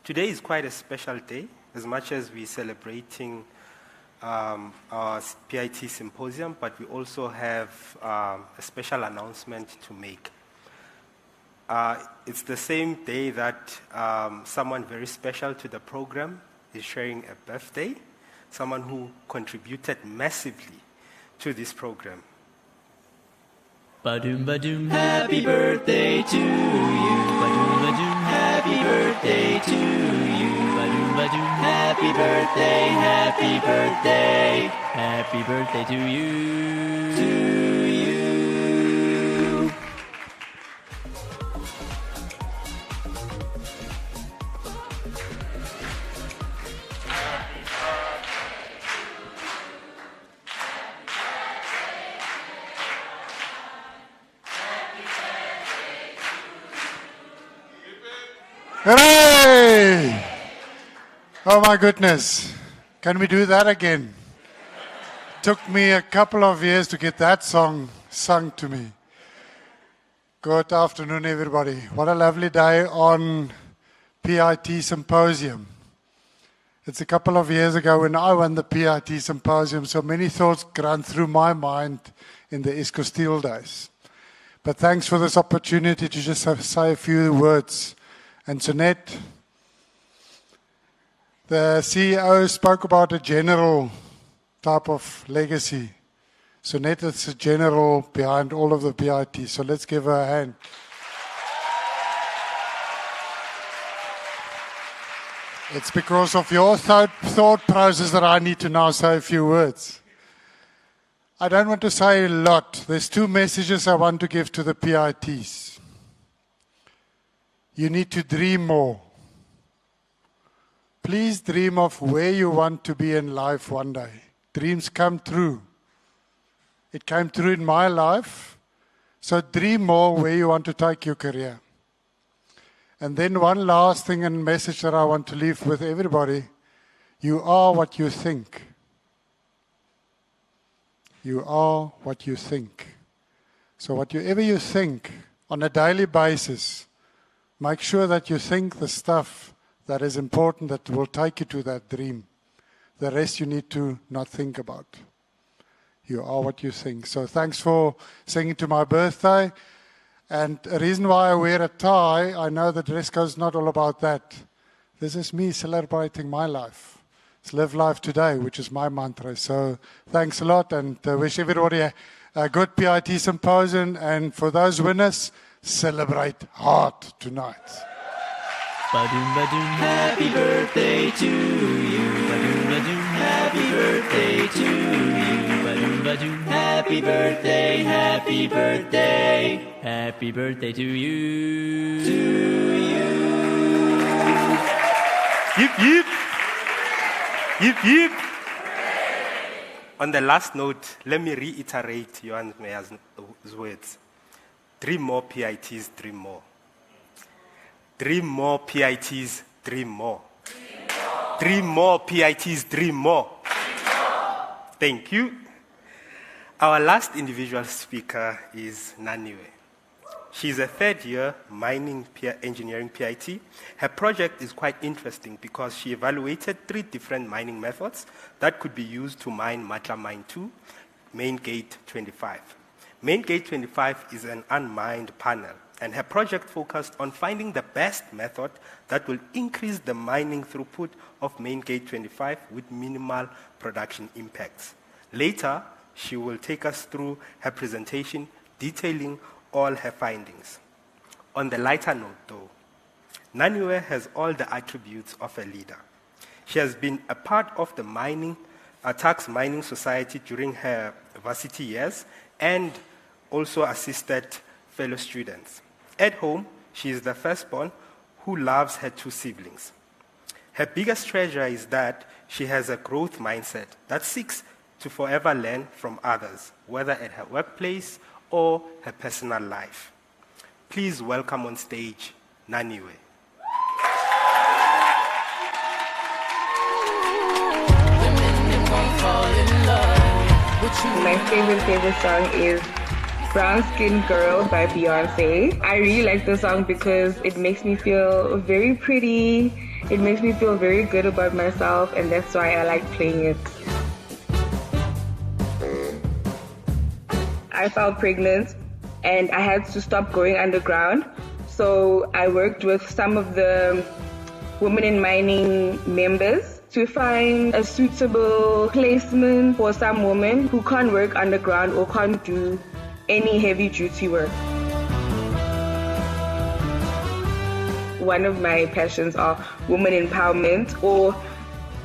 Speaker 3: Today is quite a special day, as much as we're celebrating our PIT Symposium, but we also have a special announcement to make. It's the same day that someone very special to the program is sharing a birthday, someone who contributed massively to this program.
Speaker 5: Ba-doom, ba-doom, happy birthday to you. Ba-doom, ba-doom, happy birthday to you. Ba-doom, ba-doom, happy birthday, happy birthday. Happy birthday to you. To you.
Speaker 21: Hooray! Oh my goodness. Can we do that again? Took me a couple of years to get that song sung to me. Good afternoon, everybody. What a lovely day on PIT Symposium. It's a couple of years ago when I won the PIT Symposium, so many thoughts ran through my mind in the Isco Steel days. But thanks for this opportunity to just say a few words. And Jeanette, the CEO, spoke about a general type of legacy. Jeanette is the general behind all of the PIT, so let's give her a hand. It's because of your thought process that I need to now say a few words. I don't want to say a lot. There's two messages I want to give to the PITs. You need to dream more. Please dream of where you want to be in life one day. Dreams come true. It came true in my life. So dream more where you want to take your career. And then one last thing and message that I want to leave with everybody. You are what you think. You are what you think. So whatever you think on a daily basis, make sure that you think the stuff that is important that will take you to that dream. The rest you need to not think about. You are what you think. So thanks for singing to my birthday. And a reason why I wear a tie, I know the dress code is not all about that. This is me celebrating my life. It's live life today, which is my mantra. So thanks a lot, and wish everybody a good PIT Symposium. And for those winners, celebrate hard tonight.
Speaker 5: Badoom badoom, happy birthday to you. Badoom badoom, happy birthday to you. Badoom badoom, happy birthday, happy birthday. Happy birthday to you. To you.
Speaker 3: Yip, yip. Yip, yip. On the last note, let me reiterate Johan Meyer's words. 3 more PITs, 3 more. 3 more PITs, 3 more. 3 more PITs, 3 more. Thank you. Our last individual speaker is Naniwe. She's a third-year mining engineering PIT. Her project is quite interesting because she evaluated 3 different mining methods that could be used to mine Matla Mine 2, Main Gate 25. Main Gate 25 is an unmined panel, and her project focused on finding the best method that will increase the mining throughput of Main Gate 25 with minimal production impacts. Later, she will take us through her presentation detailing all her findings. On the lighter note, though, Naniwe has all the attributes of a leader. She has been a part of the Tax Mining Society during her varsity years and also assisted fellow students. At home, she is the firstborn who loves her 2 siblings. Her biggest treasure is that she has a growth mindset that seeks to forever learn from others, whether at her workplace or her personal life. Please welcome on stage Naniwe.
Speaker 12: My favorite song is Brown Skin Girl by Beyonce. I really like the song because it makes me feel very pretty. It makes me feel very good about myself, and that's why I like playing it. I fell pregnant and I had to stop going underground. So I worked with some of the Women in Mining members to find a suitable placement for some women who can't work underground or can't do any heavy duty work. One of my passions are women empowerment, or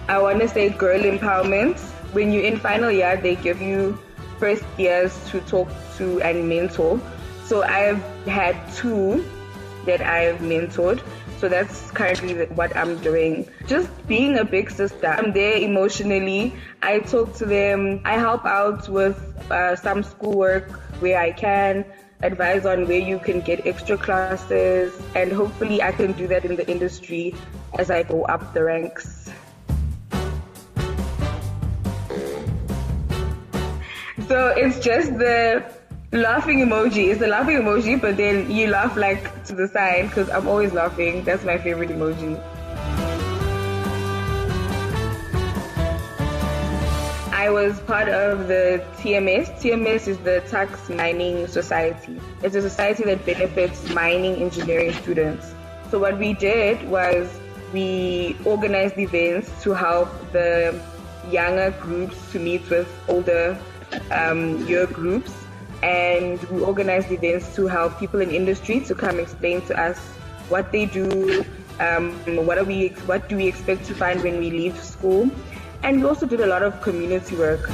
Speaker 12: I want to say girl empowerment. When you're in final year, they give you first years to talk to and mentor. So I've had 2 that I've mentored. So that's currently what I'm doing. Just being a big sister. I'm there emotionally. I talk to them. I help out with some schoolwork where I can, advise on where you can get extra classes, and hopefully I can do that in the industry as I go up the ranks. So it's just the laughing emoji. It's the laughing emoji, but then you laugh like to the side because I'm always laughing. That's my favorite emoji. I was part of the TMS. TMS is the Tax Mining Society. It's a society that benefits mining engineering students. So what we did was we organized events to help the younger groups to meet with older year groups, and we organized events to help people in industry to come explain to us what they do, what do we expect to find when we leave school, and we also did a lot of community work.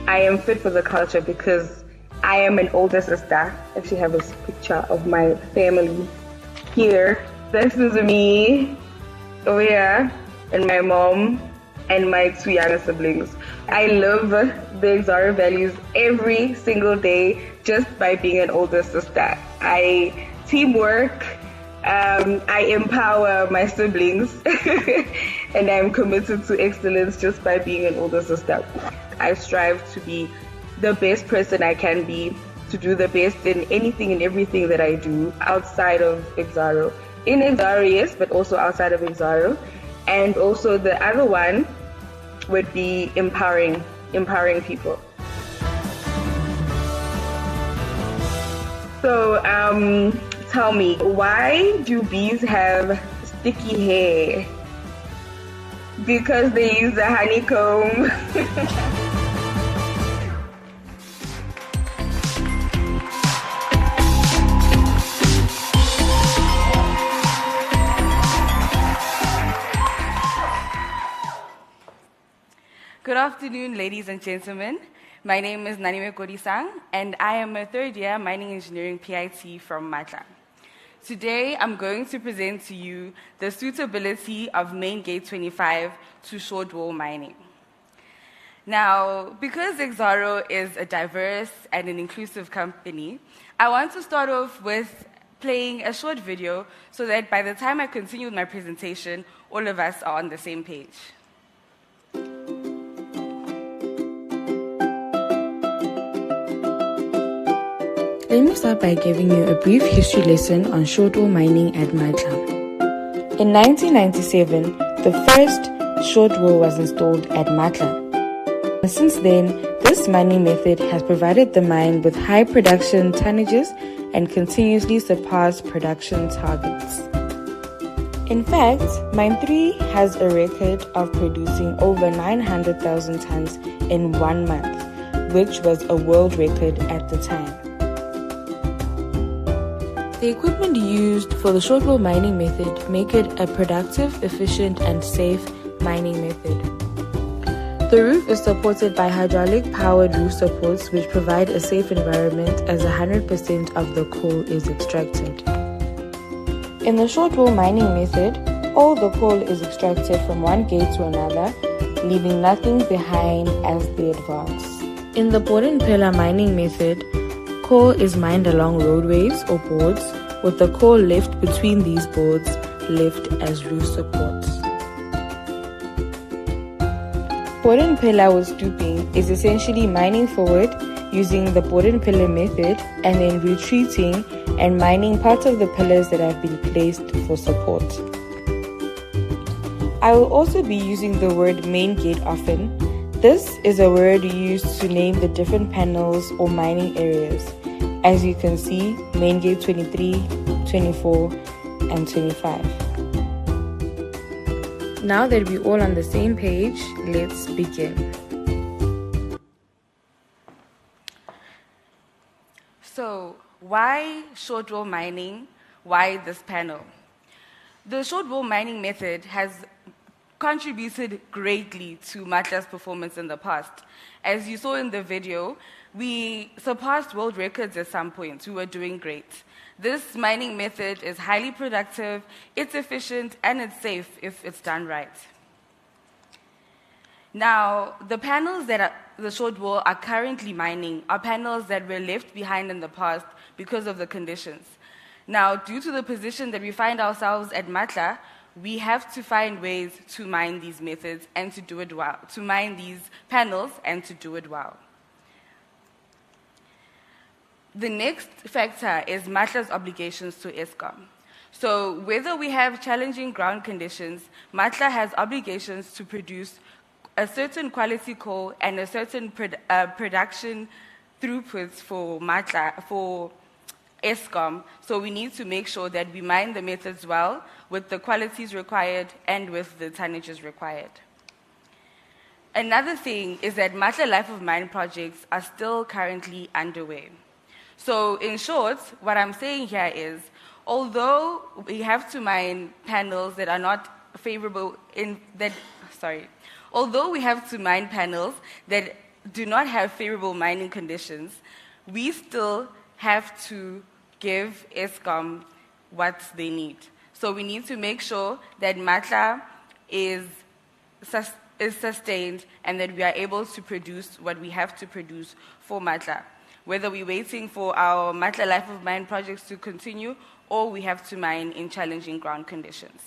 Speaker 12: I am fit for the culture because I am an older sister. I actually have a picture of my family here. This is me over here, and my mom, and my 2 younger siblings. I live the Exxaro values every single day just by being an older sister. I teamwork, I empower my siblings, and I'm committed to excellence just by being an older sister. I strive to be the best person I can be, to do the best in anything and everything that I do outside of Exxaro. In Exxaro, yes, but also outside of Exxaro. And also the other one would be empowering people. So tell me, why do bees have sticky hair? Because they use the honeycomb.
Speaker 13: Good afternoon, ladies and gentlemen. My name is Naniwe Kodisang, and I am a third-year mining engineering PIT from Matla. Today, I'm going to present to you the suitability of Main Gate 25 to short wall mining. Now, because Exxaro is a diverse and an inclusive company, I want to start off with playing a short video so that by the time I continue with my presentation, all of us are on the same page.
Speaker 24: Let me start by giving you a brief history lesson on short wall mining at Matla. In 1997, the first short wall was installed at Matla. And since then, this mining method has provided the mine with high production tonnages and continuously surpassed production targets. In fact, Mine 3 has a record of producing over 900,000 tons in 1 month, which was a world record at the time. The equipment used for the short wall mining method make it a productive, efficient, and safe mining method. The roof is supported by hydraulic-powered roof supports which provide a safe environment as 100% of the coal is extracted. In the short wall mining method, all the coal is extracted from one gate to another, leaving nothing behind as they advance. In the board and pillar mining method, coal is mined along roadways or boards, with the coal left between these boards left as roof supports. Board and pillar with stooping is essentially mining forward using the board and pillar method and then retreating and mining parts of the pillars that have been placed for support. I will also be using the word main gate often. This is a word used to name the different panels or mining areas. As you can see, main gate 23, 24, and 25. Now that we're all on the same page, let's begin.
Speaker 13: So, why short wall mining? Why this panel? The short wall mining method has contributed greatly to Matla's performance in the past. As you saw in the video, we surpassed world records at some point. We were doing great. This mining method is highly productive, it's efficient, and it's safe if it's done right. Now, the panels that the short wall are currently mining are panels that were left behind in the past because of the conditions. Now, due to the position that we find ourselves at Matla, we have to find ways to mine these methods and to do it well, to mine these panels and to do it well. The next factor is Matla's obligations to Eskom. So whether we have challenging ground conditions, Matla has obligations to produce a certain quality coal and a certain production throughputs for Matla, for Eskom. So we need to make sure that we mine the methods well with the qualities required and with the tonnages required. Another thing is that Matla Life of Mine projects are still currently underway. So in short, what I'm saying here is, although we have to mine panels that are not favorable although we have to mine panels that do not have favorable mining conditions, we still have to give Eskom what they need. So we need to make sure that Matla is sustained and that we are able to produce what we have to produce for Matla. Whether we're waiting for our Matla Life of Mine projects to continue or we have to mine in challenging ground conditions.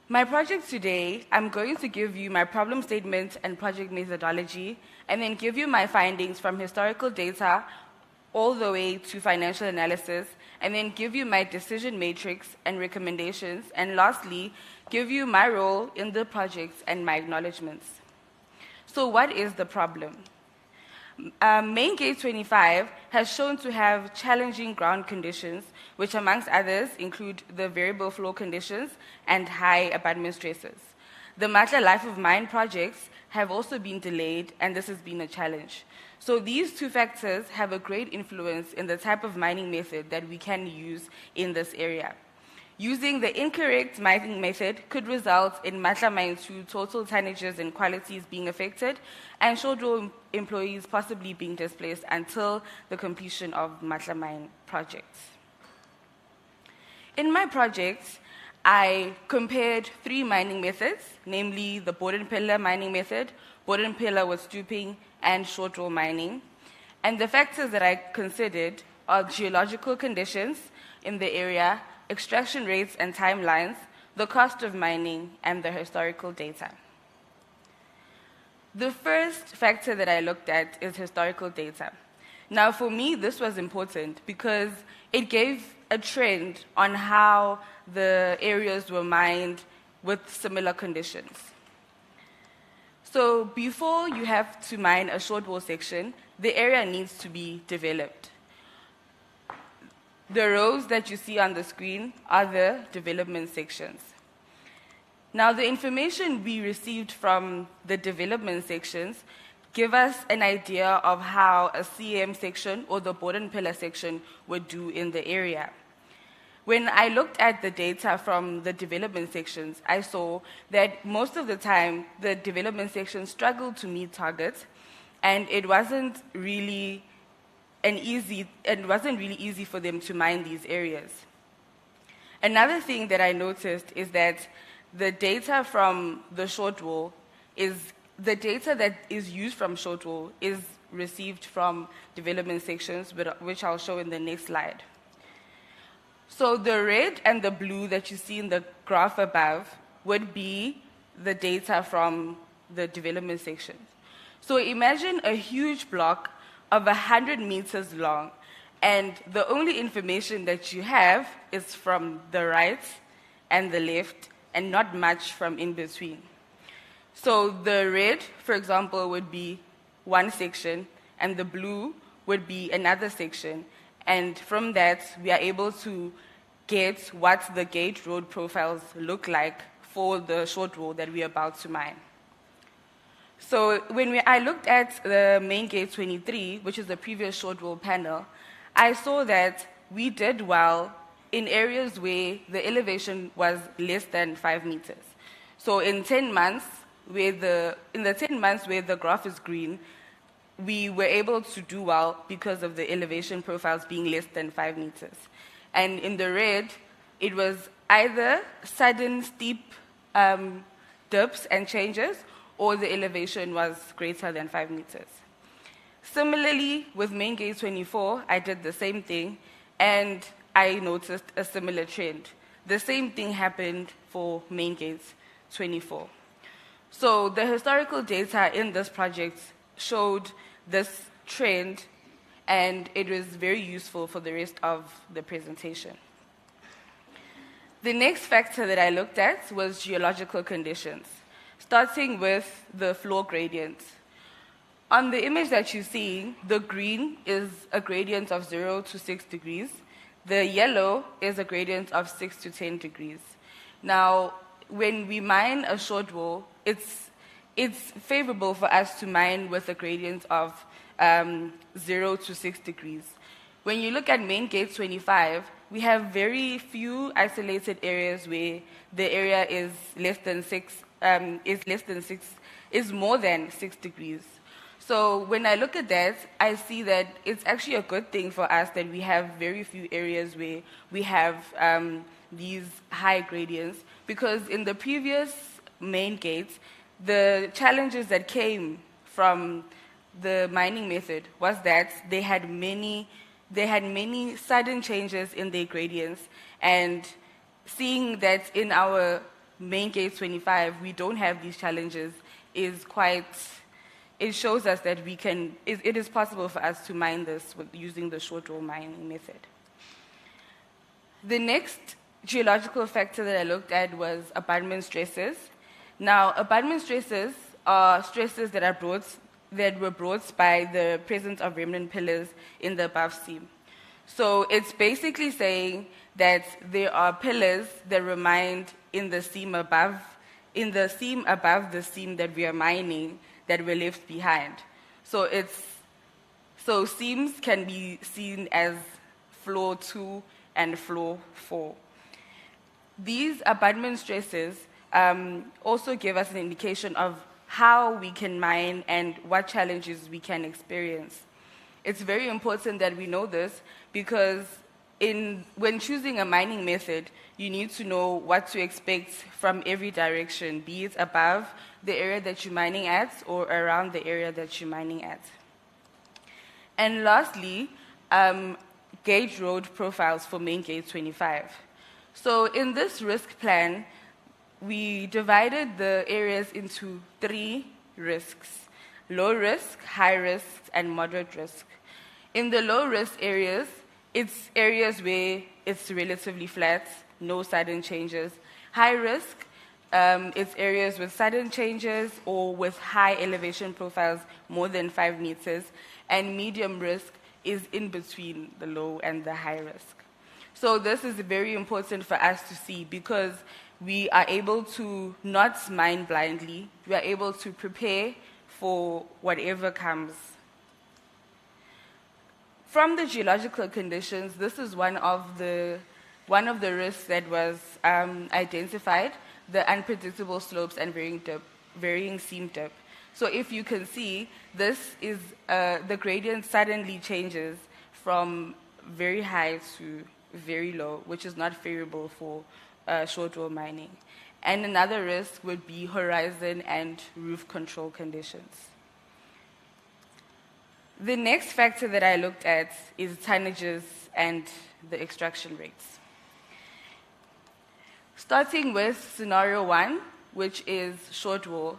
Speaker 13: My project today, I'm going to give you my problem statement and project methodology, and then give you my findings from historical data all the way to financial analysis, and then give you my decision matrix and recommendations, and lastly, give you my role in the projects and my acknowledgements. So what is the problem? Main Gate 25 has shown to have challenging ground conditions, which amongst others include the variable flow conditions and high abutment stresses. The Matla Life of Mine projects have also been delayed, and this has been a challenge. So these two factors have a great influence in the type of mining method that we can use in this area. Using the incorrect mining method could result in Matla Mine 2 total tonnages and qualities being affected, and short-haul employees possibly being displaced until the completion of Matla Mine projects. In my project, I compared 3 mining methods, namely the board pillar mining method, board pillar with stooping, and short-haul mining. And the factors that I considered are geological conditions in the area, extraction rates and timelines, the cost of mining, and the historical data. The first factor that I looked at is historical data. Now, for me, this was important because it gave a trend on how the areas were mined with similar conditions. So before you have to mine a short wall section, the area needs to be developed. The rows that you see on the screen are the development sections. Now, the information we received from the development sections give us an idea of how a CM section or the board and pillar section would do in the area. When I looked at the data from the development sections, I saw that most of the time the development sections struggled to meet targets, and it wasn't really easy for them to mine these areas. Another thing that I noticed is that the data from the short wall the data that is used from short wall is received from development sections, which I'll show in the next slide. So the red and the blue that you see in the graph above would be the data from the development sections. So imagine a huge block of 100 meters long, and the only information that you have is from the right and the left, and not much from in between. So the red, for example, would be one section, and the blue would be another section. And from that, we are able to get what the gate road profiles look like for the short wall that we are about to mine. So when I looked at the main gate 23, which is the previous short wall panel, I saw that we did well in areas where the elevation was less than 5 meters. So in 10 months, in the 10 months where the graph is green, we were able to do well because of the elevation profiles being less than 5 meters. And in the red, it was either sudden steep dips and changes, or the elevation was greater than 5 meters. Similarly, with main gate 24, I did the same thing, and I noticed a similar trend. The same thing happened for main gate 24. So the historical data in this project showed this trend, and it was very useful for the rest of the presentation. The next factor that I looked at was geological conditions, starting with the floor gradient. On the image that you see, the green is a gradient of 0 to 6 degrees. The yellow is a gradient of 6 to 10 degrees. Now, when we mine a short wall, it's favorable for us to mine with a gradient of 0 to 6 degrees. When you look at main gate 25, we have very few isolated areas where the area is more than 6 degrees. So when I look at that, I see that it's actually a good thing for us that we have very few areas where we have these high gradients, because in the previous main gates, the challenges that came from the mining method was that they had many sudden changes in their gradients, and seeing that in our main gate 25 we don't have these challenges it shows us that it is possible for us to mine this using the short wall mining method. The next geological factor that I looked at was abutment stresses. Now, abutment stresses are stresses that were brought by the presence of remnant pillars in the above seam. So it's basically saying that there are pillars that were mined in the seam above the seam that we are mining that were left behind. So seams can be seen as floor 2 and floor 4. These abutment stresses also give us an indication of how we can mine and what challenges we can experience. It's very important that we know this because when choosing a mining method, you need to know what to expect from every direction, be it above the area that you're mining at or around the area that you're mining at. And lastly, gauge road profiles for main gate 25. So in this risk plan, we divided the areas into 3 risks: low risk, high risk, and moderate risk. In the low risk areas, it's areas where it's relatively flat, no sudden changes. High risk, it's areas with sudden changes or with high elevation profiles, more than 5 meters. And medium risk is in between the low and the high risk. So this is very important for us to see because we are able to not mine blindly. We are able to prepare for whatever comes. From the geological conditions, this is one of the risks that was identified, the unpredictable slopes and varying seam depth. So if you can see, this is the gradient suddenly changes from very high to very low, which is not favorable for short wall mining. And another risk would be horizon and roof control conditions. The next factor that I looked at is tonnages and the extraction rates. Starting with scenario 1, which is short wall,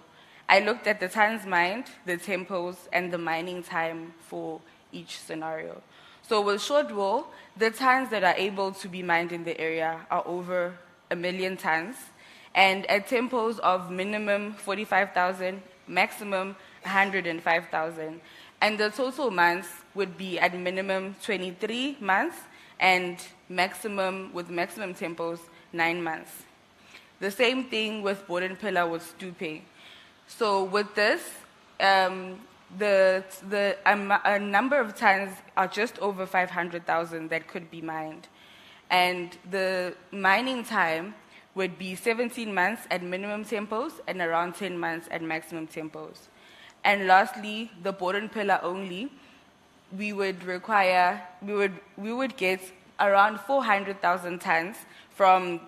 Speaker 13: I looked at the tons mined, the tempos, and the mining time for each scenario. So with short wall, the tons that are able to be mined in the area are over 1 million tons, and at tempos of minimum 45,000, maximum 105,000. And the total months would be at minimum 23 months, and with maximum tempos, 9 months. The same thing with board and pillar with stooping. So with this, a number of tons are just over 500,000 that could be mined. And the mining time would be 17 months at minimum tempos and around 10 months at maximum tempos. And lastly, the board and pillar only, we would get around 400,000 tons from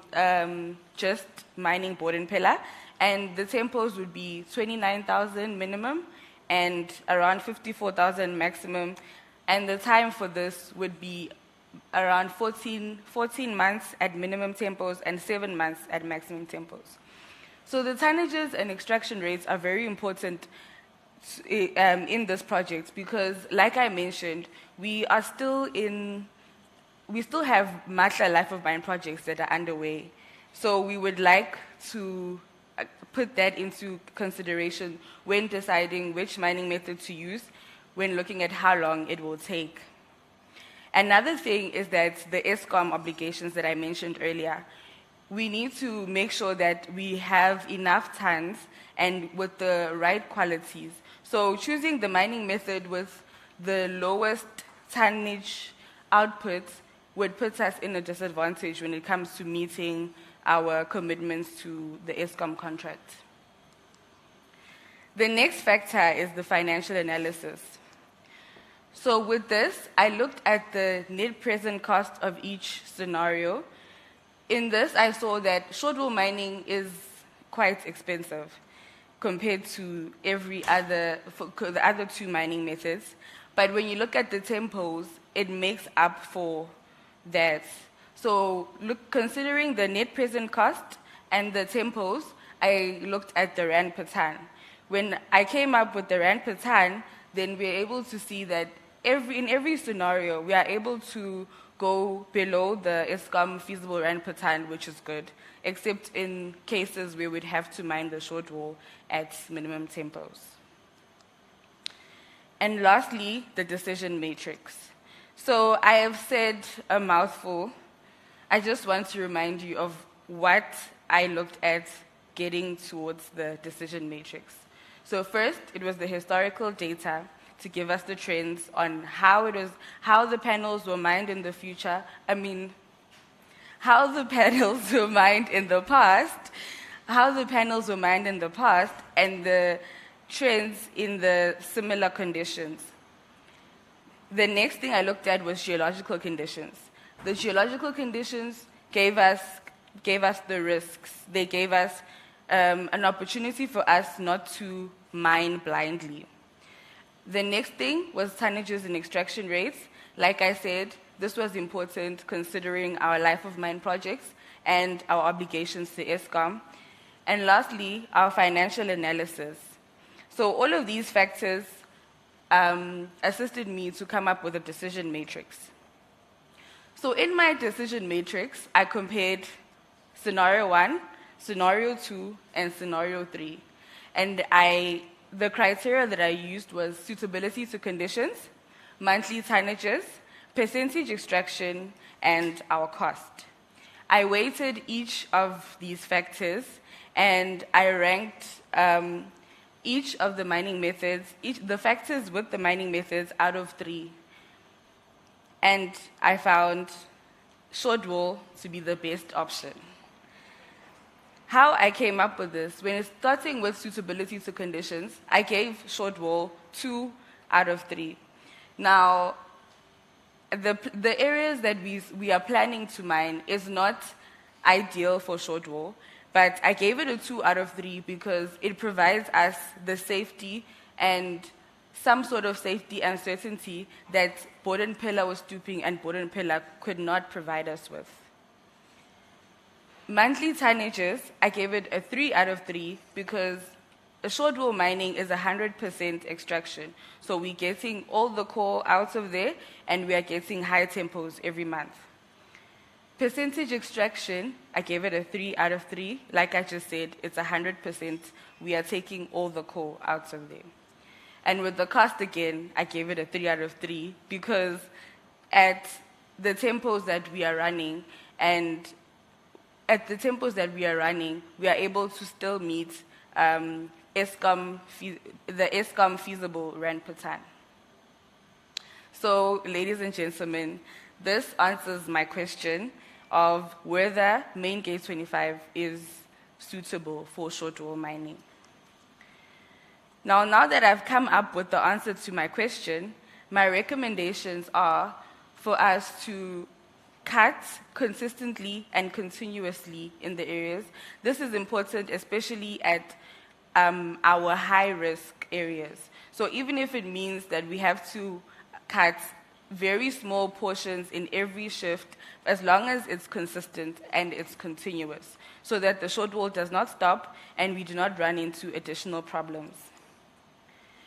Speaker 13: just mining board and pillar, and the tempos would be 29,000 minimum and around 54,000 maximum, and the time for this would be around 14 months at minimum tempos and 7 months at maximum tempos. So the tonnages and extraction rates are very important in this project because, like I mentioned, we still have Matla life of mine projects that are underway. So we would like to put that into consideration when deciding which mining method to use when looking at how long it will take. Another thing is that the ESCOM obligations that I mentioned earlier, we need to make sure that we have enough tons and with the right qualities. So choosing the mining method with the lowest tonnage output would put us in a disadvantage when it comes to meeting our commitments to the ESCOM contract. The next factor is the financial analysis. So with this, I looked at the net present cost of each scenario. In this, I saw that short wall mining is quite expensive compared to the other 2 mining methods. But when you look at the tempos, it makes up for that. So considering the net present cost and the tempos, I looked at the rand per ton. When I came up with the rand per ton, then we're able to see that in every scenario, we are able to go below the ESCOM feasible rand per ton, which is good, except in cases where we'd have to mine the short wall at minimum tempos. And lastly, the decision matrix. So I have said a mouthful. I just want to remind you of what I looked at getting towards the decision matrix. So first, it was the historical data to give us the trends on how the panels were mined in the future. I mean, how the panels were mined in the past, and the trends in the similar conditions. The next thing I looked at was geological conditions. The geological conditions gave us the risks. They gave us an opportunity for us not to mine blindly. The next thing was tonnages and extraction rates. Like I said, this was important considering our life of mine projects and our obligations to Eskom. And lastly, our financial analysis. So all of these factors assisted me to come up with a decision matrix. So in my decision matrix, I compared scenario 1, scenario 2, and scenario 3. And the criteria that I used was suitability to conditions, monthly tonnages, percentage extraction, and our cost. I weighted each of these factors, and I ranked each of the mining methods, the factors with the mining methods out of 3. And I found short wall to be the best option. How I came up with this, when it's starting with suitability to conditions, I gave short wall 2 out of 3. Now, the areas that we are planning to mine is not ideal for short wall, but I gave it a 2 out of 3 because it provides us the safety and some sort of safety and certainty that Borden Pillar was stooping and Borden Pillar could not provide us with. Monthly tonnages, I gave it a 3 out of 3 because a short wall mining is 100% extraction. So we're getting all the core out of there and we are getting high tempos every month. Percentage extraction, I gave it a 3 out of 3. Like I just said, it's 100%. We are taking all the core out of there. And with the cost again, I gave it a 3 out of 3 because at the tempos that we are running, we are able to still meet the Eskom feasible rand per ton. So, ladies and gentlemen, this answers my question of whether Main Gate 25 is suitable for short wall mining. Now that I've come up with the answer to my question, my recommendations are for us to cut consistently and continuously in the areas. This is important, especially at our high-risk areas. So even if it means that we have to cut very small portions in every shift, as long as it's consistent and it's continuous, so that the short wall does not stop and we do not run into additional problems.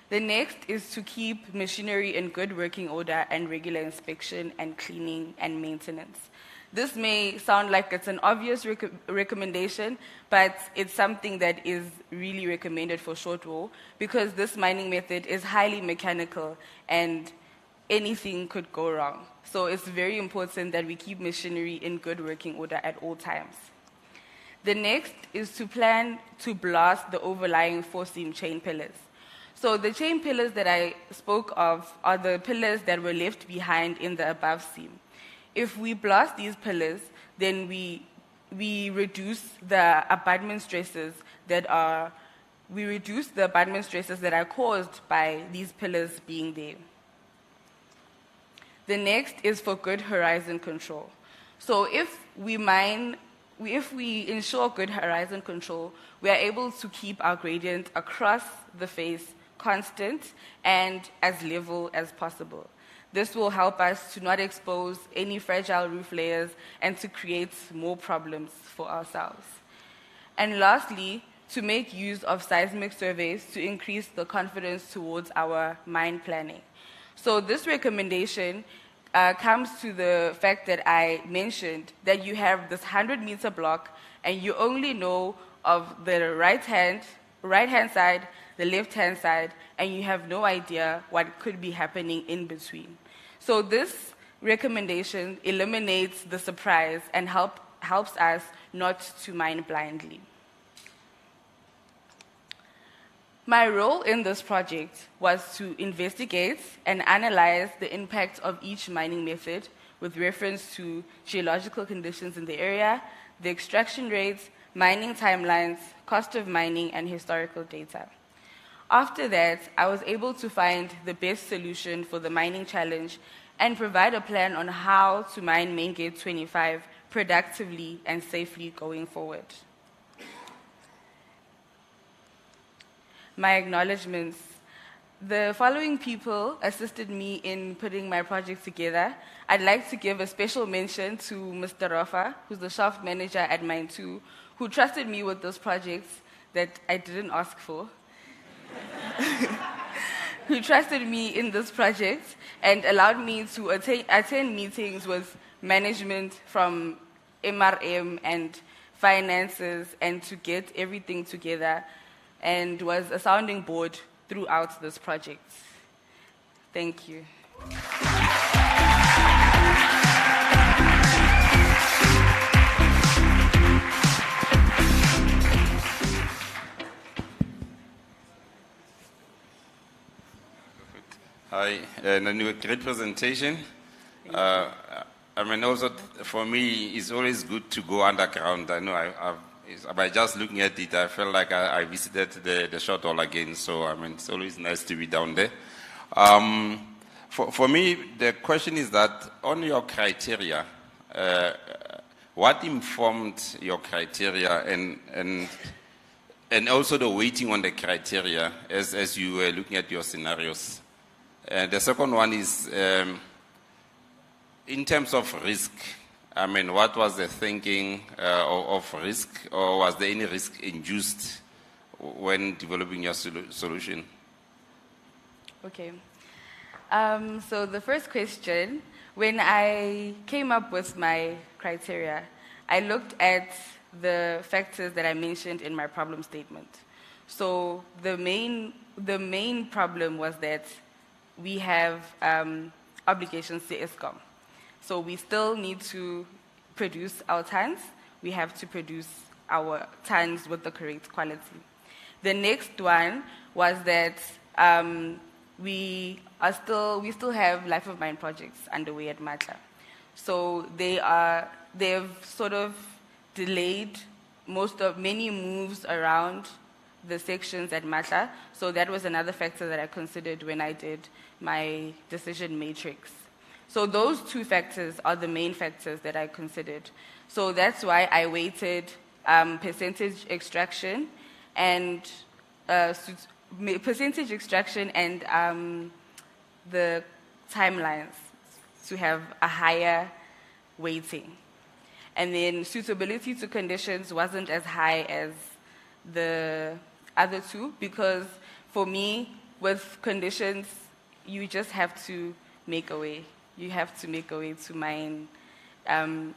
Speaker 13: The next is to keep machinery in good working order and regular inspection and cleaning and maintenance. This may sound like it's an obvious recommendation, but it's something that is really recommended for short wall because this mining method is highly mechanical and anything could go wrong. So it's very important that we keep machinery in good working order at all times. The next is to plan to blast the overlying 4-seam chain pillars. So the chain pillars that I spoke of are the pillars that were left behind in the above seam. If we blast these pillars, then we reduce the abutment stresses that are caused by these pillars being there. The next is for good horizon control. So if we ensure good horizon control, we are able to keep our gradient across the face constant and as level as possible. This will help us to not expose any fragile roof layers and to create more problems for ourselves. And lastly, to make use of seismic surveys to increase the confidence towards our mine planning. So this recommendation comes to the fact that I mentioned that you have this 100-meter block and you only know of the right-hand side, the left-hand side, and you have no idea what could be happening in between. So this recommendation eliminates the surprise and helps us not to mine blindly. My role in this project was to investigate and analyze the impact of each mining method with reference to geological conditions in the area, the extraction rates, mining timelines, cost of mining, and historical data. After that, I was able to find the best solution for the mining challenge and provide a plan on how to mine Main Gate 25 productively and safely going forward. My acknowledgements. The following people assisted me in putting my project together. I'd like to give a special mention to Mr. Rafa, who's the shaft manager at Mine 2, who trusted me with those projects that I didn't ask for. Who trusted me in this project and allowed me to attend meetings with management from MRM and finances and to get everything together, and was a sounding board throughout this project. Thank you.
Speaker 8: Hi, Naniwe, great presentation. I mean, also for me, it's always good to go underground. I know by just looking at it, I felt like I visited the short hall again. So, I mean, it's always nice to be down there. For me, the question is that on your criteria, what informed your criteria and also the weighting on the criteria as you were looking at your scenarios? The second one is, in terms of risk, I mean, what was the thinking of risk, or was there any risk induced when developing your solution?
Speaker 13: Okay. So the first question, when I came up with my criteria, I looked at the factors that I mentioned in my problem statement. So the main problem was that we have obligations to Eskom. So we still need to produce our tons. We have to produce our tons with the correct quality. The next one was that we still have life of mine projects underway at Matla. So they've sort of delayed many moves around the sections at Matla. So that was another factor that I considered when I did my decision matrix. So those two factors are the main factors that I considered. So that's why I weighted percentage extraction and the timelines to have a higher weighting. And then suitability to conditions wasn't as high as the other two, because for me, with conditions, you just have to make a way. You have to make a way to mine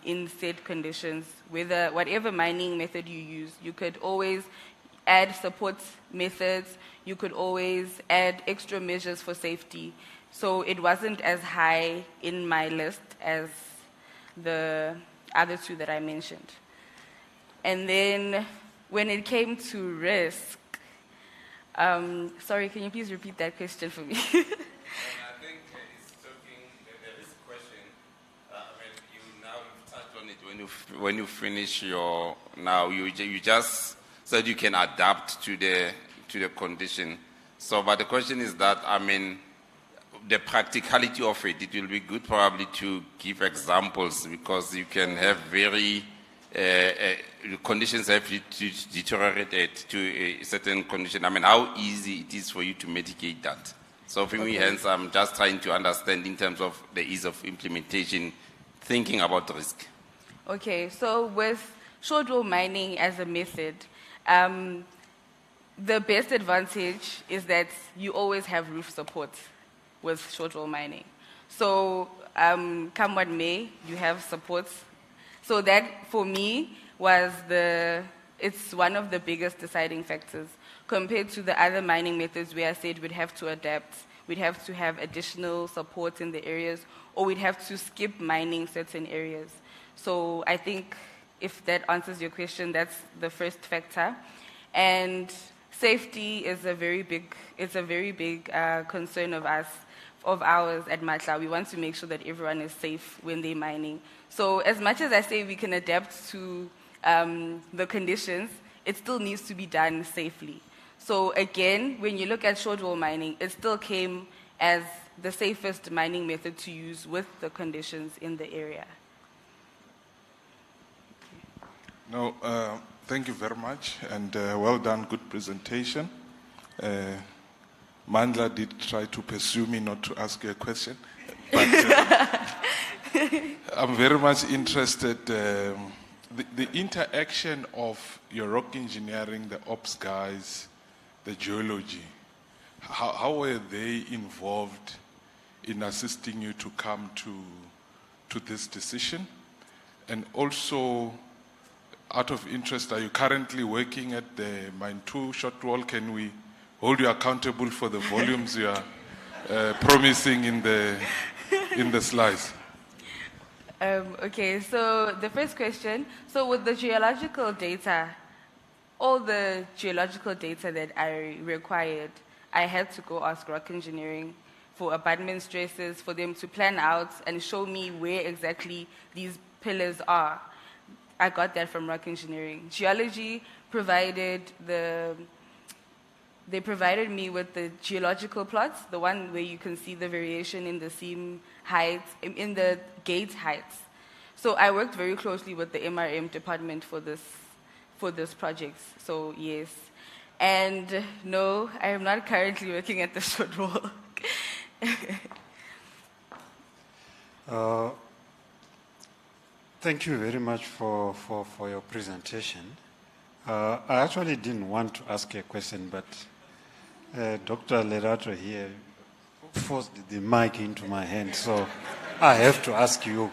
Speaker 13: in said conditions. Whatever mining method you use, you could always add support methods. You could always add extra measures for safety. So it wasn't as high in my list as the other two that I mentioned. And then when it came to risk, sorry, can you please repeat that question for me?
Speaker 8: When you finish your, now you just said you can adapt to the condition. So, but the question is that, I mean, the practicality of it, it will be good probably to give examples, because you can have very, conditions have to deteriorate to a certain condition. I mean, how easy it is for you to mitigate that. So for me, hence, I'm just trying to understand in terms of the ease of implementation, thinking about the risk.
Speaker 13: Okay, so with short wall mining as a method, the best advantage is that you always have roof support with short wall mining. So come what may, you have support. So that, for me, it's one of the biggest deciding factors compared to the other mining methods where I said we'd have to adapt, we'd have to have additional support in the areas, or we'd have to skip mining certain areas. So I think if that answers your question, that's the first factor. And safety is a very big concern of us of ours at Matla, we want to make sure that everyone is safe when they're mining. So as much as I say we can adapt to the conditions, it still needs to be done safely. So again, when you look at shortwall mining, it still came as the safest mining method to use with the conditions in the area.
Speaker 16: No, thank you very much, and well done, good presentation. Mandla did try to pursue me not to ask you a question, but I'm very much interested. The interaction of your rock engineering, the ops guys, the geology, how were they involved in assisting you to come to this decision? And also, out of interest, are you currently working at the Mine 2 short wall? Can we hold you accountable for the volumes you are promising in the slides?
Speaker 13: Okay, so the first question, so with the geological data, all the geological data that I required, I had to go ask rock engineering for abutment stresses, for them to plan out and show me where exactly these pillars are. I got that from rock engineering. Geology provided they provided me with the geological plots, the one where you can see the variation in the seam heights, in the gate heights. So I worked very closely with the MRM department for this project. So yes. And no, I am not currently working at the short wall.
Speaker 11: Thank you very much for your presentation. I actually didn't want to ask a question, but Dr. Lerato here forced the mic into my hand, so I have to ask you.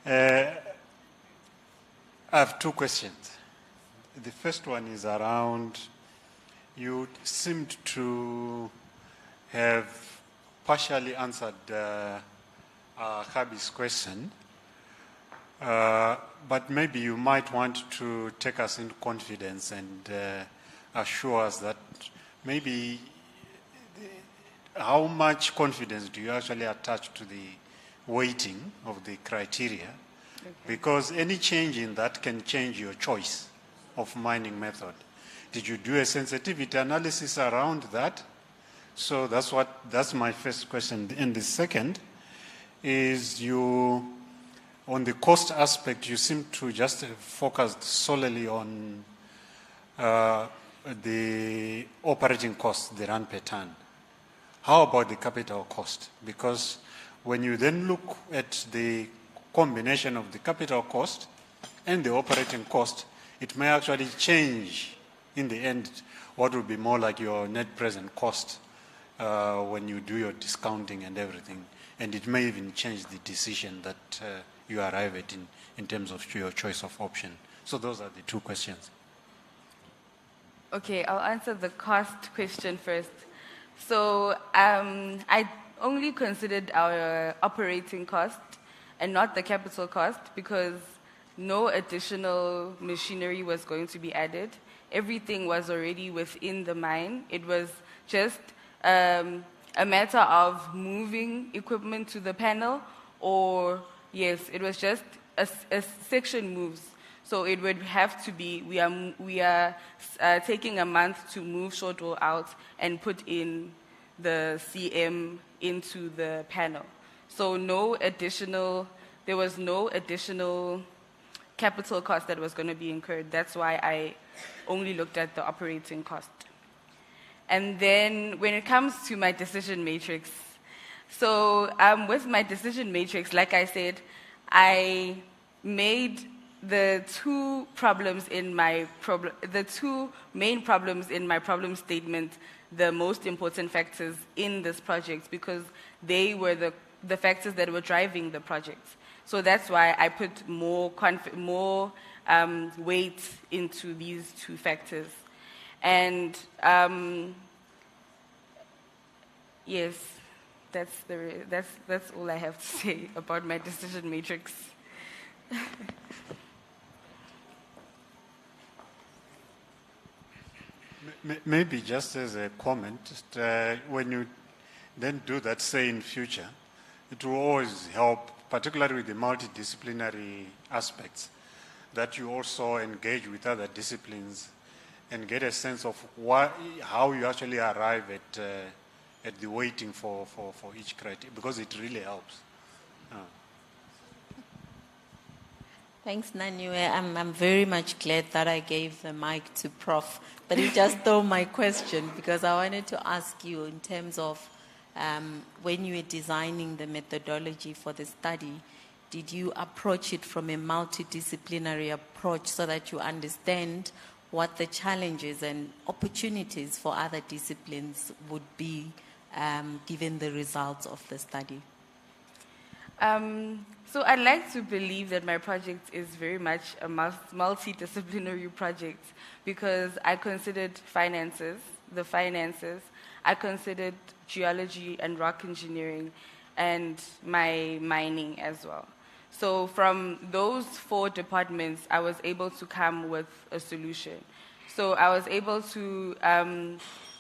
Speaker 11: I have two questions. The first one is around, you seemed to have partially answered Khabi's question, but maybe you might want to take us into confidence and assure us that maybe how much confidence do you actually attach to the weighting of the criteria? Okay. Because any change in that can change your choice of mining method. Did you do a sensitivity analysis around that? So that's my first question. And the second is, on the cost aspect, you seem to just focus solely on the operating cost, the rand per ton. How about the capital cost? Because when you then look at the combination of the capital cost and the operating cost, it may actually change in the end what will be more like your net present cost when you do your discounting and everything. And it may even change the decision that you arrive at in terms of your choice of option. So those are the two questions.
Speaker 13: Okay, I'll answer the cost question first. So I only considered our operating cost and not the capital cost because no additional machinery was going to be added. Everything was already within the mine. It was just a matter of moving equipment to the panel, or yes, it was just a section moves. So it would have to be, we are taking a month to move shortwall out and put in the CM into the panel. So there was no additional capital cost that was going to be incurred. That's why I only looked at the operating cost. And then when it comes to my decision matrix, so with my decision matrix, like I said, I made the two main problems in my problem statement the most important factors in this project because they were the factors that were driving the project. So that's why I put more weight into these two factors. And yes, that's all I have to say about my decision matrix.
Speaker 11: Maybe just as a comment, when you then do that, say in future, it will always help, particularly with the multidisciplinary aspects, that you also engage with other disciplines and get a sense of how you actually arrive at the weighting for each criteria, because it really helps.
Speaker 9: Thanks, Naniwe. I'm very much glad that I gave the mic to Prof. But he just stole my question, because I wanted to ask you in terms of when you were designing the methodology for the study, did you approach it from a multidisciplinary approach so that you understand what the challenges and opportunities for other disciplines would be given the results of the study?
Speaker 13: So I'd like to believe that my project is very much a multidisciplinary project, because I considered the finances, I considered geology and rock engineering, and my mining as well. So from those 4 departments, I was able to come with a solution. So I was able to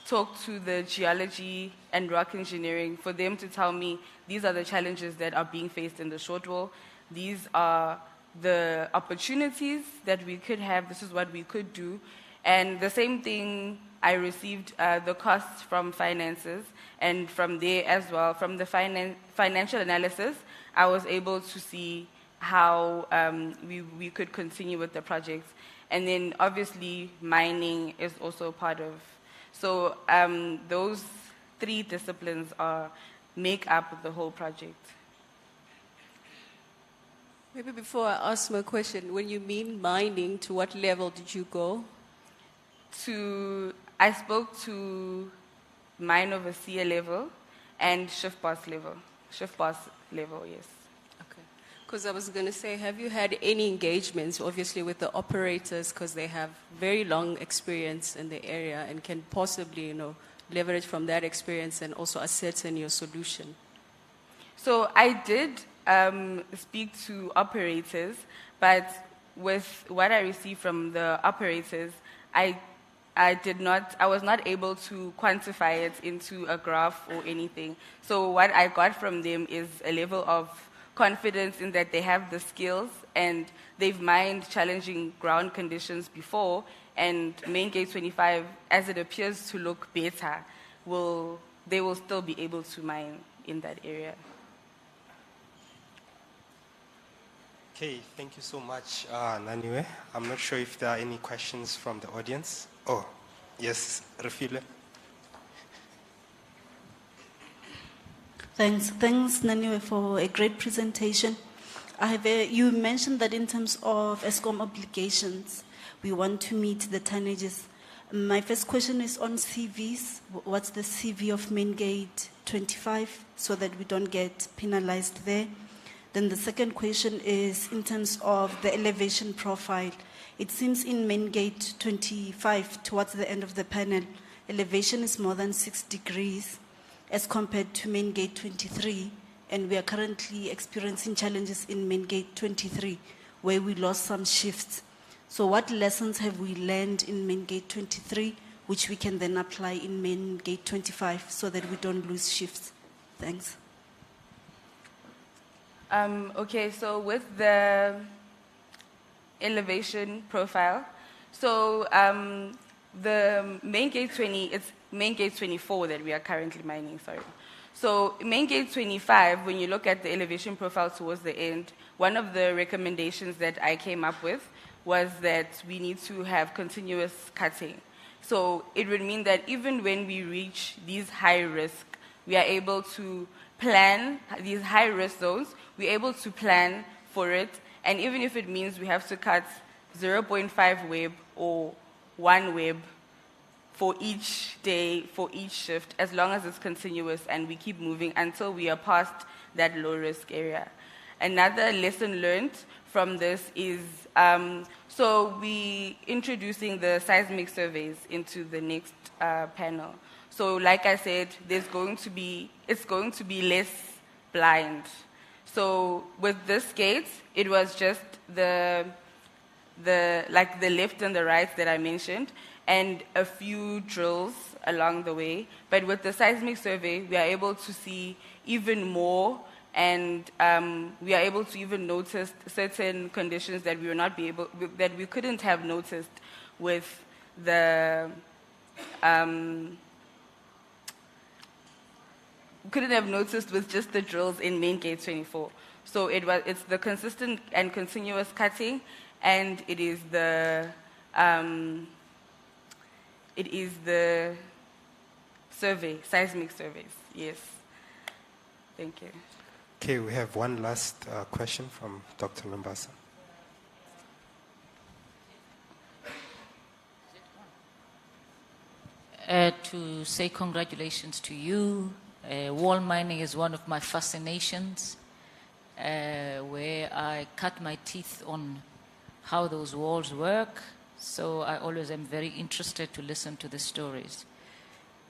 Speaker 13: talk to the geology and rock engineering for them to tell me these are the challenges that are being faced in the shortwall. These are the opportunities that we could have. This is what we could do. And the same thing, I received the costs from finances, and from there as well, from the financial analysis, I was able to see how we could continue with the project. And then obviously mining is also part of. So those 3 disciplines make up the whole project.
Speaker 7: Maybe before I ask my question, when you mean mining, to what level did you go?
Speaker 13: I spoke to mine overseer level and shift boss level. Shift boss level, yes.
Speaker 7: Okay. Because I was going to say, have you had any engagements, obviously, with the operators, because they have very long experience in the area and can possibly, leverage from that experience and also ascertain your solution?
Speaker 13: So I did speak to operators, but with what I received from the operators, I was not able to quantify it into a graph or anything. So what I got from them is a level of confidence in that they have the skills and they've mined challenging ground conditions before, and Main Gate 25, as it appears to look better, they will still be able to mine in that area.
Speaker 3: Okay, thank you so much, Naniwe. I'm not sure if there are any questions from the audience. Oh, yes, Refiloe.
Speaker 4: Thanks, Naniwe, for a great presentation. You mentioned that in terms of ESCOM obligations, we want to meet the tonnages. My first question is on CVs. What's the CV of Main Gate 25 so that we don't get penalized there? Then the second question is in terms of the elevation profile. It seems in Main Gate 25, towards the end of the panel, elevation is more than 6 degrees as compared to Main Gate 23. And we are currently experiencing challenges in Main Gate 23, where we lost some shifts. So what lessons have we learned in Main Gate 23, which we can then apply in Main Gate 25 so that we don't lose shifts? Thanks.
Speaker 13: Okay, so with the elevation profile, so the Main Gate 20, it's Main Gate 24 that we are currently mining, sorry. So Main Gate 25, when you look at the elevation profile towards the end, one of the recommendations that I came up with was that we need to have continuous cutting. So it would mean that even when we reach these high risk, we are able to plan these high risk zones, we're able to plan for it, and even if it means we have to cut 0.5 web or 1 web for each day, for each shift, as long as it's continuous and we keep moving until we are past that low risk area. Another lesson learned from this is, so we introducing the seismic surveys into the next panel. So like I said, it's going to be less blind. So with this gate, it was just the the left and the right that I mentioned, and a few drills along the way. But with the seismic survey, we are able to see even more, and we are able to even notice certain conditions that we couldn't have noticed with the couldn't have noticed with just the drills in main gate 24. So it's the consistent and continuous cutting, and it is the seismic surveys. Yes. Thank you.
Speaker 3: Okay, we have one last question from Dr. Nombasa.
Speaker 17: To say congratulations to you. Wall mining is one of my fascinations, where I cut my teeth on how those walls work. So I always am very interested to listen to the stories.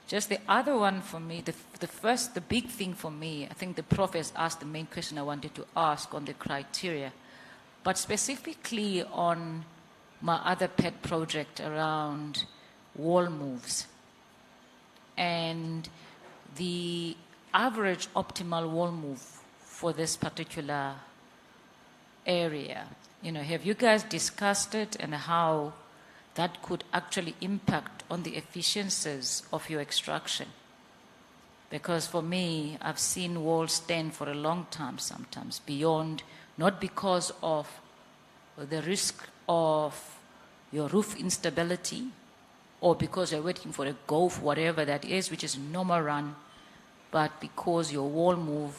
Speaker 17: Just the other one for me, the big thing for me, I think the prof has asked the main question I wanted to ask on the criteria, but specifically on my other pet project around wall moves. And the average optimal wall move for this particular area. Have you guys discussed it and how that could actually impact on the efficiencies of your extraction? Because for me, I've seen walls stand for a long time sometimes, beyond, not because of the risk of your roof instability, or because you're waiting for a gulf, whatever that is, which is normal run, but because your wall move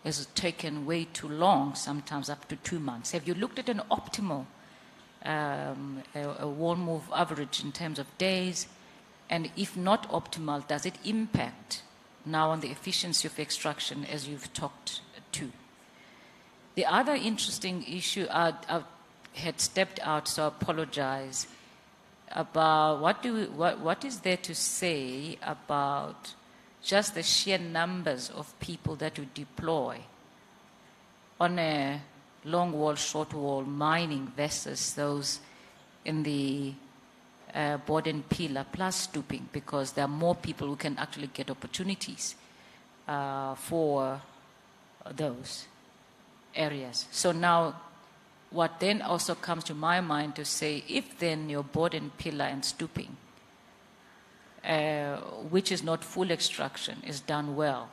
Speaker 17: has taken way too long, sometimes up to 2 months. Have you looked at an optimal a wall move average in terms of days? And if not optimal, does it impact now on the efficiency of extraction as you've talked to? The other interesting issue, I had stepped out, so I apologize, about what is there to say about just the sheer numbers of people that you deploy on a long wall, short wall mining versus those in the board and pillar plus stooping, because there are more people who can actually get opportunities for those areas. So now, what then also comes to my mind to say, if then your board and pillar and stooping, which is not full extraction, is done well,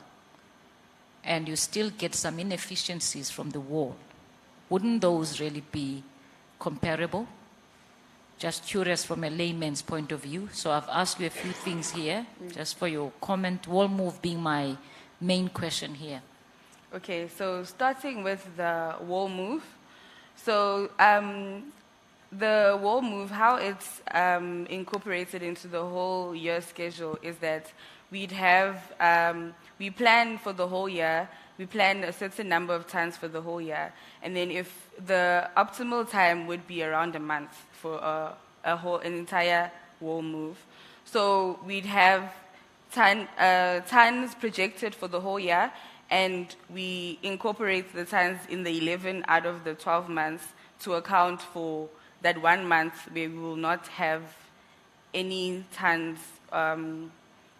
Speaker 17: and you still get some inefficiencies from the wall, wouldn't those really be comparable? Just curious from a layman's point of view. So I've asked you a few things here, just for your comment, wall move being my main question here.
Speaker 13: Okay, so starting with the wall move. So the wall move, how it's incorporated into the whole year schedule is that we'd have, we plan for the whole year, we plan a certain number of tons for the whole year, and then if the optimal time would be around a month for an entire wall move. So we'd have tons projected for the whole year, and we incorporate the tons in the 11 out of the 12 months to account for that 1 month where we will not have any tons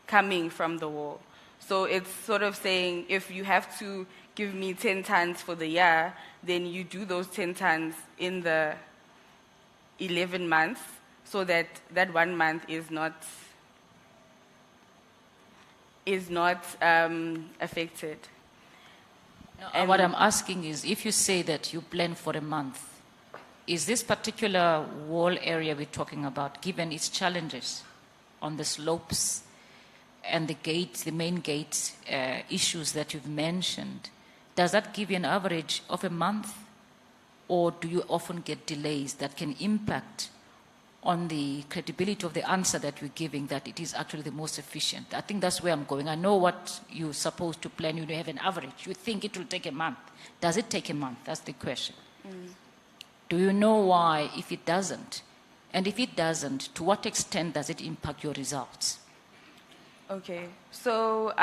Speaker 13: coming from the wall. So it's sort of saying, if you have to give me 10 tons for the year, then you do those 10 tons in the 11 months, so that that 1 month is not affected.
Speaker 17: And what I'm asking is, if you say that you plan for a month, is this particular wall area we're talking about, given its challenges on the slopes and the gates, the main gates issues that you've mentioned, does that give you an average of a month, or do you often get delays that can impact on the credibility of the answer that we're giving, that it is actually the most efficient? I think that's where I'm going. I know what you're supposed to plan. You have an average. You think it will take a month. Does it take a month? That's the question. Do you know why, if it doesn't? And if it doesn't, to what extent does it impact your results?
Speaker 13: Okay, so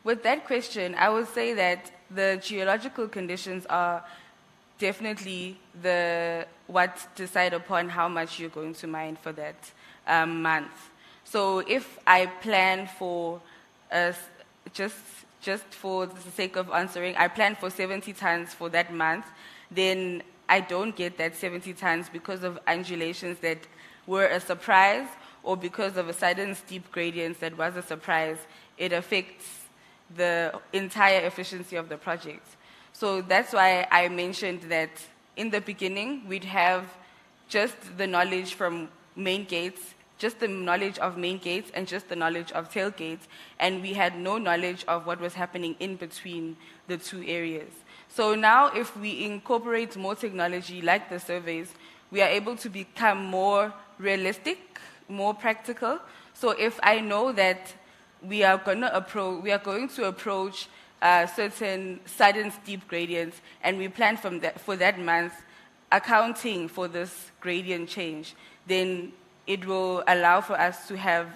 Speaker 13: with that question, I would say that the geological conditions are definitely what decide upon how much you're going to mine for that month. So if I plan for, just for the sake of answering, I plan for 70 tons for that month, then I don't get that 70 tons because of undulations that were a surprise or because of a sudden steep gradient that was a surprise. It affects the entire efficiency of the project. So that's why I mentioned that in the beginning, we'd have just the knowledge from main gates, just the knowledge of main gates and just the knowledge of tail gates, and we had no knowledge of what was happening in between the two areas. So now if we incorporate more technology like the surveys, we are able to become more realistic, more practical. So if I know that we are going to approach certain sudden steep gradients, and we plan for that month, accounting for this gradient change, then it will allow for us to have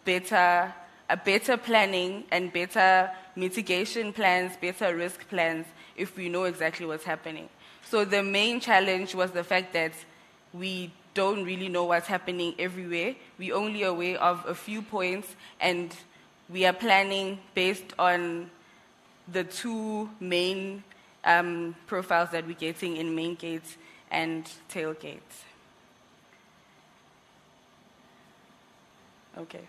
Speaker 13: better planning and better mitigation plans, better risk plans, if we know exactly what's happening. So the main challenge was the fact that we don't really know what's happening everywhere. We're only aware of a few points, and we are planning based on the two main profiles that we're getting in main gates and tail gates. Okay.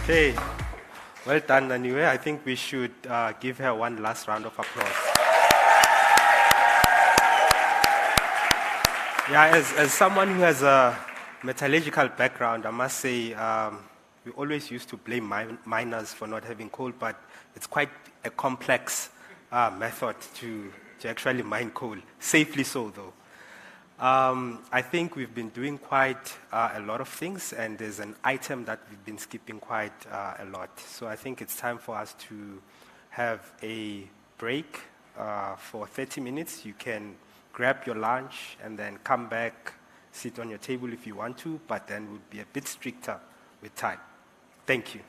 Speaker 3: Okay, well done, Naniwe. I think we should give her one last round of applause. Yeah, as someone who has a metallurgical background, I must say we always used to blame miners for not having coal, but it's quite a complex method to actually mine coal, safely so though. I think we've been doing quite a lot of things, and there's an item that we've been skipping quite a lot. So I think it's time for us to have a break for 30 minutes. You can grab your lunch and then come back, sit on your table if you want to, but then we'll be a bit stricter with time. Thank you.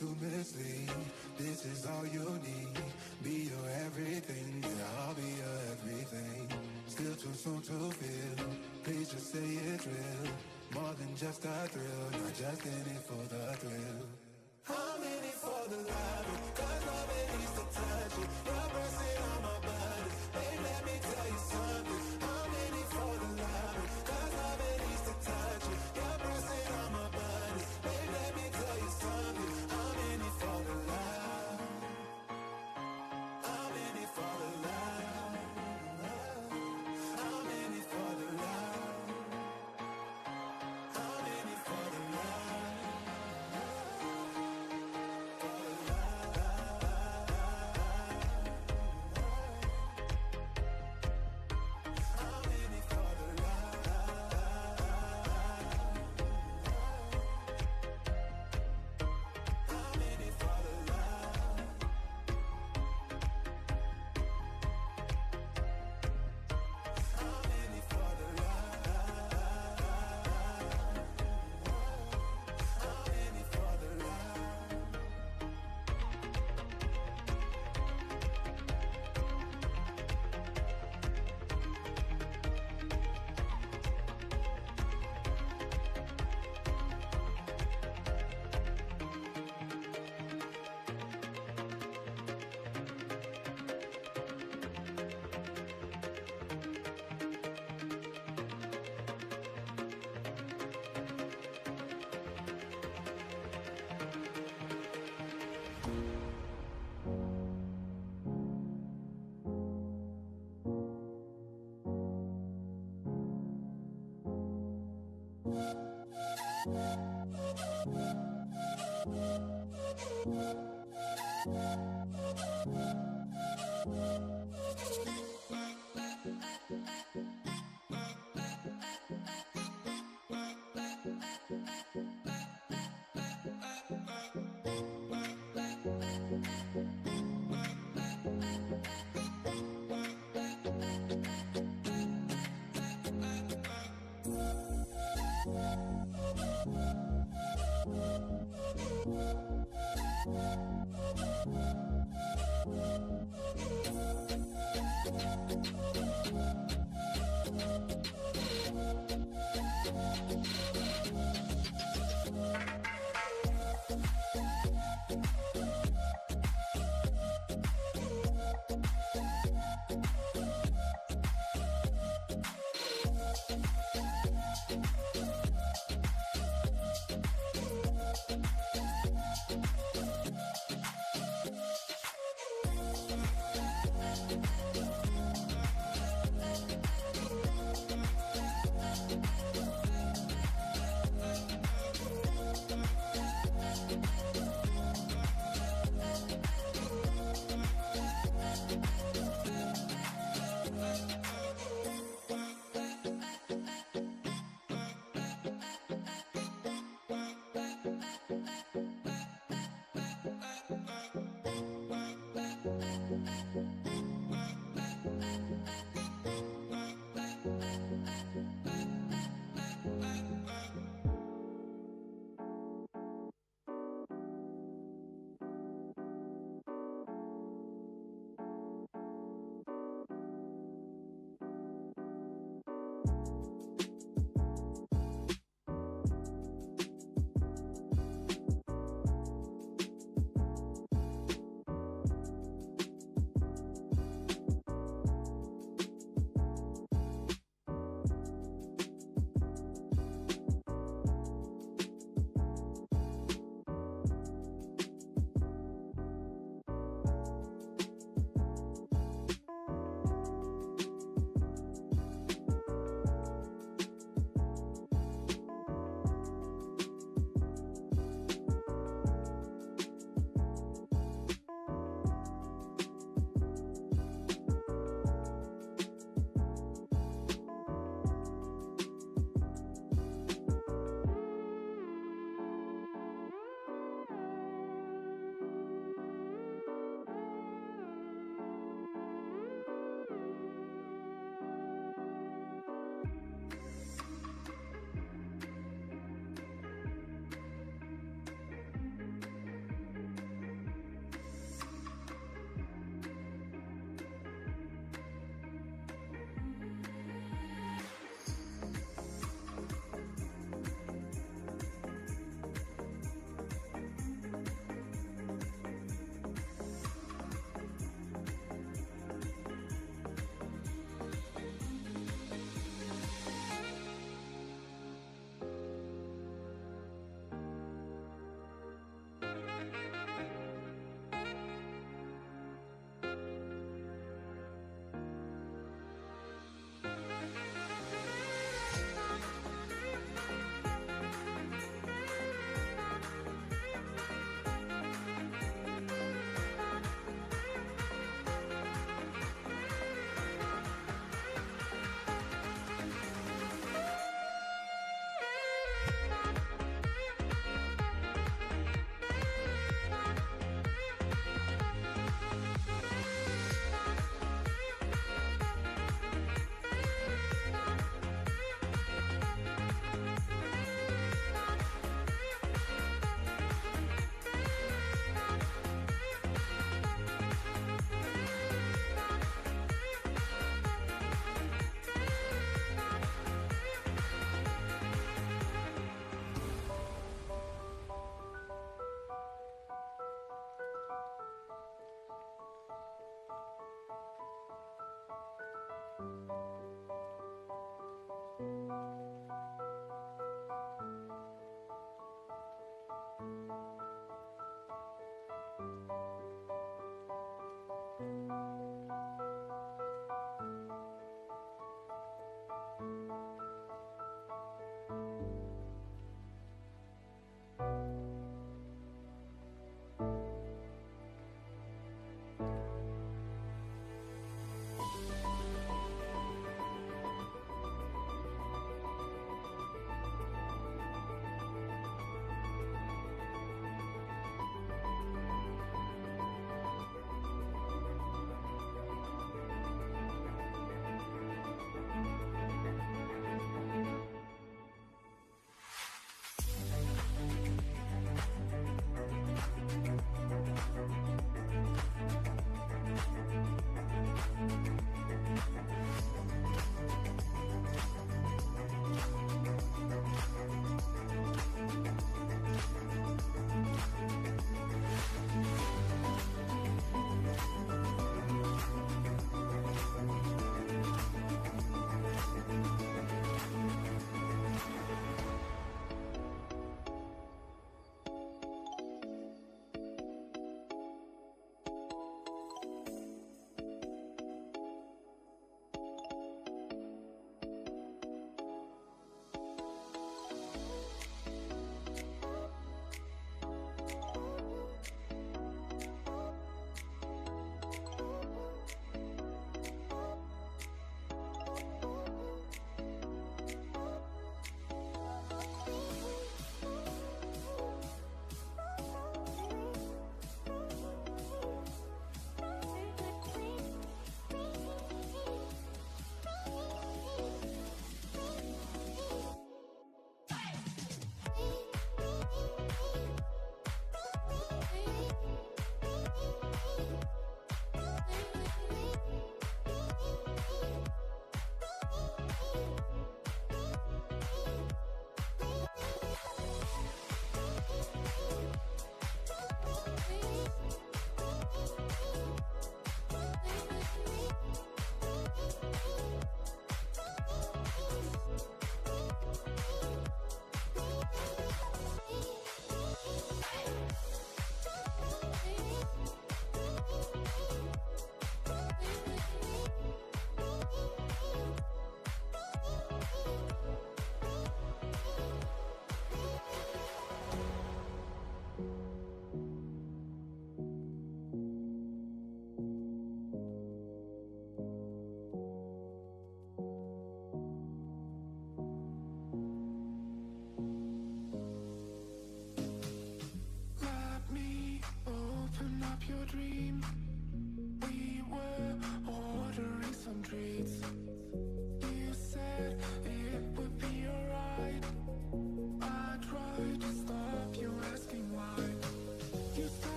Speaker 14: to mislead. This is all you need. Be your everything, yeah, I'll be your everything. Still too soon to feel. Please just say it's real. More than just a thrill. Not just in it for the thrill. I'm in it for the love. Cause love it needs to touch it. Your person on my body. Babe, let me tell you something. I'm in it for the love. Cause love it needs to touch it. Your person on my body. Babe, let me tell you something. I'm in it for the love. I'm in it for the love. I'm in it for the love. I'm in it for the love.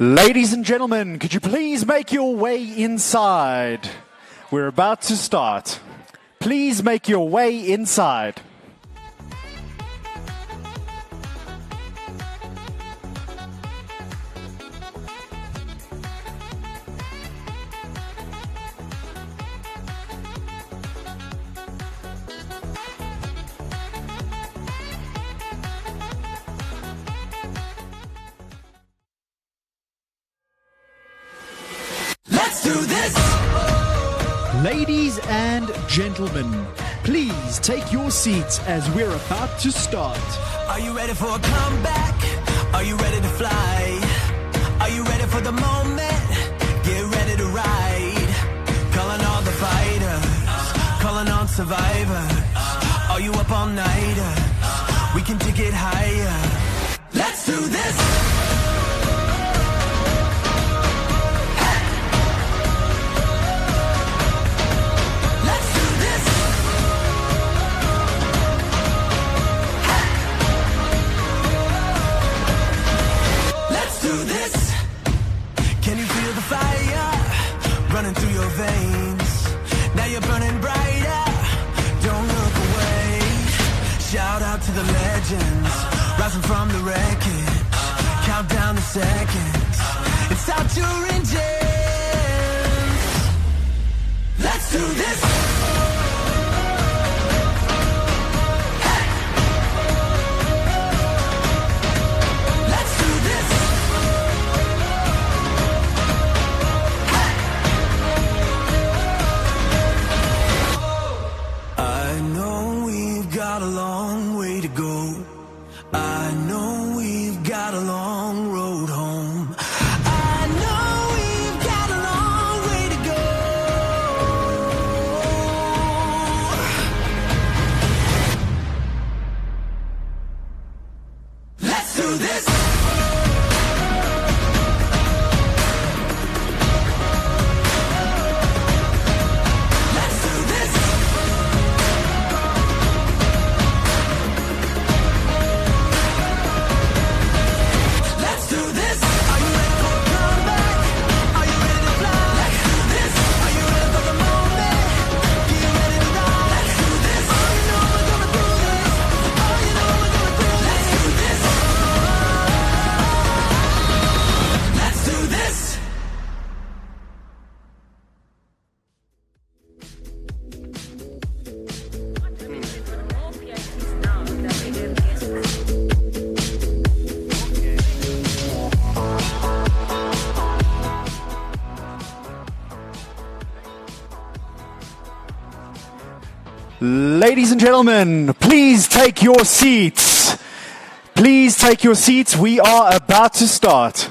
Speaker 15: Ladies and gentlemen, could you please make your way inside? We're about to start. Please make your way inside.
Speaker 5: Let's do this!
Speaker 15: Ladies and gentlemen, please take your seats as we're about to start.
Speaker 5: Are you ready for a comeback? Are you ready to fly? Are you ready for the moment? Get ready to ride. Calling all the fighters, calling on survivors. Are you up all nighter? We can take it higher. Let's do this! Running through your veins, now you're burning brighter. Don't look away. Shout out to the legends, rising from the wreckage. Count down the seconds. It's out your engines. Let's do this. Got a long way to go. I know we've got a long road home. I know we've got a long way to go. Let's do this.
Speaker 15: Ladies and gentlemen, please take your seats. Please take your seats. We are about to start.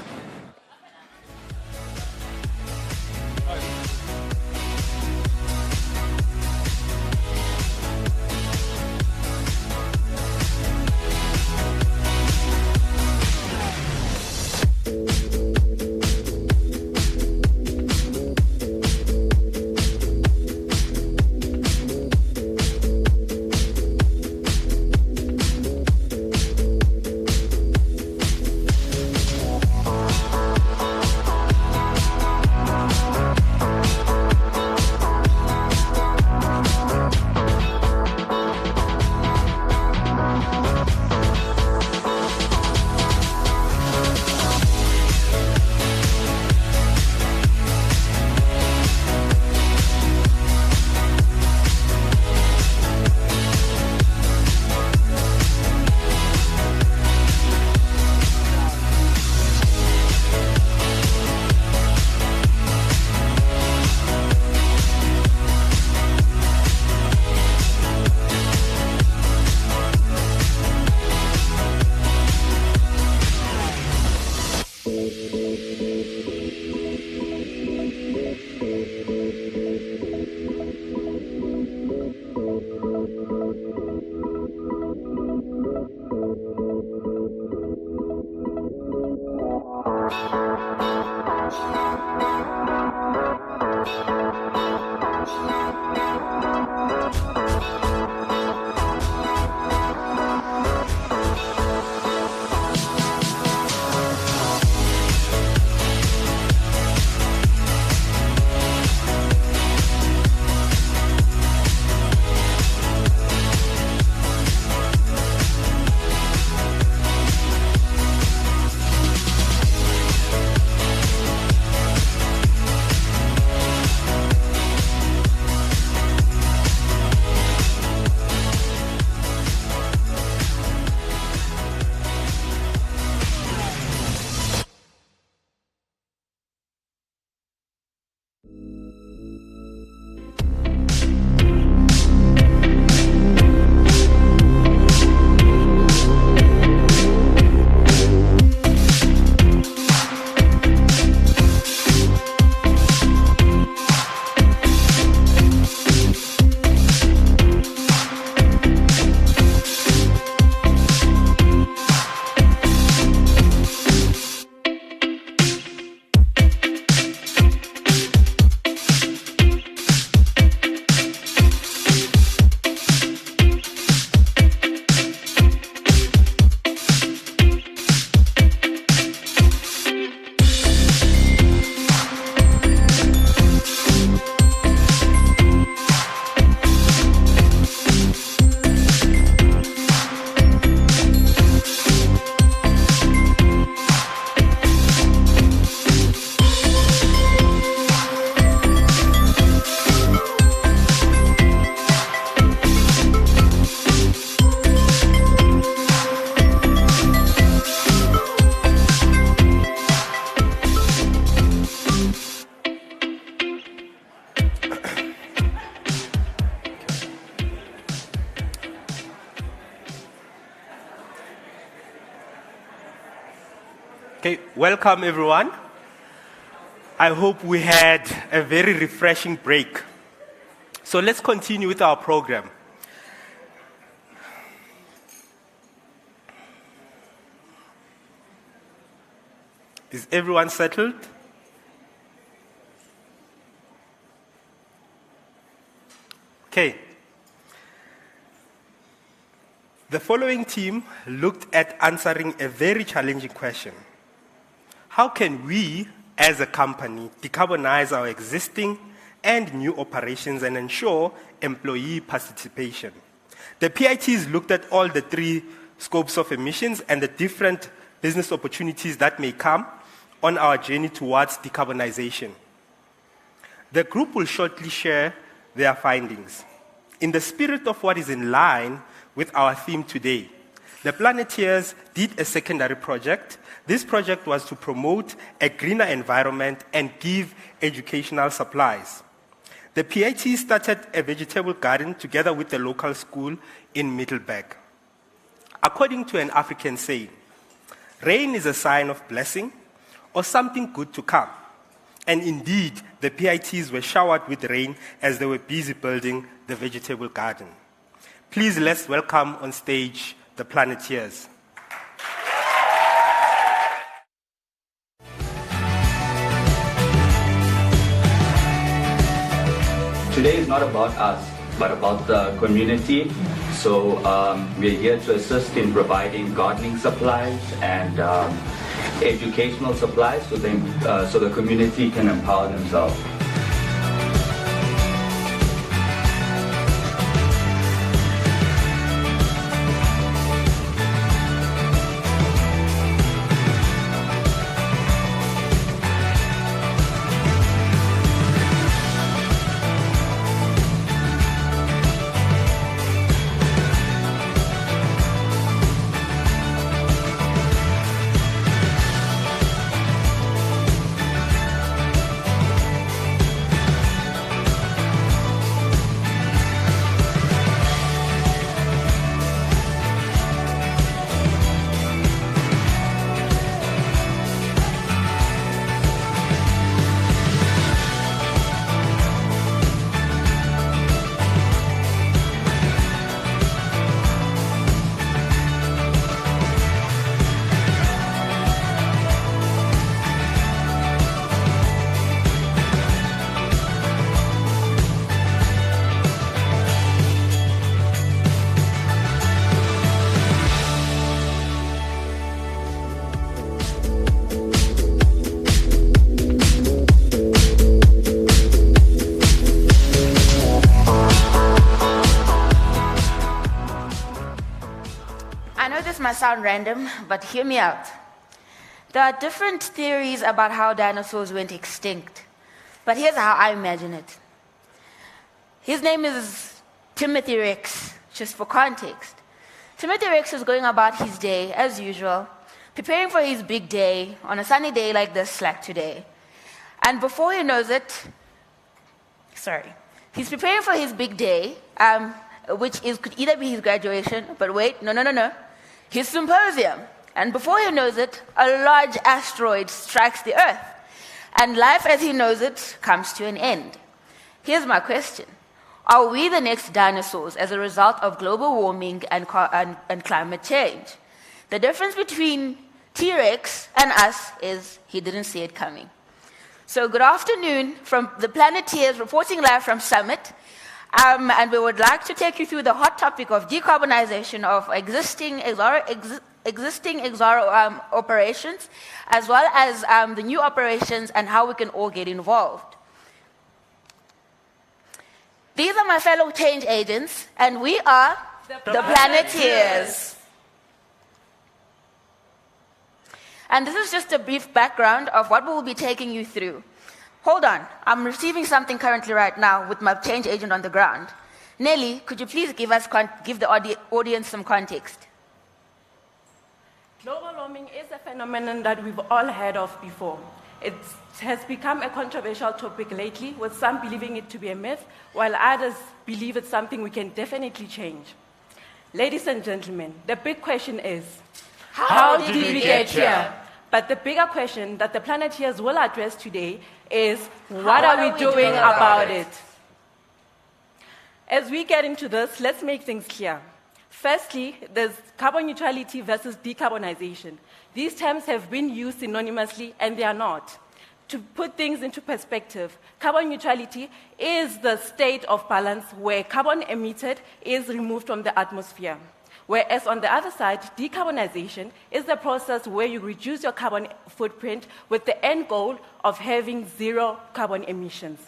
Speaker 3: Okay, welcome everyone. I hope we had a very refreshing break. So let's continue with our program. Is everyone settled? Okay. The following team looked at answering a very challenging question. How can we, as a company, decarbonize our existing and new operations and ensure employee participation? The PITs looked at all the three scopes of emissions and the different business opportunities that may come on our journey towards decarbonization. The group will shortly share their findings. In the spirit of what is in line with our theme today, the Planeteers did a secondary project. This project was to promote a greener environment and give educational supplies. The PIT started a vegetable garden together with the local school in Middelburg. According to an African saying, rain is a sign of blessing or something good to come. And indeed, the PITs were showered with rain as they were busy building the vegetable garden. Please let's welcome on stage the Planeteers.
Speaker 10: Today is not about us, but about the community. So we're here to assist in providing gardening supplies and educational supplies so the community can empower themselves.
Speaker 18: Might sound random, but hear me out. There are different theories about how dinosaurs went extinct, but here's how I imagine it. His name is Timothy Rex, just for context. Timothy Rex is going about his day, as usual, preparing for his big day on a sunny day like this, like today. And before he knows it, he's preparing for his big day, could either be his graduation, but wait, no. His Symposium. And before he knows it, a large asteroid strikes the Earth. And life as he knows it comes to an end. Here's my question. Are we the next dinosaurs as a result of global warming and climate change? The difference between T-Rex and us is he didn't see it coming. So good afternoon from the Planeteers reporting live from Summit. And we would like to take you through the hot topic of decarbonization of existing Exxaro operations, as well as the new operations and how we can all get involved. These are my fellow change agents, and we are the Planeteers. And this is just a brief background of what we will be taking you through. Hold on, I'm receiving something currently right now with my change agent on the ground. Nelly, could you please give the audience some context?
Speaker 22: Global warming is a phenomenon that we've all heard of before. It has become a controversial topic lately, with some believing it to be a myth, while others believe it's something we can definitely change. Ladies and gentlemen, the big question is, how did we get here? But the bigger question that the Planeteers will address today is, what are we doing about it? As we get into this, let's make things clear. Firstly, there's carbon neutrality versus decarbonization. These terms have been used synonymously, and they are not. To put things into perspective, carbon neutrality is the state of balance where carbon emitted is removed from the atmosphere. Whereas on the other side, decarbonization is the process where you reduce your carbon footprint with the end goal of having zero carbon emissions.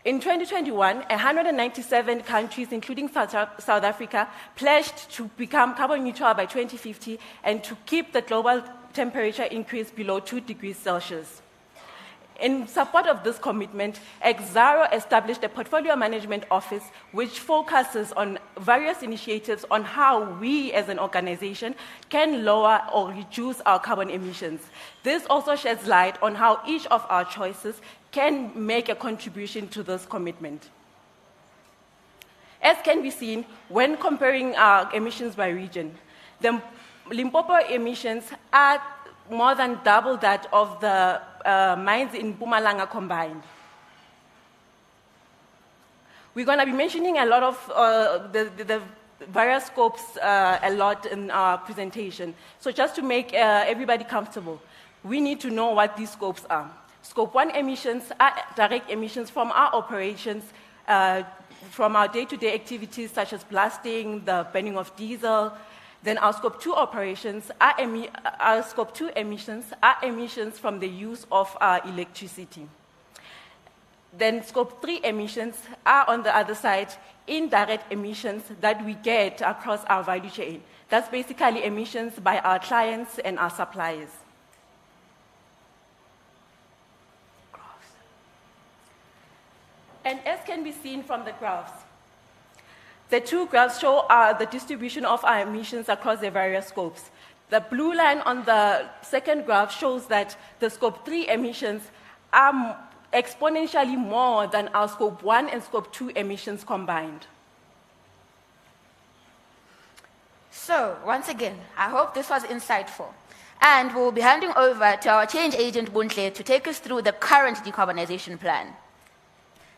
Speaker 22: In 2021, 197 countries, including South Africa, pledged to become carbon neutral by 2050 and to keep the global temperature increase below 2 degrees Celsius. In support of this commitment, Exxaro established a portfolio management office which focuses on various initiatives on how we as an organization can lower or reduce our carbon emissions. This also sheds light on how each of our choices can make a contribution to this commitment. As can be seen when comparing our emissions by region, the Limpopo emissions are more than double that of the mines in Mpumalanga combined. We're going to be mentioning a lot of the various scopes a lot in our presentation. So just to make everybody comfortable, we need to know what these scopes are. Scope 1 emissions are direct emissions from our operations, from our day-to-day activities such as blasting, the burning of diesel. Then our Scope 2 operations, our Scope 2 emissions are emissions from the use of our electricity. Then Scope 3 emissions are, on the other side, indirect emissions that we get across our value chain. That's basically emissions by our clients and our suppliers. And as can be seen from the graphs, the two graphs show the distribution of our emissions across the various scopes. The blue line on the second graph shows that the Scope 3 emissions are exponentially more than our Scope 1 and Scope 2 emissions combined.
Speaker 18: So, once again, I hope this was insightful. And we'll be handing over to our change agent, Buntle, to take us through the current decarbonization plan.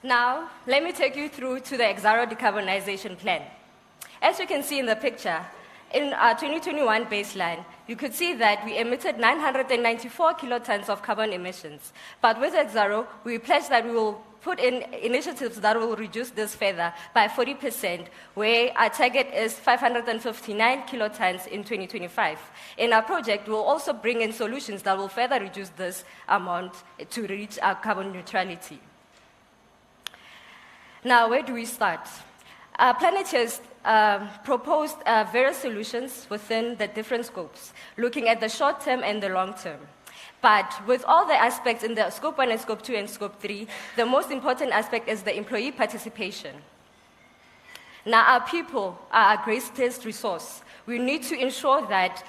Speaker 1: Now, let me take you through to the Exxaro decarbonization plan. As you can see in the picture, in our 2021 baseline, you could see that we emitted 994 kilotons of carbon emissions. But with Exxaro, we pledged that we will put in initiatives that will reduce this further by 40%, where our target is 559 kilotons in 2025. In our project, we'll also bring in solutions that will further reduce this amount to reach our carbon neutrality. Now, where do we start? Planeteers proposed various solutions within the different scopes, looking at the short term and the long term. But with all the aspects in the Scope 1 and Scope 2 and Scope 3, the most important aspect is the employee participation. Now, our people are our greatest resource. We need to ensure that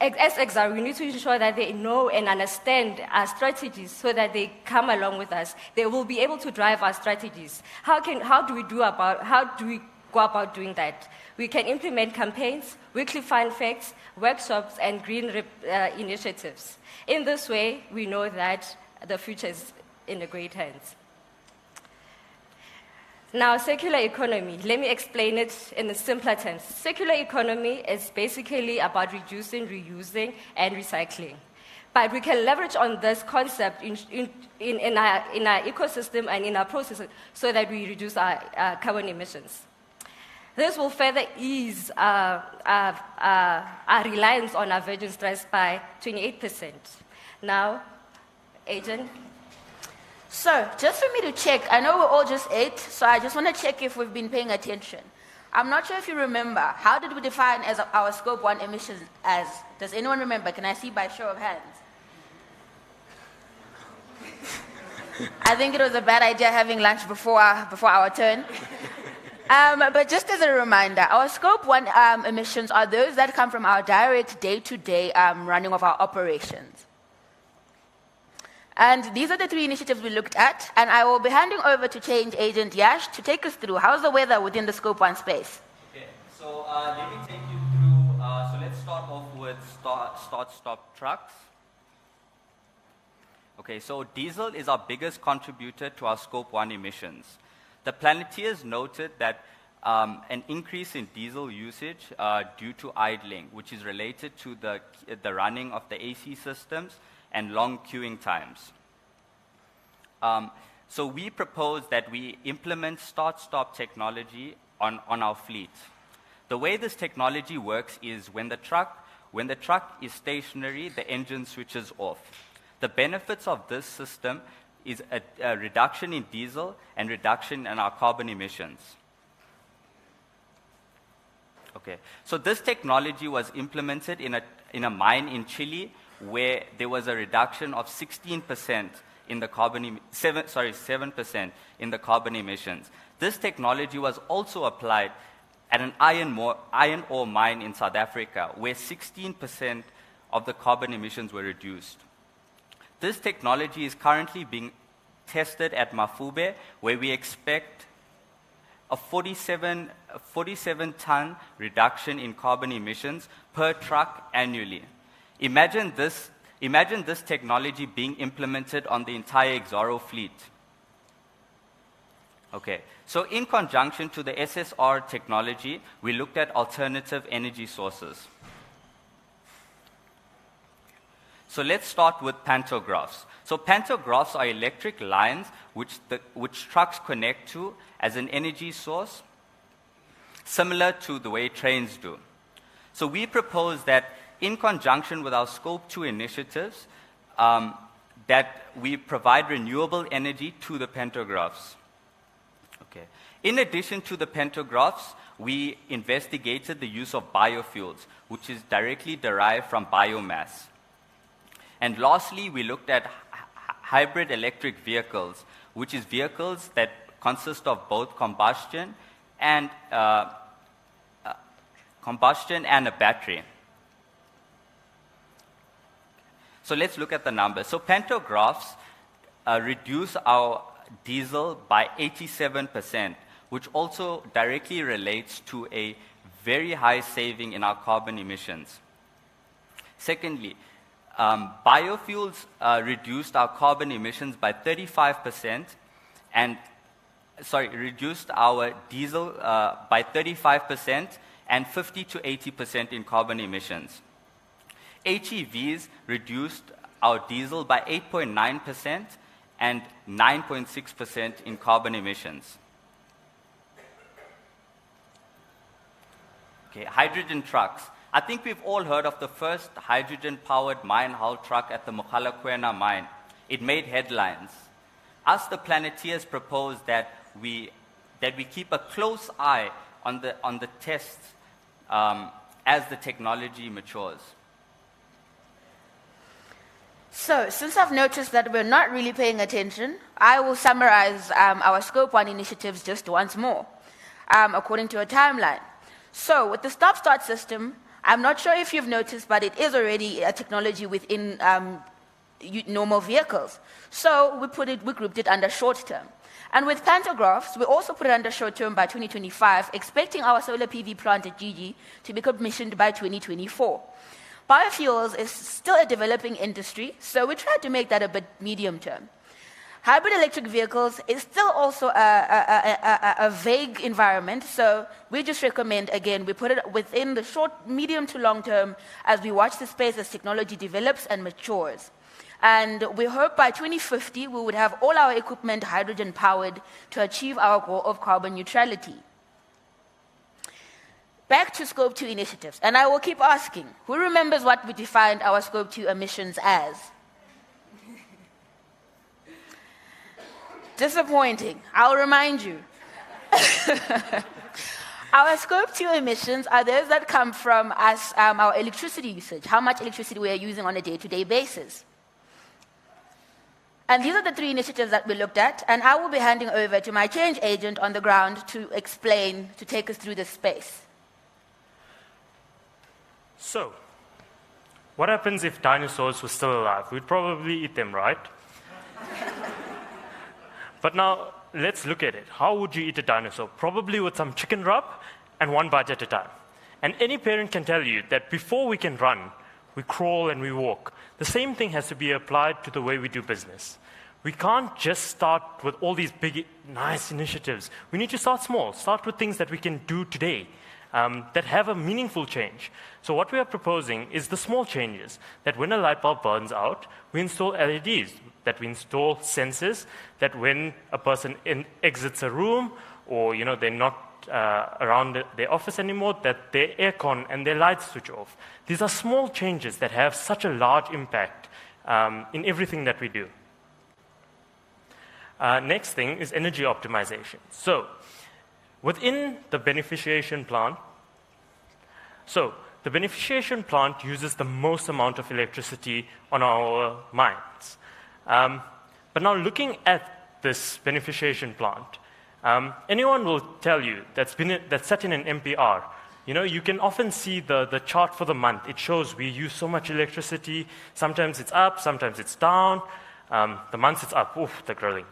Speaker 1: as Exxaro, we need to ensure that they know and understand our strategies so that they come along with us. They will be able to drive our strategies. How do we go about doing that? We can implement campaigns, weekly fun facts, workshops, and green initiatives. In this way, we know that the future is in the great hands. Now, circular economy, let me explain it in simpler terms. Circular economy is basically about reducing, reusing, and recycling. But we can leverage on this concept in our ecosystem and in our processes so that we reduce our carbon emissions. This will further ease our reliance on our virgin straws by 28%. Now, Agent?
Speaker 18: So, just for me to check, I know we all just ate, so I just want to check if we've been paying attention. I'm not sure if you remember, how did we define as our Scope 1 emissions as? Does anyone remember? Can I see by show of hands? I think it was a bad idea having lunch before our turn. But just as a reminder, our Scope 1 emissions are those that come from our direct day-to-day running of our operations. And these are the three initiatives we looked at, and I will be handing over to Change Agent Yash to take us through how's the weather within the Scope 1 space.
Speaker 10: Okay, so let me take you through
Speaker 2: with start-stop trucks. Okay, so diesel is our biggest contributor to our Scope 1 emissions. The Planeteers noted that an increase in diesel usage due to idling, which is related to the running of the AC systems and long queuing times. So we propose that we implement start-stop technology on our fleet. The way this technology works is when the truck is stationary, the engine switches off. The benefits of this system is a reduction in diesel and reduction in our carbon emissions. Okay, so this technology was implemented in a mine in Chile where there was a reduction of 16% in the 7% in the carbon emissions. This technology was also applied at an iron ore mine in South Africa, where 16% of the carbon emissions were reduced. This technology is currently being tested at Mafube, where we expect a 47-ton reduction in carbon emissions per truck annually. Imagine this technology being implemented on the entire Exxaro fleet. Okay, so in conjunction to the SSR technology, we looked at alternative energy sources. So let's start with pantographs. So pantographs are electric lines which trucks connect to as an energy source, similar to the way trains do. So we propose that in conjunction with our Scope 2 initiatives, that we provide renewable energy to the pantographs. Okay. In addition to the pantographs, we investigated the use of biofuels, which is directly derived from biomass. And lastly, we looked at hybrid electric vehicles, which is vehicles that consist of both combustion and a battery. So let's look at the numbers. So pantographs reduce our diesel by 87%, which also directly relates to a very high saving in our carbon emissions. Secondly, biofuels reduced our carbon emissions by 35% reduced our diesel by 35% and 50 to 80% in carbon emissions. HEVs reduced our diesel by 8.9% and 9.6% in carbon emissions. Okay, hydrogen trucks. I think we've all heard of the first hydrogen-powered mine hull truck at the Mogalakwena mine. It made headlines. Us, the Planeteers, proposed that we keep a close eye on the tests as the technology matures.
Speaker 18: So, since I've noticed that we're not really paying attention, I will summarize our Scope 1 initiatives just once more, according to a timeline. So, with the stop-start system, I'm not sure if you've noticed, but it is already a technology within normal vehicles. So, we grouped it under short-term. And with pantographs, we also put it under short-term by 2025, expecting our solar PV plant at Gigi to be commissioned by 2024. Biofuels is still a developing industry, so we tried to make that a bit medium-term. Hybrid electric vehicles is still also a vague environment, so we just recommend, again, we put it within the short, medium to long term as we watch the space as technology develops and matures. And we hope by 2050 we would have all our equipment hydrogen-powered to achieve our goal of carbon neutrality. Back to Scope 2 initiatives, and I will keep asking, who remembers what we defined our Scope 2 emissions as? Disappointing. I'll remind you. Our Scope 2 emissions are those that come from us, our electricity usage, how much electricity we are using on a day-to-day basis. And these are the 3 initiatives that we looked at, and I will be handing over to my change agent on the ground to explain, to take us through this space.
Speaker 19: So, what happens if dinosaurs were still alive? We'd probably eat them, right? But now, let's look at it. How would you eat a dinosaur? Probably with some chicken rub and 1 bite at a time. And any parent can tell you that before we can run, we crawl and we walk. The same thing has to be applied to the way we do business. We can't just start with all these big, nice initiatives. We need to start small, start with things that we can do today that have a meaningful change. So what we are proposing is the small changes, that when a light bulb burns out, we install LEDs, that we install sensors, that when a person exits a room or they're not around their office anymore, that their aircon and their lights switch off. These are small changes that have such a large impact in everything that we do. Next thing is energy optimization. So within the beneficiation plant, the beneficiation plant uses the most amount of electricity on our mines. But now looking at this beneficiation plant, anyone will tell you that's set in an MPR. You can often see the chart for the month. It shows we use so much electricity. Sometimes it's up, sometimes it's down. The months it's up, oof, the grilling.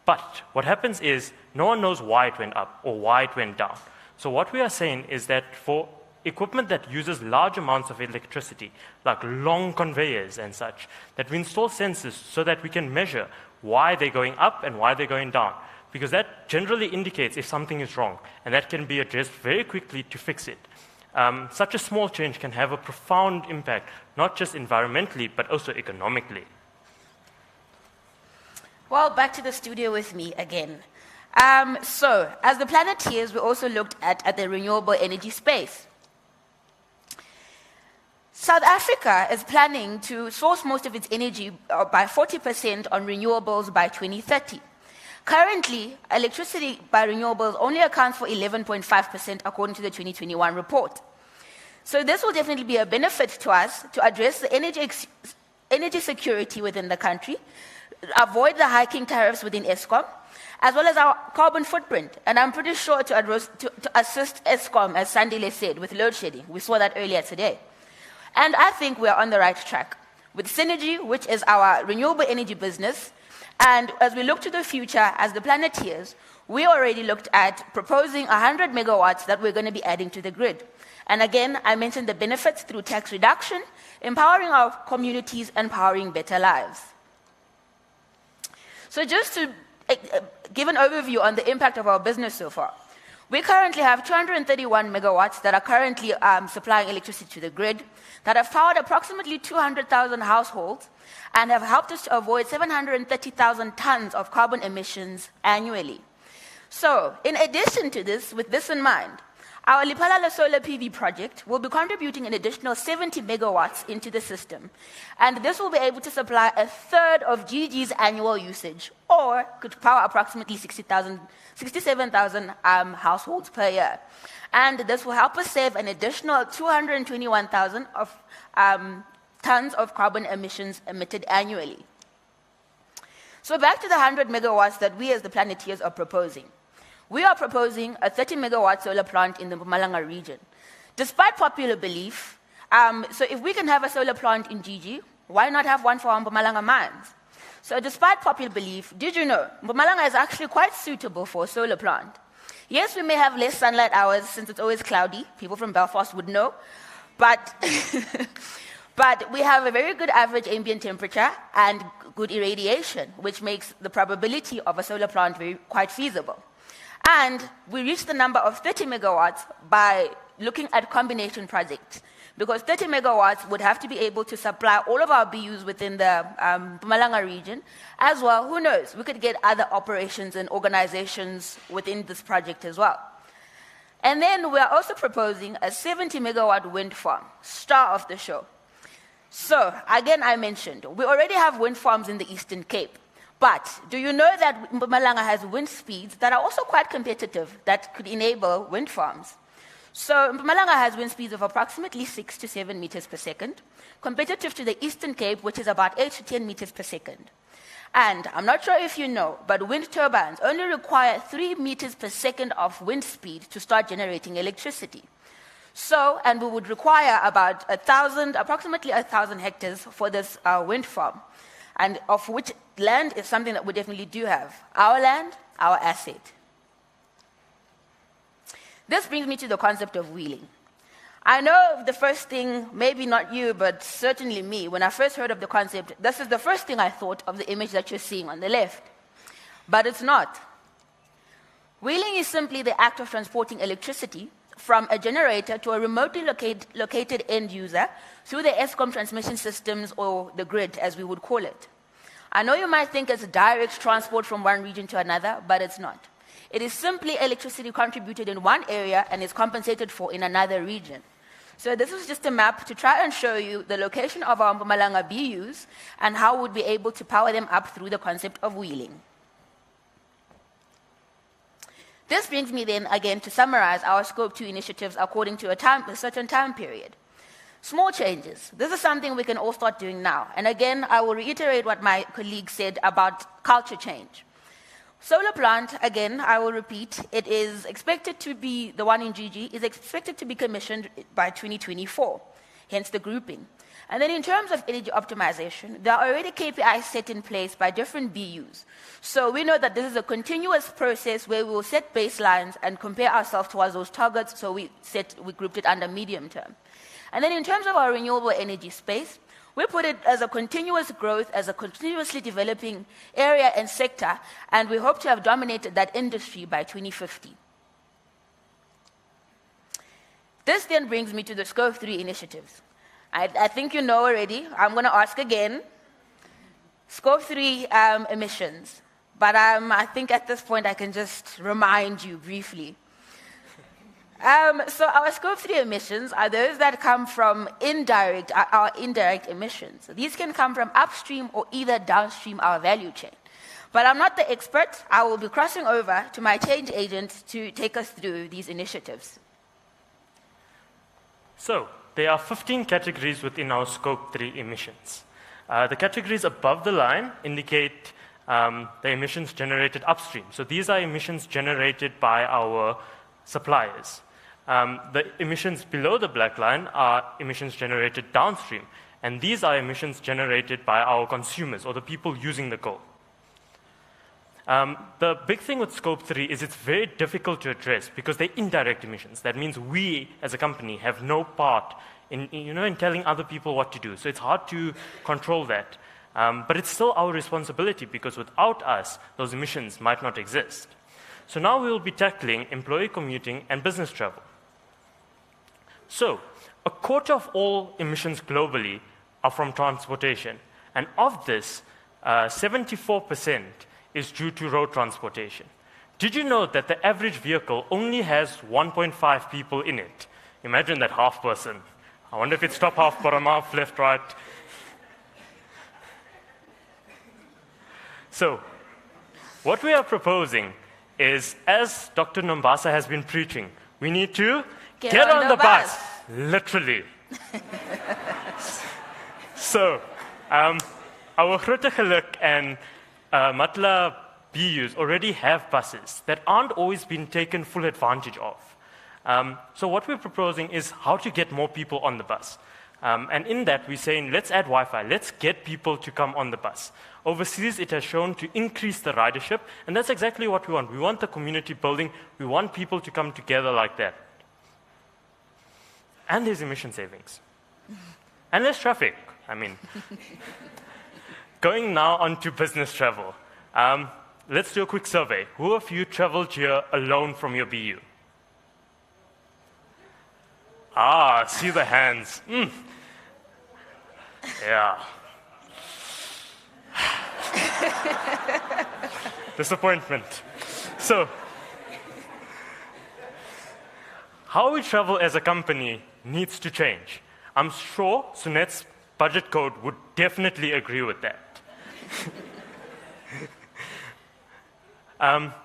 Speaker 19: But what happens is no one knows why it went up or why it went down. So what we are saying is that for equipment that uses large amounts of electricity, like long conveyors and such, that we install sensors so that we can measure why they're going up and why they're going down. Because that generally indicates if something is wrong, and that can be addressed very quickly to fix it. Such a small change can have a profound impact, not just environmentally, but also economically.
Speaker 18: Well, back to the studio with me again. So, as the Planeteers, we also looked at the renewable energy space. South Africa is planning to source most of its energy by 40% on renewables by 2030. Currently, electricity by renewables only accounts for 11.5% according to the 2021 report. So this will definitely be a benefit to us to address the energy security within the country, avoid the hiking tariffs within Eskom, as well as our carbon footprint. And I'm pretty sure to assist Eskom, as Sandile said, with load shedding. We saw that earlier today. And I think we're on the right track. With Synergy, which is our renewable energy business, and as we look to the future as the Planeteers, we already looked at proposing 100 megawatts that we're going to be adding to the grid. And again, I mentioned the benefits through tax reduction, empowering our communities, and powering better lives. So just to give an overview on the impact of our business so far, we currently have 231 megawatts that are currently supplying electricity to the grid, that have powered approximately 200,000 households, and have helped us to avoid 730,000 tons of carbon emissions annually. So, in addition to this, with this in mind, our Lephalale solar PV project will be contributing an additional 70 megawatts into the system. And this will be able to supply a third of GG's annual usage, or could power approximately 67,000 households per year. And this will help us save an additional 221,000 tons of carbon emissions emitted annually. So back to the 100 megawatts that we as the Planeteers are proposing. We are proposing a 30 megawatt solar plant in the Mpumalanga region. Despite popular belief, so if we can have a solar plant in GG, why not have one for our Mpumalanga mines? So despite popular belief, did you know Mpumalanga is actually quite suitable for a solar plant? Yes, we may have less sunlight hours since it's always cloudy. People from Belfast would know. But but we have a very good average ambient temperature and good irradiation, which makes the probability of a solar plant quite feasible. And we reached the number of 30 megawatts by looking at combination projects, because 30 megawatts would have to be able to supply all of our BUs within the Mpumalanga region. As well, who knows, we could get other operations and organizations within this project as well. And then we are also proposing a 70 megawatt wind farm, star of the show. So, again, I mentioned, we already have wind farms in the Eastern Cape. But do you know that Mpumalanga has wind speeds that are also quite competitive that could enable wind farms? So Mpumalanga has wind speeds of approximately 6 to 7 meters per second, competitive to the Eastern Cape, which is about 8 to 10 meters per second. And I'm not sure if you know, but wind turbines only require 3 meters per second of wind speed to start generating electricity. So, and we would require about approximately 1,000 hectares for this wind farm, and of which land is something that we definitely do have. Our land, our asset. This brings me to the concept of wheeling. I know the first thing, maybe not you, but certainly me, when I first heard of the concept, this is the first thing I thought of the image that you're seeing on the left. But it's not. Wheeling is simply the act of transporting electricity from a generator to a remotely located end user through the ESCOM transmission systems, or the grid, as we would call it. I know you might think it's direct transport from one region to another, but it's not. It is simply electricity contributed in one area and is compensated for in another region. So this is just a map to try and show you the location of our Mpumalanga BUs and how we'd be able to power them up through the concept of wheeling. This brings me then again to summarize our Scope 2 initiatives according to a certain time period. Small changes. This is something we can all start doing now. And again, I will reiterate what my colleague said about culture change. Solar plant, again, I will repeat, it is expected to be, the one in GG, is expected to be commissioned by 2024, hence the grouping. And then in terms of energy optimization, there are already KPIs set in place by different BUs. So we know that this is a continuous process where we will set baselines and compare ourselves towards those targets, so we grouped it under medium term. And then in terms of our renewable energy space, we put it as a continuous growth, as a continuously developing area and sector, and we hope to have dominated that industry by 2050. This then brings me to the Scope 3 initiatives. I think you know already. I'm going to ask again. Scope 3 emissions. But I think at this point I can just remind you briefly. So our Scope 3 emissions are those that come from our indirect emissions. These can come from upstream or either downstream our value chain. But I'm not the expert. I will be crossing over to my change agent to take us through these initiatives.
Speaker 19: So, there are 15 categories within our Scope 3 emissions. The categories above the line indicate the emissions generated upstream. So these are emissions generated by our suppliers. The emissions below the black line are emissions generated downstream. And these are emissions generated by our consumers, or the people using the coal. The big thing with Scope 3 is it's very difficult to address because they're indirect emissions. That means we, as a company, have no part in telling other people what to do. So it's hard to control that. But it's still our responsibility because without us, those emissions might not exist. So now we will be tackling employee commuting and business travel. So a quarter of all emissions globally are from transportation. And of this, 74% is due to road transportation. Did you know that the average vehicle only has 1.5 people in it? Imagine that half person. I wonder if it's top half, bottom half, left, right. So, what we are proposing is, as Dr. Nombasa has been preaching, we need to get on the bus. Literally. So, our Grote Geluk and Matla BUs already have buses that aren't always been taken full advantage of. So what we're proposing is how to get more people on the bus. And in that, we're saying, let's add Wi-Fi. Let's get people to come on the bus. Overseas, it has shown to increase the ridership, and that's exactly what we want. We want the community building. We want people to come together like that. And there's emission savings. And less traffic. Going now on to business travel. Let's do a quick survey. Who of you traveled here alone from your BU? See the hands. Yeah. Disappointment. So, how we travel as a company needs to change. I'm sure Sunet's budget code would definitely agree with that.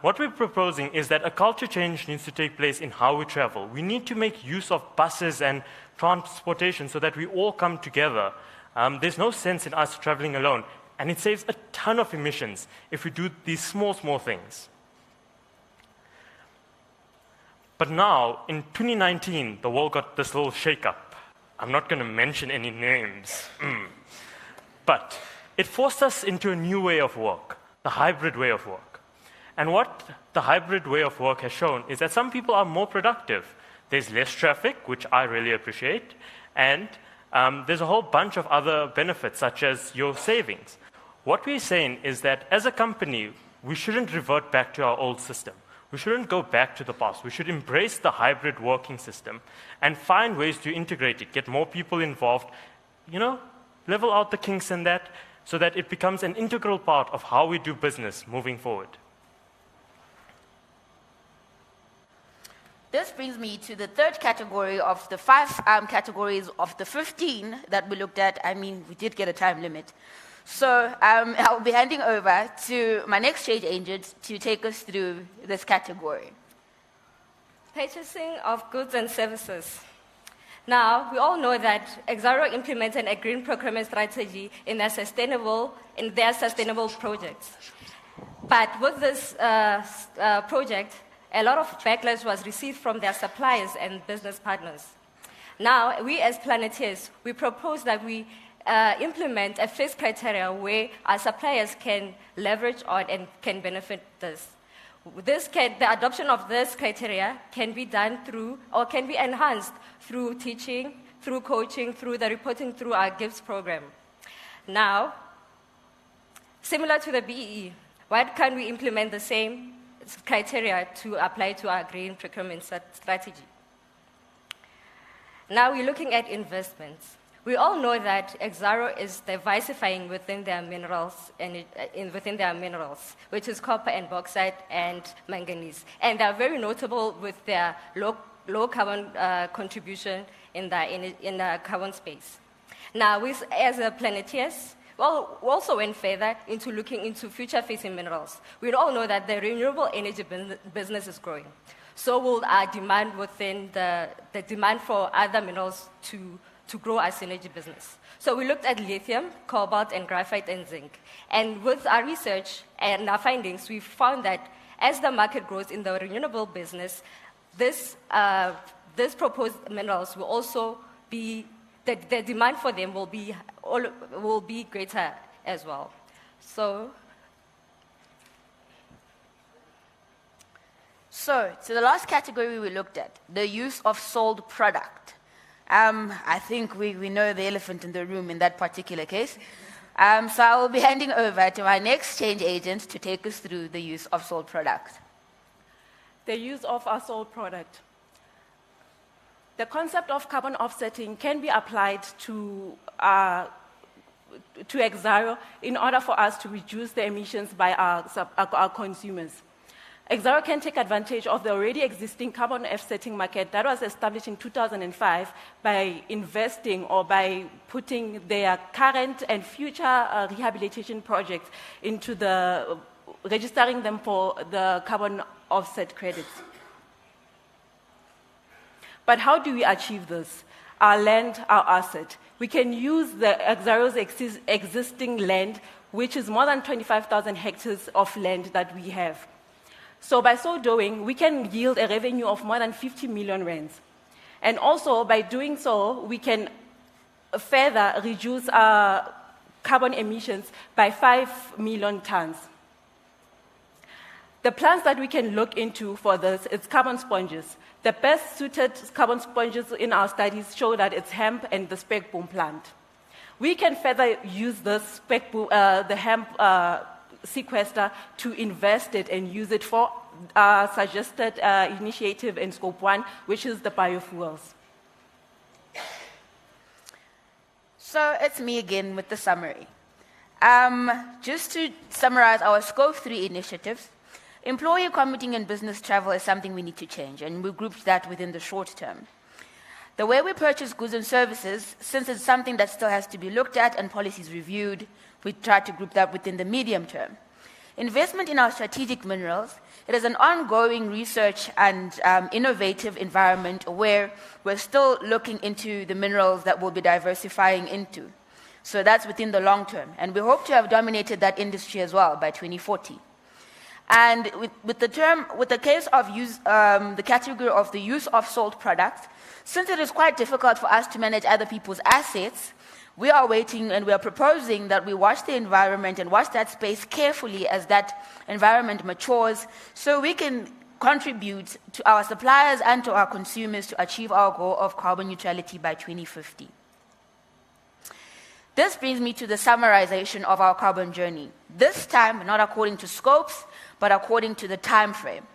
Speaker 19: What we're proposing is that a culture change needs to take place in how we travel. We need to make use of buses and transportation so that we all come together. There's no sense in us traveling alone, and it saves a ton of emissions if we do these small things. But now, in 2019, the world got this little shake-up. I'm not going to mention any names. But it forced us into a new way of work, the hybrid way of work. And what the hybrid way of work has shown is that some people are more productive. There's less traffic, which I really appreciate, and there's a whole bunch of other benefits, such as your savings. What we're saying is that as a company, we shouldn't revert back to our old system. We shouldn't go back to the past. We should embrace the hybrid working system and find ways to integrate it, get more people involved, level out the kinks in that so that it becomes an integral part of how we do business moving forward.
Speaker 18: This brings me to the third category of the 5 categories of the 15 that we looked at. I mean, we did get a time limit. So I'll be handing over to my next change agent to take us through this category.
Speaker 1: Purchasing of goods and services. Now, we all know that Exxaro implemented a green procurement strategy in their sustainable projects. But with this project, a lot of backlash was received from their suppliers and business partners. Now, we as Planeteers, we propose that we implement a fixed criteria where our suppliers can leverage on and can benefit this. The adoption of this criteria can be done through, or can be enhanced through teaching, through coaching, through the reporting through our GIFTS program. Now, similar to the BEE, why can't we implement the same criteria to apply to our green procurement strategy? Now we're looking at investments. We all know that Exxaro is diversifying within their minerals, which is copper and bauxite and manganese. And they are very notable with their low carbon contribution in the carbon space. Now, as a Planeteers, well, we also went further into looking into future-facing minerals. We all know that the renewable energy business is growing. So will our demand within the demand for other minerals to grow our synergy business. So we looked at lithium, cobalt, and graphite and zinc. And with our research and our findings, we found that as the market grows in the renewable business, this proposed minerals will also be, the demand for them will be greater as well. So
Speaker 18: to the last category we looked at, the use of sold product. I think we know the elephant in the room in that particular case. So I will be handing over to my next change agent to take us through the use of sold products.
Speaker 22: The use of our sold product. The concept of carbon offsetting can be applied to Exxaro in order for us to reduce the emissions by our consumers. Exxaro can take advantage of the already existing carbon offsetting market that was established in 2005 by investing or by putting their current and future rehabilitation projects into registering them for the carbon offset credits. But how do we achieve this? Our land, our asset. We can use the Exxaro's existing land, which is more than 25,000 hectares of land that we have. So by so doing, we can yield a revenue of more than 50 million rands. And also, by doing so, we can further reduce our carbon emissions by 5 million tons. The plants that we can look into for this is carbon sponges. The best suited carbon sponges in our studies show that it's hemp and the spec boom plant. We can further use this the hemp sequester to invest it and use it for suggested initiative in Scope 1, which is the biofuels.
Speaker 18: So it's me again with the summary. Just to summarize our Scope 3 initiatives, employee commuting and business travel is something we need to change, and we grouped that within the short term. The way we purchase goods and services, since it's something that still has to be looked at and policies reviewed, we try to group that within the medium term. Investment in our strategic minerals, it is an ongoing research and innovative environment where we're still looking into the minerals that we'll be diversifying into. So that's within the long term. And we hope to have dominated that industry as well by 2040. And with the case of the category of the use of sold products, since it is quite difficult for us to manage other people's assets, we are waiting and we are proposing that we watch the environment and watch that space carefully as that environment matures so we can contribute to our suppliers and to our consumers to achieve our goal of carbon neutrality by 2050. This brings me to the summarization of our carbon journey, this time not according to scopes, but according to the time frame.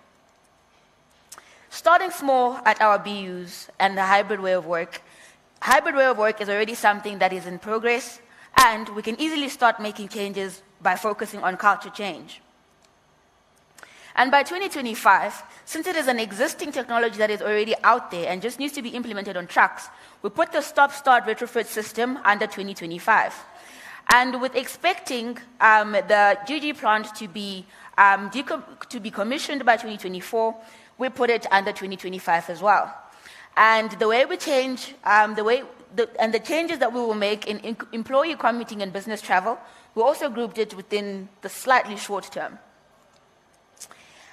Speaker 18: Starting small at our BUs and the hybrid way of work is already something that is in progress, and we can easily start making changes by focusing on culture change. And by 2025, since it is an existing technology that is already out there and just needs to be implemented on trucks, we put the stop-start retrofit system under 2025. And with expecting the GG plant to be commissioned by 2024, we put it under 2025 as well. And the way we change, the changes that we will make in employee commuting and business travel, we also grouped it within the slightly short term.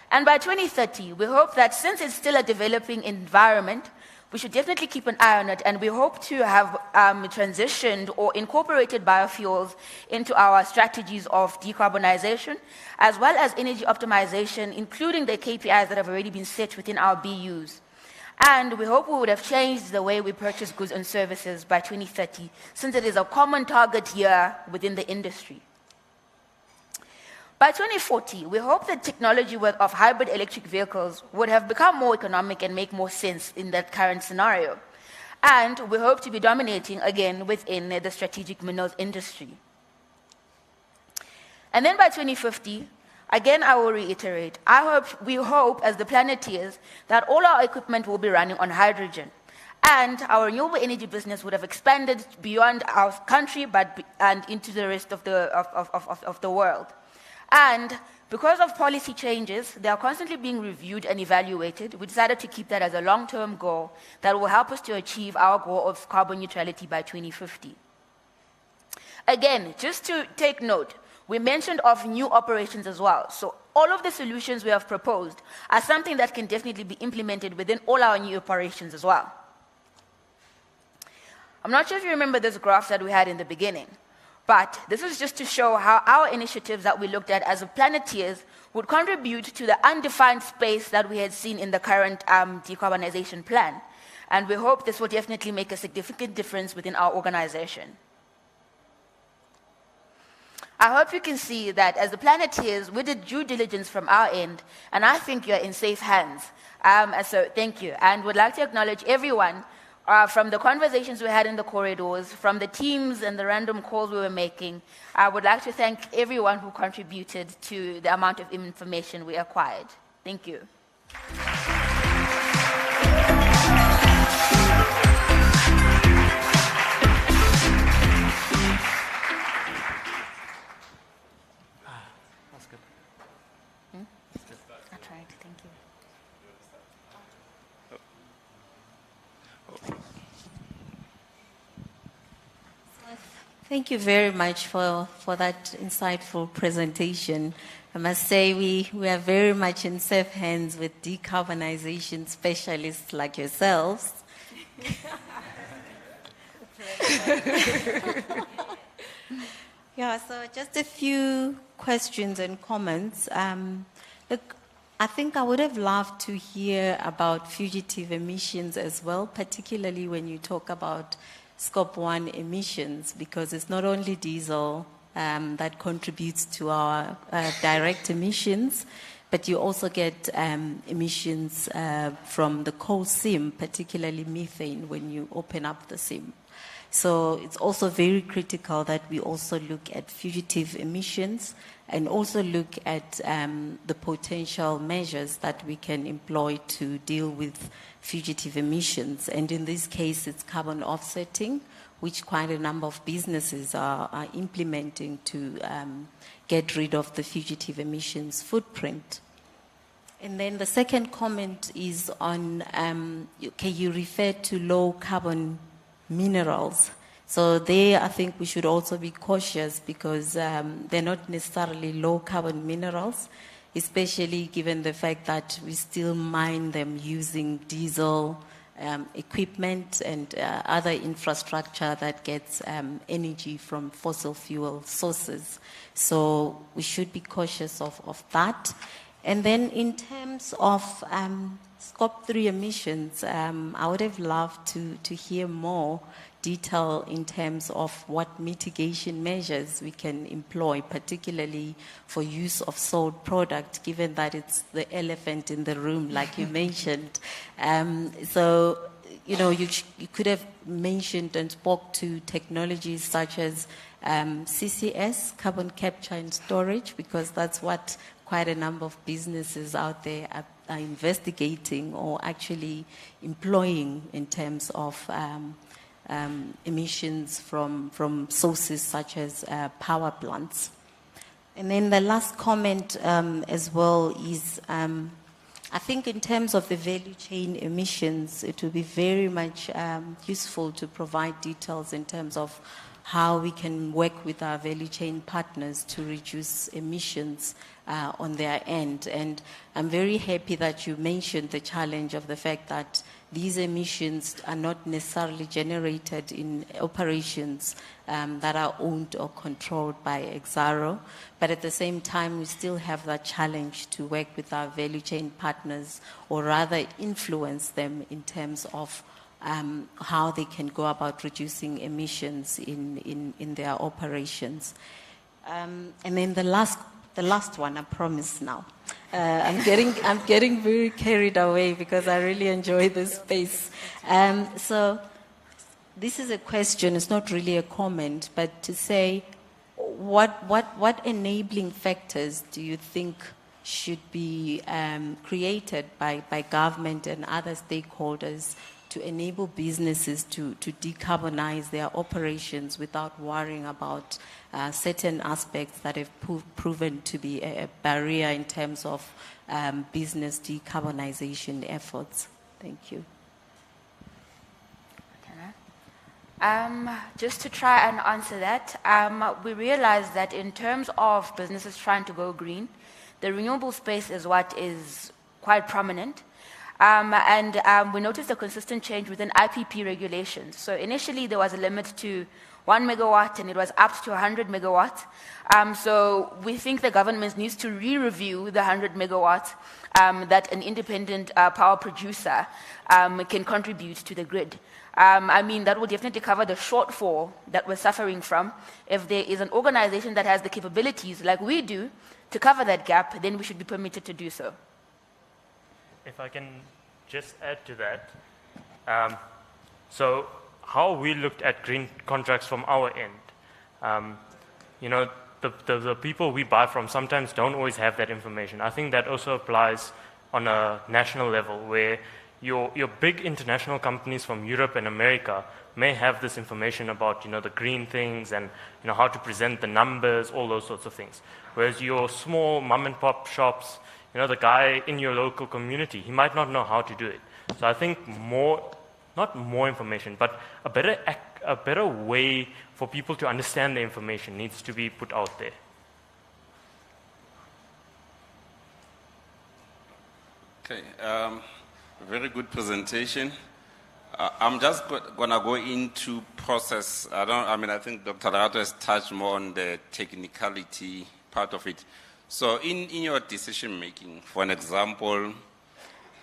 Speaker 18: And by 2030, we hope that since it's still a developing environment, we should definitely keep an eye on it, and we hope to have transitioned or incorporated biofuels into our strategies of decarbonization, as well as energy optimization, including the KPIs that have already been set within our BUs. And we hope we would have changed the way we purchase goods and services by 2030, since it is a common target year within the industry. By 2040, we hope the technology of hybrid electric vehicles would have become more economic and make more sense in that current scenario. And we hope to be dominating again within the strategic minerals industry. And then by 2050, again I will reiterate, we hope as the Planeteers that all our equipment will be running on hydrogen. And our renewable energy business would have expanded beyond our country and into the rest of the world. And because of policy changes, they are constantly being reviewed and evaluated. We decided to keep that as a long-term goal that will help us to achieve our goal of carbon neutrality by 2050. Again, just to take note, we mentioned of new operations as well. So all of the solutions we have proposed are something that can definitely be implemented within all our new operations as well. I'm not sure if you remember this graph that we had in the beginning. But this is just to show how our initiatives that we looked at as a Planeteers would contribute to the undefined space that we had seen in the current decarbonization plan. And we hope this will definitely make a significant difference within our organization. I hope you can see that as the Planeteers, we did due diligence from our end, and I think you're in safe hands. So thank you. And would like to acknowledge everyone from the conversations we had in the corridors, from the teams and the random calls we were making. I would like to thank everyone who contributed to the amount of information we acquired. Thank you.
Speaker 2: That's good.
Speaker 18: I tried, thank you.
Speaker 9: Thank you very much for that insightful presentation. I must say we are very much in safe hands with decarbonization specialists like yourselves. Yeah, so just a few questions and comments. Look, I think I would have loved to hear about fugitive emissions as well, particularly when you talk about Scope 1 emissions, because it's not only diesel that contributes to our direct emissions, but you also get emissions from the coal seam, particularly methane, when you open up the seam. So it's also very critical that we also look at fugitive emissions and also look at the potential measures that we can employ to deal with fugitive emissions. And in this case, it's carbon offsetting, which quite a number of businesses are implementing to get rid of the fugitive emissions footprint. And then the second comment is on, you referred to low carbon minerals. So there, I think we should also be cautious because they're not necessarily low carbon minerals, especially given the fact that we still mine them using diesel equipment and other infrastructure that gets energy from fossil fuel sources. So we should be cautious of that. And then in terms of Scope 3 emissions, I would have loved to hear more detail in terms of what mitigation measures we can employ, particularly for use of sold product, given that it's the elephant in the room, like you mentioned. So, you could have mentioned and spoke to technologies such as CCS, carbon capture and storage, because that's what quite a number of businesses out there are investigating or actually employing in terms of emissions from sources such as power plants. And then the last comment as well is, I think in terms of the value chain emissions, it will be very much useful to provide details in terms of how we can work with our value chain partners to reduce emissions on their end. And I'm very happy that you mentioned the challenge of the fact that these emissions are not necessarily generated in operations that are owned or controlled by Exxaro, but at the same time we still have that challenge to work with our value chain partners, or rather influence them in terms of how they can go about reducing emissions in their operations. And then the last one, I promise now. I'm getting very carried away because I really enjoy this space. So this is a question, it's not really a comment, but to say, what enabling factors do you think should be created by government and other stakeholders to enable businesses to decarbonize their operations without worrying about certain aspects that have proven to be a barrier in terms of business decarbonization efforts? Thank you.
Speaker 18: Just to try and answer that, we realize that in terms of businesses trying to go green, the renewable space is what is quite prominent. And we noticed a consistent change within IPP regulations. So initially there was a limit to 1 megawatt and it was up to 100 megawatts. So we think the government needs to re-review the 100 megawatts that an independent power producer can contribute to the grid. I mean, that will definitely cover the shortfall that we're suffering from. If there is an organization that has the capabilities like we do to cover that gap, then we should be permitted to do so.
Speaker 19: If I can just add to that. So how we looked at green contracts from our end, the people we buy from sometimes don't always have that information. I think that also applies on a national level, where your big international companies from Europe and America may have this information about the green things and how to present the numbers, all those sorts of things. Whereas your small mom and pop shops, the guy in your local community, he might not know how to do it. So I think not more information, but a better way for people to understand the information needs to be put out there.
Speaker 8: Okay, very good presentation. I'm just going to go into process. I think Dr. Lerato has touched more on the technicality part of it. So in your decision making, for an example,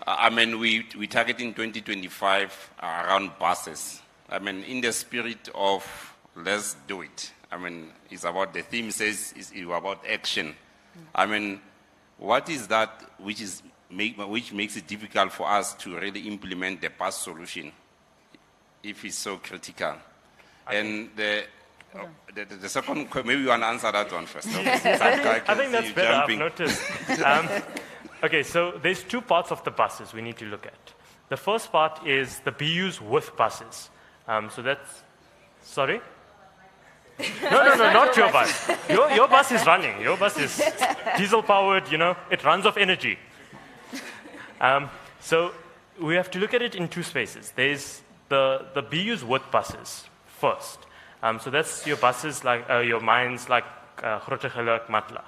Speaker 8: we target in 2025 around buses. In the spirit of let's do it. It's about, the theme says it's about action. What is that which makes it difficult for us to really implement the bus solution if it's so critical? And the second, maybe you want to answer that one first.
Speaker 19: I think that's better. I've noticed. Okay, so there's two parts of the buses we need to look at. The first part is the BUs with buses. So that's, sorry? No, not your bus. Your bus is running. Your bus is diesel powered, it runs off energy. So we have to look at it in two spaces. There's the BUs with buses first. So that's your buses, like your mines like Grootegeluk, Matla.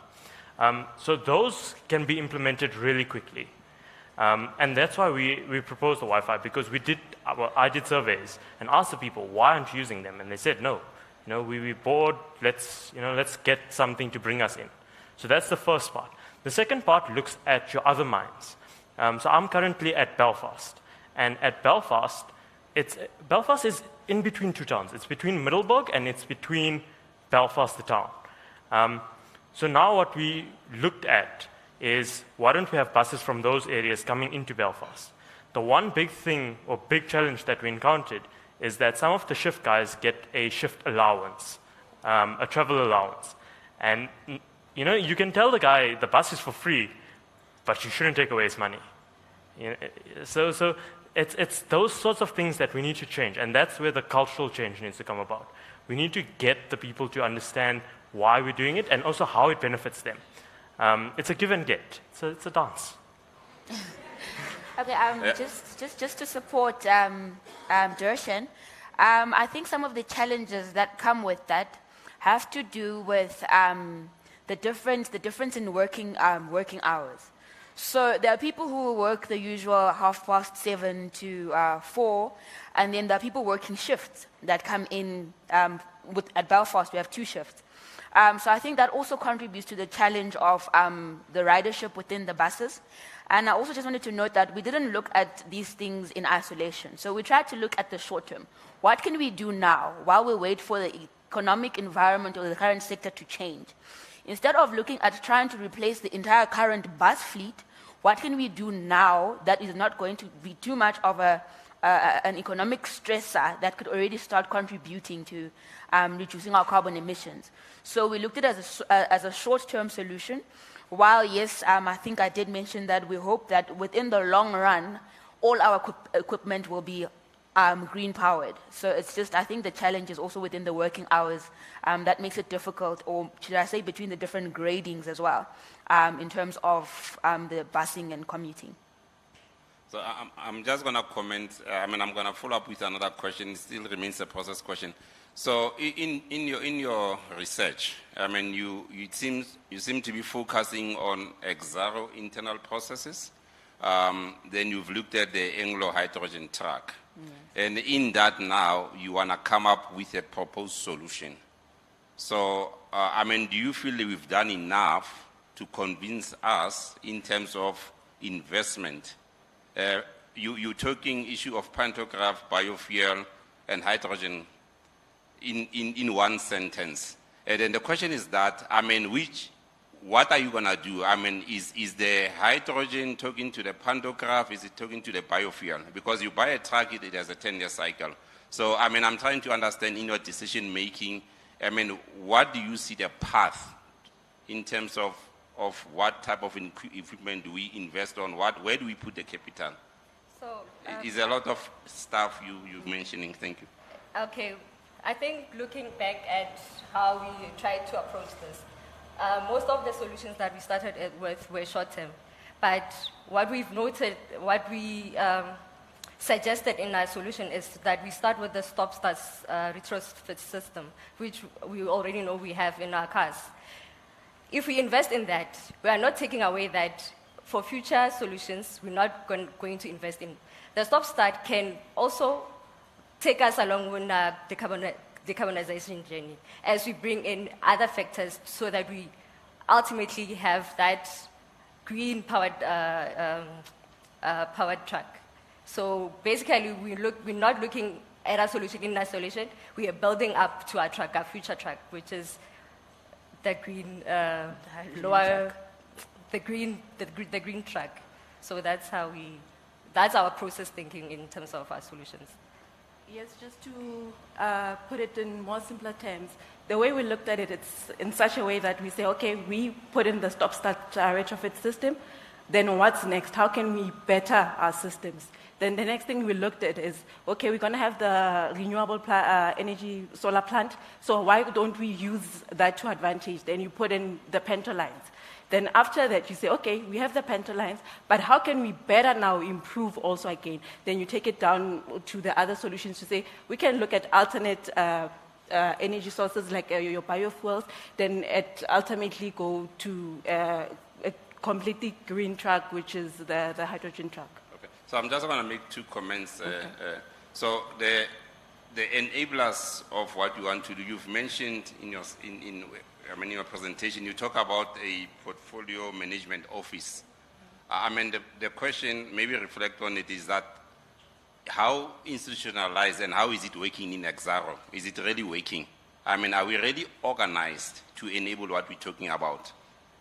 Speaker 19: So those can be implemented really quickly. And that's why we proposed the Wi-Fi, because I did surveys and asked the people, why aren't you using them? And they said, no, we're bored, let's get something to bring us in. So that's the first part. The second part looks at your other mines. So I'm currently at Belfast. And at Belfast, Belfast is in between two towns. It's between Middelburg and it's between Belfast, the town. So now what we looked at is, why don't we have buses from those areas coming into Belfast? The one big thing or big challenge that we encountered is that some of the shift guys get a shift allowance, a travel allowance. And you can tell the guy the bus is for free, but you shouldn't take away his money. So it's those sorts of things that we need to change, and that's where the cultural change needs to come about. We need to get the people to understand why we're doing it and also how it benefits them. It's a give and get. It's a dance.
Speaker 18: Okay, just to support Johan, I think some of the challenges that come with that have to do with the difference in working hours. So there are people who work the usual 7:30 to 4, and then there are people working shifts that come in. At Belfast, we have 2 shifts. So I think that also contributes to the challenge of the ridership within the buses. And I also just wanted to note that we didn't look at these things in isolation. So we tried to look at the short term. What can we do now while we wait for the economic environment or the current sector to change? Instead of looking at trying to replace the entire current bus fleet, what can we do now that is not going to be too much of an economic stressor that could already start contributing to reducing our carbon emissions? So we looked at it as a short-term solution. While, yes, I think I did mention that we hope that within the long run, all our equipment will be green-powered. So it's just, I think the challenge is also within the working hours that makes it difficult, or should I say between the different gradings as well, in terms of the busing and commuting.
Speaker 8: So I'm just going to comment. I'm going to follow up with another question. It still remains a process question. So in your research, you seem to be focusing on Exxaro internal processes. Then you've looked at the Anglo hydrogen truck. Yes. And in that now, you want to come up with a proposed solution. So, do you feel that we've done enough to convince us in terms of investment? You're talking issue of pantograph, biofuel, and hydrogen in one sentence. And then the question is that, what are you going to do? Is the hydrogen talking to the pantograph? Is it talking to the biofuel? Because you buy a truck, it has a 10-year cycle. So, I'm trying to understand in your decision making, what do you see the path in terms of what type of equipment do we invest on? Where do we put the capital? So, is a lot of stuff you're mentioning. Thank you.
Speaker 1: Okay. I think looking back at how we tried to approach this, most of the solutions that we started with were short-term. But what we've noted, what we suggested in our solution is that we start with the stop-start retrofit system, which we already know we have in our cars. If we invest in that, we are not taking away that for future solutions, we're not going to invest in. The stop-start can also take us along with the decarbonization journey as we bring in other factors so that we ultimately have that green-powered powered truck. So basically, we're not looking at our solution in isolation. We are building up to our truck, our future truck, which is the green, the green truck. So that's our process thinking in terms of our solutions.
Speaker 22: Yes, just to put it in more simpler terms, the way we looked at it, it's in such a way that we say, okay, we put in the stop-start retrofit system, then what's next? How can we better our systems? Then the next thing we looked at is, okay, we're going to have the renewable energy solar plant, so why don't we use that to advantage? Then you put in the pento lines. Then after that, you say, okay, we have the pento lines, but how can we better now improve also again? Then you take it down to the other solutions to say, we can look at alternate energy sources like your biofuels, then ultimately go to a completely green truck, which is the hydrogen truck.
Speaker 8: Okay. So I'm just going to make 2 comments. Okay. So the enablers of what you want to do, you've mentioned in in your presentation, you talk about a portfolio management office. The question, maybe reflect on it, is that how institutionalized and how is it working in Exxaro? Is it really working? Are we really organized to enable what we're talking about?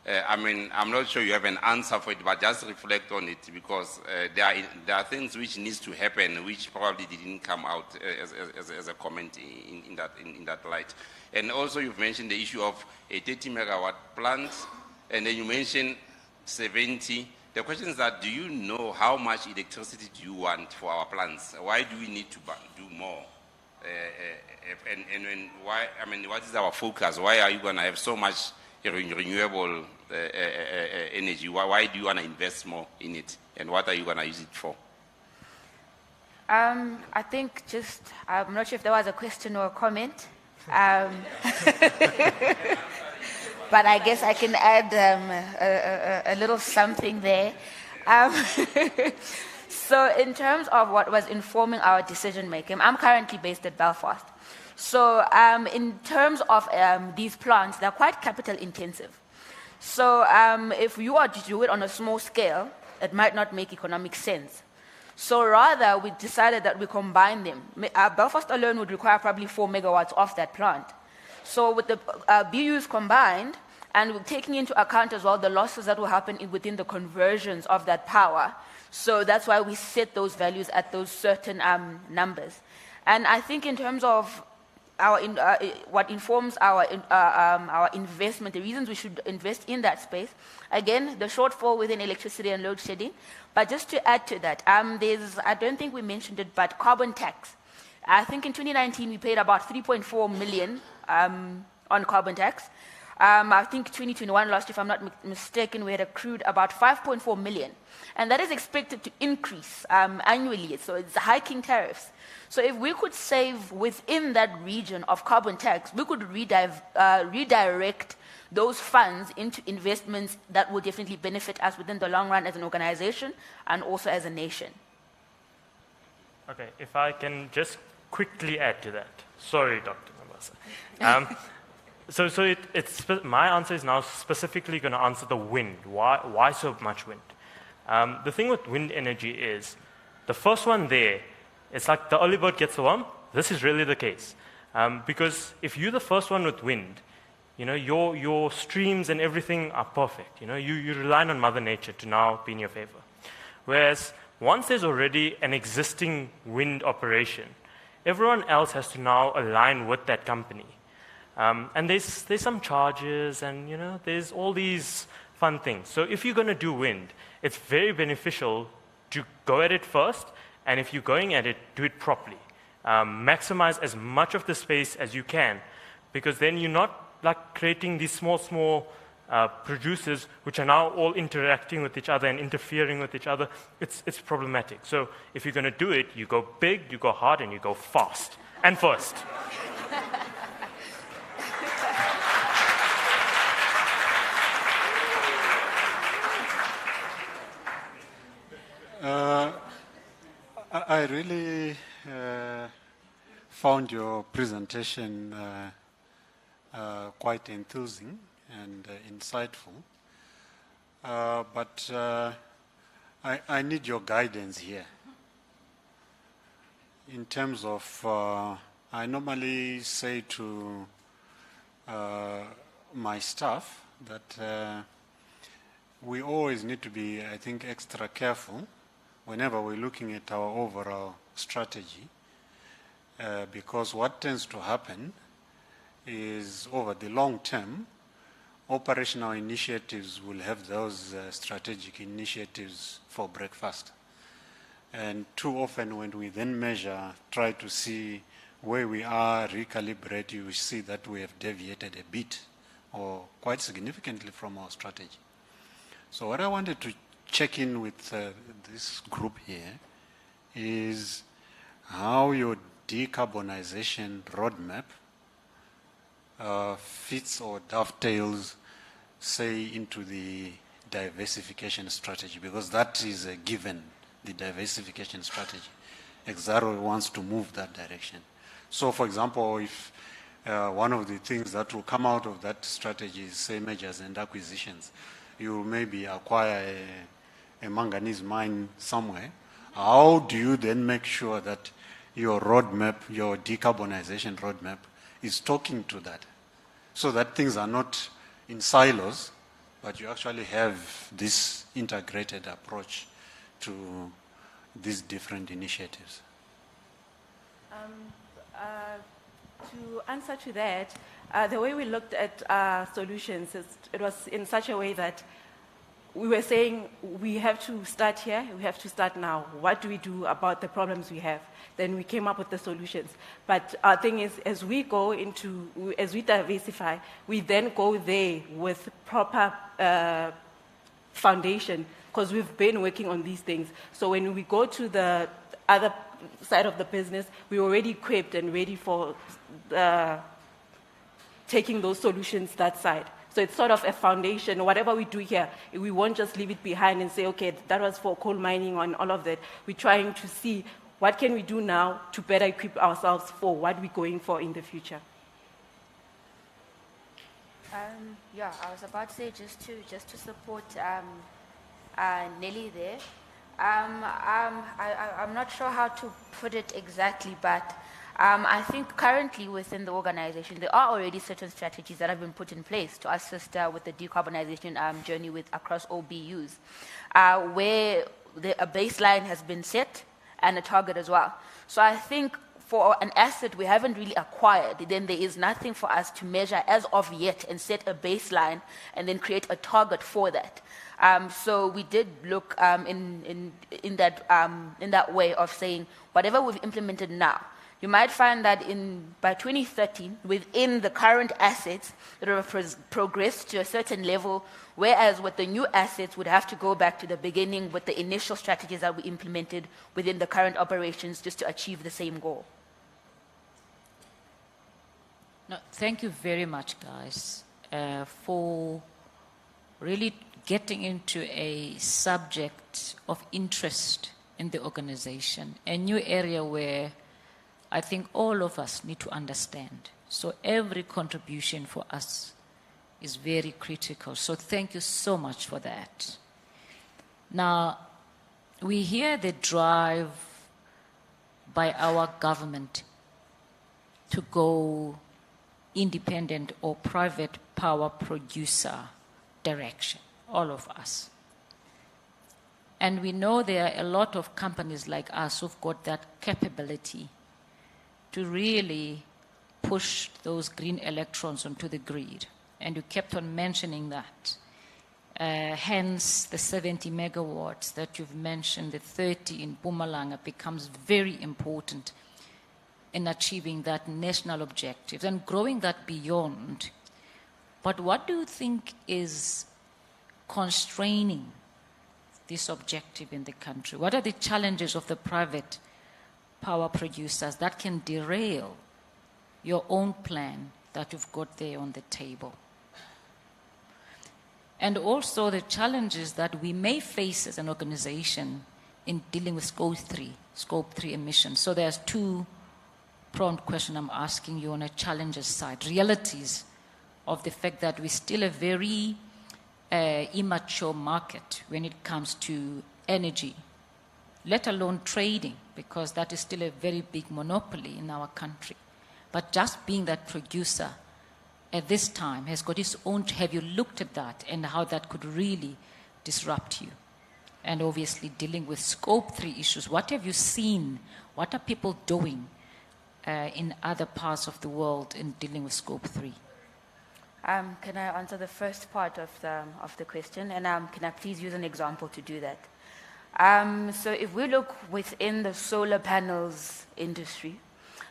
Speaker 8: I'm not sure you have an answer for it, but just reflect on it, because there are things which needs to happen which probably didn't come out as a comment in that light. And also you've mentioned the issue of a 30 megawatt plant, and then you mentioned 70. The question is that, do you know how much electricity do you want for our plants? Why do we need to do more? And why, what is our focus? Why are you going to have so much renewable energy? Why do you want to invest more in it? And what are you going to use it for?
Speaker 18: I think I'm not sure if there was a question or a comment. But I guess I can add a little something there. So in terms of what was informing our decision making, I'm currently based at Belfast. So in terms of these plants, they're quite capital intensive. So if you are to do it on a small scale, it might not make economic sense. So rather, we decided that we combine them. Belfast alone would require probably 4 megawatts off that plant. So with the BUs combined, and we're taking into account as well the losses that will happen within the conversions of that power. So that's why we set those values at those certain numbers. And I think in terms of what informs our investment, the reasons we should invest in that space, again, the shortfall within electricity and load shedding. But just to add to that, I don't think we mentioned it, but carbon tax. I think in 2019 we paid about 3.4 million on carbon tax. I think 2021 last year, if I'm not mistaken, we had accrued about 5.4 million. And that is expected to increase annually, so it's hiking tariffs. So if we could save within that region of carbon tax, we could redirect those funds into investments that will definitely benefit us within the long run as an organization and also as a nation.
Speaker 19: Okay, if I can just quickly add to that. Sorry, Dr. Nombasa. So my answer is now specifically going to answer the wind. Why so much wind? The thing with wind energy is, the first one there, it's like the early bird gets the worm. This is really the case. Because if you're the first one with wind, your streams and everything are perfect. You rely on Mother Nature to now be in your favor. Whereas once there's already an existing wind operation, everyone else has to now align with that company. And there's some charges, and there's all these fun things. So if you're going to do wind, it's very beneficial to go at it first, and if you're going at it, do it properly. Maximize as much of the space as you can, because then you're not like creating these small producers which are now all interacting with each other and interfering with each other. It's problematic. So if you're going to do it, you go big, you go hard, and you go fast and first.
Speaker 11: I really found your presentation quite enthusing and insightful. But I need your guidance here. In terms of, I normally say to my staff that we always need to be, I think, extra careful whenever we're looking at our overall strategy, because what tends to happen is over the long term, operational initiatives will have those strategic initiatives for breakfast. And too often when we then measure, try to see where we are, recalibrate, you see that we have deviated a bit or quite significantly from our strategy. So what I wanted to check in with this group here is how your decarbonization roadmap fits or dovetails, say, into the diversification strategy, because that is a given, the diversification strategy. Exxaro wants to move that direction. So, for example, if one of the things that will come out of that strategy is, say, mergers and acquisitions. You will maybe acquire a manganese mine somewhere. How do you then make sure that your roadmap, your decarbonization roadmap, is talking to that? So that things are not in silos, but you actually have this integrated approach to these different initiatives.
Speaker 22: To answer to that, the way we looked at solutions, it was in such a way that we were saying we have to start here, we have to start now. What do we do about the problems we have? Then we came up with the solutions. But our thing is, as we diversify, we then go there with proper foundation, because we've been working on these things. So when we go to the other side of the business, we're already equipped and ready for taking those solutions that side. So it's sort of a foundation. Whatever we do here, we won't just leave it behind and say, okay, that was for coal mining and all of that. We're trying to see what can we do now to better equip ourselves for what we're going for in the future.
Speaker 18: Yeah, I was about to say just to support Nelly there. I'm not sure how to put it exactly, but I think currently within the organization there are already certain strategies that have been put in place to assist with the decarbonization journey across all BUs, where a baseline has been set and a target as well. So I think for an asset we haven't really acquired, then there is nothing for us to measure as of yet and set a baseline and then create a target for that. So we did look in that way of saying whatever we've implemented now, you might find that by 2030, within the current assets, it will have progressed to a certain level, whereas with the new assets, would have to go back to the beginning with the initial strategies that we implemented within the current operations just to achieve the same goal.
Speaker 17: No, thank you very much, guys, for really getting into a subject of interest in the organization, a new area where I think all of us need to understand. So every contribution for us is very critical. So thank you so much for that. Now, we hear the drive by our government to go independent or private power producer direction, all of us. And we know there are a lot of companies like us who've got that capability to really push those green electrons onto the grid. And you kept on mentioning that. Hence, the 70 megawatts that you've mentioned, the 30 in Mpumalanga, becomes very important in achieving that national objective and growing that beyond. But what do you think is constraining this objective in the country? What are the challenges of the private power producers that can derail your own plan that you've got there on the table? And also the challenges that we may face as an organization in dealing with scope 3 emissions. So there's two-pronged question I'm asking you on a challenges side. Realities of the fact that we're still a very immature market when it comes to energy, let alone trading, because that is still a very big monopoly in our country. But just being that producer at this time has got its own. Have you looked at that and how that could really disrupt you? And obviously dealing with scope 3 issues, what have you seen? What are people doing in other parts of the world in dealing with scope 3?
Speaker 18: Can I answer the first part of the question? And can I please use an example to do that? So if we look within the solar panels industry,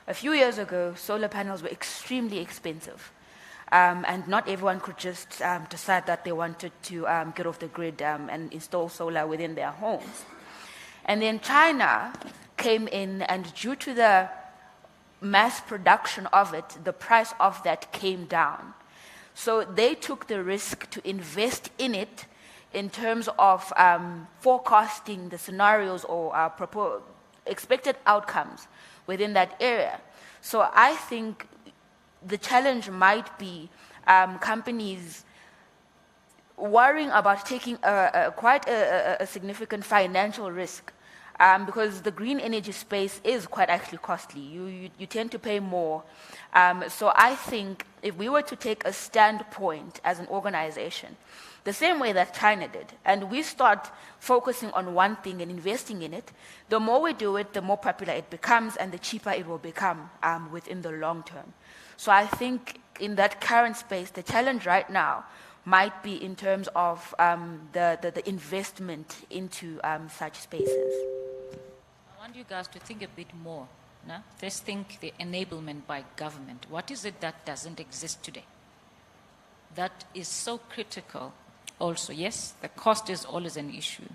Speaker 18: a few years ago, solar panels were extremely expensive. And not everyone could just decide that they wanted to get off the grid and install solar within their homes. And then China came in, and due to the mass production of it, the price of that came down. So they took the risk to invest in it in terms of forecasting the scenarios or expected outcomes within that area. So I think the challenge might be companies worrying about taking quite a significant financial risk. Because the green energy space is quite actually costly. You tend to pay more. So I think if we were to take a standpoint as an organization, the same way that China did, and we start focusing on one thing and investing in it, the more we do it, the more popular it becomes and the cheaper it will become within the long term. So I think in that current space, the challenge right now might be in terms of the investment into such spaces.
Speaker 17: I want you guys to think a bit more. No? Let's think the enablement by government. What is it that doesn't exist today? That is so critical also. Yes, the cost is always an issue.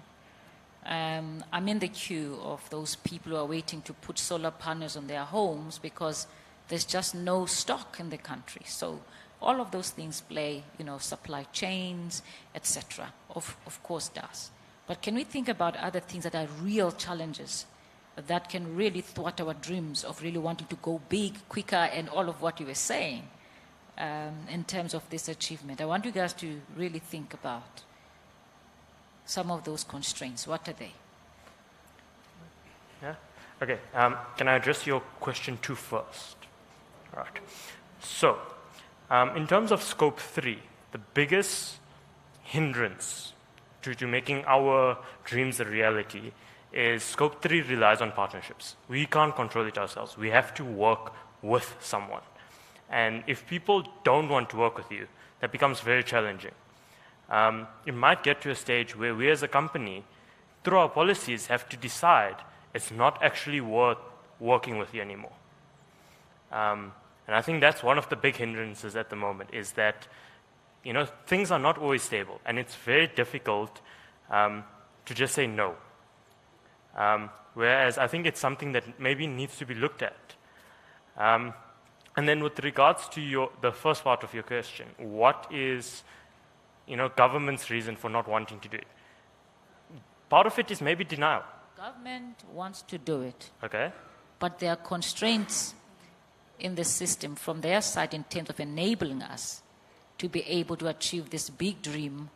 Speaker 17: I'm in the queue of those people who are waiting to put solar panels on their homes because there's just no stock in the country. So all of those things play, supply chains, etc. Of course does. But can we think about other things that are real challenges that can really thwart our dreams of really wanting to go big, quicker, and all of what you were saying in terms of this achievement? I want you guys to really think about some of those constraints. What are they?
Speaker 19: Yeah. Okay. Can I address your question 2 first? All right. So, in terms of scope 3, the biggest hindrance to making our dreams a reality is scope 3 relies on partnerships. We can't control it ourselves. We have to work with someone. And if people don't want to work with you, that becomes very challenging. It might get to a stage where we as a company, through our policies, have to decide it's not actually worth working with you anymore. And I think that's one of the big hindrances at the moment, is that things are not always stable, and it's very difficult to just say no. Whereas I think it's something that maybe needs to be looked at. And then with regards to the first part of your question, what is government's reason for not wanting to do it? Part of it is maybe denial.
Speaker 17: Government wants to do it.
Speaker 19: Okay.
Speaker 17: But there are constraints in the system from their side in terms of enabling us to be able to achieve this big dream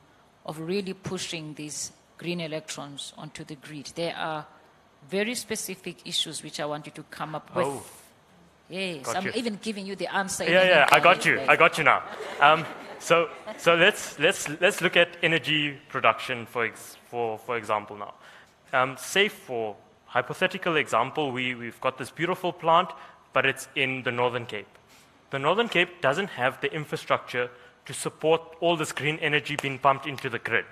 Speaker 17: of really pushing these green electrons onto the grid. There are very specific issues which I want you to come up with.
Speaker 19: Oh.
Speaker 17: Yes,
Speaker 19: Got
Speaker 17: I'm
Speaker 19: you.
Speaker 17: even giving you the answer.
Speaker 19: Yeah, I got you. I got you now. So let's look at energy production for example now. Say for hypothetical example, we've got this beautiful plant, but it's in the Northern Cape. The Northern Cape doesn't have the infrastructure to support all this green energy being pumped into the grid.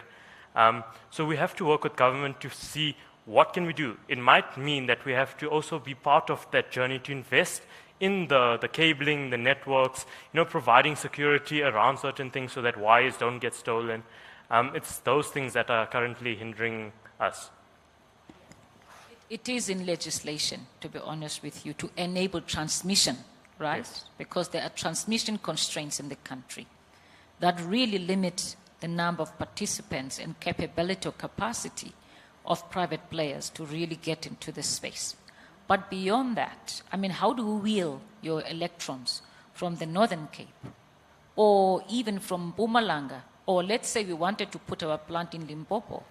Speaker 19: So we have to work with government to see what can we do. It might mean that we have to also be part of that journey to invest in the cabling, the networks, providing security around certain things so that wires don't get stolen. It's those things that are currently hindering us.
Speaker 17: It is in legislation, to be honest with you, to enable transmission, right?
Speaker 19: Yes.
Speaker 17: Because there are transmission constraints in the country that really limit the number of participants and capability or capacity of private players to really get into this space. But beyond that, how do we wheel your electrons from the Northern Cape or even from Mpumalanga? Or let's say we wanted to put our plant in Limpopo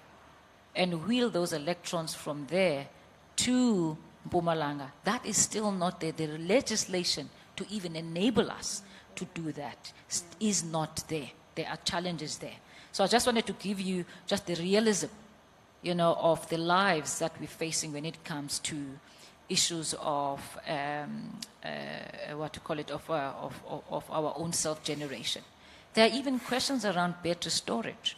Speaker 17: and wheel those electrons from there to Mpumalanga. That is still not there. The legislation to even enable us to do that is not there. There are challenges there. So I just wanted to give you just the realism, of the lives that we're facing when it comes to issues of of our own self-generation. There are even questions around better storage,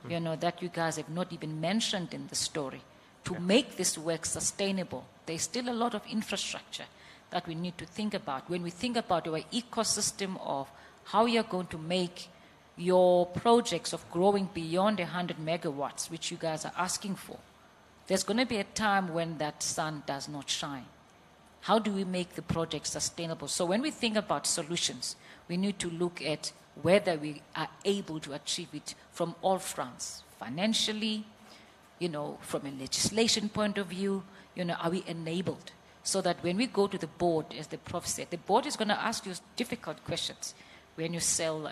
Speaker 17: that you guys have not even mentioned in the story. To make this work sustainable, there's still a lot of infrastructure that we need to think about. When we think about our ecosystem of how you're going to make your projects of growing beyond 100 megawatts, which you guys are asking for, there's going to be a time when that sun does not shine. How do we make the project sustainable? So when we think about solutions, we need to look at whether we are able to achieve it from all fronts, financially, from a legislation point of view, are we enabled so that when we go to the board, as the prof said, the board is going to ask you difficult questions when you sell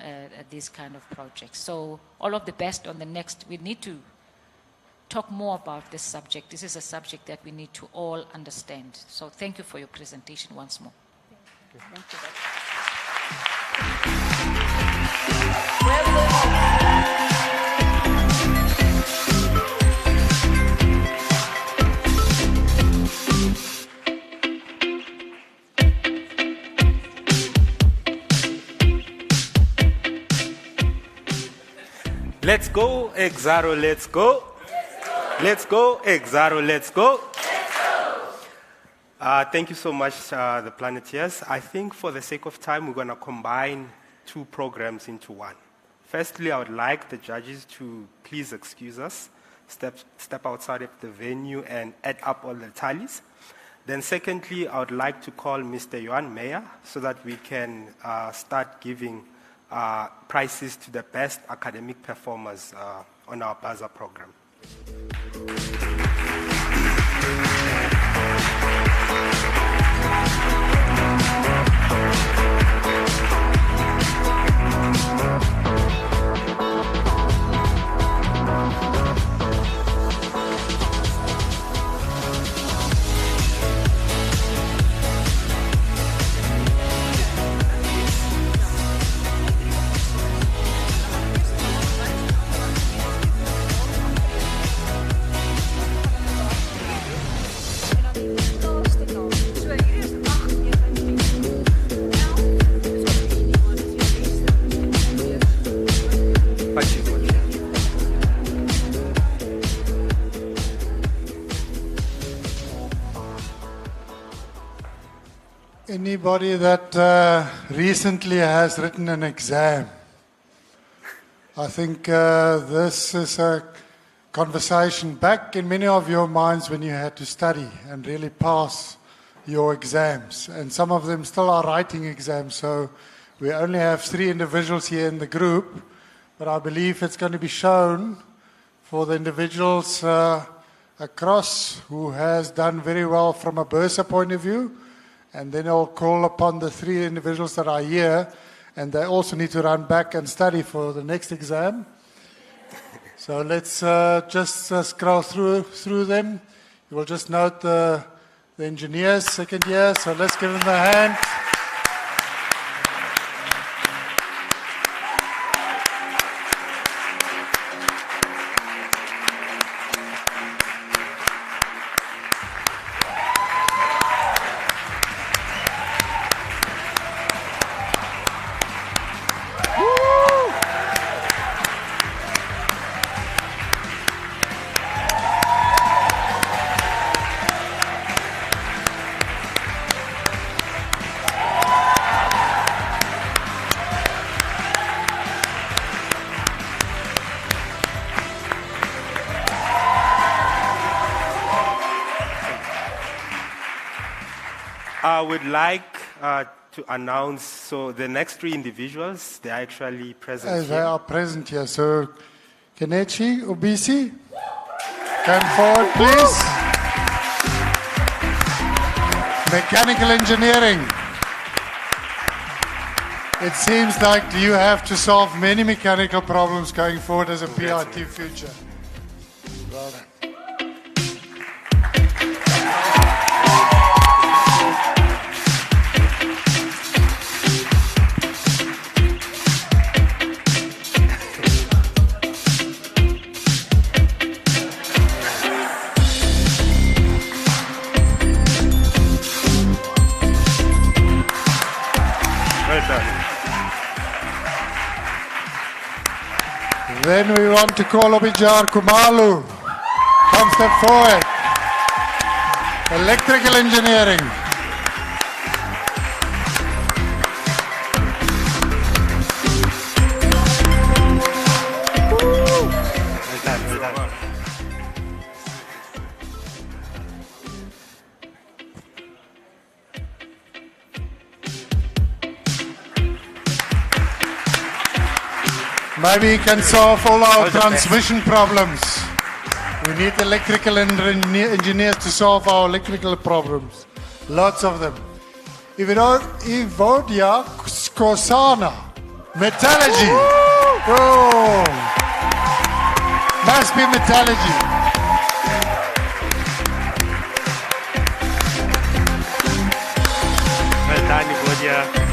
Speaker 17: these kind of projects. So all of the best on the next. We need to talk more about this subject. This is a subject that we need to all understand. So thank you for your presentation once more. Thank you.
Speaker 3: Let's go, Exxaro, let's go. Let's go, Exxaro, let's go. Thank you so much, the Planeteers. I think for the sake of time, we're going to combine two programs into one. Firstly, I would like the judges to please excuse us, step outside of the venue and add up all the tallies. Then secondly, I would like to call Mr. Johan Meyer so that we can start giving prizes to the best academic performers on our Baza program.
Speaker 6: Anybody that recently has written an exam? I think this is a conversation back in many of your minds when you had to study and really pass your exams. And some of them still are writing exams, so we only have 3 individuals here in the group. But I believe it's going to be shown for the individuals across who has done very well from a Bursa point of view. And then I'll call upon the 3 individuals that are here, and they also need to run back and study for the next exam. So let's just scroll through them. You will just note the engineers, second year, so let's give them a hand.
Speaker 3: I would like to announce, so the next 3 individuals, they are actually present here.
Speaker 6: They are present here. So, Kenechi, Obisi, come forward, please. Mechanical engineering. It seems like you have to solve many mechanical problems going forward as a PRT future. Well done. Then we want to call Obijar Kumalu. Come step forward. Electrical engineering. Maybe you can solve all our transmission problems. We need electrical engineers to solve our electrical problems. Lots of them. Evodia Skosana. Metallurgy. Oh. Must be metallurgy.
Speaker 3: Well done, Evodia.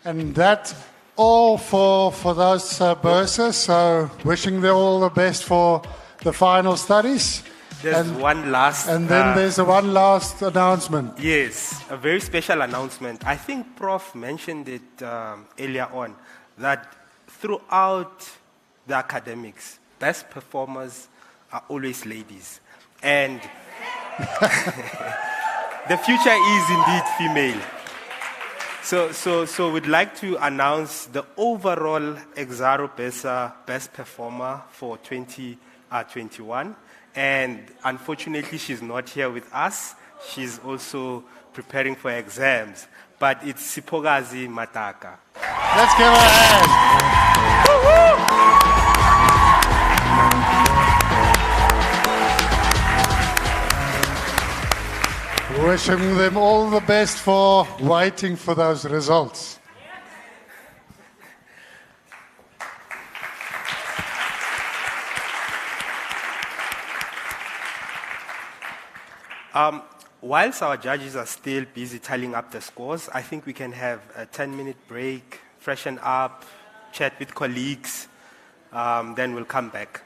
Speaker 6: And that's all for those burses. So wishing them all the best for the final studies.
Speaker 3: There's one last...
Speaker 6: And then there's one last announcement.
Speaker 3: Yes, a very special announcement. I think Prof mentioned it earlier on, that throughout the academics, best performers are always ladies. And the future is indeed female. So we'd like to announce the overall Exxaro best performer for 2021. And unfortunately, she's not here with us. She's also preparing for exams. But it's Sipogazi Mataka.
Speaker 6: Let's give her a hand. Wishing them all the best for waiting for those results.
Speaker 3: Whilst our judges are still busy tallying up the scores, I think we can have a 10-minute break, freshen up, chat with colleagues, then we'll come back.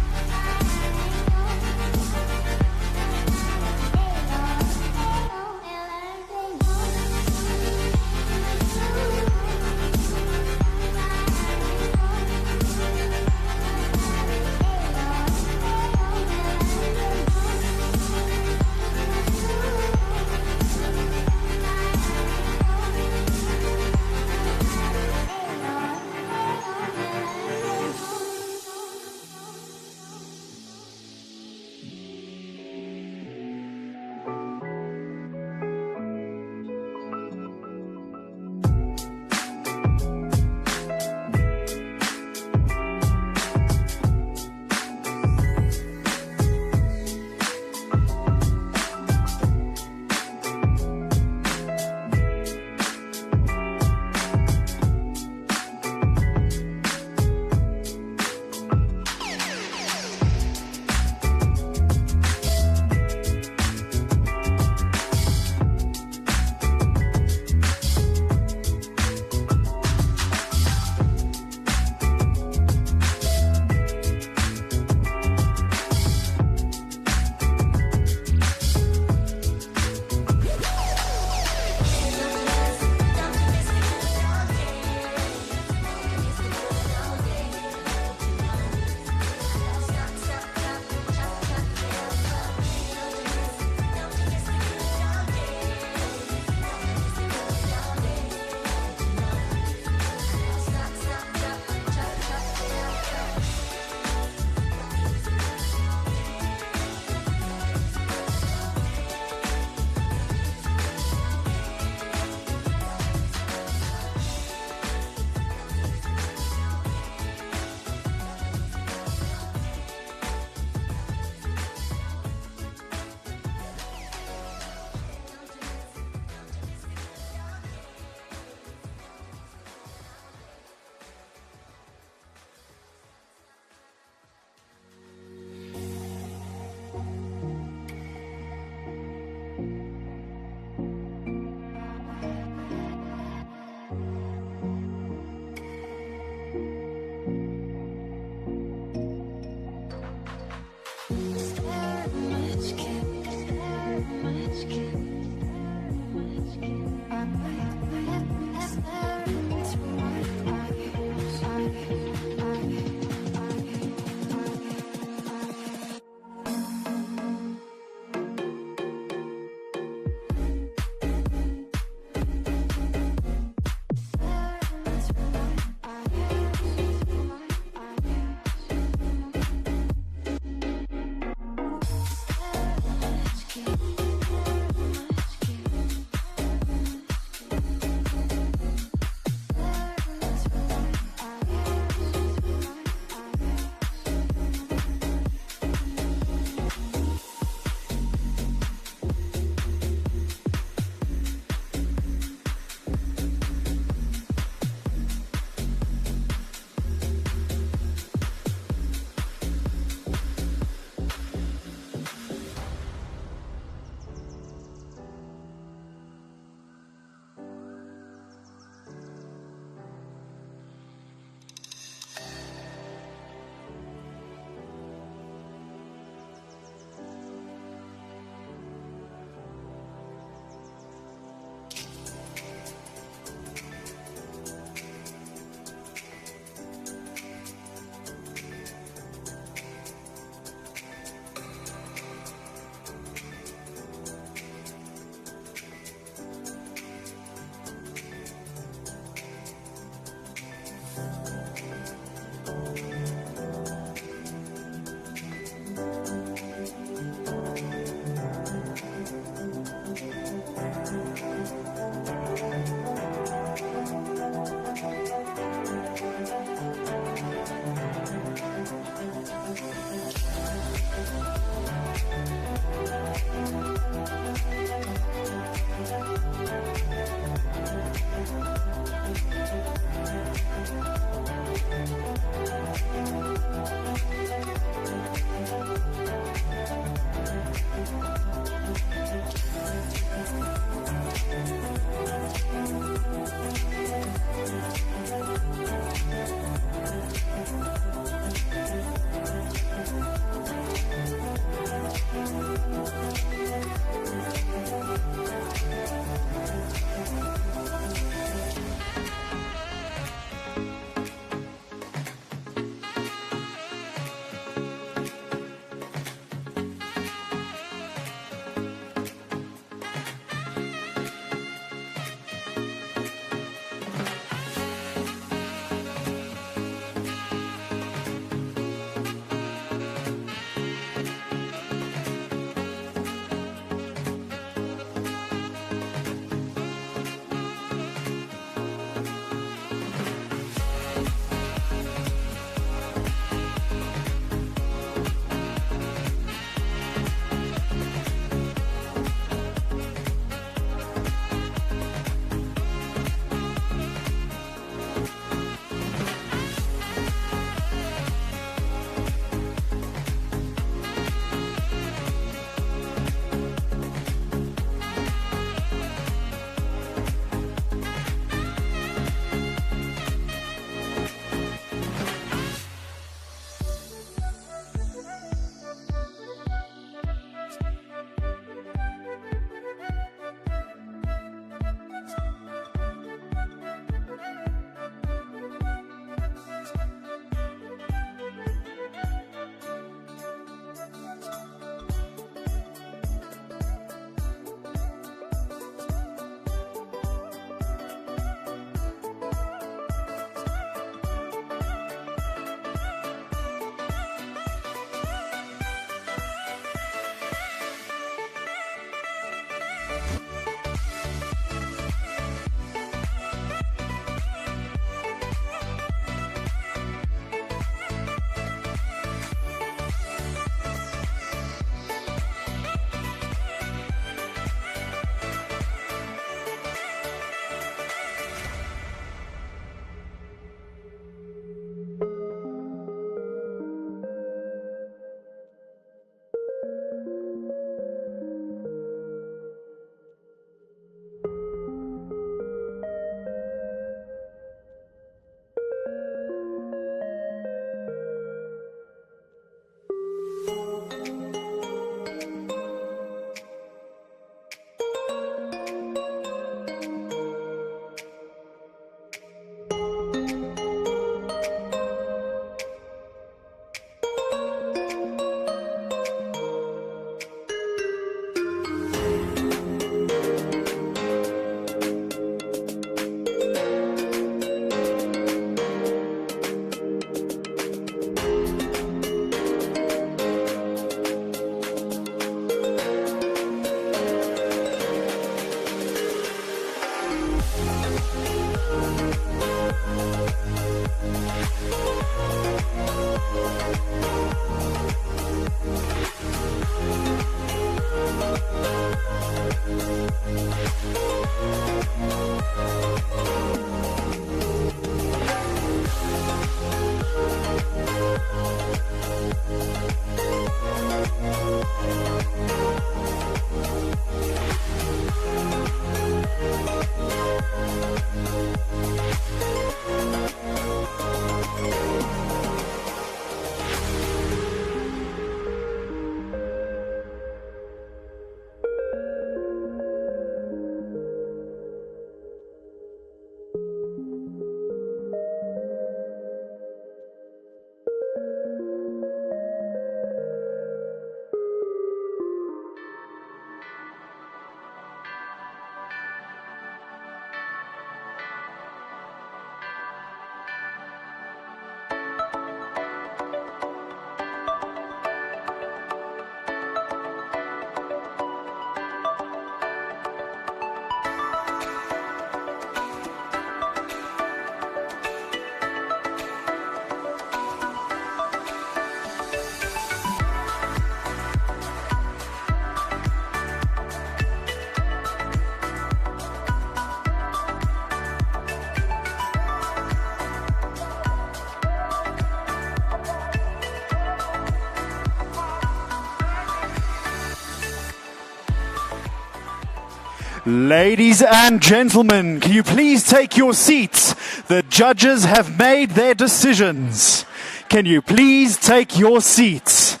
Speaker 15: Ladies and gentlemen, can you please take your seats? The judges have made their decisions. Can you please take your seats?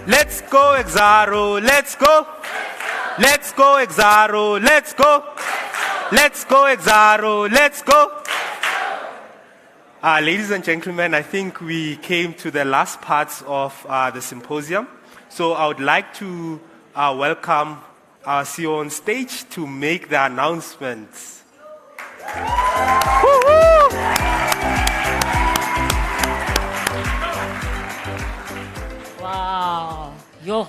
Speaker 3: Let's go, Exxaro, let's go. Let's go, Exxaro, let's go. Let's go, Exxaro, let's go. Ladies and gentlemen, I think we came to the last parts of the symposium. So I would like to welcome our CEO on stage to make the announcements.
Speaker 17: Wow. Yo.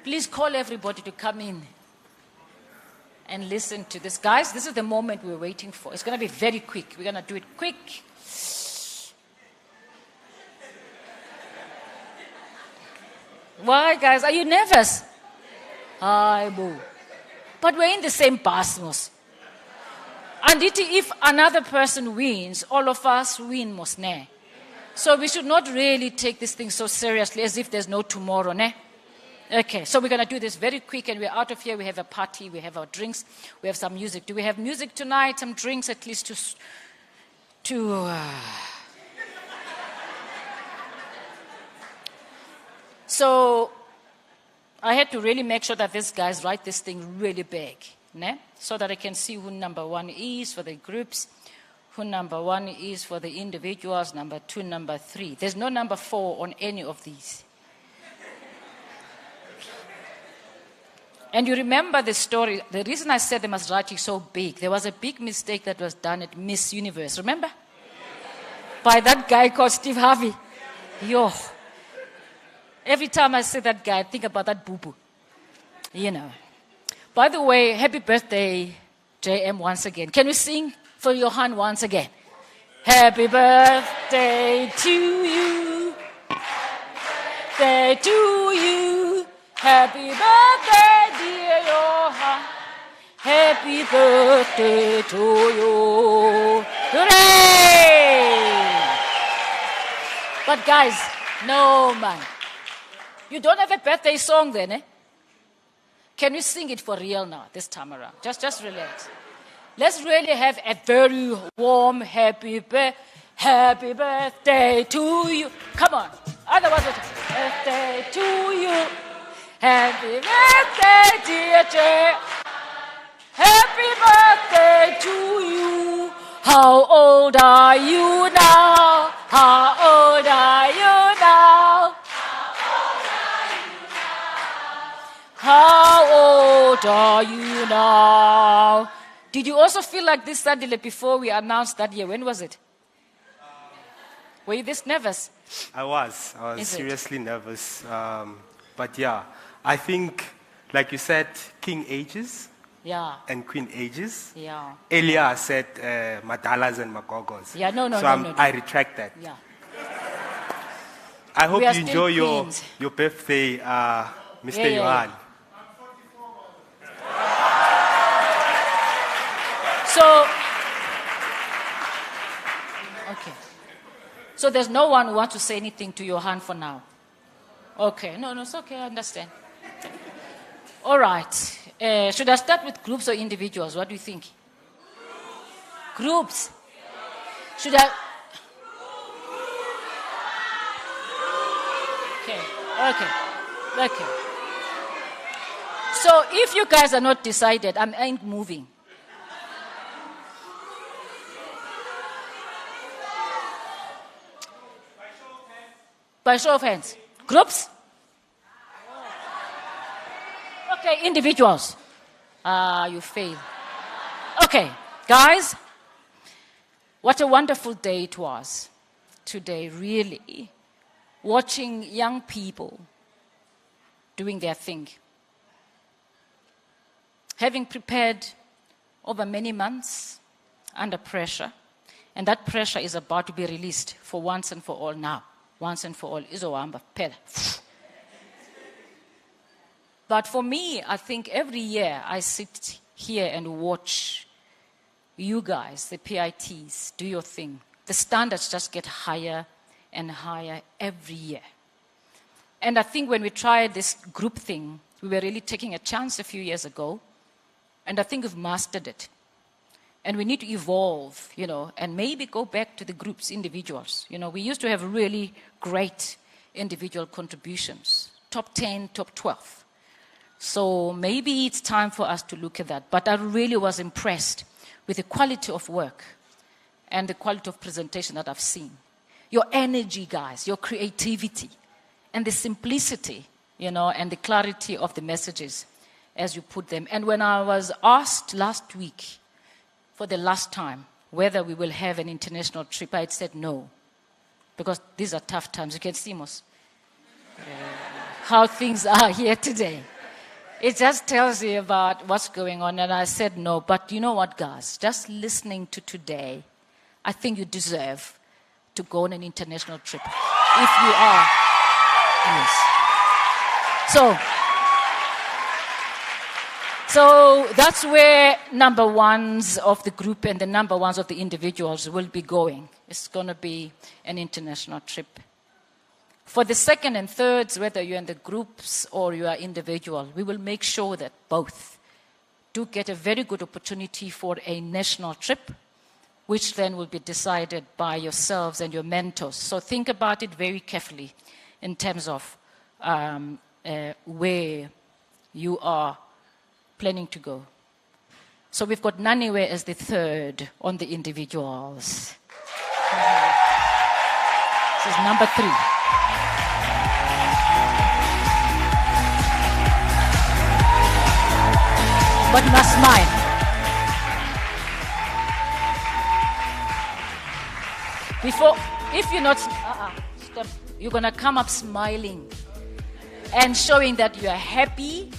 Speaker 17: Please call everybody to come in and listen to this. Guys, this is the moment we're waiting for. It's going to be very quick. We're going to do it quick. Why, guys? Are you nervous? Hi, boo. But we're in the same basmos. And if another person wins, all of us win, mosne. So we should not really take this thing so seriously as if there's no tomorrow, ne? Okay, so we're going to do this very quick and we're out of here. We have a party, we have our drinks, we have some music. Do we have music tonight? Some drinks at least So I had to really make sure that these guys write this thing really big, ne? So that I can see who number one is for the groups, who number one is for the individuals, number two, number three. There's no number 4 on any of these. And you remember the story. The reason I said they must write it so big, there was a big mistake that was done at Miss Universe, remember? By that guy called Steve Harvey. Yo. Every time I say that guy, I think about that boo-boo. You know. By the way, happy birthday, JM, once again. Can we sing for Johan once again? Happy birthday to you. Happy birthday to you. Happy birthday, dear Johan. Happy birthday to you. Hooray! But guys, no man. You don't have a birthday song then, eh? Can we sing it for real now, this time around? Just relax. Let's really have a very warm happy birthday to you. Come on. Otherwise, birthday to you. Happy birthday, dear Jay. Happy birthday to you. How old are you now? How old are you now? How old are you now? Did you also feel like this, Sandile, before we announced that year? When was it? Were you this nervous?
Speaker 3: I was seriously nervous. But yeah, I think, like you said, king ages and queen ages.
Speaker 17: Yeah.
Speaker 3: Earlier I said madalas and magogos.
Speaker 17: Yeah, no.
Speaker 3: I retract that.
Speaker 17: Yeah.
Speaker 3: I hope you enjoy your birthday, Mr. Johan.
Speaker 17: So, okay. So there's no one who wants to say anything to Johan for now. Okay, no, it's okay, I understand. All right. Should I start with groups or individuals? What do you think? Groups. Should I? Okay. So if you guys are not decided, I ain't moving. By show of hands. Groups? Okay, individuals. You fail. Okay, guys. What a wonderful day it was today, really. Watching young people doing their thing. Having prepared over many months under pressure, and that pressure is about to be released for once and for all now. Once and for all, izohamba phela. But for me, I think every year I sit here and watch you guys, the PITs, do your thing. The standards just get higher and higher every year. And I think when we tried this group thing, we were really taking a chance a few years ago. And I think we've mastered it. And we need to evolve, and maybe go back to the groups, individuals. We used to have really great individual contributions, top 10, top 12. So maybe it's time for us to look at that. But I really was impressed with the quality of work and the quality of presentation that I've seen. Your energy, guys, your creativity, and the simplicity, and the clarity of the messages as you put them. And when I was asked last week, for the last time, whether we will have an international trip, I had said no. Because these are tough times. You can see, how things are here today. It just tells you about what's going on. And I said no. But you know what, guys? Just listening to today, I think you deserve to go on an international trip. If you are. Yes. So that's where number ones of the group and the number ones of the individuals will be going. It's going to be an international trip. For the second and thirds, whether you're in the groups or you are individual, we will make sure that both do get a very good opportunity for a national trip, which then will be decided by yourselves and your mentors. So think about it very carefully in terms of where you are planning to go. So we've got Naniwe as the third on the individuals. This is number 3. But you must smile. If you're not, stop. You're gonna come up smiling and showing that you are happy.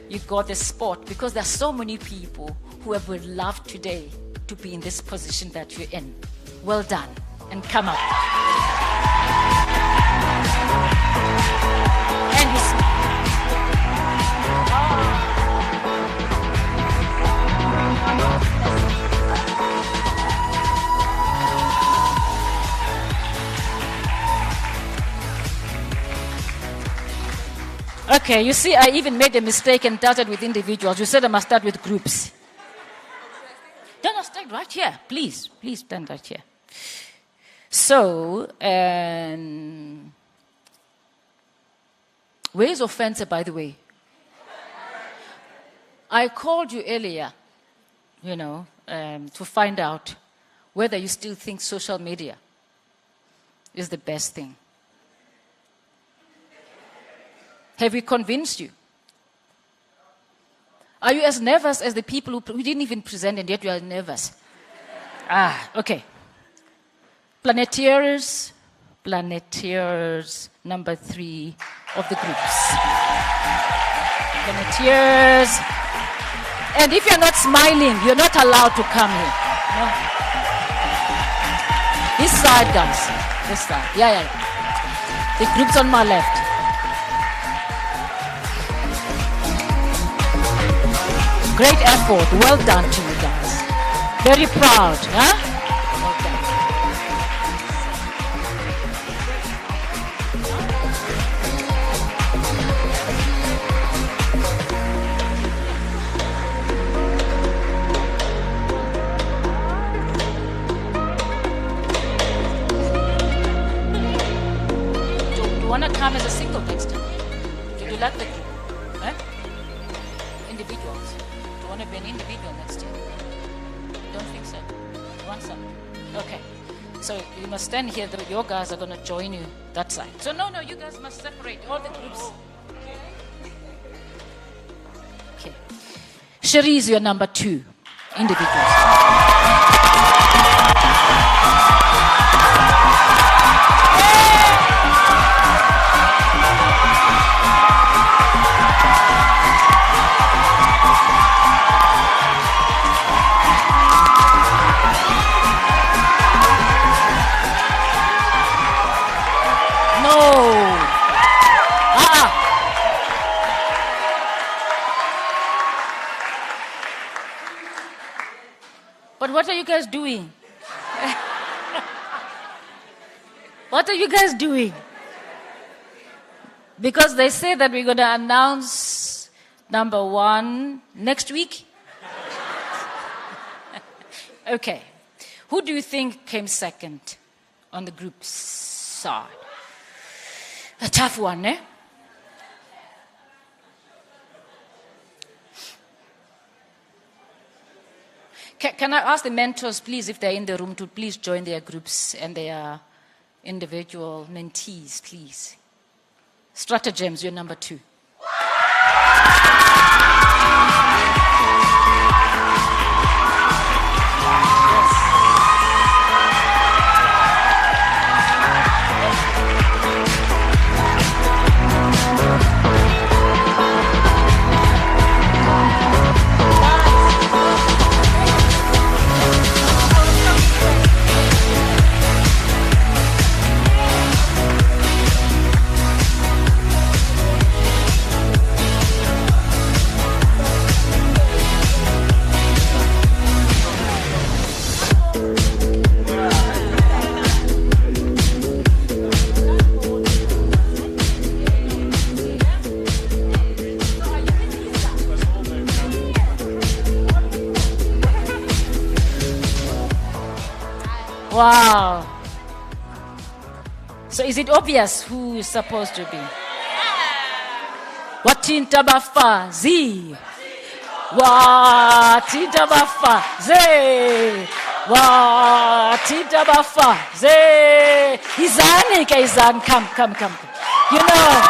Speaker 17: You got the spot, because there's so many people who would love today to be in this position that you're in. Well done, and come up. And you Okay, you see, I even made a mistake and started with individuals. You said I must start with groups. No, stand right here. Please stand right here. So, where's Offense, by the way? I called you earlier, to find out whether you still think social media is the best thing. Have we convinced you? Are you as nervous as the people who didn't even present and yet you are nervous? Okay. Planeteers, number 3 of the groups. Planeteers. And if you're not smiling, you're not allowed to come here. No? This side, guys. This side. Yeah. The group's on my left. Great effort. Well done to you guys. Very proud. Huh? Well going to be an individual next year? Don't think so. You want some? Okay. So you must stand here. Your guys are going to join you that side. So no, you guys must separate all the groups. Okay. Cherise, you're number 2. Individuals. But what are you guys doing? What are you guys doing? Because they say that we're going to announce number 1 next week. Okay. Who do you think came second on the group side? A tough one, eh? Can I ask the mentors, please, if they're in the room, to please join their groups and their individual mentees, please. StrataGEMS, you're number 2. Wow. So is it obvious who is supposed to be? Watinta bafazi. Watinta bafazi. Watinta bafazi. Izani ka izan. Come. You know.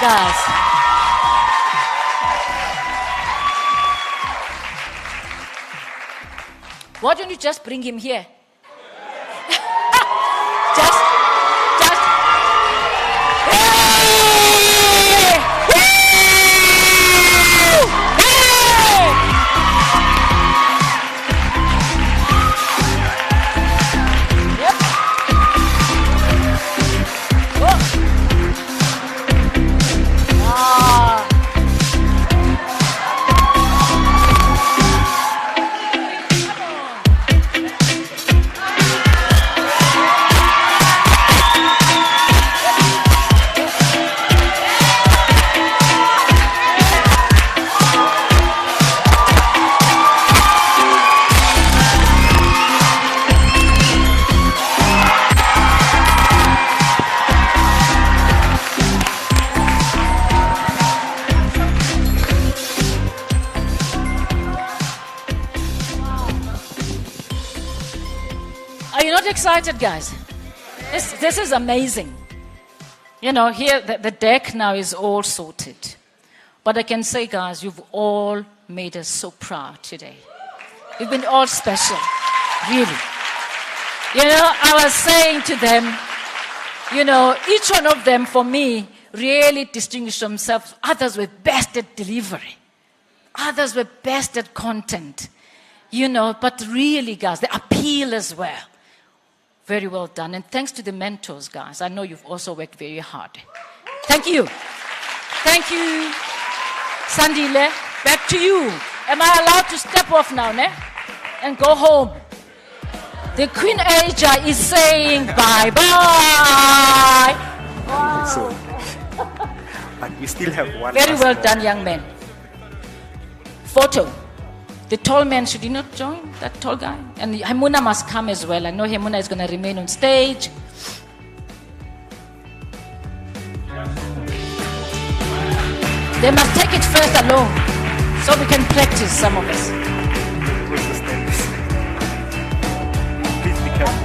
Speaker 17: Guys. Why don't you just bring him here? just. Are you not excited, guys? This is amazing. You know, here the deck now is all sorted. But I can say, guys, you've all made us so proud today. You've been all special, really. You know, I was saying to them, you know, each one of them, for me, really distinguished themselves. Others were best at delivery. Others were best at content. But really, guys, the appeal as well. Very well done. And thanks to the mentors, guys. I know you've also worked very hard. Thank you. Thank you. Sandile, back to you. Am I allowed to step off now, ne? And go home? The Queen Aja is saying bye-bye. Wow.
Speaker 3: So, but we still have one.
Speaker 17: Very well done, young man. Photo. The tall man, should he not join? That tall guy? And Hemuna must come as well. I know Hemuna is going to remain on stage. They must take it first alone, so we can practice, some of us.
Speaker 3: Please be careful.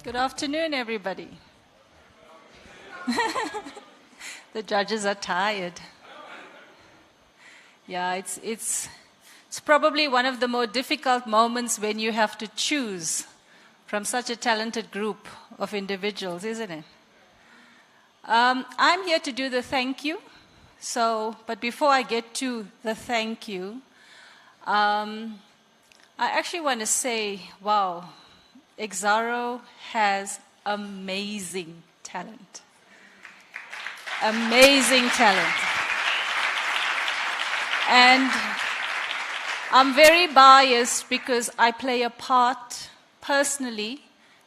Speaker 12: Good afternoon, everybody. The judges are tired. Yeah, it's probably one of the more difficult moments when you have to choose from such a talented group of individuals, isn't it? I'm here to do the thank you. But before I get to the thank you, I actually want to say, wow, Exxaro has amazing talent. Amazing talent. And I'm very biased because I play a part personally,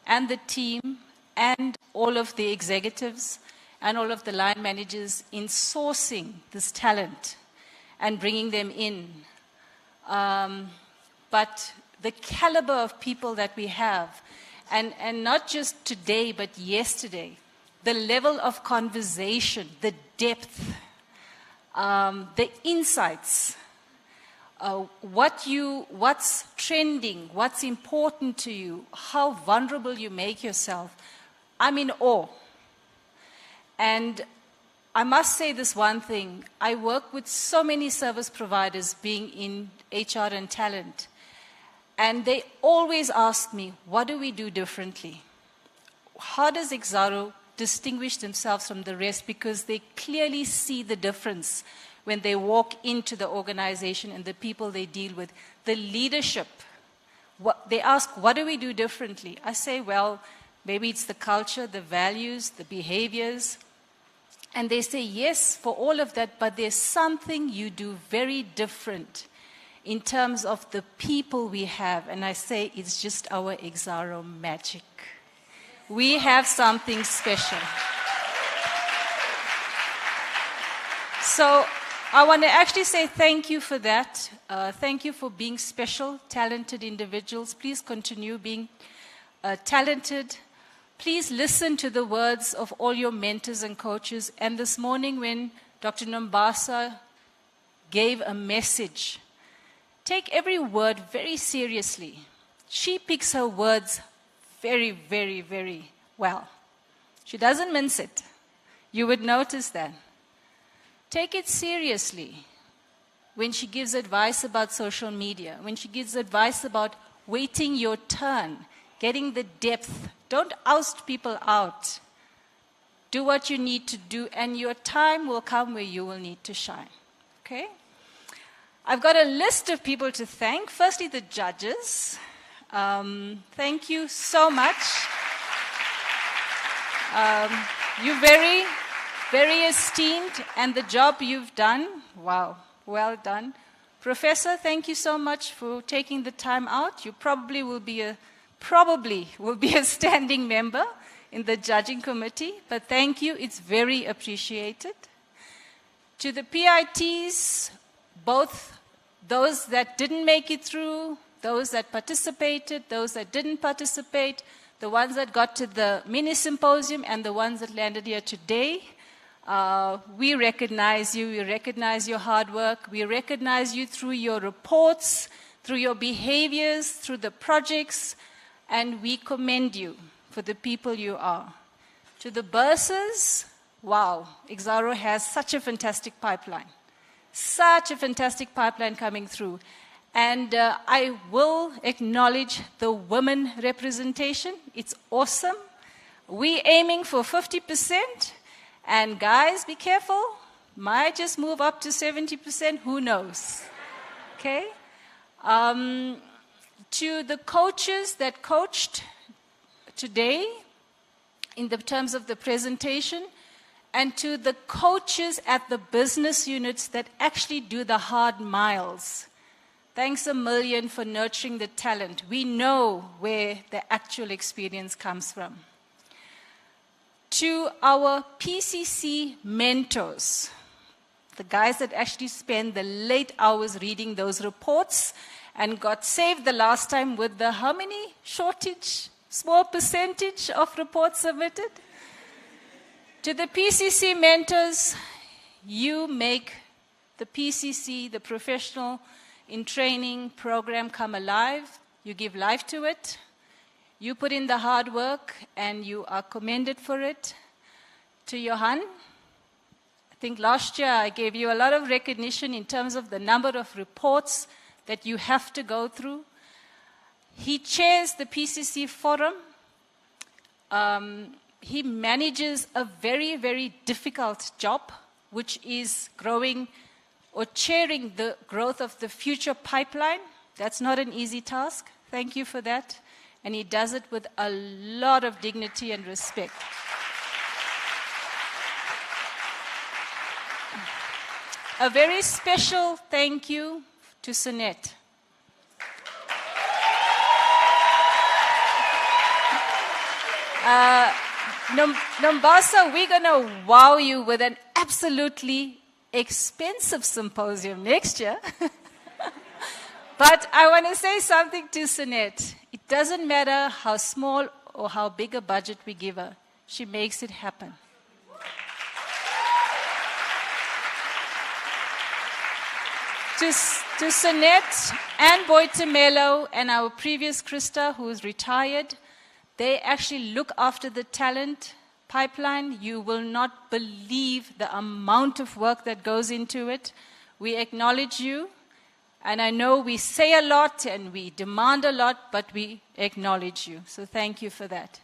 Speaker 12: and the team, and all of the executives, and all of the line managers in sourcing this talent and bringing them in. But the caliber of people that we have, and not just today, but yesterday, the level of conversation, the depth, the insights, what's trending, what's important to you, how vulnerable you make yourself. I'm in awe. And I must say this one thing. I work with so many service providers being in HR and talent. And they always ask me, what do we do differently? How does Exxaro distinguish themselves from the rest? Because they clearly see the difference when they walk into the organization and the people they deal with. The leadership. They ask, what do we do differently? I say, well, maybe it's the culture, the values, the behaviors. And they say, yes, for all of that, but there's something you do very different in terms of the people we have. And I say, it's just our Exxaro magic. We have something special. So I want to actually say thank you for that. Thank you for being special, talented individuals. Please continue being talented. Please listen to the words of all your mentors and coaches. And this morning when Dr. Nombasa gave a message, take every word very seriously. She picks her words very, very, very well. She doesn't mince it. You would notice that. Take it seriously when she gives advice about social media, when she gives advice about waiting your turn, getting the depth. Don't oust people out. Do what you need to do, and your time will come where you will need to shine. Okay? I've got a list of people to thank. Firstly, the judges. Thank you so much. You're very, very esteemed, and the job you've done, wow, well done. Professor, thank you so much for taking the time out. You probably will be a standing member in the judging committee, but thank you, it's very appreciated. To the PITs, both those that didn't make it through, those that participated, those that didn't participate, the ones that got to the mini symposium and the ones that landed here today, we recognize you, we recognize your hard work, we recognize you through your reports, through your behaviors, through the projects, and we commend you for the people you are. To the bursars, wow, Exxaro has such a fantastic pipeline coming through. And I will acknowledge the women representation. It's awesome. We're aiming for 50%. And guys, be careful. Might just move up to 70%. Who knows? Okay? To the coaches that coached today in the terms of the presentation, and to the coaches at the business units that actually do the hard miles. Thanks a million for nurturing the talent. We know where the actual experience comes from. To our PCC mentors, the guys that actually spend the late hours reading those reports and got saved the last time with the how many shortage, small percentage of reports submitted? To the PCC mentors, you make the PCC, the professional in training program, come alive. You give life to it. You put in the hard work and you are commended for it. To Johan, I think last year I gave you a lot of recognition in terms of the number of reports that you have to go through. He chairs the PCC forum. He manages a very, very difficult job, which is growing or chairing the growth of the future pipeline. That's not an easy task. Thank you for that. And he does it with a lot of dignity and respect. A very special thank you to Sunette. Nombasa, we're going to wow you with an absolutely expensive symposium next year. But I want to say something to Sunette. It doesn't matter how small or how big a budget we give her. She makes it happen. To Sunette and Boitemelo and our previous Krista, who is retired, they actually look after the talent pipeline. You will not believe the amount of work that goes into it. We acknowledge you. And I know we say a lot and we demand a lot, but we acknowledge you. So thank you for that.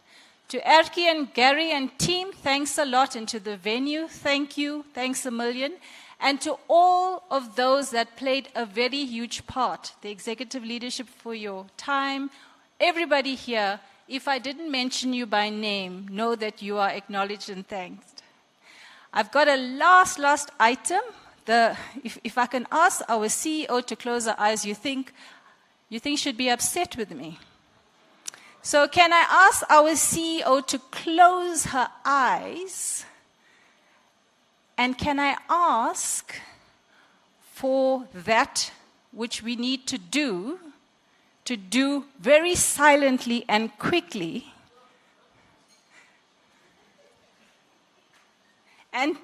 Speaker 12: To Erki and Gary and team, thanks a lot. And to the venue, thank you. Thanks a million. And to all of those that played a very huge part, the executive leadership for your time, everybody here, if I didn't mention you by name, know that you are acknowledged and thanked. I've got a last item. If I can ask our CEO to close her eyes, you think she'd be upset with me. So can I ask our CEO to close her eyes? And can I ask for that which we need to do very silently and quickly? And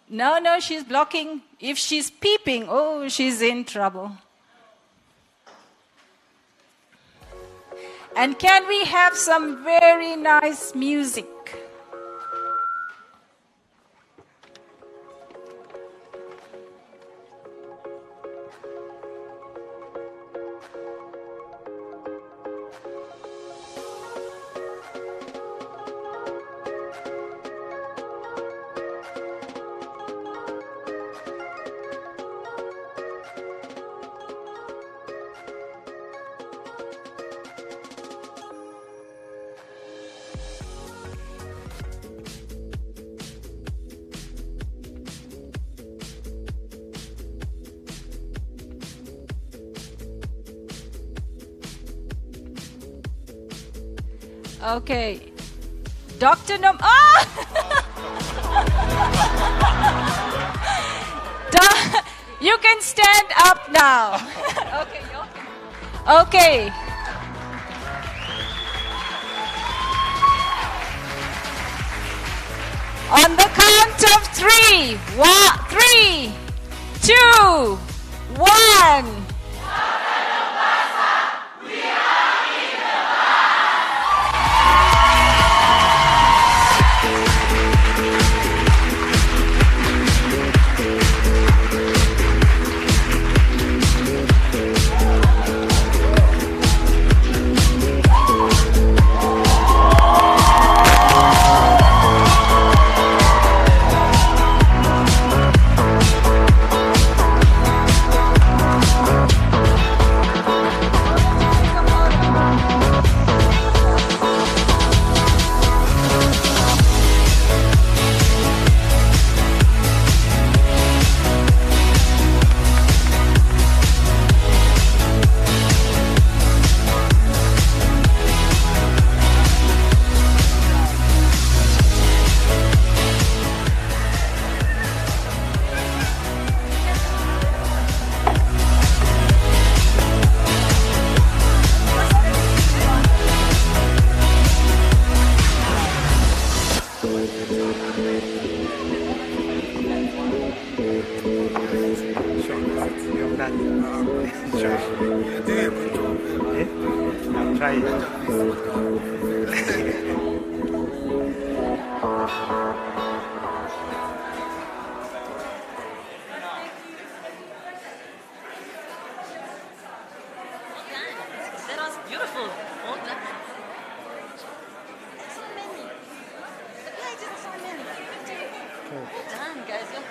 Speaker 12: no, she's blocking. If she's peeping, oh, she's in trouble. And can we have some very nice music? Okay. Dr. You can stand up now. Okay. Okay. On the count of 3. 3, 2, 1.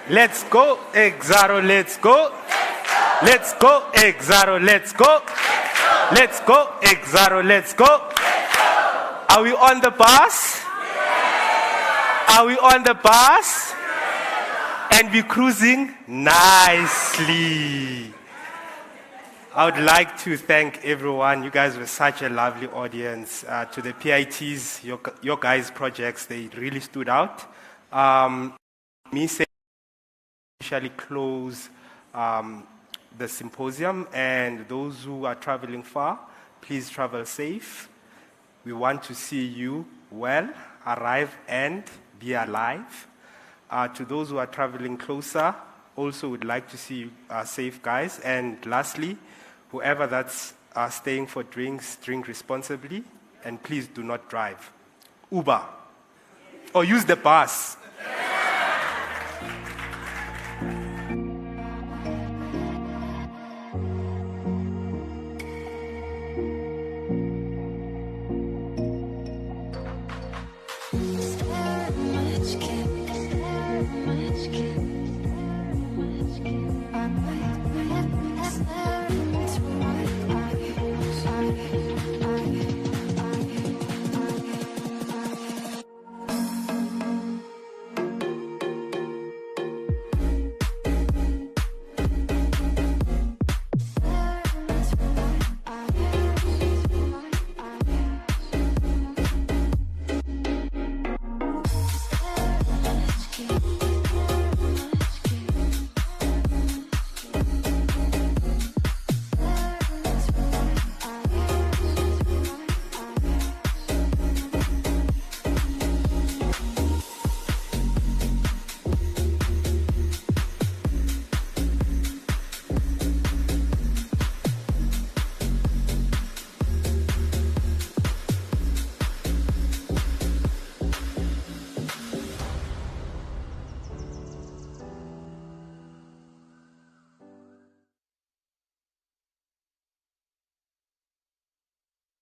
Speaker 3: Let's go, Exxaro, let's go. Let's go, Exxaro, let's go. Let's go, Exxaro, let's go. Are we on the bus? Are we on the bus? And we're cruising nicely. I would like to thank everyone. You guys were such a lovely audience. To the PITs, your guys' projects, they really stood out. Me saying officially close the symposium, and those who are traveling far, please travel safe. We want to see you well, arrive and be alive. To those who are traveling closer, also would like to see you safe, guys. And lastly, whoever that's staying for drinks, drink responsibly, and please do not drive. Uber, or use the bus.